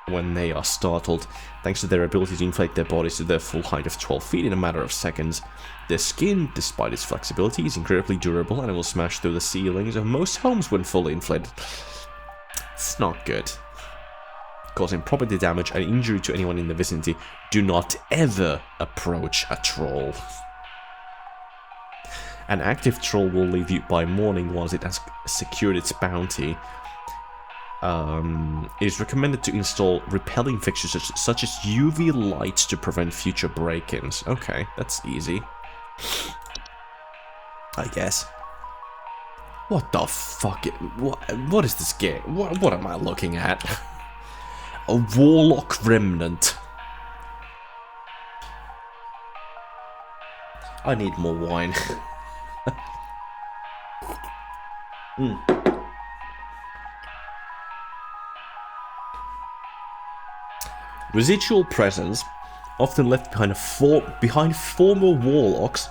when they are startled, thanks to their ability to inflate their bodies to their full height of 12 feet in a matter of seconds. Their skin, despite its flexibility, is incredibly durable and it will smash through the ceilings of most homes when fully inflated. It's not good. Causing property damage and injury to anyone in the vicinity. Do not ever approach a troll. An active troll will leave you by morning once it has secured its bounty. It is recommended to install repelling fixtures such as UV lights to prevent future break-ins. Okay, that's easy. I guess. What the fuck? What is this game? What am I looking at? A warlock remnant. I need more wine. Residual presence, often left behind former warlocks,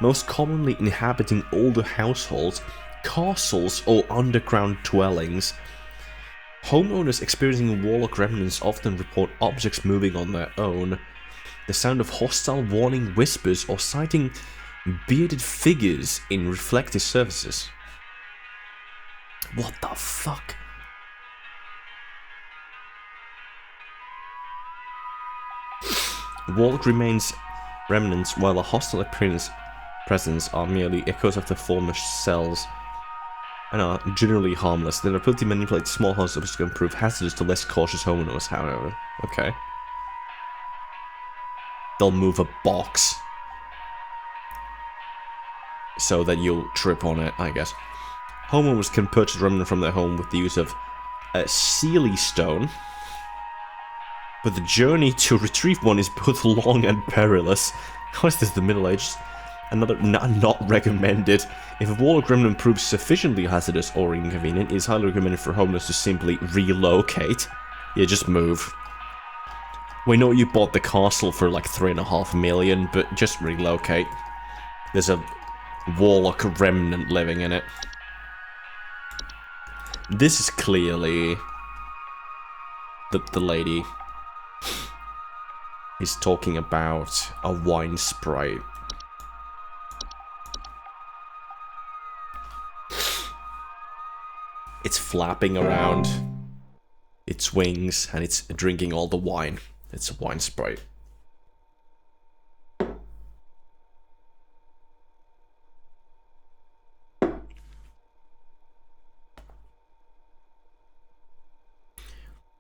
most commonly inhabiting older households, castles, or underground dwellings. Homeowners experiencing warlock remnants often report objects moving on their own, the sound of hostile warning whispers, or sighting bearded figures in reflective surfaces. What the fuck? Warlock remains remnants, while a hostile presence are merely echoes of the former cells and are generally harmless. Their ability to manipulate small households can prove hazardous to less cautious homeowners, however. Okay. They'll move a box so that you'll trip on it, I guess. Homeowners can purchase remnant from their home with the use of a Sealy stone, but the journey to retrieve one is both long and perilous. How is this, the Middle Ages? Another not recommended. If a warlock remnant proves sufficiently hazardous or inconvenient, it is highly recommended for homeowners to simply relocate. Yeah, just move. We know you bought the castle for like 3.5 million, but just relocate. There's a warlock remnant living in it. This is clearly the lady. He's talking about a wine sprite. It's flapping around its wings and it's drinking all the wine. It's a wine sprite.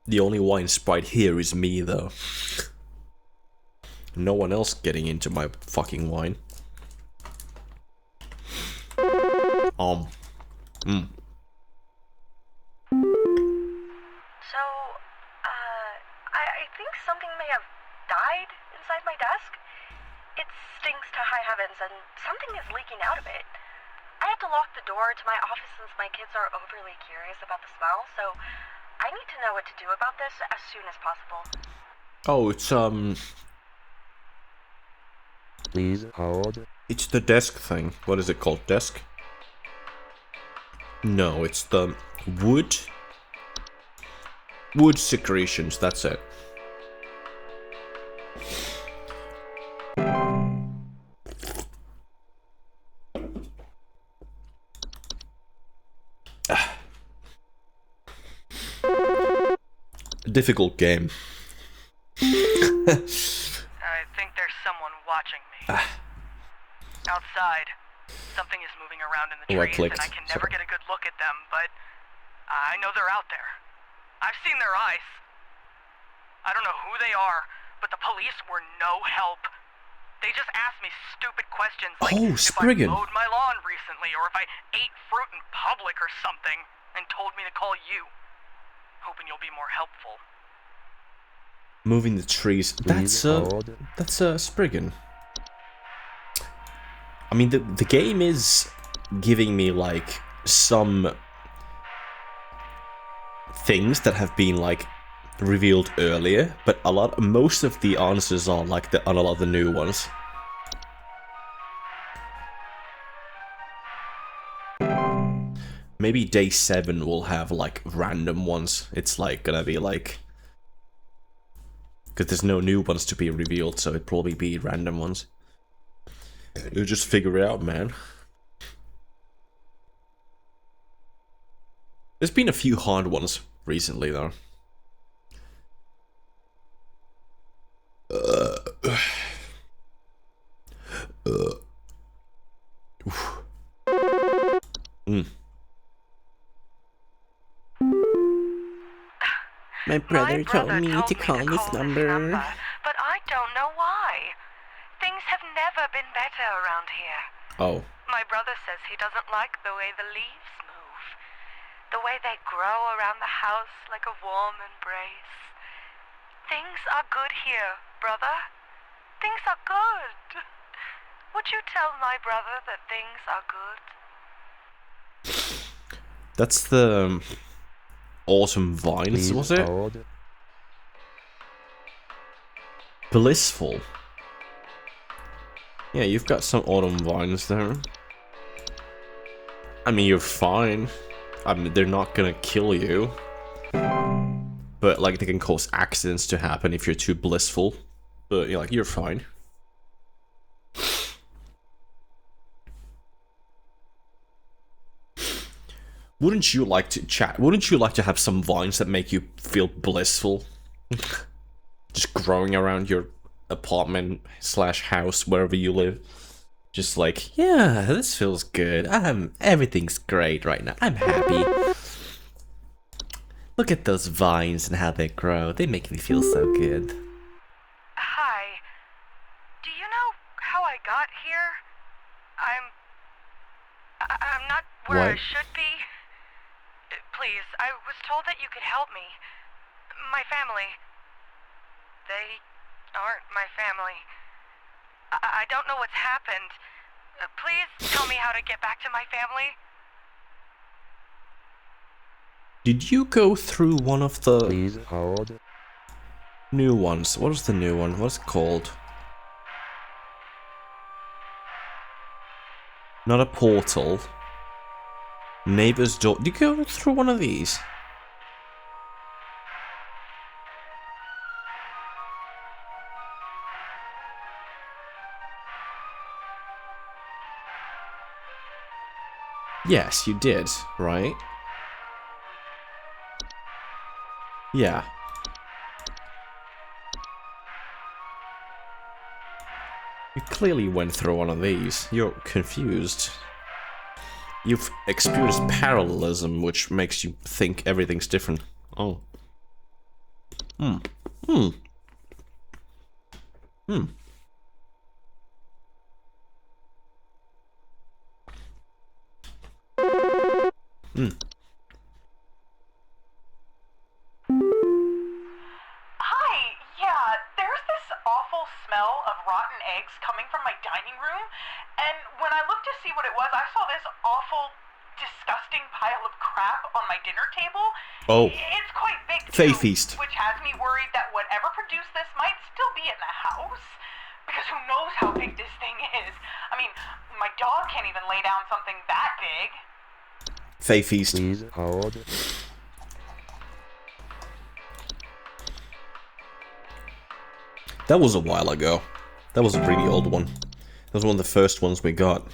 The only wine sprite here is me, though. No one else getting into my fucking wine. So, I think something may have died inside my desk. It stinks to high heavens, and something is leaking out of it. I have to lock the door to my office since my kids are overly curious about the smell, so I need to know what to do about this as soon as possible. Oh, it's Please hold. It's the desk thing. What is it called? Desk? No, it's the wood secretions, that's it. Difficult game. I think there's someone watching me. Outside. Something is moving around in the Oh, I trees, clicked. and I can never get a good look at them, but I know they're out there. I've seen their eyes. I don't know who they are, but the police were no help. They just asked me stupid questions like if Spriggan. I mowed my lawn recently, or if I ate fruit in public or something, and told me to call you. Hoping you'll be more helpful. Moving the trees. That's Spriggan. I mean, the game is giving me like some things that have been like revealed earlier, but most of the answers are like on a lot of the new ones. Maybe day 7 will have like random ones. It's like gonna be like, because there's no new ones to be revealed, so it'd probably be random ones. You'll just figure it out, man. There's been a few hard ones recently, though. My brother told me to call this number. But I don't know why. Things have never been better around here. Oh. My brother says he doesn't like the way the leaves move. The way they grow around the house like a warm embrace. Things are good here, brother. Things are good. Would you tell my brother that things are good? That's the Autumn Vines, was it? Blissful. Yeah, you've got some Autumn Vines there. I mean, you're fine. I mean, they're not gonna kill you. But, like, they can cause accidents to happen if you're too blissful. But, you're like, you're fine. Wouldn't you like to have some vines that make you feel blissful? Just growing around your apartment / house, wherever you live. Just like, yeah, this feels good. Everything's great right now. I'm happy. Look at those vines and how they grow. They make me feel so good. Hi. Do you know how I got here? I'm not where I What? should be. Please, I was told that you could help me. My family. They aren't my family. I don't know what's happened. Please tell me how to get back to my family. Did you go through one of the Please hold. new ones? What was the new one? What's it called? Not a portal. Neighbor's door. Did you go through one of these? Yes, you did, right? Yeah. You clearly went through one of these. You're confused. You've experienced parallelism, which makes you think everything's different. Oh. Hmm. Hmm. Hmm. Hmm. Hi, yeah, there's this awful smell of rotten eggs coming from my dining room, and when I looked to see what it was, I saw this awful, disgusting pile of crap on my dinner table. Oh. It's quite big, too, Fae feast. which has me worried that whatever produced this might still be in the house. Because who knows how big this thing is? I mean, my dog can't even lay down something that big. Fae feast. Please hold. That was a while ago. That was a pretty old one. That was one of the first ones we got.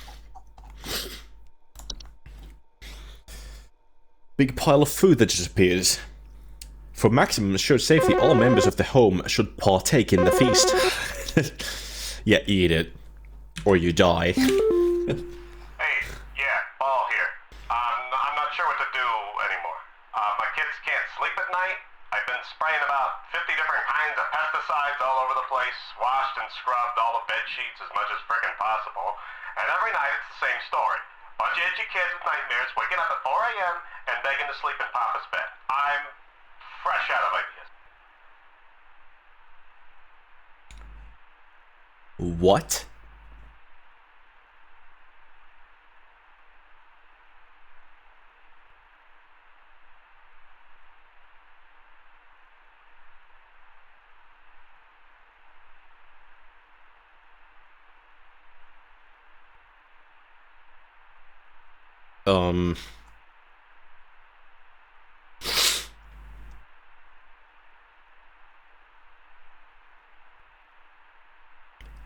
Big pile of food that disappears. For maximum assured safety, all members of the home should partake in the feast. Yeah, eat it. Or you die. Hey, yeah, Ball here. I'm not sure what to do anymore. My kids can't sleep at night. I've been spraying about 50 different kinds of pesticides all over the place, washed and scrubbed all the bed sheets as much as frickin' possible, and every night it's the same story. Bunch of itchy kids with nightmares waking up at 4 a.m. and begging to sleep in Papa's bed. I'm fresh out of ideas. What?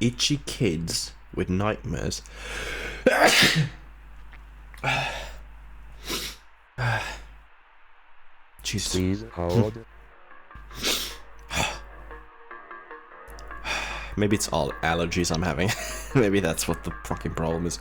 Itchy kids with nightmares. Jesus. Please hold. Maybe it's all allergies I'm having. Maybe that's what the fucking problem is.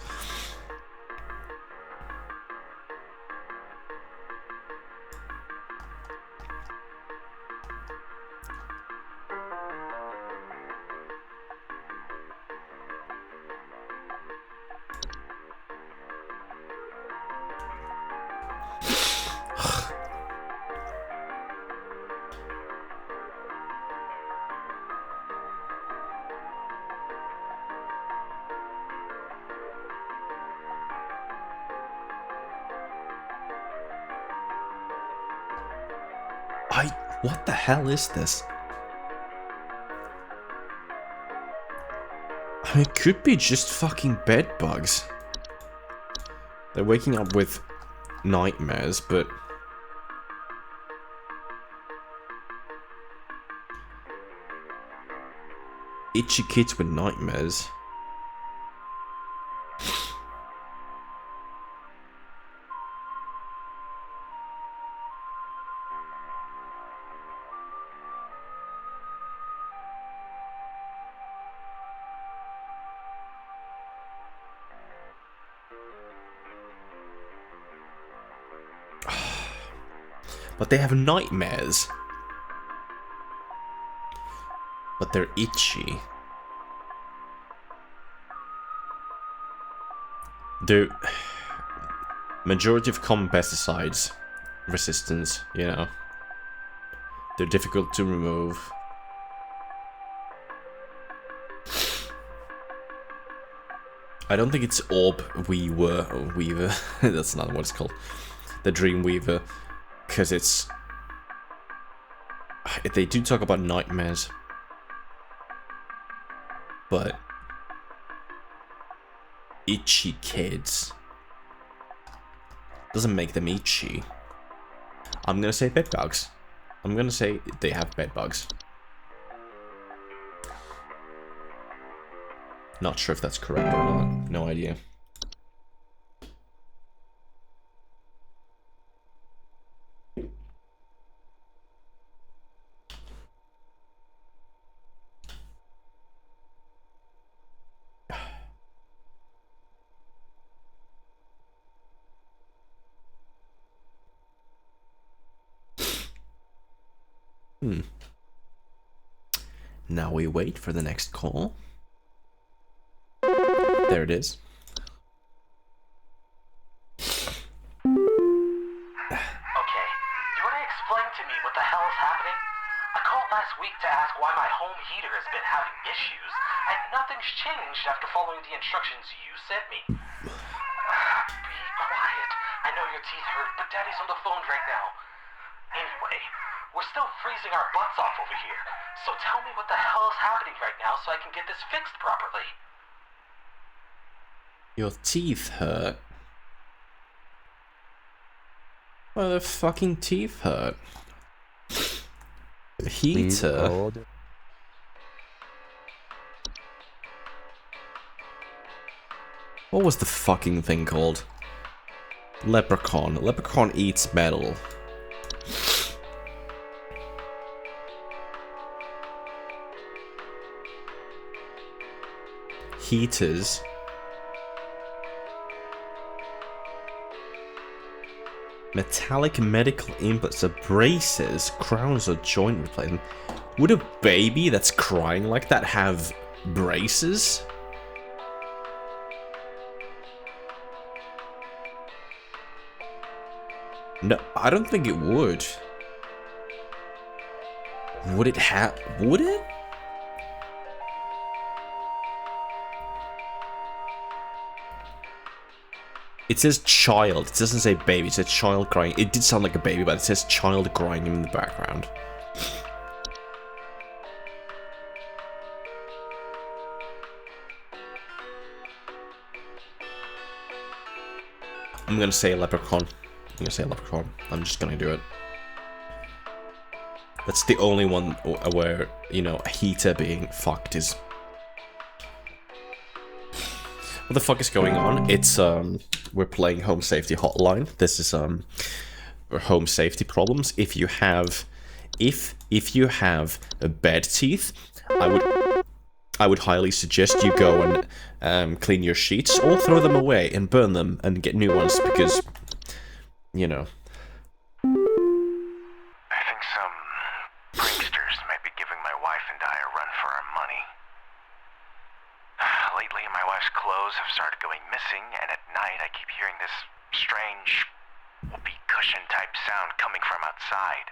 What the hell is this? I mean, it could be just fucking bed bugs. They're waking up with nightmares, but... Itchy kids with nightmares. But they have nightmares. But they're itchy. The majority of common pesticides resistance, you know. They're difficult to remove. I don't think it's Orb Weaver, or Weaver, that's not what it's called. The Dream Weaver, because it's... They do talk about nightmares. But... Itchy kids doesn't make them itchy. I'm gonna say bed bugs. I'm gonna say they have bed bugs. Not sure if that's correct or not. No idea. Now we wait for the next call. There it is. Okay, you want to explain to me what the hell is happening? I called last week to ask why my home heater has been having issues, and nothing's changed after following the instructions you sent me. Be quiet. I know your teeth hurt, but Daddy's on the phone right now. Anyway, we're still freezing our butts off over here, so tell me what the hell is happening right now so I can get this fixed properly. Your teeth hurt? Why the fucking teeth hurt? Heater? What was the fucking thing called? Leprechaun. Leprechaun eats metal. Heaters. Metallic medical implants, braces, crowns, or joint replacement. Would a baby that's crying like that have braces? No, I don't think it would. Would it have? Would it? It says child. It doesn't say baby. It says child crying. It did sound like a baby, but it says child crying in the background. I'm gonna say leprechaun. I'm gonna say leprechaun. I'm just gonna do it. That's the only one where, you know, a heater being fucked is... What the fuck is going on? It's, we're playing Home Safety Hotline. This is, home safety problems. If you have bed teeth, I would highly suggest you go and clean your sheets or throw them away and burn them and get new ones because, you know. I think some pranksters might be giving my wife and I a run for our money. Lately, my wife's clothes have started going missing, and at night I keep hearing this strange whoopee cushion type sound coming from outside.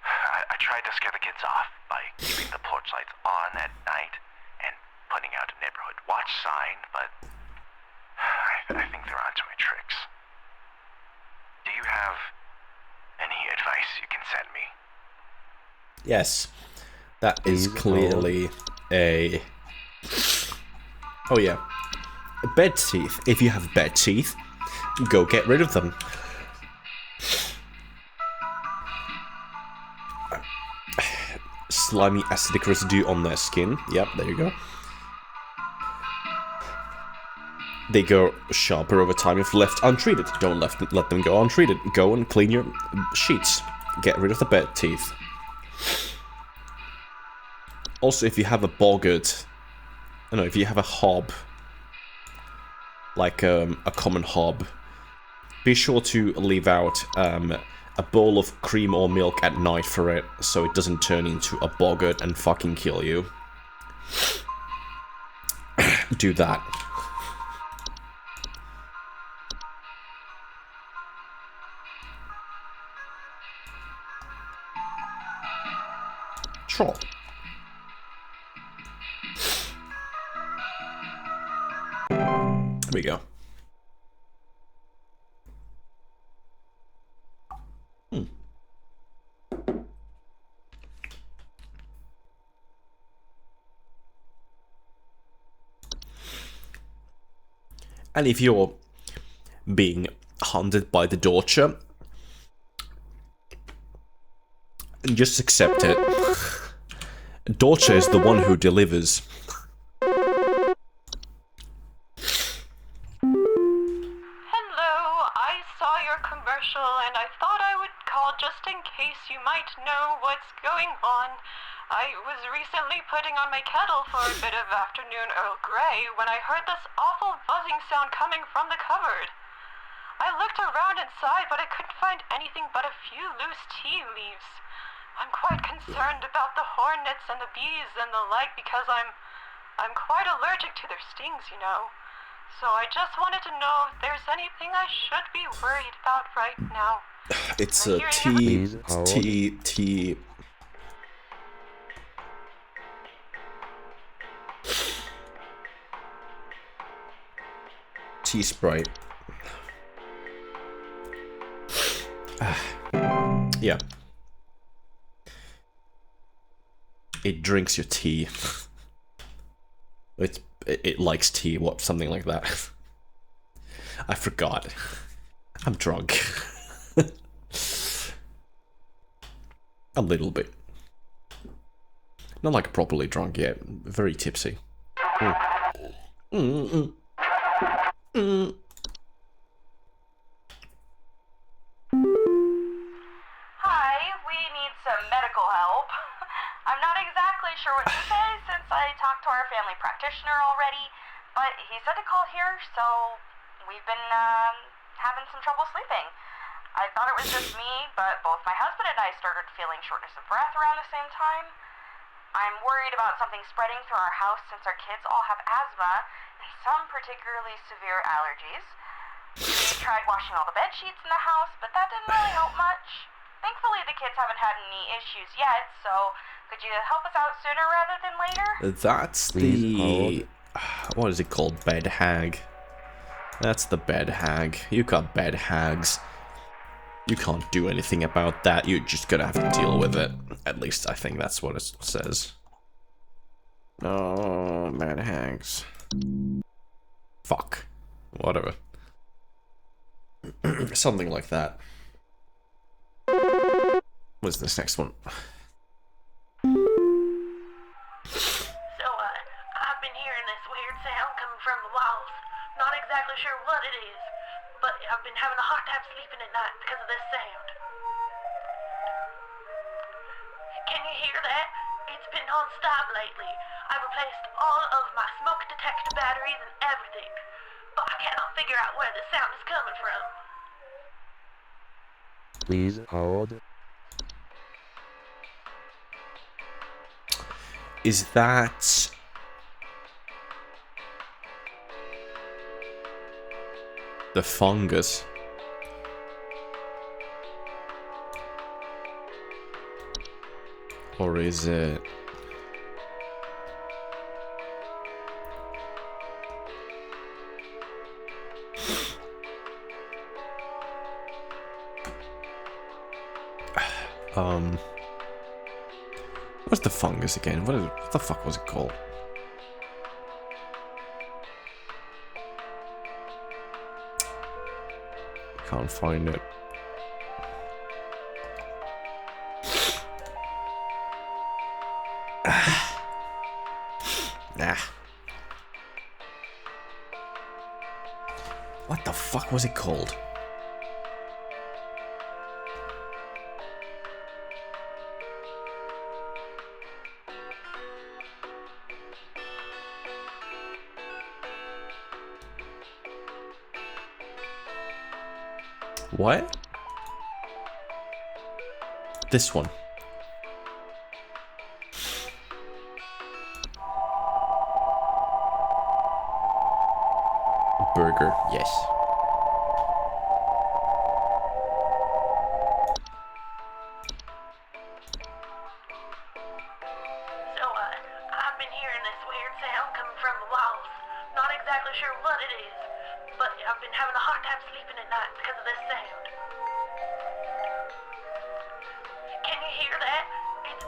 I tried to scare the kids off by keeping the porch lights on at night and putting out a neighborhood watch sign, but I think they're onto my tricks. Do you have any advice you can send me? Yes, that is clearly a... Oh yeah, bed teeth. If you have bed teeth, go get rid of them. Slimy acidic residue on their skin. Yep, there you go. They go sharper over time if left untreated. Don't let them go untreated. Go and clean your sheets. Get rid of the bed teeth. Also, if you have a boggart, if you have a hob, like a common hob, be sure to leave out a bowl of cream or milk at night for it, so it doesn't turn into a boggart and fucking kill you. Do that. Sure. There we go. And if you're being hunted by the Dorcher, just accept it. Dorcher is the one who delivers. Hello, I saw your commercial and I thought I would call just in case you might know what's going on. I was recently putting on my kettle for a bit of afternoon Earl Grey when I heard this awful buzzing sound coming from the cupboard. I looked around inside, but I couldn't find anything but a few loose tea leaves. I'm quite concerned about the hornets and the bees and the like because I'm quite allergic to their stings, you know. So I just wanted to know if there's anything I should be worried about right now. It's a T. Sprite. Yeah. It drinks your tea. It likes tea, what, something like that. I forgot. I'm drunk. A little bit. Not like properly drunk yet. Very tipsy. Hi, we need some medical help. I'm not exactly sure what to say since I talked to our family practitioner already, but he said to call here, so we've been having some trouble sleeping. I thought it was just me, but both my husband and I started feeling shortness of breath around the same time. I'm worried about something spreading through our house since our kids all have asthma and some particularly severe allergies. We tried washing all the bed sheets in the house, but that didn't really help much. Thankfully, the kids haven't had any issues yet, so could you help us out sooner rather than later? That's the... What is it called? Bed hag. That's the bed hag. You got bed hags. You can't do anything about that. You're just gonna have to deal with it. At least I think that's what it says. Oh, bed hags. Fuck. Whatever. Something like that. What's this next one? So, I've been hearing this weird sound coming from the walls. Not exactly sure what it is, but I've been having a hard time sleeping at night because of this sound. Can you hear that? It's been non-stop lately. I've replaced all of my smoke detector batteries and everything, but I cannot figure out where the sound is coming from. Please hold. Is that... the fungus? Or is it... What's the fungus again? What the fuck was it called? Can't find it. Nah. What the fuck was it called? What? This one. Burger, yes. So, I've been hearing this weird sound coming from the walls. Not exactly sure what it is, but I've been having a hard time sleeping at night because of this sound. Can you hear that? It's...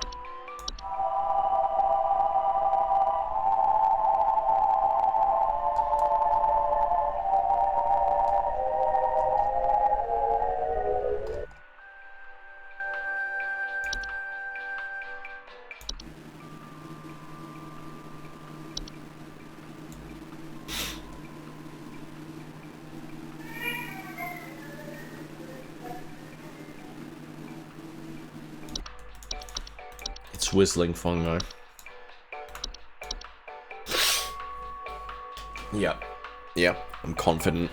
It's whistling fungi. Yep. Yep, I'm confident.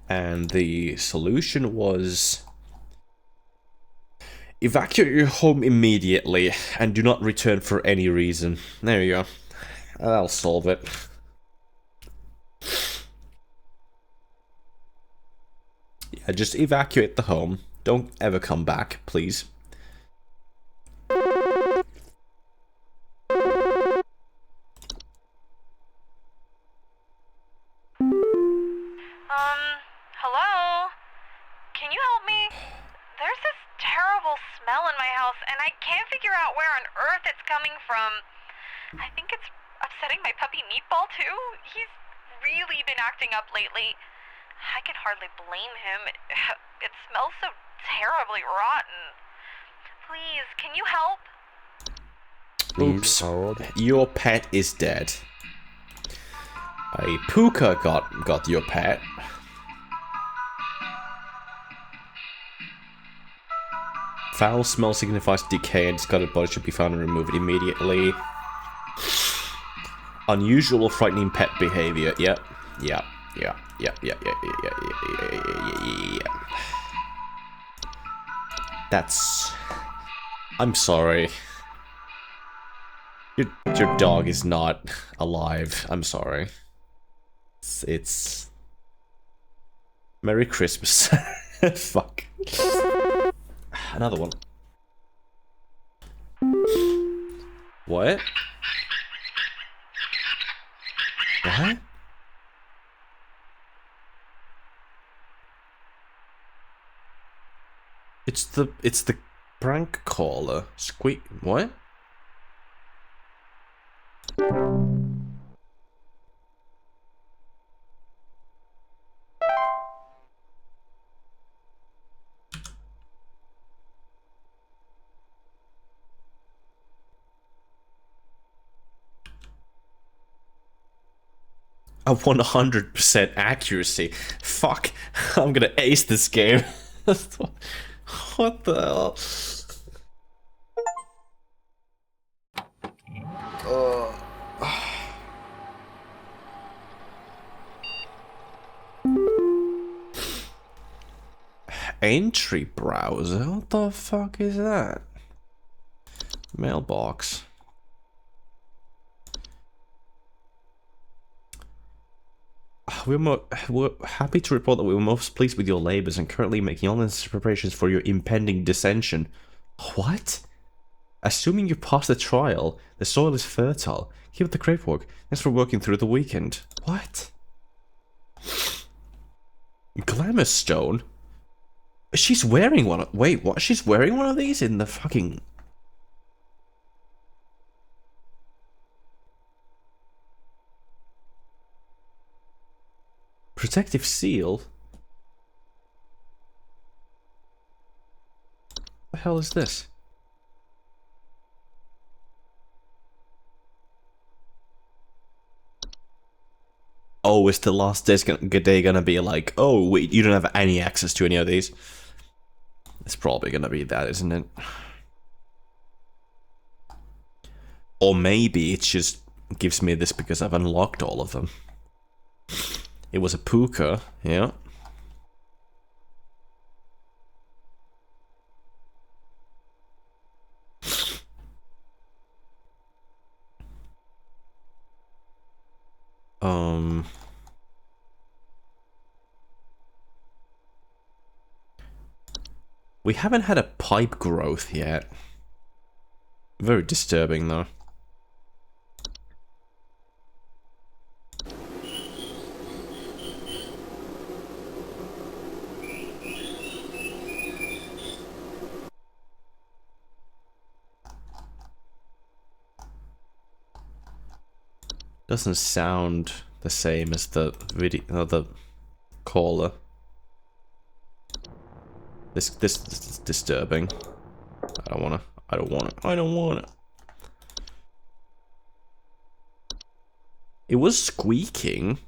And the solution was Evacuate your home immediately and do not return for any reason. There you go. That'll solve it. Yeah, just evacuate the home. Don't ever come back, please. Hello? Can you help me? There's this terrible smell in my house, and I can't figure out where on earth it's coming from. I think it's upsetting my puppy Meatball, too. He's really been acting up lately. I can hardly blame him. It smells so terribly rotten. Please, can you help? Oops. Your pet is dead. A puka got your pet. Foul smell signifies decay and discarded body should be found and removed immediately. Unusual or frightening pet behavior. Yep. Yep. Yeah. That's... I'm sorry. Your dog is not alive. I'm sorry. It's... Merry Christmas. Fuck. Another one. What? What? It's the prank caller. Squeak. What? A 100% accuracy. Fuck. I'm gonna ace this game. What the hell? Entry browser? What the fuck is that? Mailbox. We're happy to report that we were most pleased with your labors and currently making all necessary preparations for your impending dissension. What? Assuming you pass the trial, the soil is fertile. Keep up the great work. Thanks for working through the weekend. What? Glamour stone? She's wearing one. Wait, what? She's wearing one of these in the fucking... Protective seal? What the hell is this? Oh, is the last day gonna be like, oh, wait, you don't have any access to any of these? It's probably gonna be that, isn't it? Or maybe it just gives me this because I've unlocked all of them. It was a puka, yeah. We haven't had a pipe growth yet. Very disturbing, though. Doesn't sound the same as the video, the caller. This is disturbing. I don't wanna. I don't wanna. It was squeaking.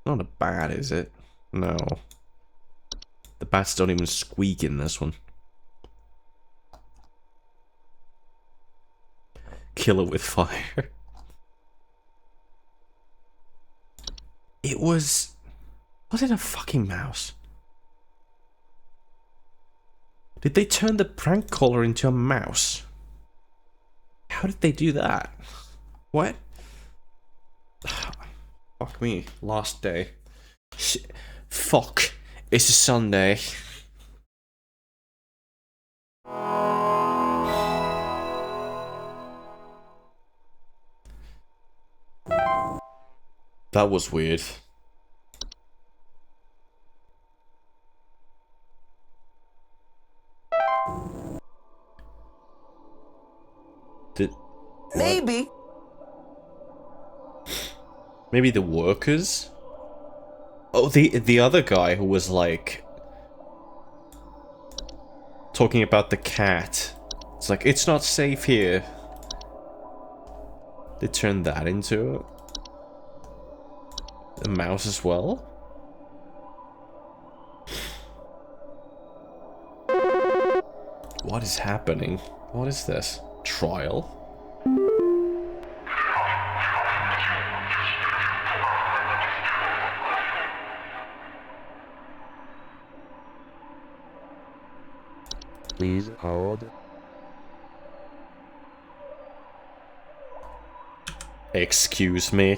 Not a bat, is it? No. The bats don't even squeak in this one. Kill it with fire. It was... Was it a fucking mouse? Did they turn the prank caller into a mouse? How did they do that? What? Fuck me. Last day. Fuck. It's a Sunday. That was weird. Did... Maybe. Maybe the workers? Oh, the other guy who was like... talking about the cat. It's like, it's not safe here. They turned that into a mouse as well? What is happening? What is this? Trial? Please hold. Excuse me.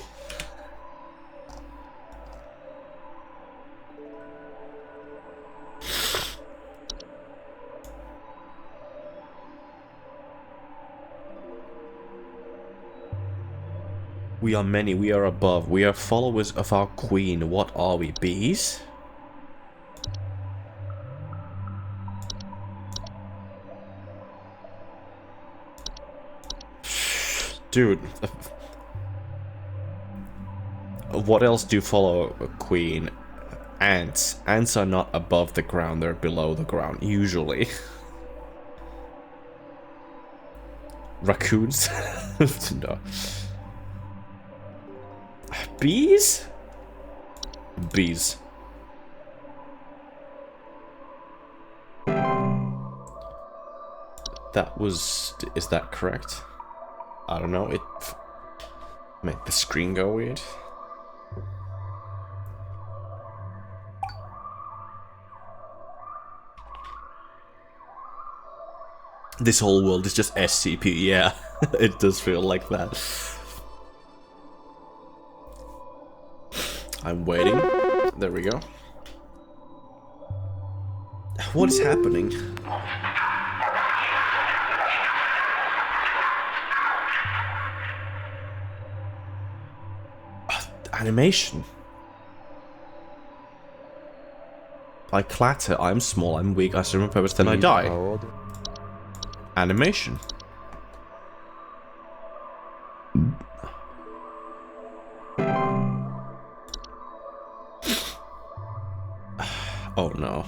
We are many, we are above, we are followers of our queen. What are we, bees? Dude. What else do you follow a queen? Ants. Ants are not above the ground, they're below the ground, usually. Raccoons? No. Bees? Bees. That was... is that correct? I don't know, it made the screen go weird. This whole world is just SCP, yeah. It does feel like that. I'm waiting. There we go. What is happening? Animation. I clatter, I'm small, I'm weak, I serve my purpose, then I die. Animation. Oh no.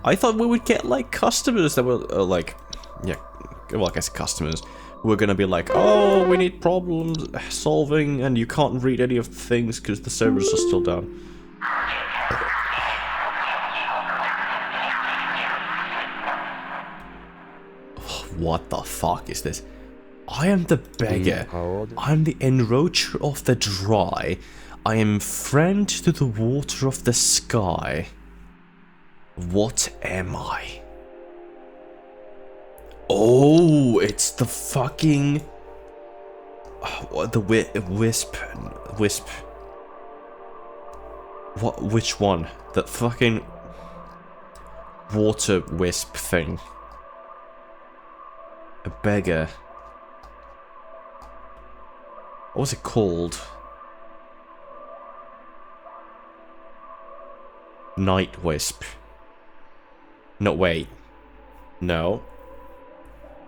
I thought we would get like customers that were like, yeah, well I guess customers were gonna be like, oh, we need problem solving and you can't read any of the things because the servers are still down. What the fuck is this? I am the beggar. I am the enroacher of the dry. I am friend to the water of the sky. What am I? Oh, it's the fucking... what, the wisp. What, which one? The fucking... water wisp thing. A beggar. What was it called? Night wisp. No, wait. No.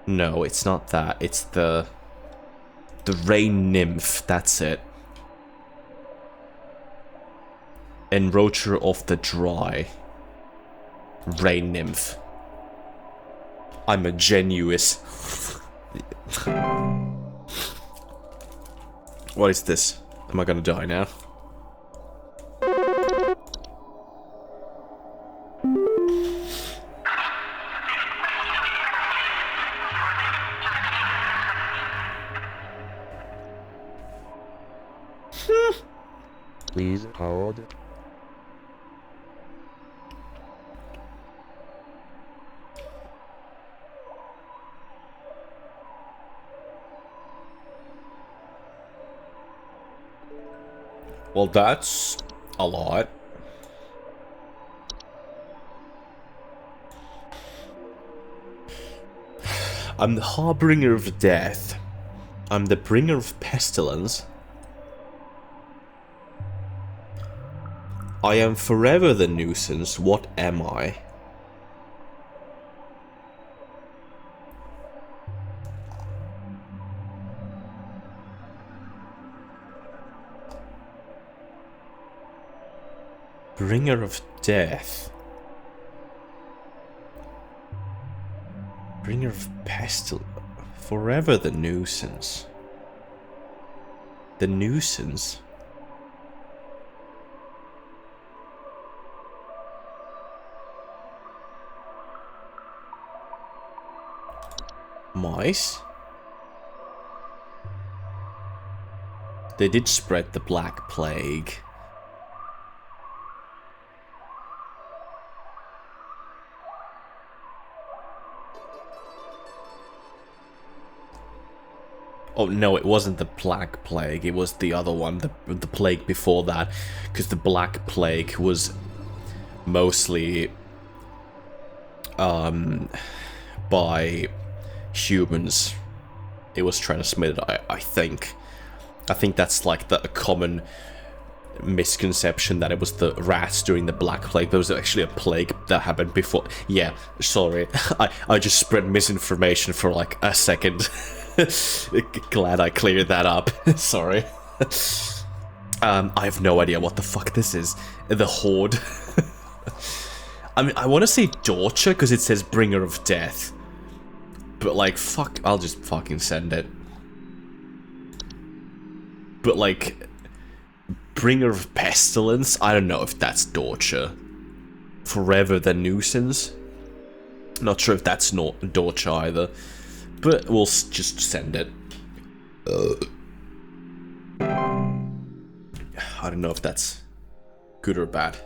No, it's not that. It's the rain nymph. That's it. Enroacher of the dry. Rain nymph. I'm a genuous. What is this? Am I gonna die now? Please hold. Well, that's a lot. I'm the harbinger of death. I'm the bringer of pestilence. I am forever the nuisance. What am I? Bringer of death. Bringer of pestilence. Forever the nuisance. The nuisance? Mice? They did spread the Black Plague. Oh no, it wasn't the Black Plague, it was the other one, the plague before that, because the Black Plague was mostly by humans. It was transmitted, I think. I think that's like the common misconception that it was the rats during the Black Plague. There was actually a plague that happened before. Yeah, sorry, I just spread misinformation for like a second. Glad I cleared that up. Sorry. I have no idea what the fuck this is. The Horde. I mean, I want to say Dorcha because it says Bringer of Death. But like, fuck, I'll just fucking send it. But like, Bringer of Pestilence? I don't know if that's Dorcha. Forever the Nuisance? Not sure if that's not Dorcha either. But we'll just send it. I don't know if that's good or bad.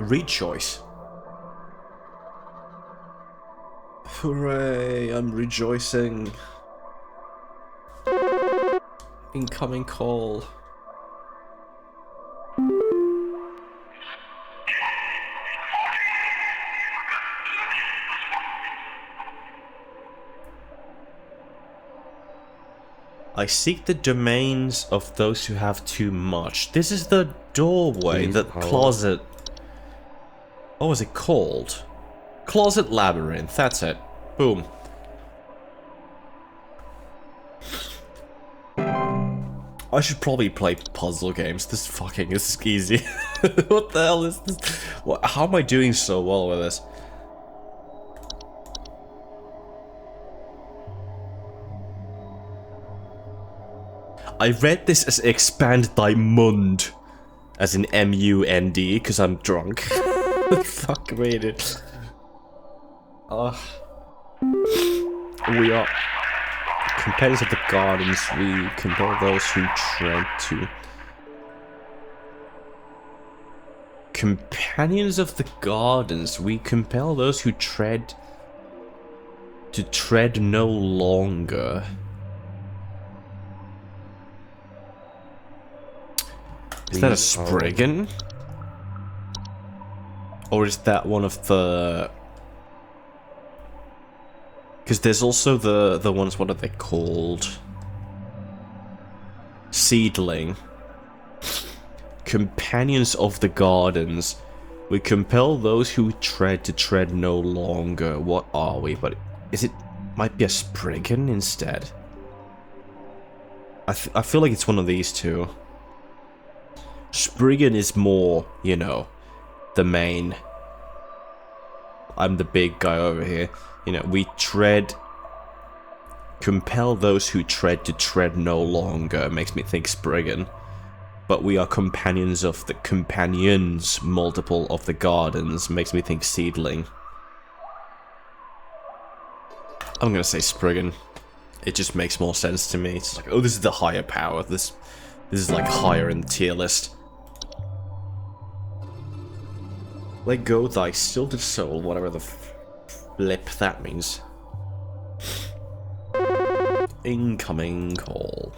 Rejoice. Hooray, I'm rejoicing. Incoming call. I seek the domains of those who have too much. This is the doorway, the closet. What was it called? Closet Labyrinth, that's it. Boom. I should probably play puzzle games. This fucking is easy. What the hell is this? What, how am I doing so well with this? I read this as expand thy mund. As in M-U-N-D, because I'm drunk. Fuck me, dude. We are companions of the gardens. We compel those who tread to. Companions of the gardens. We compel those who tread to tread no longer. Is that a Spriggan? Or is that one of the... Because there's also the ones, what are they called? Seedling. Companions of the gardens. We compel those who tread to tread no longer. What are we? But is it... Might be a Spriggan instead. I feel like it's one of these two. Spriggan is more, you know, the main. I'm the big guy over here. You know, we tread... Compel those who tread to tread no longer. Makes me think Spriggan. But we are companions of the... Companions, multiple of the gardens. Makes me think Seedling. I'm gonna say Spriggan. It just makes more sense to me. It's like, oh, this is the higher power. This is like higher in the tier list. Let go thy stilted soul, whatever the flip that means. Incoming call.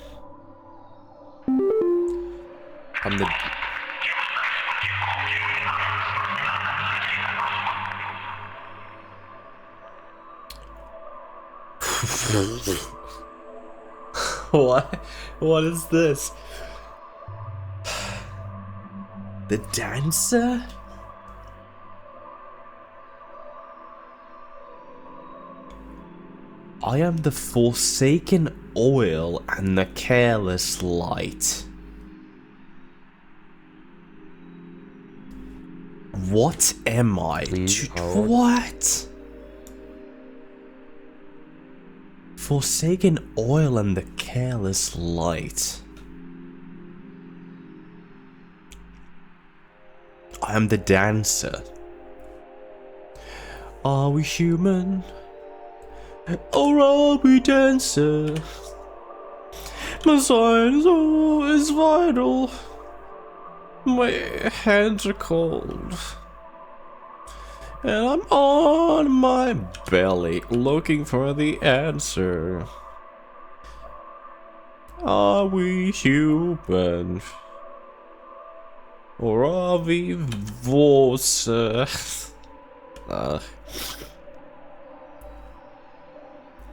I'm the... What? What is this? The dancer? I am the forsaken oil and the careless light. What am I? What? Forsaken oil and the careless light. I am the dancer. Are we human? Or are we dancer? My sign is vital. My hands are cold. And I'm on my belly looking for the answer. Are we human? Or are we Vorsa?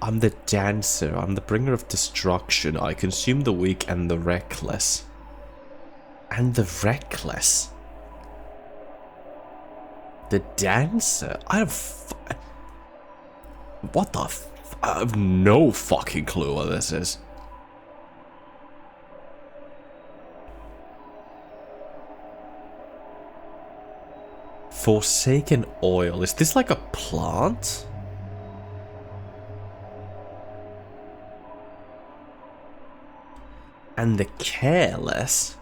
I'm the dancer, I'm the bringer of destruction. I consume the weak and the reckless. And the reckless? The dancer? I have no fucking clue what this is. Forsaken oil. Is this like a plant? And the careless?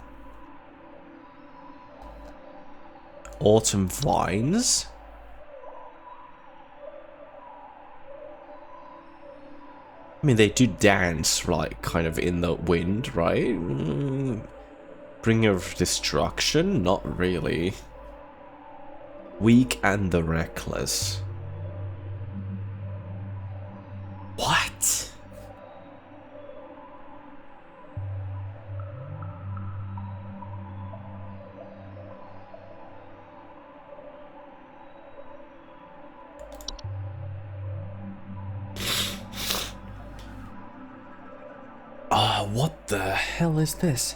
Autumn vines? I mean, they do dance, like, kind of in the wind, right? Bringer of destruction? Not really. Weak and the reckless. What? Oh, what the hell is this?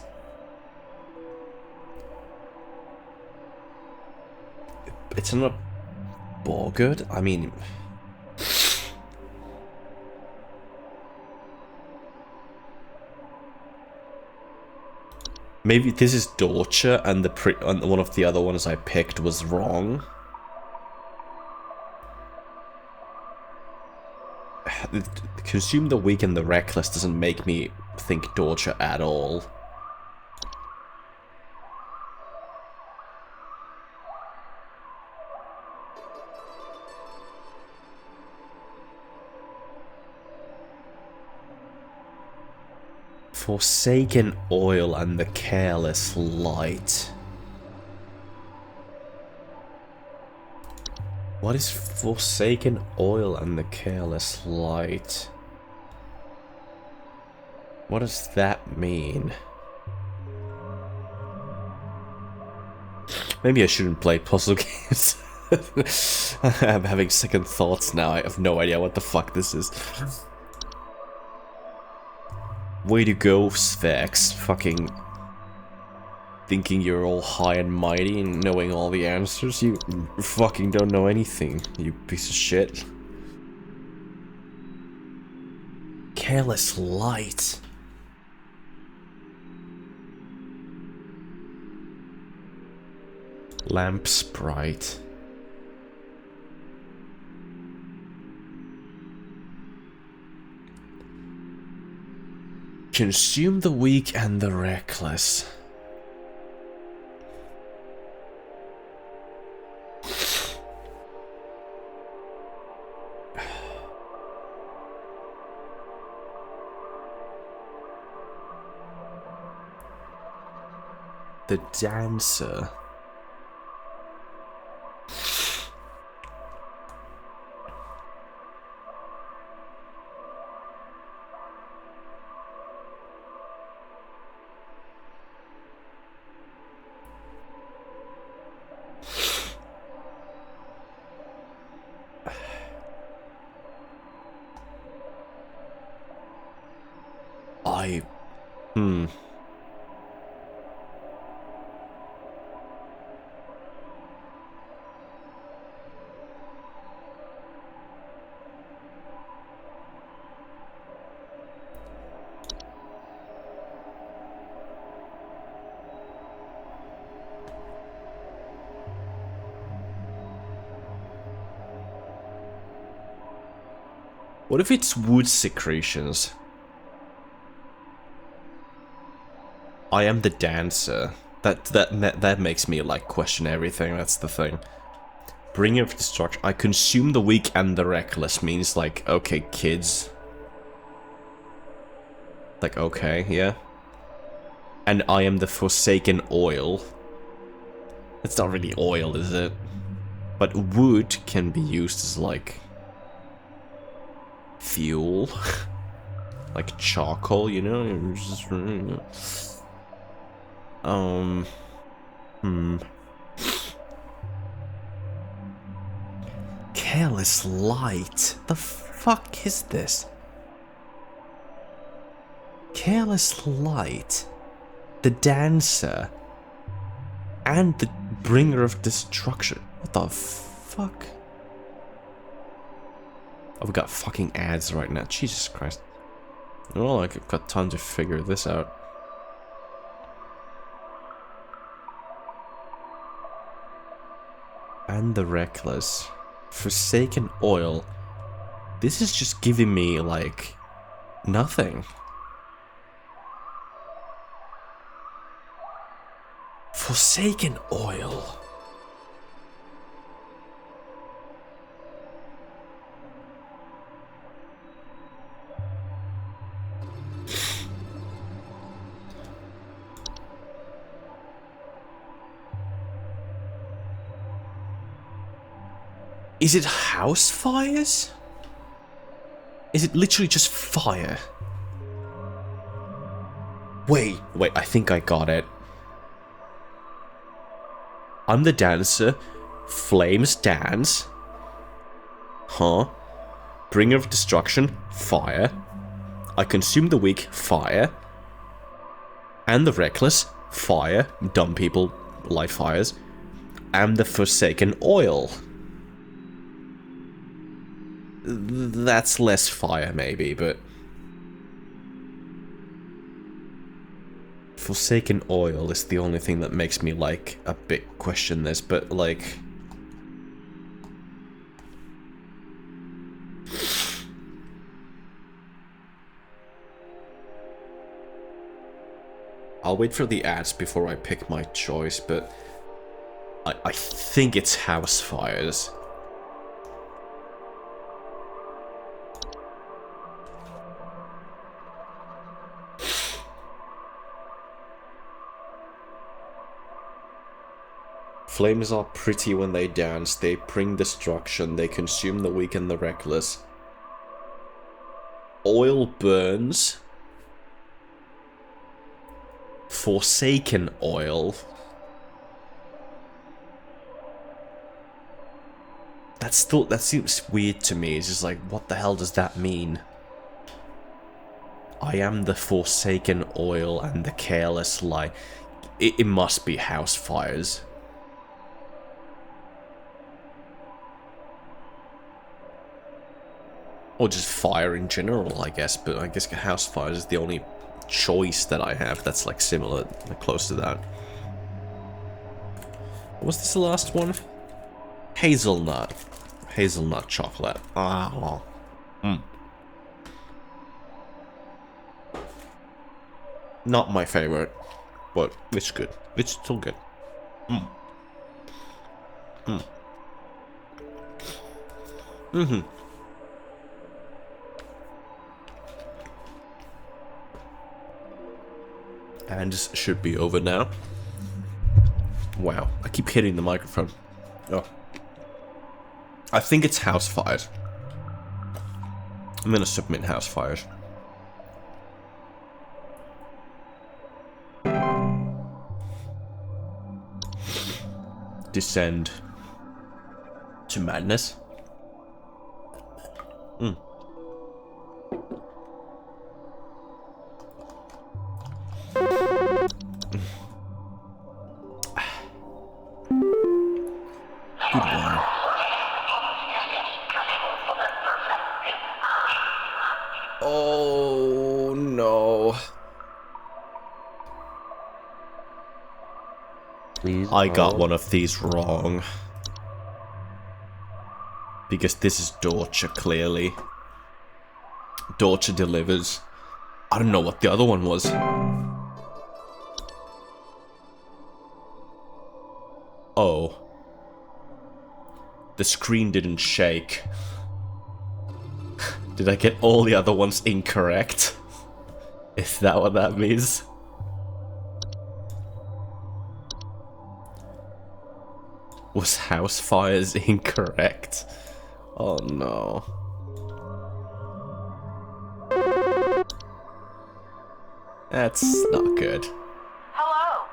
It's not a boggart? I mean... Maybe this is Dorcha and and one of the other ones I picked was wrong. Consume the weak and the reckless doesn't make me think Dorcha at all. Forsaken oil and the careless light. What is forsaken oil and the careless light? What does that mean? Maybe I shouldn't play puzzle games. I'm having second thoughts now. I have no idea what the fuck this is. Way to go, Svex. Fucking thinking you're all high and mighty and knowing all the answers. You fucking don't know anything, you piece of shit. Careless light. Lamp sprite. Consume the weak and the reckless. The dancer. What if it's wood secretions? I am the dancer. That makes me like question everything. That's the thing. Bringer of destruction. I consume the weak and the reckless means like, okay, kids. Like, okay, yeah. And I am the forsaken oil. It's not really oil, is it? But wood can be used as like fuel. Like charcoal, you know? Careless light. The fuck is this? Careless light. The dancer. And the bringer of destruction. What the fuck? Oh, we got fucking ads right now. Jesus Christ. Well, I've got time to figure this out. And the reckless. Forsaken oil. This is just giving me, like, nothing. Forsaken oil. Is it house fires? Is it literally just fire? Wait, I think I got it. I'm the dancer. Flames dance. Huh? Bringer of destruction. Fire. I consume the weak. Fire. And the reckless. Fire. Dumb people light fires. And the forsaken oil. That's less fire, maybe, but... Forsaken oil is the only thing that makes me, like, a bit question this, but, like... I'll wait for the ads before I pick my choice, but... I think it's house fires. Flames are pretty when they dance, they bring destruction, they consume the weak and the reckless. Oil burns. Forsaken oil. That seems weird to me. It's just like, what the hell does that mean? I am the forsaken oil and the careless light. It must be house fires. Or just fire in general, I guess, but I guess house fires is the only choice that I have that's like similar, like close to that. Was this the last one? Hazelnut. Hazelnut chocolate. Ah. Not my favorite, but it's good. It's still good. And this should be over now. Wow, I keep hitting the microphone. Oh. I think it's house fires. I'm gonna submit house fires. Descend to madness. Oh no. Please I got hold. one of these wrong. Because this is Dorcha, clearly. Dorcha delivers. I don't know what the other one was. Oh. The screen didn't shake. Did I get all the other ones incorrect? Is that what that means? Was house fires incorrect? Oh no. That's not good. Hello,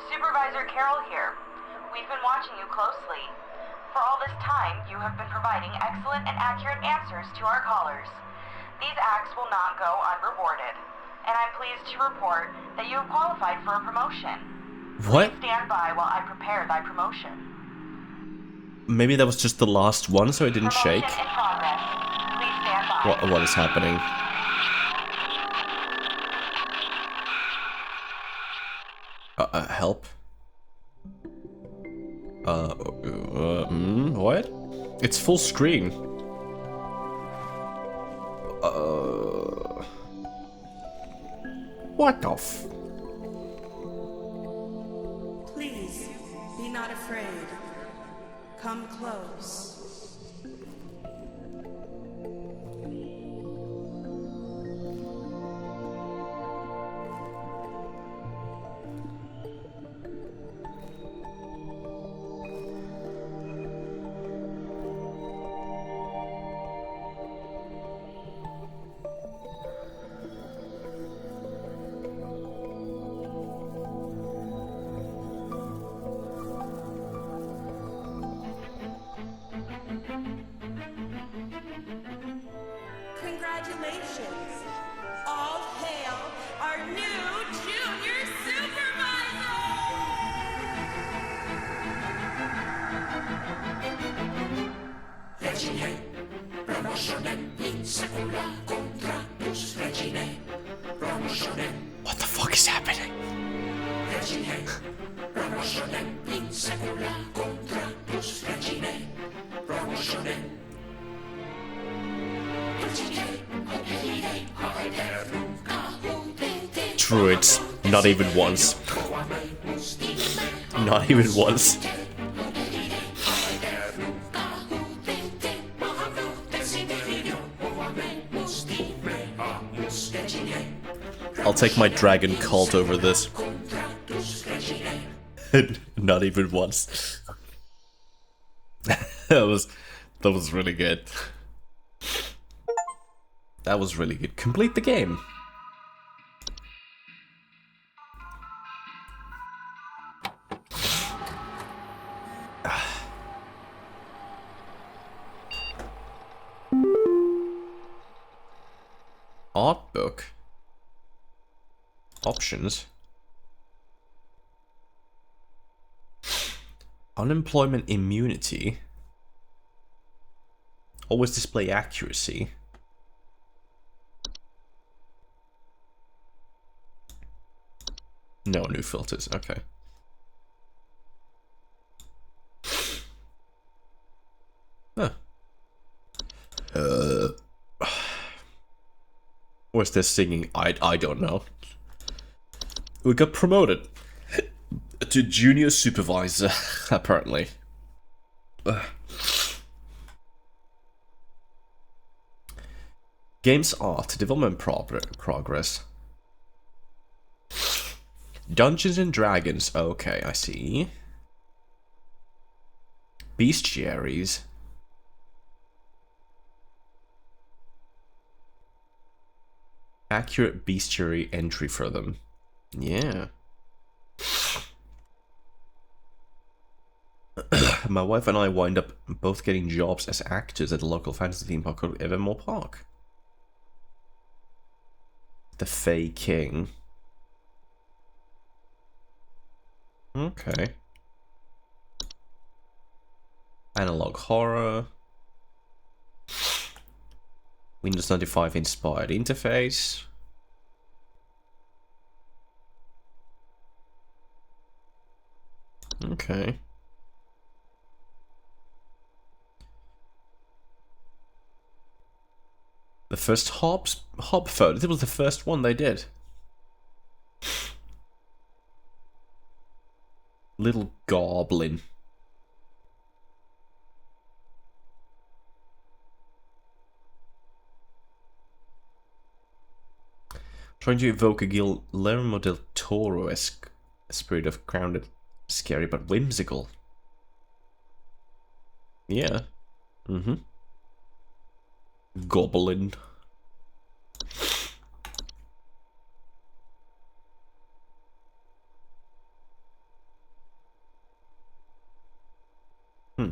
Supervisor Carroll here. We've been watching you closely. For all this time, you have been providing excellent and accurate answers to our callers. These acts will not go unrewarded, and I'm pleased to report that you have qualified for a promotion. What? Please stand by while I prepare thy promotion. Maybe that was just the last one, so it didn't shake? Promotion in progress. Please stand by. What is happening? Help? What? It's full screen. What the f... Please, be not afraid. Come close. Congratulations! All hail our new junior supervisor! Regine, promotionen in secula contractus regine. Promotionen. What the fuck is happening? Regine, promotionen in secula contractus regine. Promotionen. Druids. Not even once. Not even once. I'll take my dragon cult over this. Not even once. that was really good. That was really good. Complete the game. Art book. Options. Unemployment immunity. Always display accuracy. No new filters, okay. Huh. What's this singing? I don't know. We got promoted to junior supervisor, apparently. Games art, development progress. Dungeons and Dragons, okay, I see. Bestiaries. Accurate bestiary entry for them. Yeah. My wife and I wind up both getting jobs as actors at the local fantasy theme park called Evermore Park. The Fey King. Okay. Analog horror. Windows 95 inspired interface. Okay. The first Hob photo. This was the first one they did. Little goblin. Trying to evoke a Guillermo del Toro-esque spirit of grounded, scary but whimsical. Yeah. Mm-hmm. Goblin. Hmm.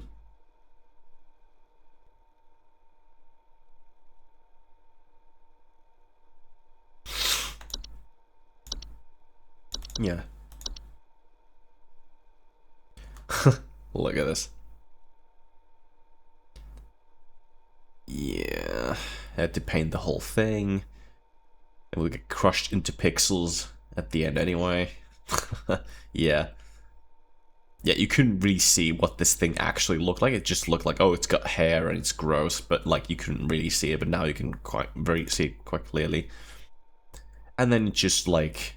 Yeah. Look at this. Yeah. I had to paint the whole thing. It will get crushed into pixels at the end anyway. Yeah. Yeah, you couldn't really see what this thing actually looked like. It just looked like, oh, it's got hair and it's gross, but like you couldn't really see it, but now you can see it quite clearly. And then it's just like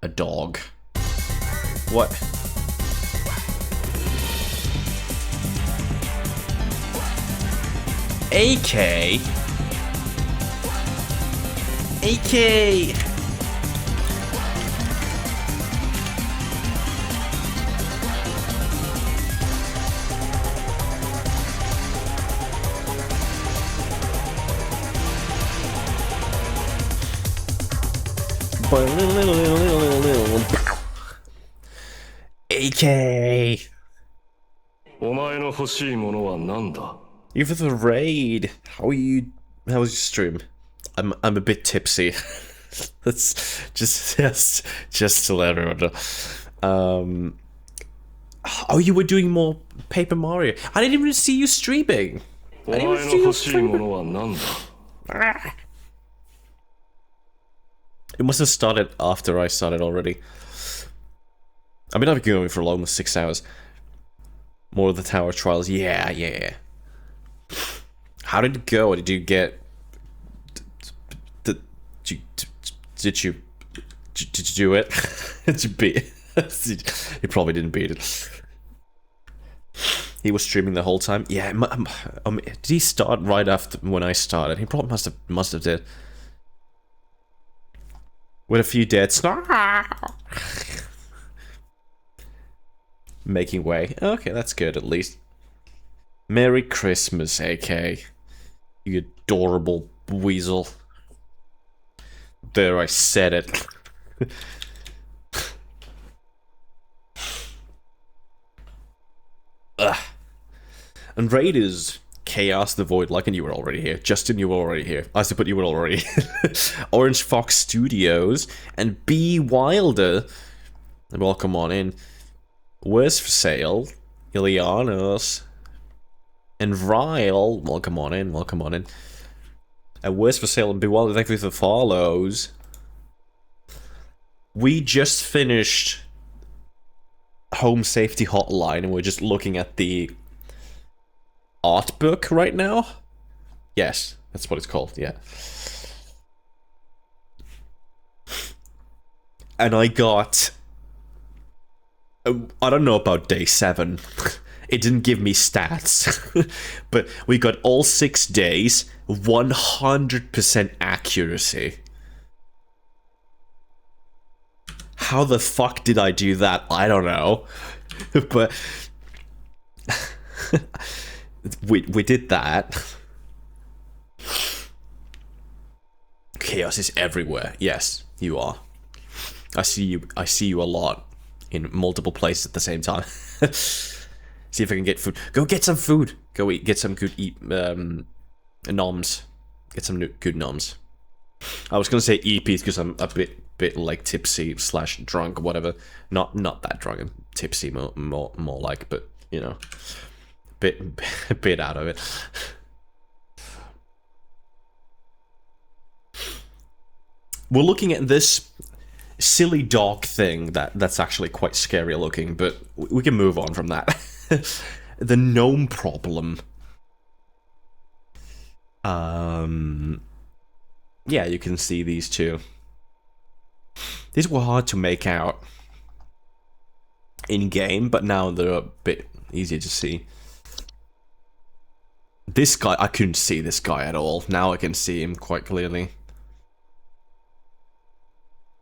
a dog. What? AK? AK! AK! You for the raid. How are you? How was your stream? I'm a bit tipsy. That's just to let everyone know. Oh, you were doing more Paper Mario. I didn't even see you streaming. I didn't even see you streaming. It must have started after I started already. I mean, I've been going for almost 6 hours. More of the tower trials. Yeah. How did it go? Did you get? Did you do it? Did you beat it? You probably didn't beat it. He was streaming the whole time. Yeah. Did he start right after when I started? He probably must have did. With a few deaths. Making way. Okay, that's good at least. Merry Christmas, AK. You adorable weasel. There, I said it. Ugh. And Raiders, Chaos, the Void, like, and you were already here. Justin, you were already here. I suppose you were already here. Orange Fox Studios and B. Wilder. Welcome on in. Where's for sale? Ilianos. And Ryle, welcome on in. And Where's for sale and B. Wilder, thank you for the follows. We just finished Home Safety Hotline and we're just looking at the art book right now. Yes, that's what it's called, yeah. And I got... I don't know about day 7. It didn't give me stats. But we got all 6 days, 100% accuracy. How the fuck did I do that? I don't know. But... we did that. Chaos is everywhere. Yes, you are. I see you a lot. In multiple places at the same time. See if I can get food. Go get some food. Go eat. Get some good noms. Get some good noms. I was gonna say EPs because I'm a bit like tipsy / drunk, whatever. Not that drunk. I'm tipsy more like, but you know, bit out of it. we're looking at this silly dog thing that's actually quite scary looking, but we can move on from that. The gnome problem. Yeah, you can see these two. These were hard to make out in-game, but now they're a bit easier to see. This guy, I couldn't see this guy at all. Now I can see him quite clearly.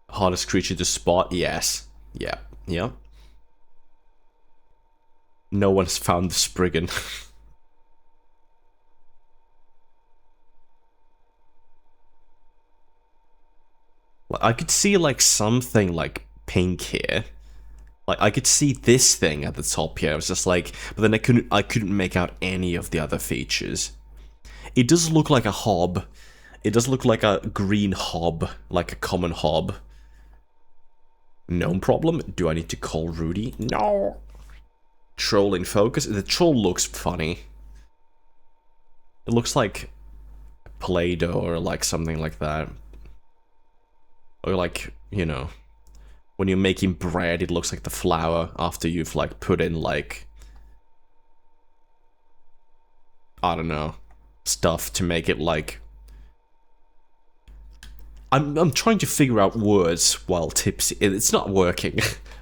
Hardest creature to spot? Yes. Yeah. Yeah. No one's found the Spriggan. I could see like something like pink here. Like I could see this thing at the top here. I was just like, but then I couldn't make out any of the other features. It does look like a hob. It does look like a green hob, like a common hob. No problem. Do I need to call Rudy? No. Troll in focus. The troll looks funny. It looks like Play-Doh or like something like that. Or like, you know, when you're making bread, it looks like the flour after you've like put in like, I don't know, stuff to make it like. I'm trying to figure out words while tipsy. It's not working.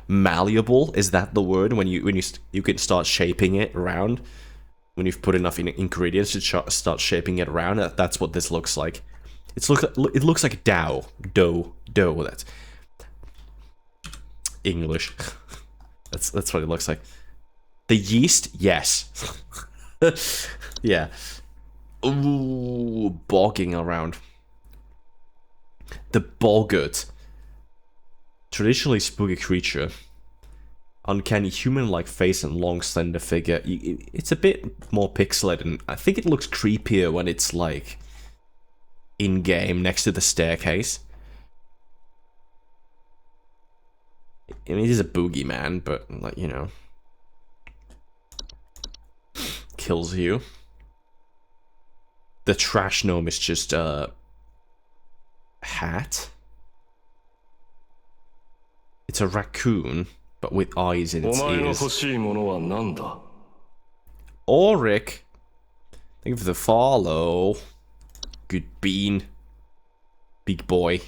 Malleable, is that the word when you can start shaping it around when you've put enough ingredients to start shaping it around? That's what this looks like. It looks like dough. That's English. That's what it looks like. The yeast, yes. Yeah. Ooh, bogging around. The boggart. Traditionally spooky creature. Uncanny human-like face and long slender figure. It's a bit more pixelated, and I think it looks creepier when it's like in-game next to the staircase. I mean, it is a boogeyman, but like, you know, kills you. The trash gnome is just a hat. It's a raccoon, but with eyes in its ears. Auric, thank you for the follow. Good bean. Big boy.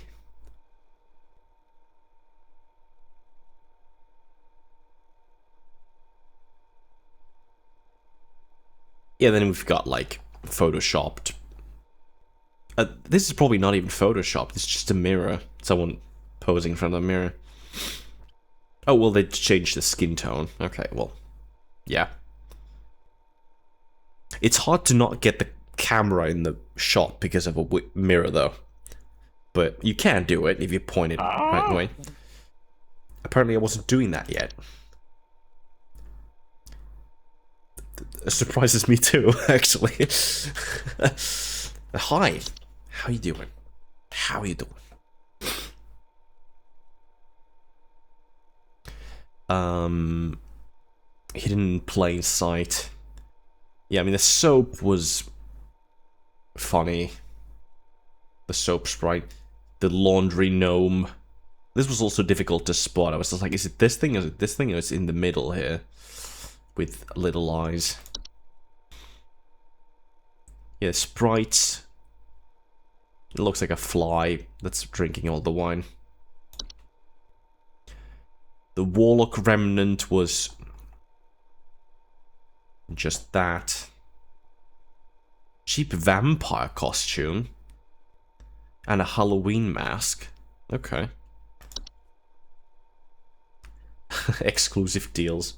Yeah, then we've got, like, photoshopped. This is probably not even photoshopped. It's just a mirror. Someone posing in front of the mirror. Oh, well, they changed the skin tone. Okay, well, yeah. It's hard to not get the camera in the shot because of a mirror, though. But you can do it if you point it right way. Apparently, I wasn't doing that yet. It surprises me too, actually. Hi, how you doing? How you doing? Hidden in plain sight. Yeah, I mean the soap was funny. The soap sprite, the laundry gnome. This was also difficult to spot. I was just like, is it this thing? Is it this thing? Or it's in the middle here, with little eyes. Yeah, sprites. It looks like a fly that's drinking all the wine. The warlock remnant was just that. Cheap vampire costume. And a Halloween mask. Okay. Exclusive deals.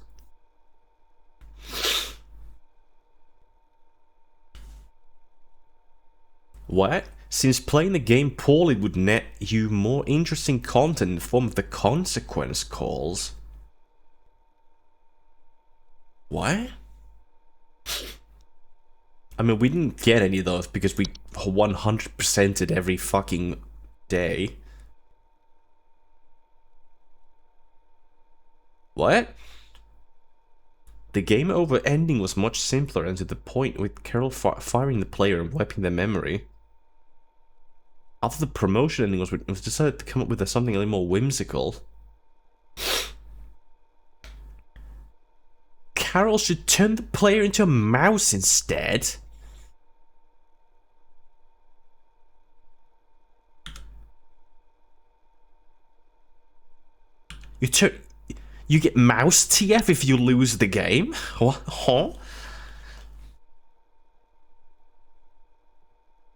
What? Since playing the game poorly would net you more interesting content in the form of the consequence calls. What? I mean, we didn't get any of those because we 100%ed every fucking day. What? The game over ending was much simpler and to the point, with Carol firing the player and wiping their memory. After the promotion ending was decided to come up with something a little more whimsical. Carol should turn the player into a mouse instead. You get mouse TF if you lose the game? What? Huh?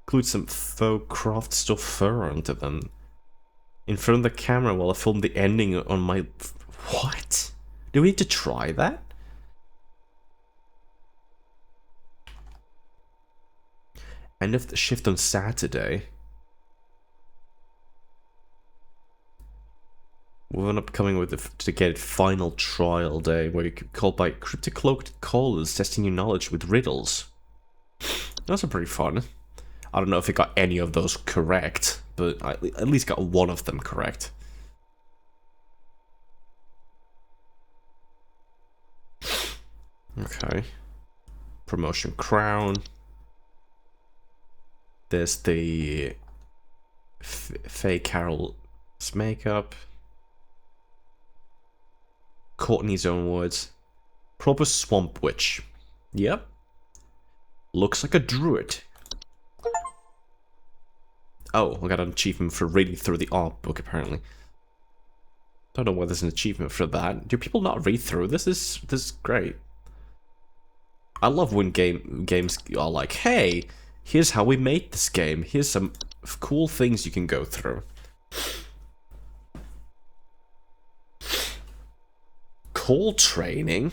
Include some faux craft stuff fur onto them. In front of the camera while I filmed the ending on my... What? Do we need to try that? End of the shift on Saturday. We'll end up coming with to get final trial day where you can call by cryptic cloaked callers testing your knowledge with riddles. Those are pretty fun. I don't know if it got any of those correct, but I at least got one of them correct. Okay. Promotion crown. There's the Faye Carol's makeup. Courtney's own words. Proper swamp witch. Yep. Looks like a druid. Oh, I got an achievement for reading through the art book, apparently. Don't know why there's an achievement for that. Do people not read through this? This is great. I love when games are like, hey, here's how we made this game. Here's some cool things you can go through. Call training?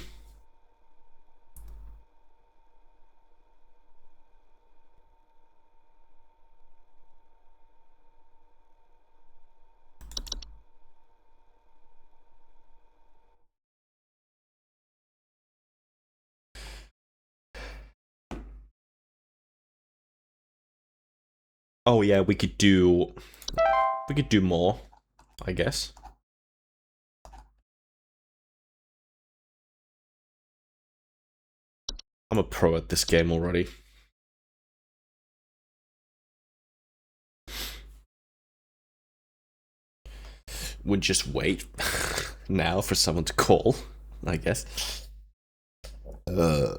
Oh yeah, we could do more, I guess. I'm a pro at this game already. Would just wait now for someone to call, I guess. There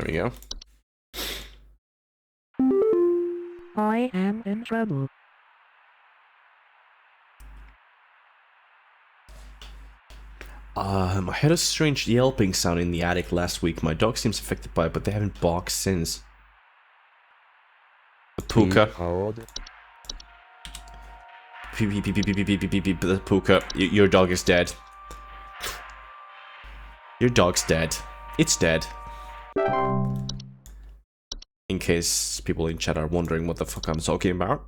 we go. I am in trouble. I heard a strange yelping sound in the attic last week. My dog seems affected by it, but they haven't barked since. The Puka. The Puka. Your dog is dead. Your dog's dead. It's dead. In case people in chat are wondering what the fuck I'm talking about.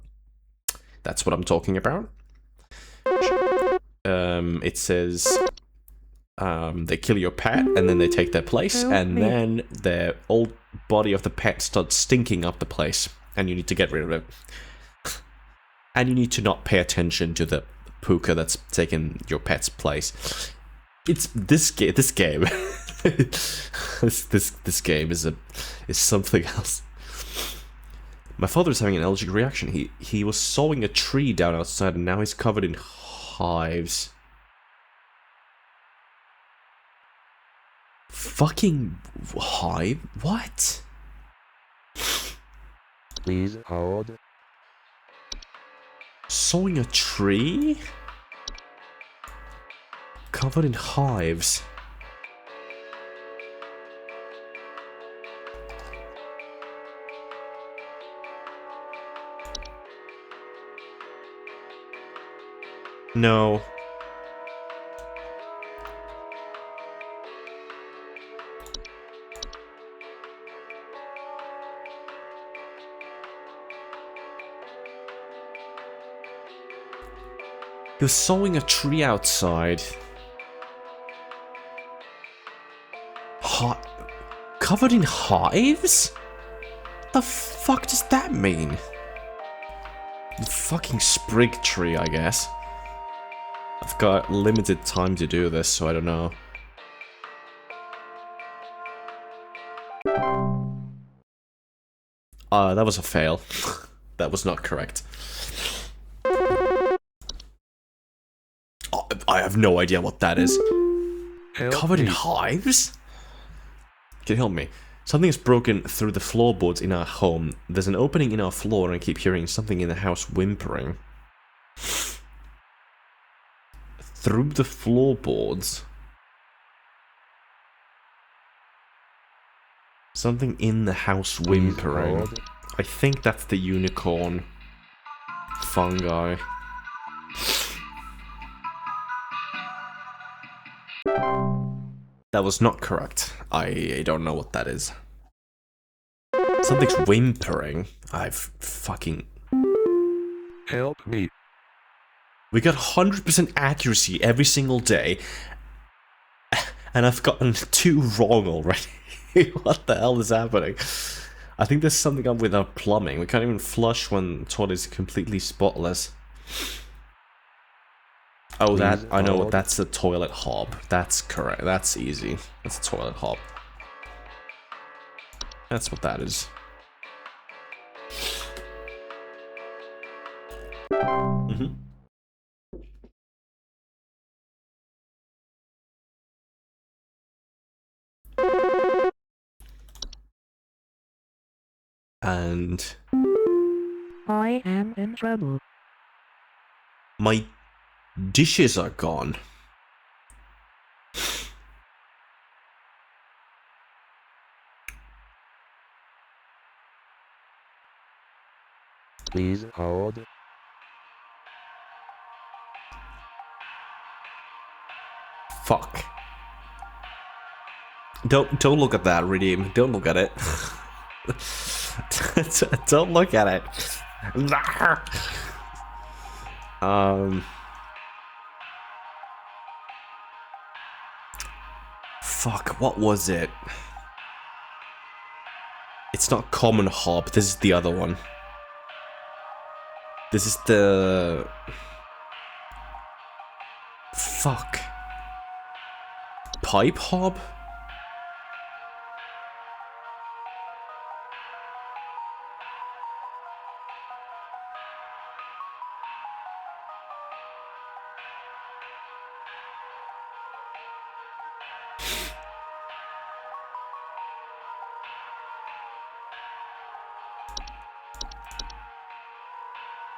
That's what I'm talking about. It says they kill your pet and then they take their place, and then the old body of the pet starts stinking up the place and you need to get rid of it. And you need to not pay attention to the Puka that's taken your pet's place. It's this game. This game is something else. My father's having an allergic reaction. He was sawing a tree down outside and now he's covered in hives. Fucking hive? What? Please hold. Sawing a tree? Covered in hives. No. He was sawing a tree outside. Covered in hives? The fuck does that mean? Fucking sprig tree, I guess. I've got limited time to do this, so I don't know. That was a fail. That was not correct. I have no idea what that is. Covered in hives? Can you help me? Something is broken through the floorboards in our home. There's an opening in our floor and I keep hearing something in the house whimpering. Through the floorboards? Something in the house whimpering. I think that's the unicorn fungi. That was not correct. I don't know what that is. Something's whimpering. I've fucking... Help me. We got 100% accuracy every single day. And I've gotten 2 wrong already. What the hell is happening? I think there's something up with our plumbing. We can't even flush when the toilet is completely spotless. Oh, that, I know what, that's the toilet hob. That's correct. That's easy. That's a toilet hob. That's what that is. Mm-hmm. And I am in trouble. my dishes are gone. Please hold. Fuck. Don't look at that, Redeem. Don't look at it. Don't look at it. Fuck, what was it? It's not common hob, this is the other one. This is the... Fuck. Pipe hob?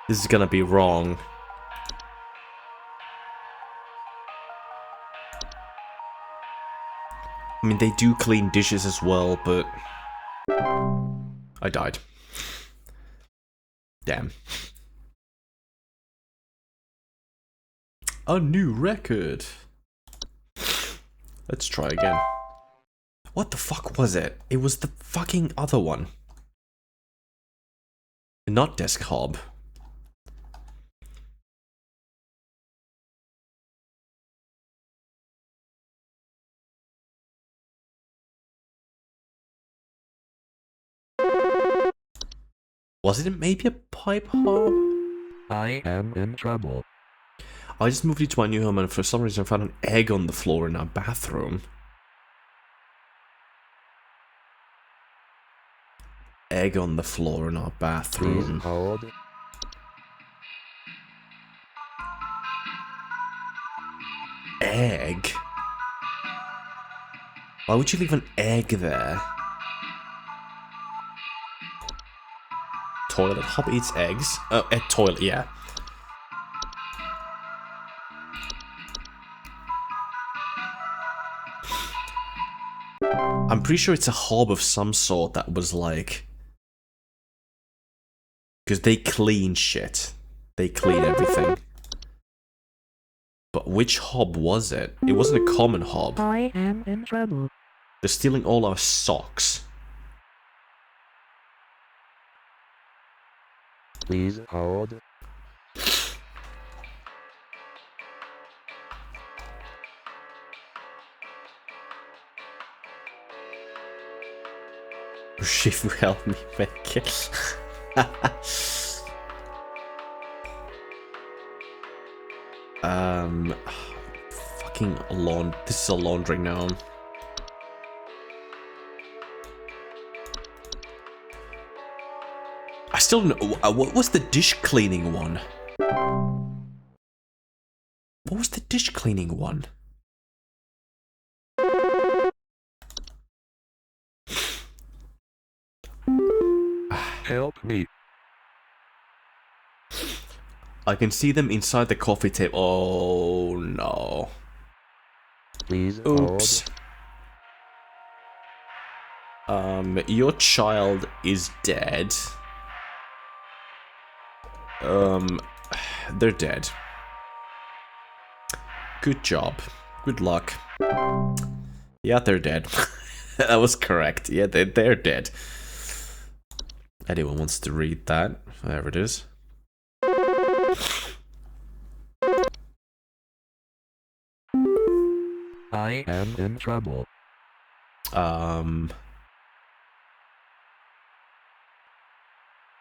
This is gonna be wrong. I mean, they do clean dishes as well, but... I died. Damn. A new record. Let's try again. What the fuck was it? It was the fucking other one. Not desk hob. Was it maybe a pipe hob? I am in trouble. I just moved into my new home and for some reason I found an egg on the floor in our bathroom. Egg on the floor in our bathroom. Please hold. Egg? Why would you leave an egg there? Toilet hob eats eggs? Oh, a toilet, yeah. I'm pretty sure it's a hob of some sort that was like... Because they clean shit. They clean everything. But which hob was it? It wasn't a common hob. I am in trouble. They're stealing all our socks. Please hold. Shifu, help me make it. Fucking this is a laundry gnome. still don't know. What was the dish cleaning one? What was the dish cleaning one? Help me. I can see them inside the coffee table. Oh no. Please Oops. Your child is dead. They're dead. Good job. Good luck. Yeah, they're dead. That was correct. Yeah, they're dead. Anyone wants to read that? Whatever it is. I am in trouble.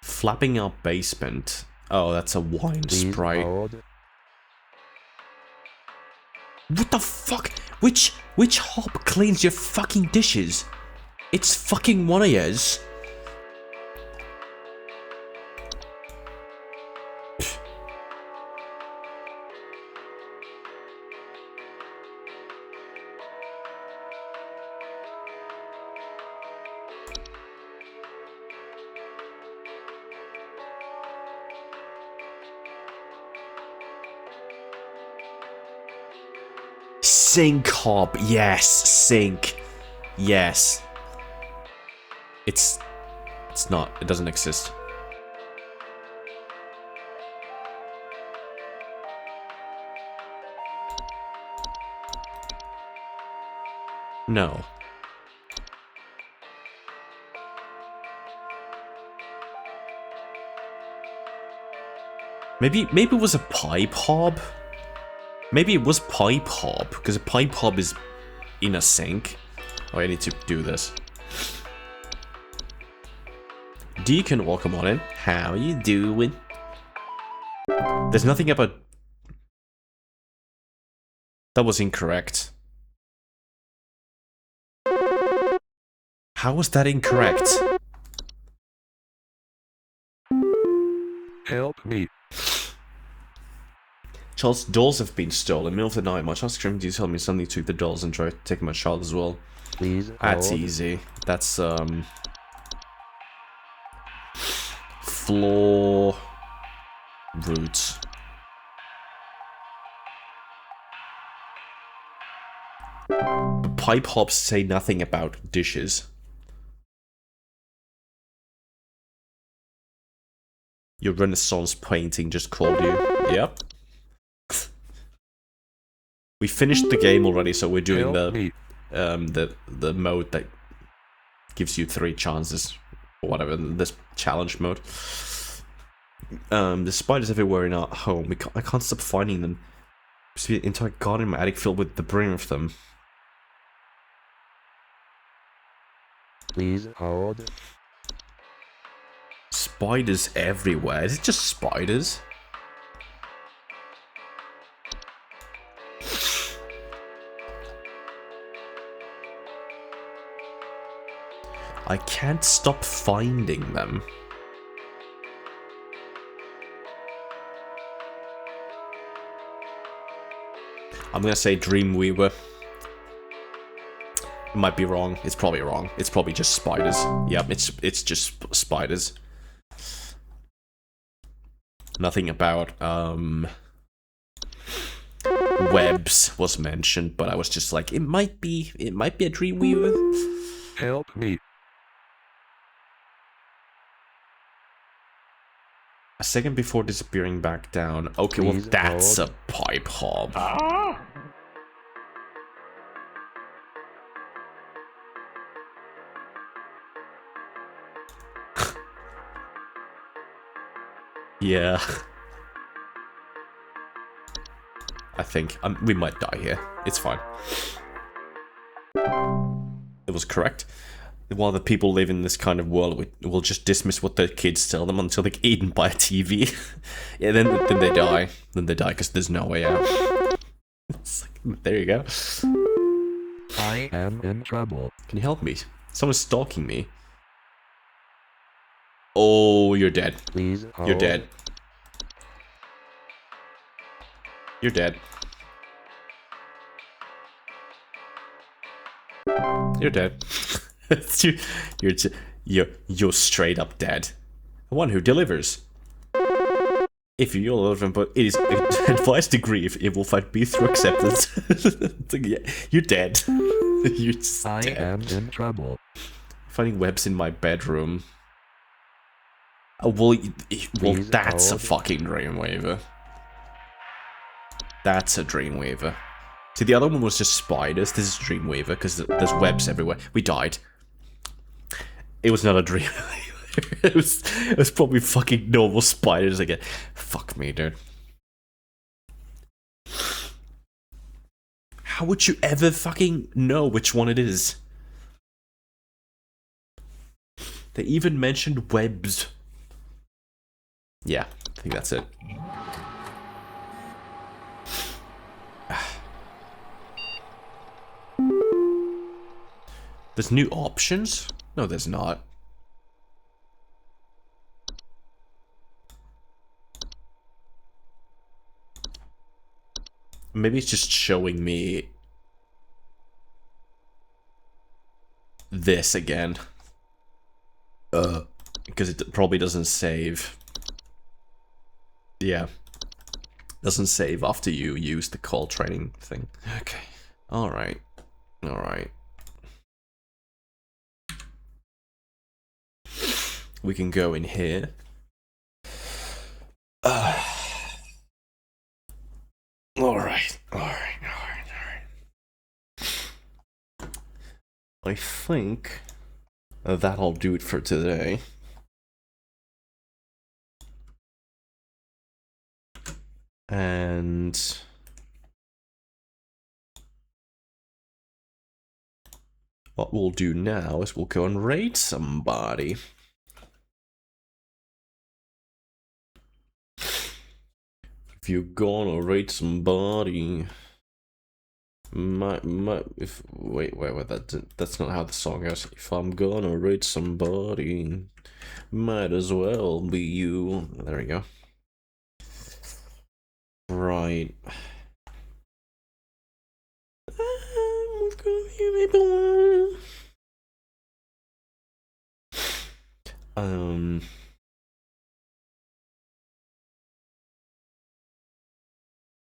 Flapping out basement. Oh, that's a wine Please sprite. hold. What the fuck? Which hob cleans your fucking dishes? It's fucking one of yours. Sink hob, yes, sink, yes. It's not. It doesn't exist. No. Maybe it was a pipe hob. Maybe it was pipe hob, because a pipe hob is in a sink. Oh, I need to do this. Deacon, welcome on in. How you doing? There's nothing about... That was incorrect. How was that incorrect? Help me. Child's dolls have been stolen. Middle of the night, my child screamed, you tell me somebody took the dolls and tried to take my child as well. Please That's hold. easy. That's, floor... roots. But pipe hops say nothing about dishes. Your Renaissance painting just called you. Yep. We finished the game already, so we're doing the mode that gives you 3 chances or whatever. This challenge mode. The spiders everywhere in our home. I can't stop finding them. There's the entire garden in my attic filled with debris of them. Please hold. Spiders everywhere. Is it just spiders? I can't stop finding them. I'm gonna say Dreamweaver. It might be wrong. It's probably wrong. It's probably just spiders. Yep, it's just spiders. Nothing about webs was mentioned, but I was just like, it might be a Dreamweaver. Help me. A second before disappearing back down. Okay, well that's a pipe hob. Yeah. I think we might die here. It's fine. It was correct. While the people live in this kind of world, we'll just dismiss what the kids tell them until they get eaten by a TV. Yeah, then they die. Then they die because there's no way out. It's like, there you go. I am in trouble. Can you help me? Someone's stalking me. Oh, you're dead. Please You're hold. dead. You're dead. You're dead. You're straight up dead. The one who delivers. If you're relevant, but it is advised to grieve. It will fight be through acceptance. You're dead. You're just I dead. am in trouble. Finding webs in my bedroom. Oh, well, that's a fucking Dreamweaver. That's a Dreamweaver. See, the other one was just spiders. This is Dreamweaver, because there's webs everywhere. We died. It was not a Dreamweaver. it was probably fucking normal spiders again. Fuck me, dude. How would you ever fucking know which one it is? They even mentioned webs. Yeah, I think that's it. There's new options? No, there's not. Maybe it's just showing me this again. Because it probably doesn't save. Yeah. Doesn't save after you use the call training thing. Okay. Alright. Alright. We can go in here. Alright. I think that'll do it for today. And what we'll do now is we'll go and raid somebody. If you're gonna raid somebody, wait, that's not how the song goes. If I'm gonna raid somebody, might as well be you. There we go. Right.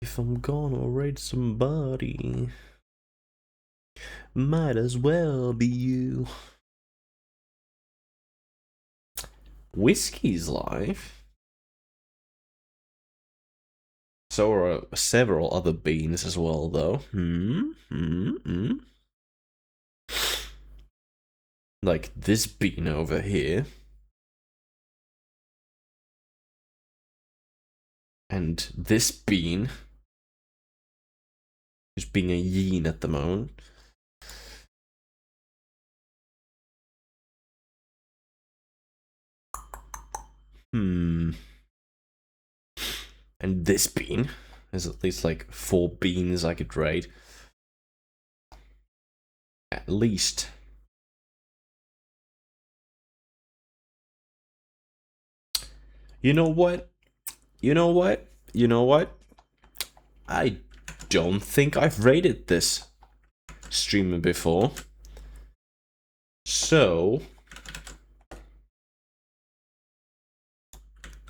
If I'm gonna raid somebody, might as well be you. Whiskey's live. So are several other beans as well, though. Like this bean over here. And this bean is being a yeen at the moment. And this bean. There's at least like 4 beans I could raid. At least. You know what? You know what? You know what? I don't think I've raided this streamer before. So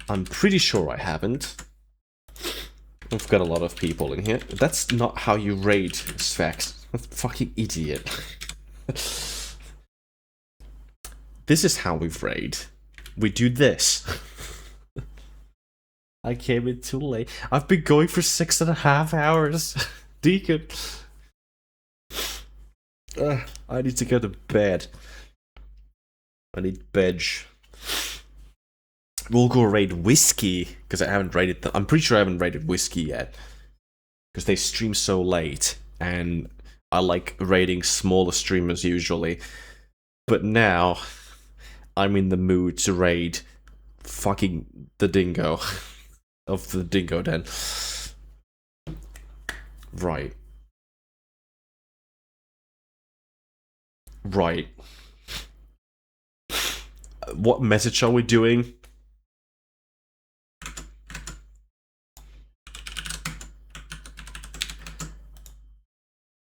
I'm pretty sure I haven't. We've got a lot of people in here. That's not how you raid, Svex. Fucking idiot. This is how we raid. We do this. I came in too late. I've been going for 6.5 hours. Deacon. I need to go to bed. I need veg. We'll go raid Whiskey, because I haven't raided them. I'm pretty sure I haven't raided Whiskey yet. Because they stream so late, and I like raiding smaller streamers usually. But now, I'm in the mood to raid fucking the dingo of the dingo den. Right. Right. What message are we doing?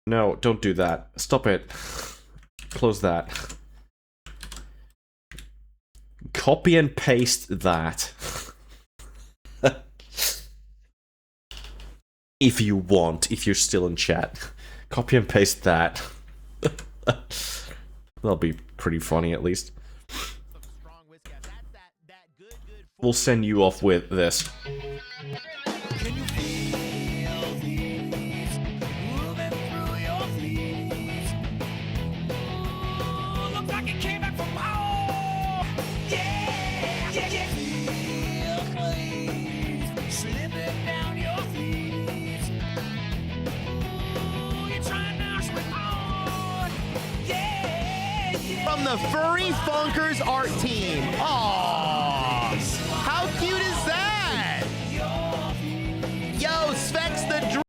No, don't do that. Stop it. Close that. Copy and paste that. If you want, if you're still in chat. Copy and paste that. That'll be pretty funny, at least. We'll send you off with this. From the Furry Funkers art team,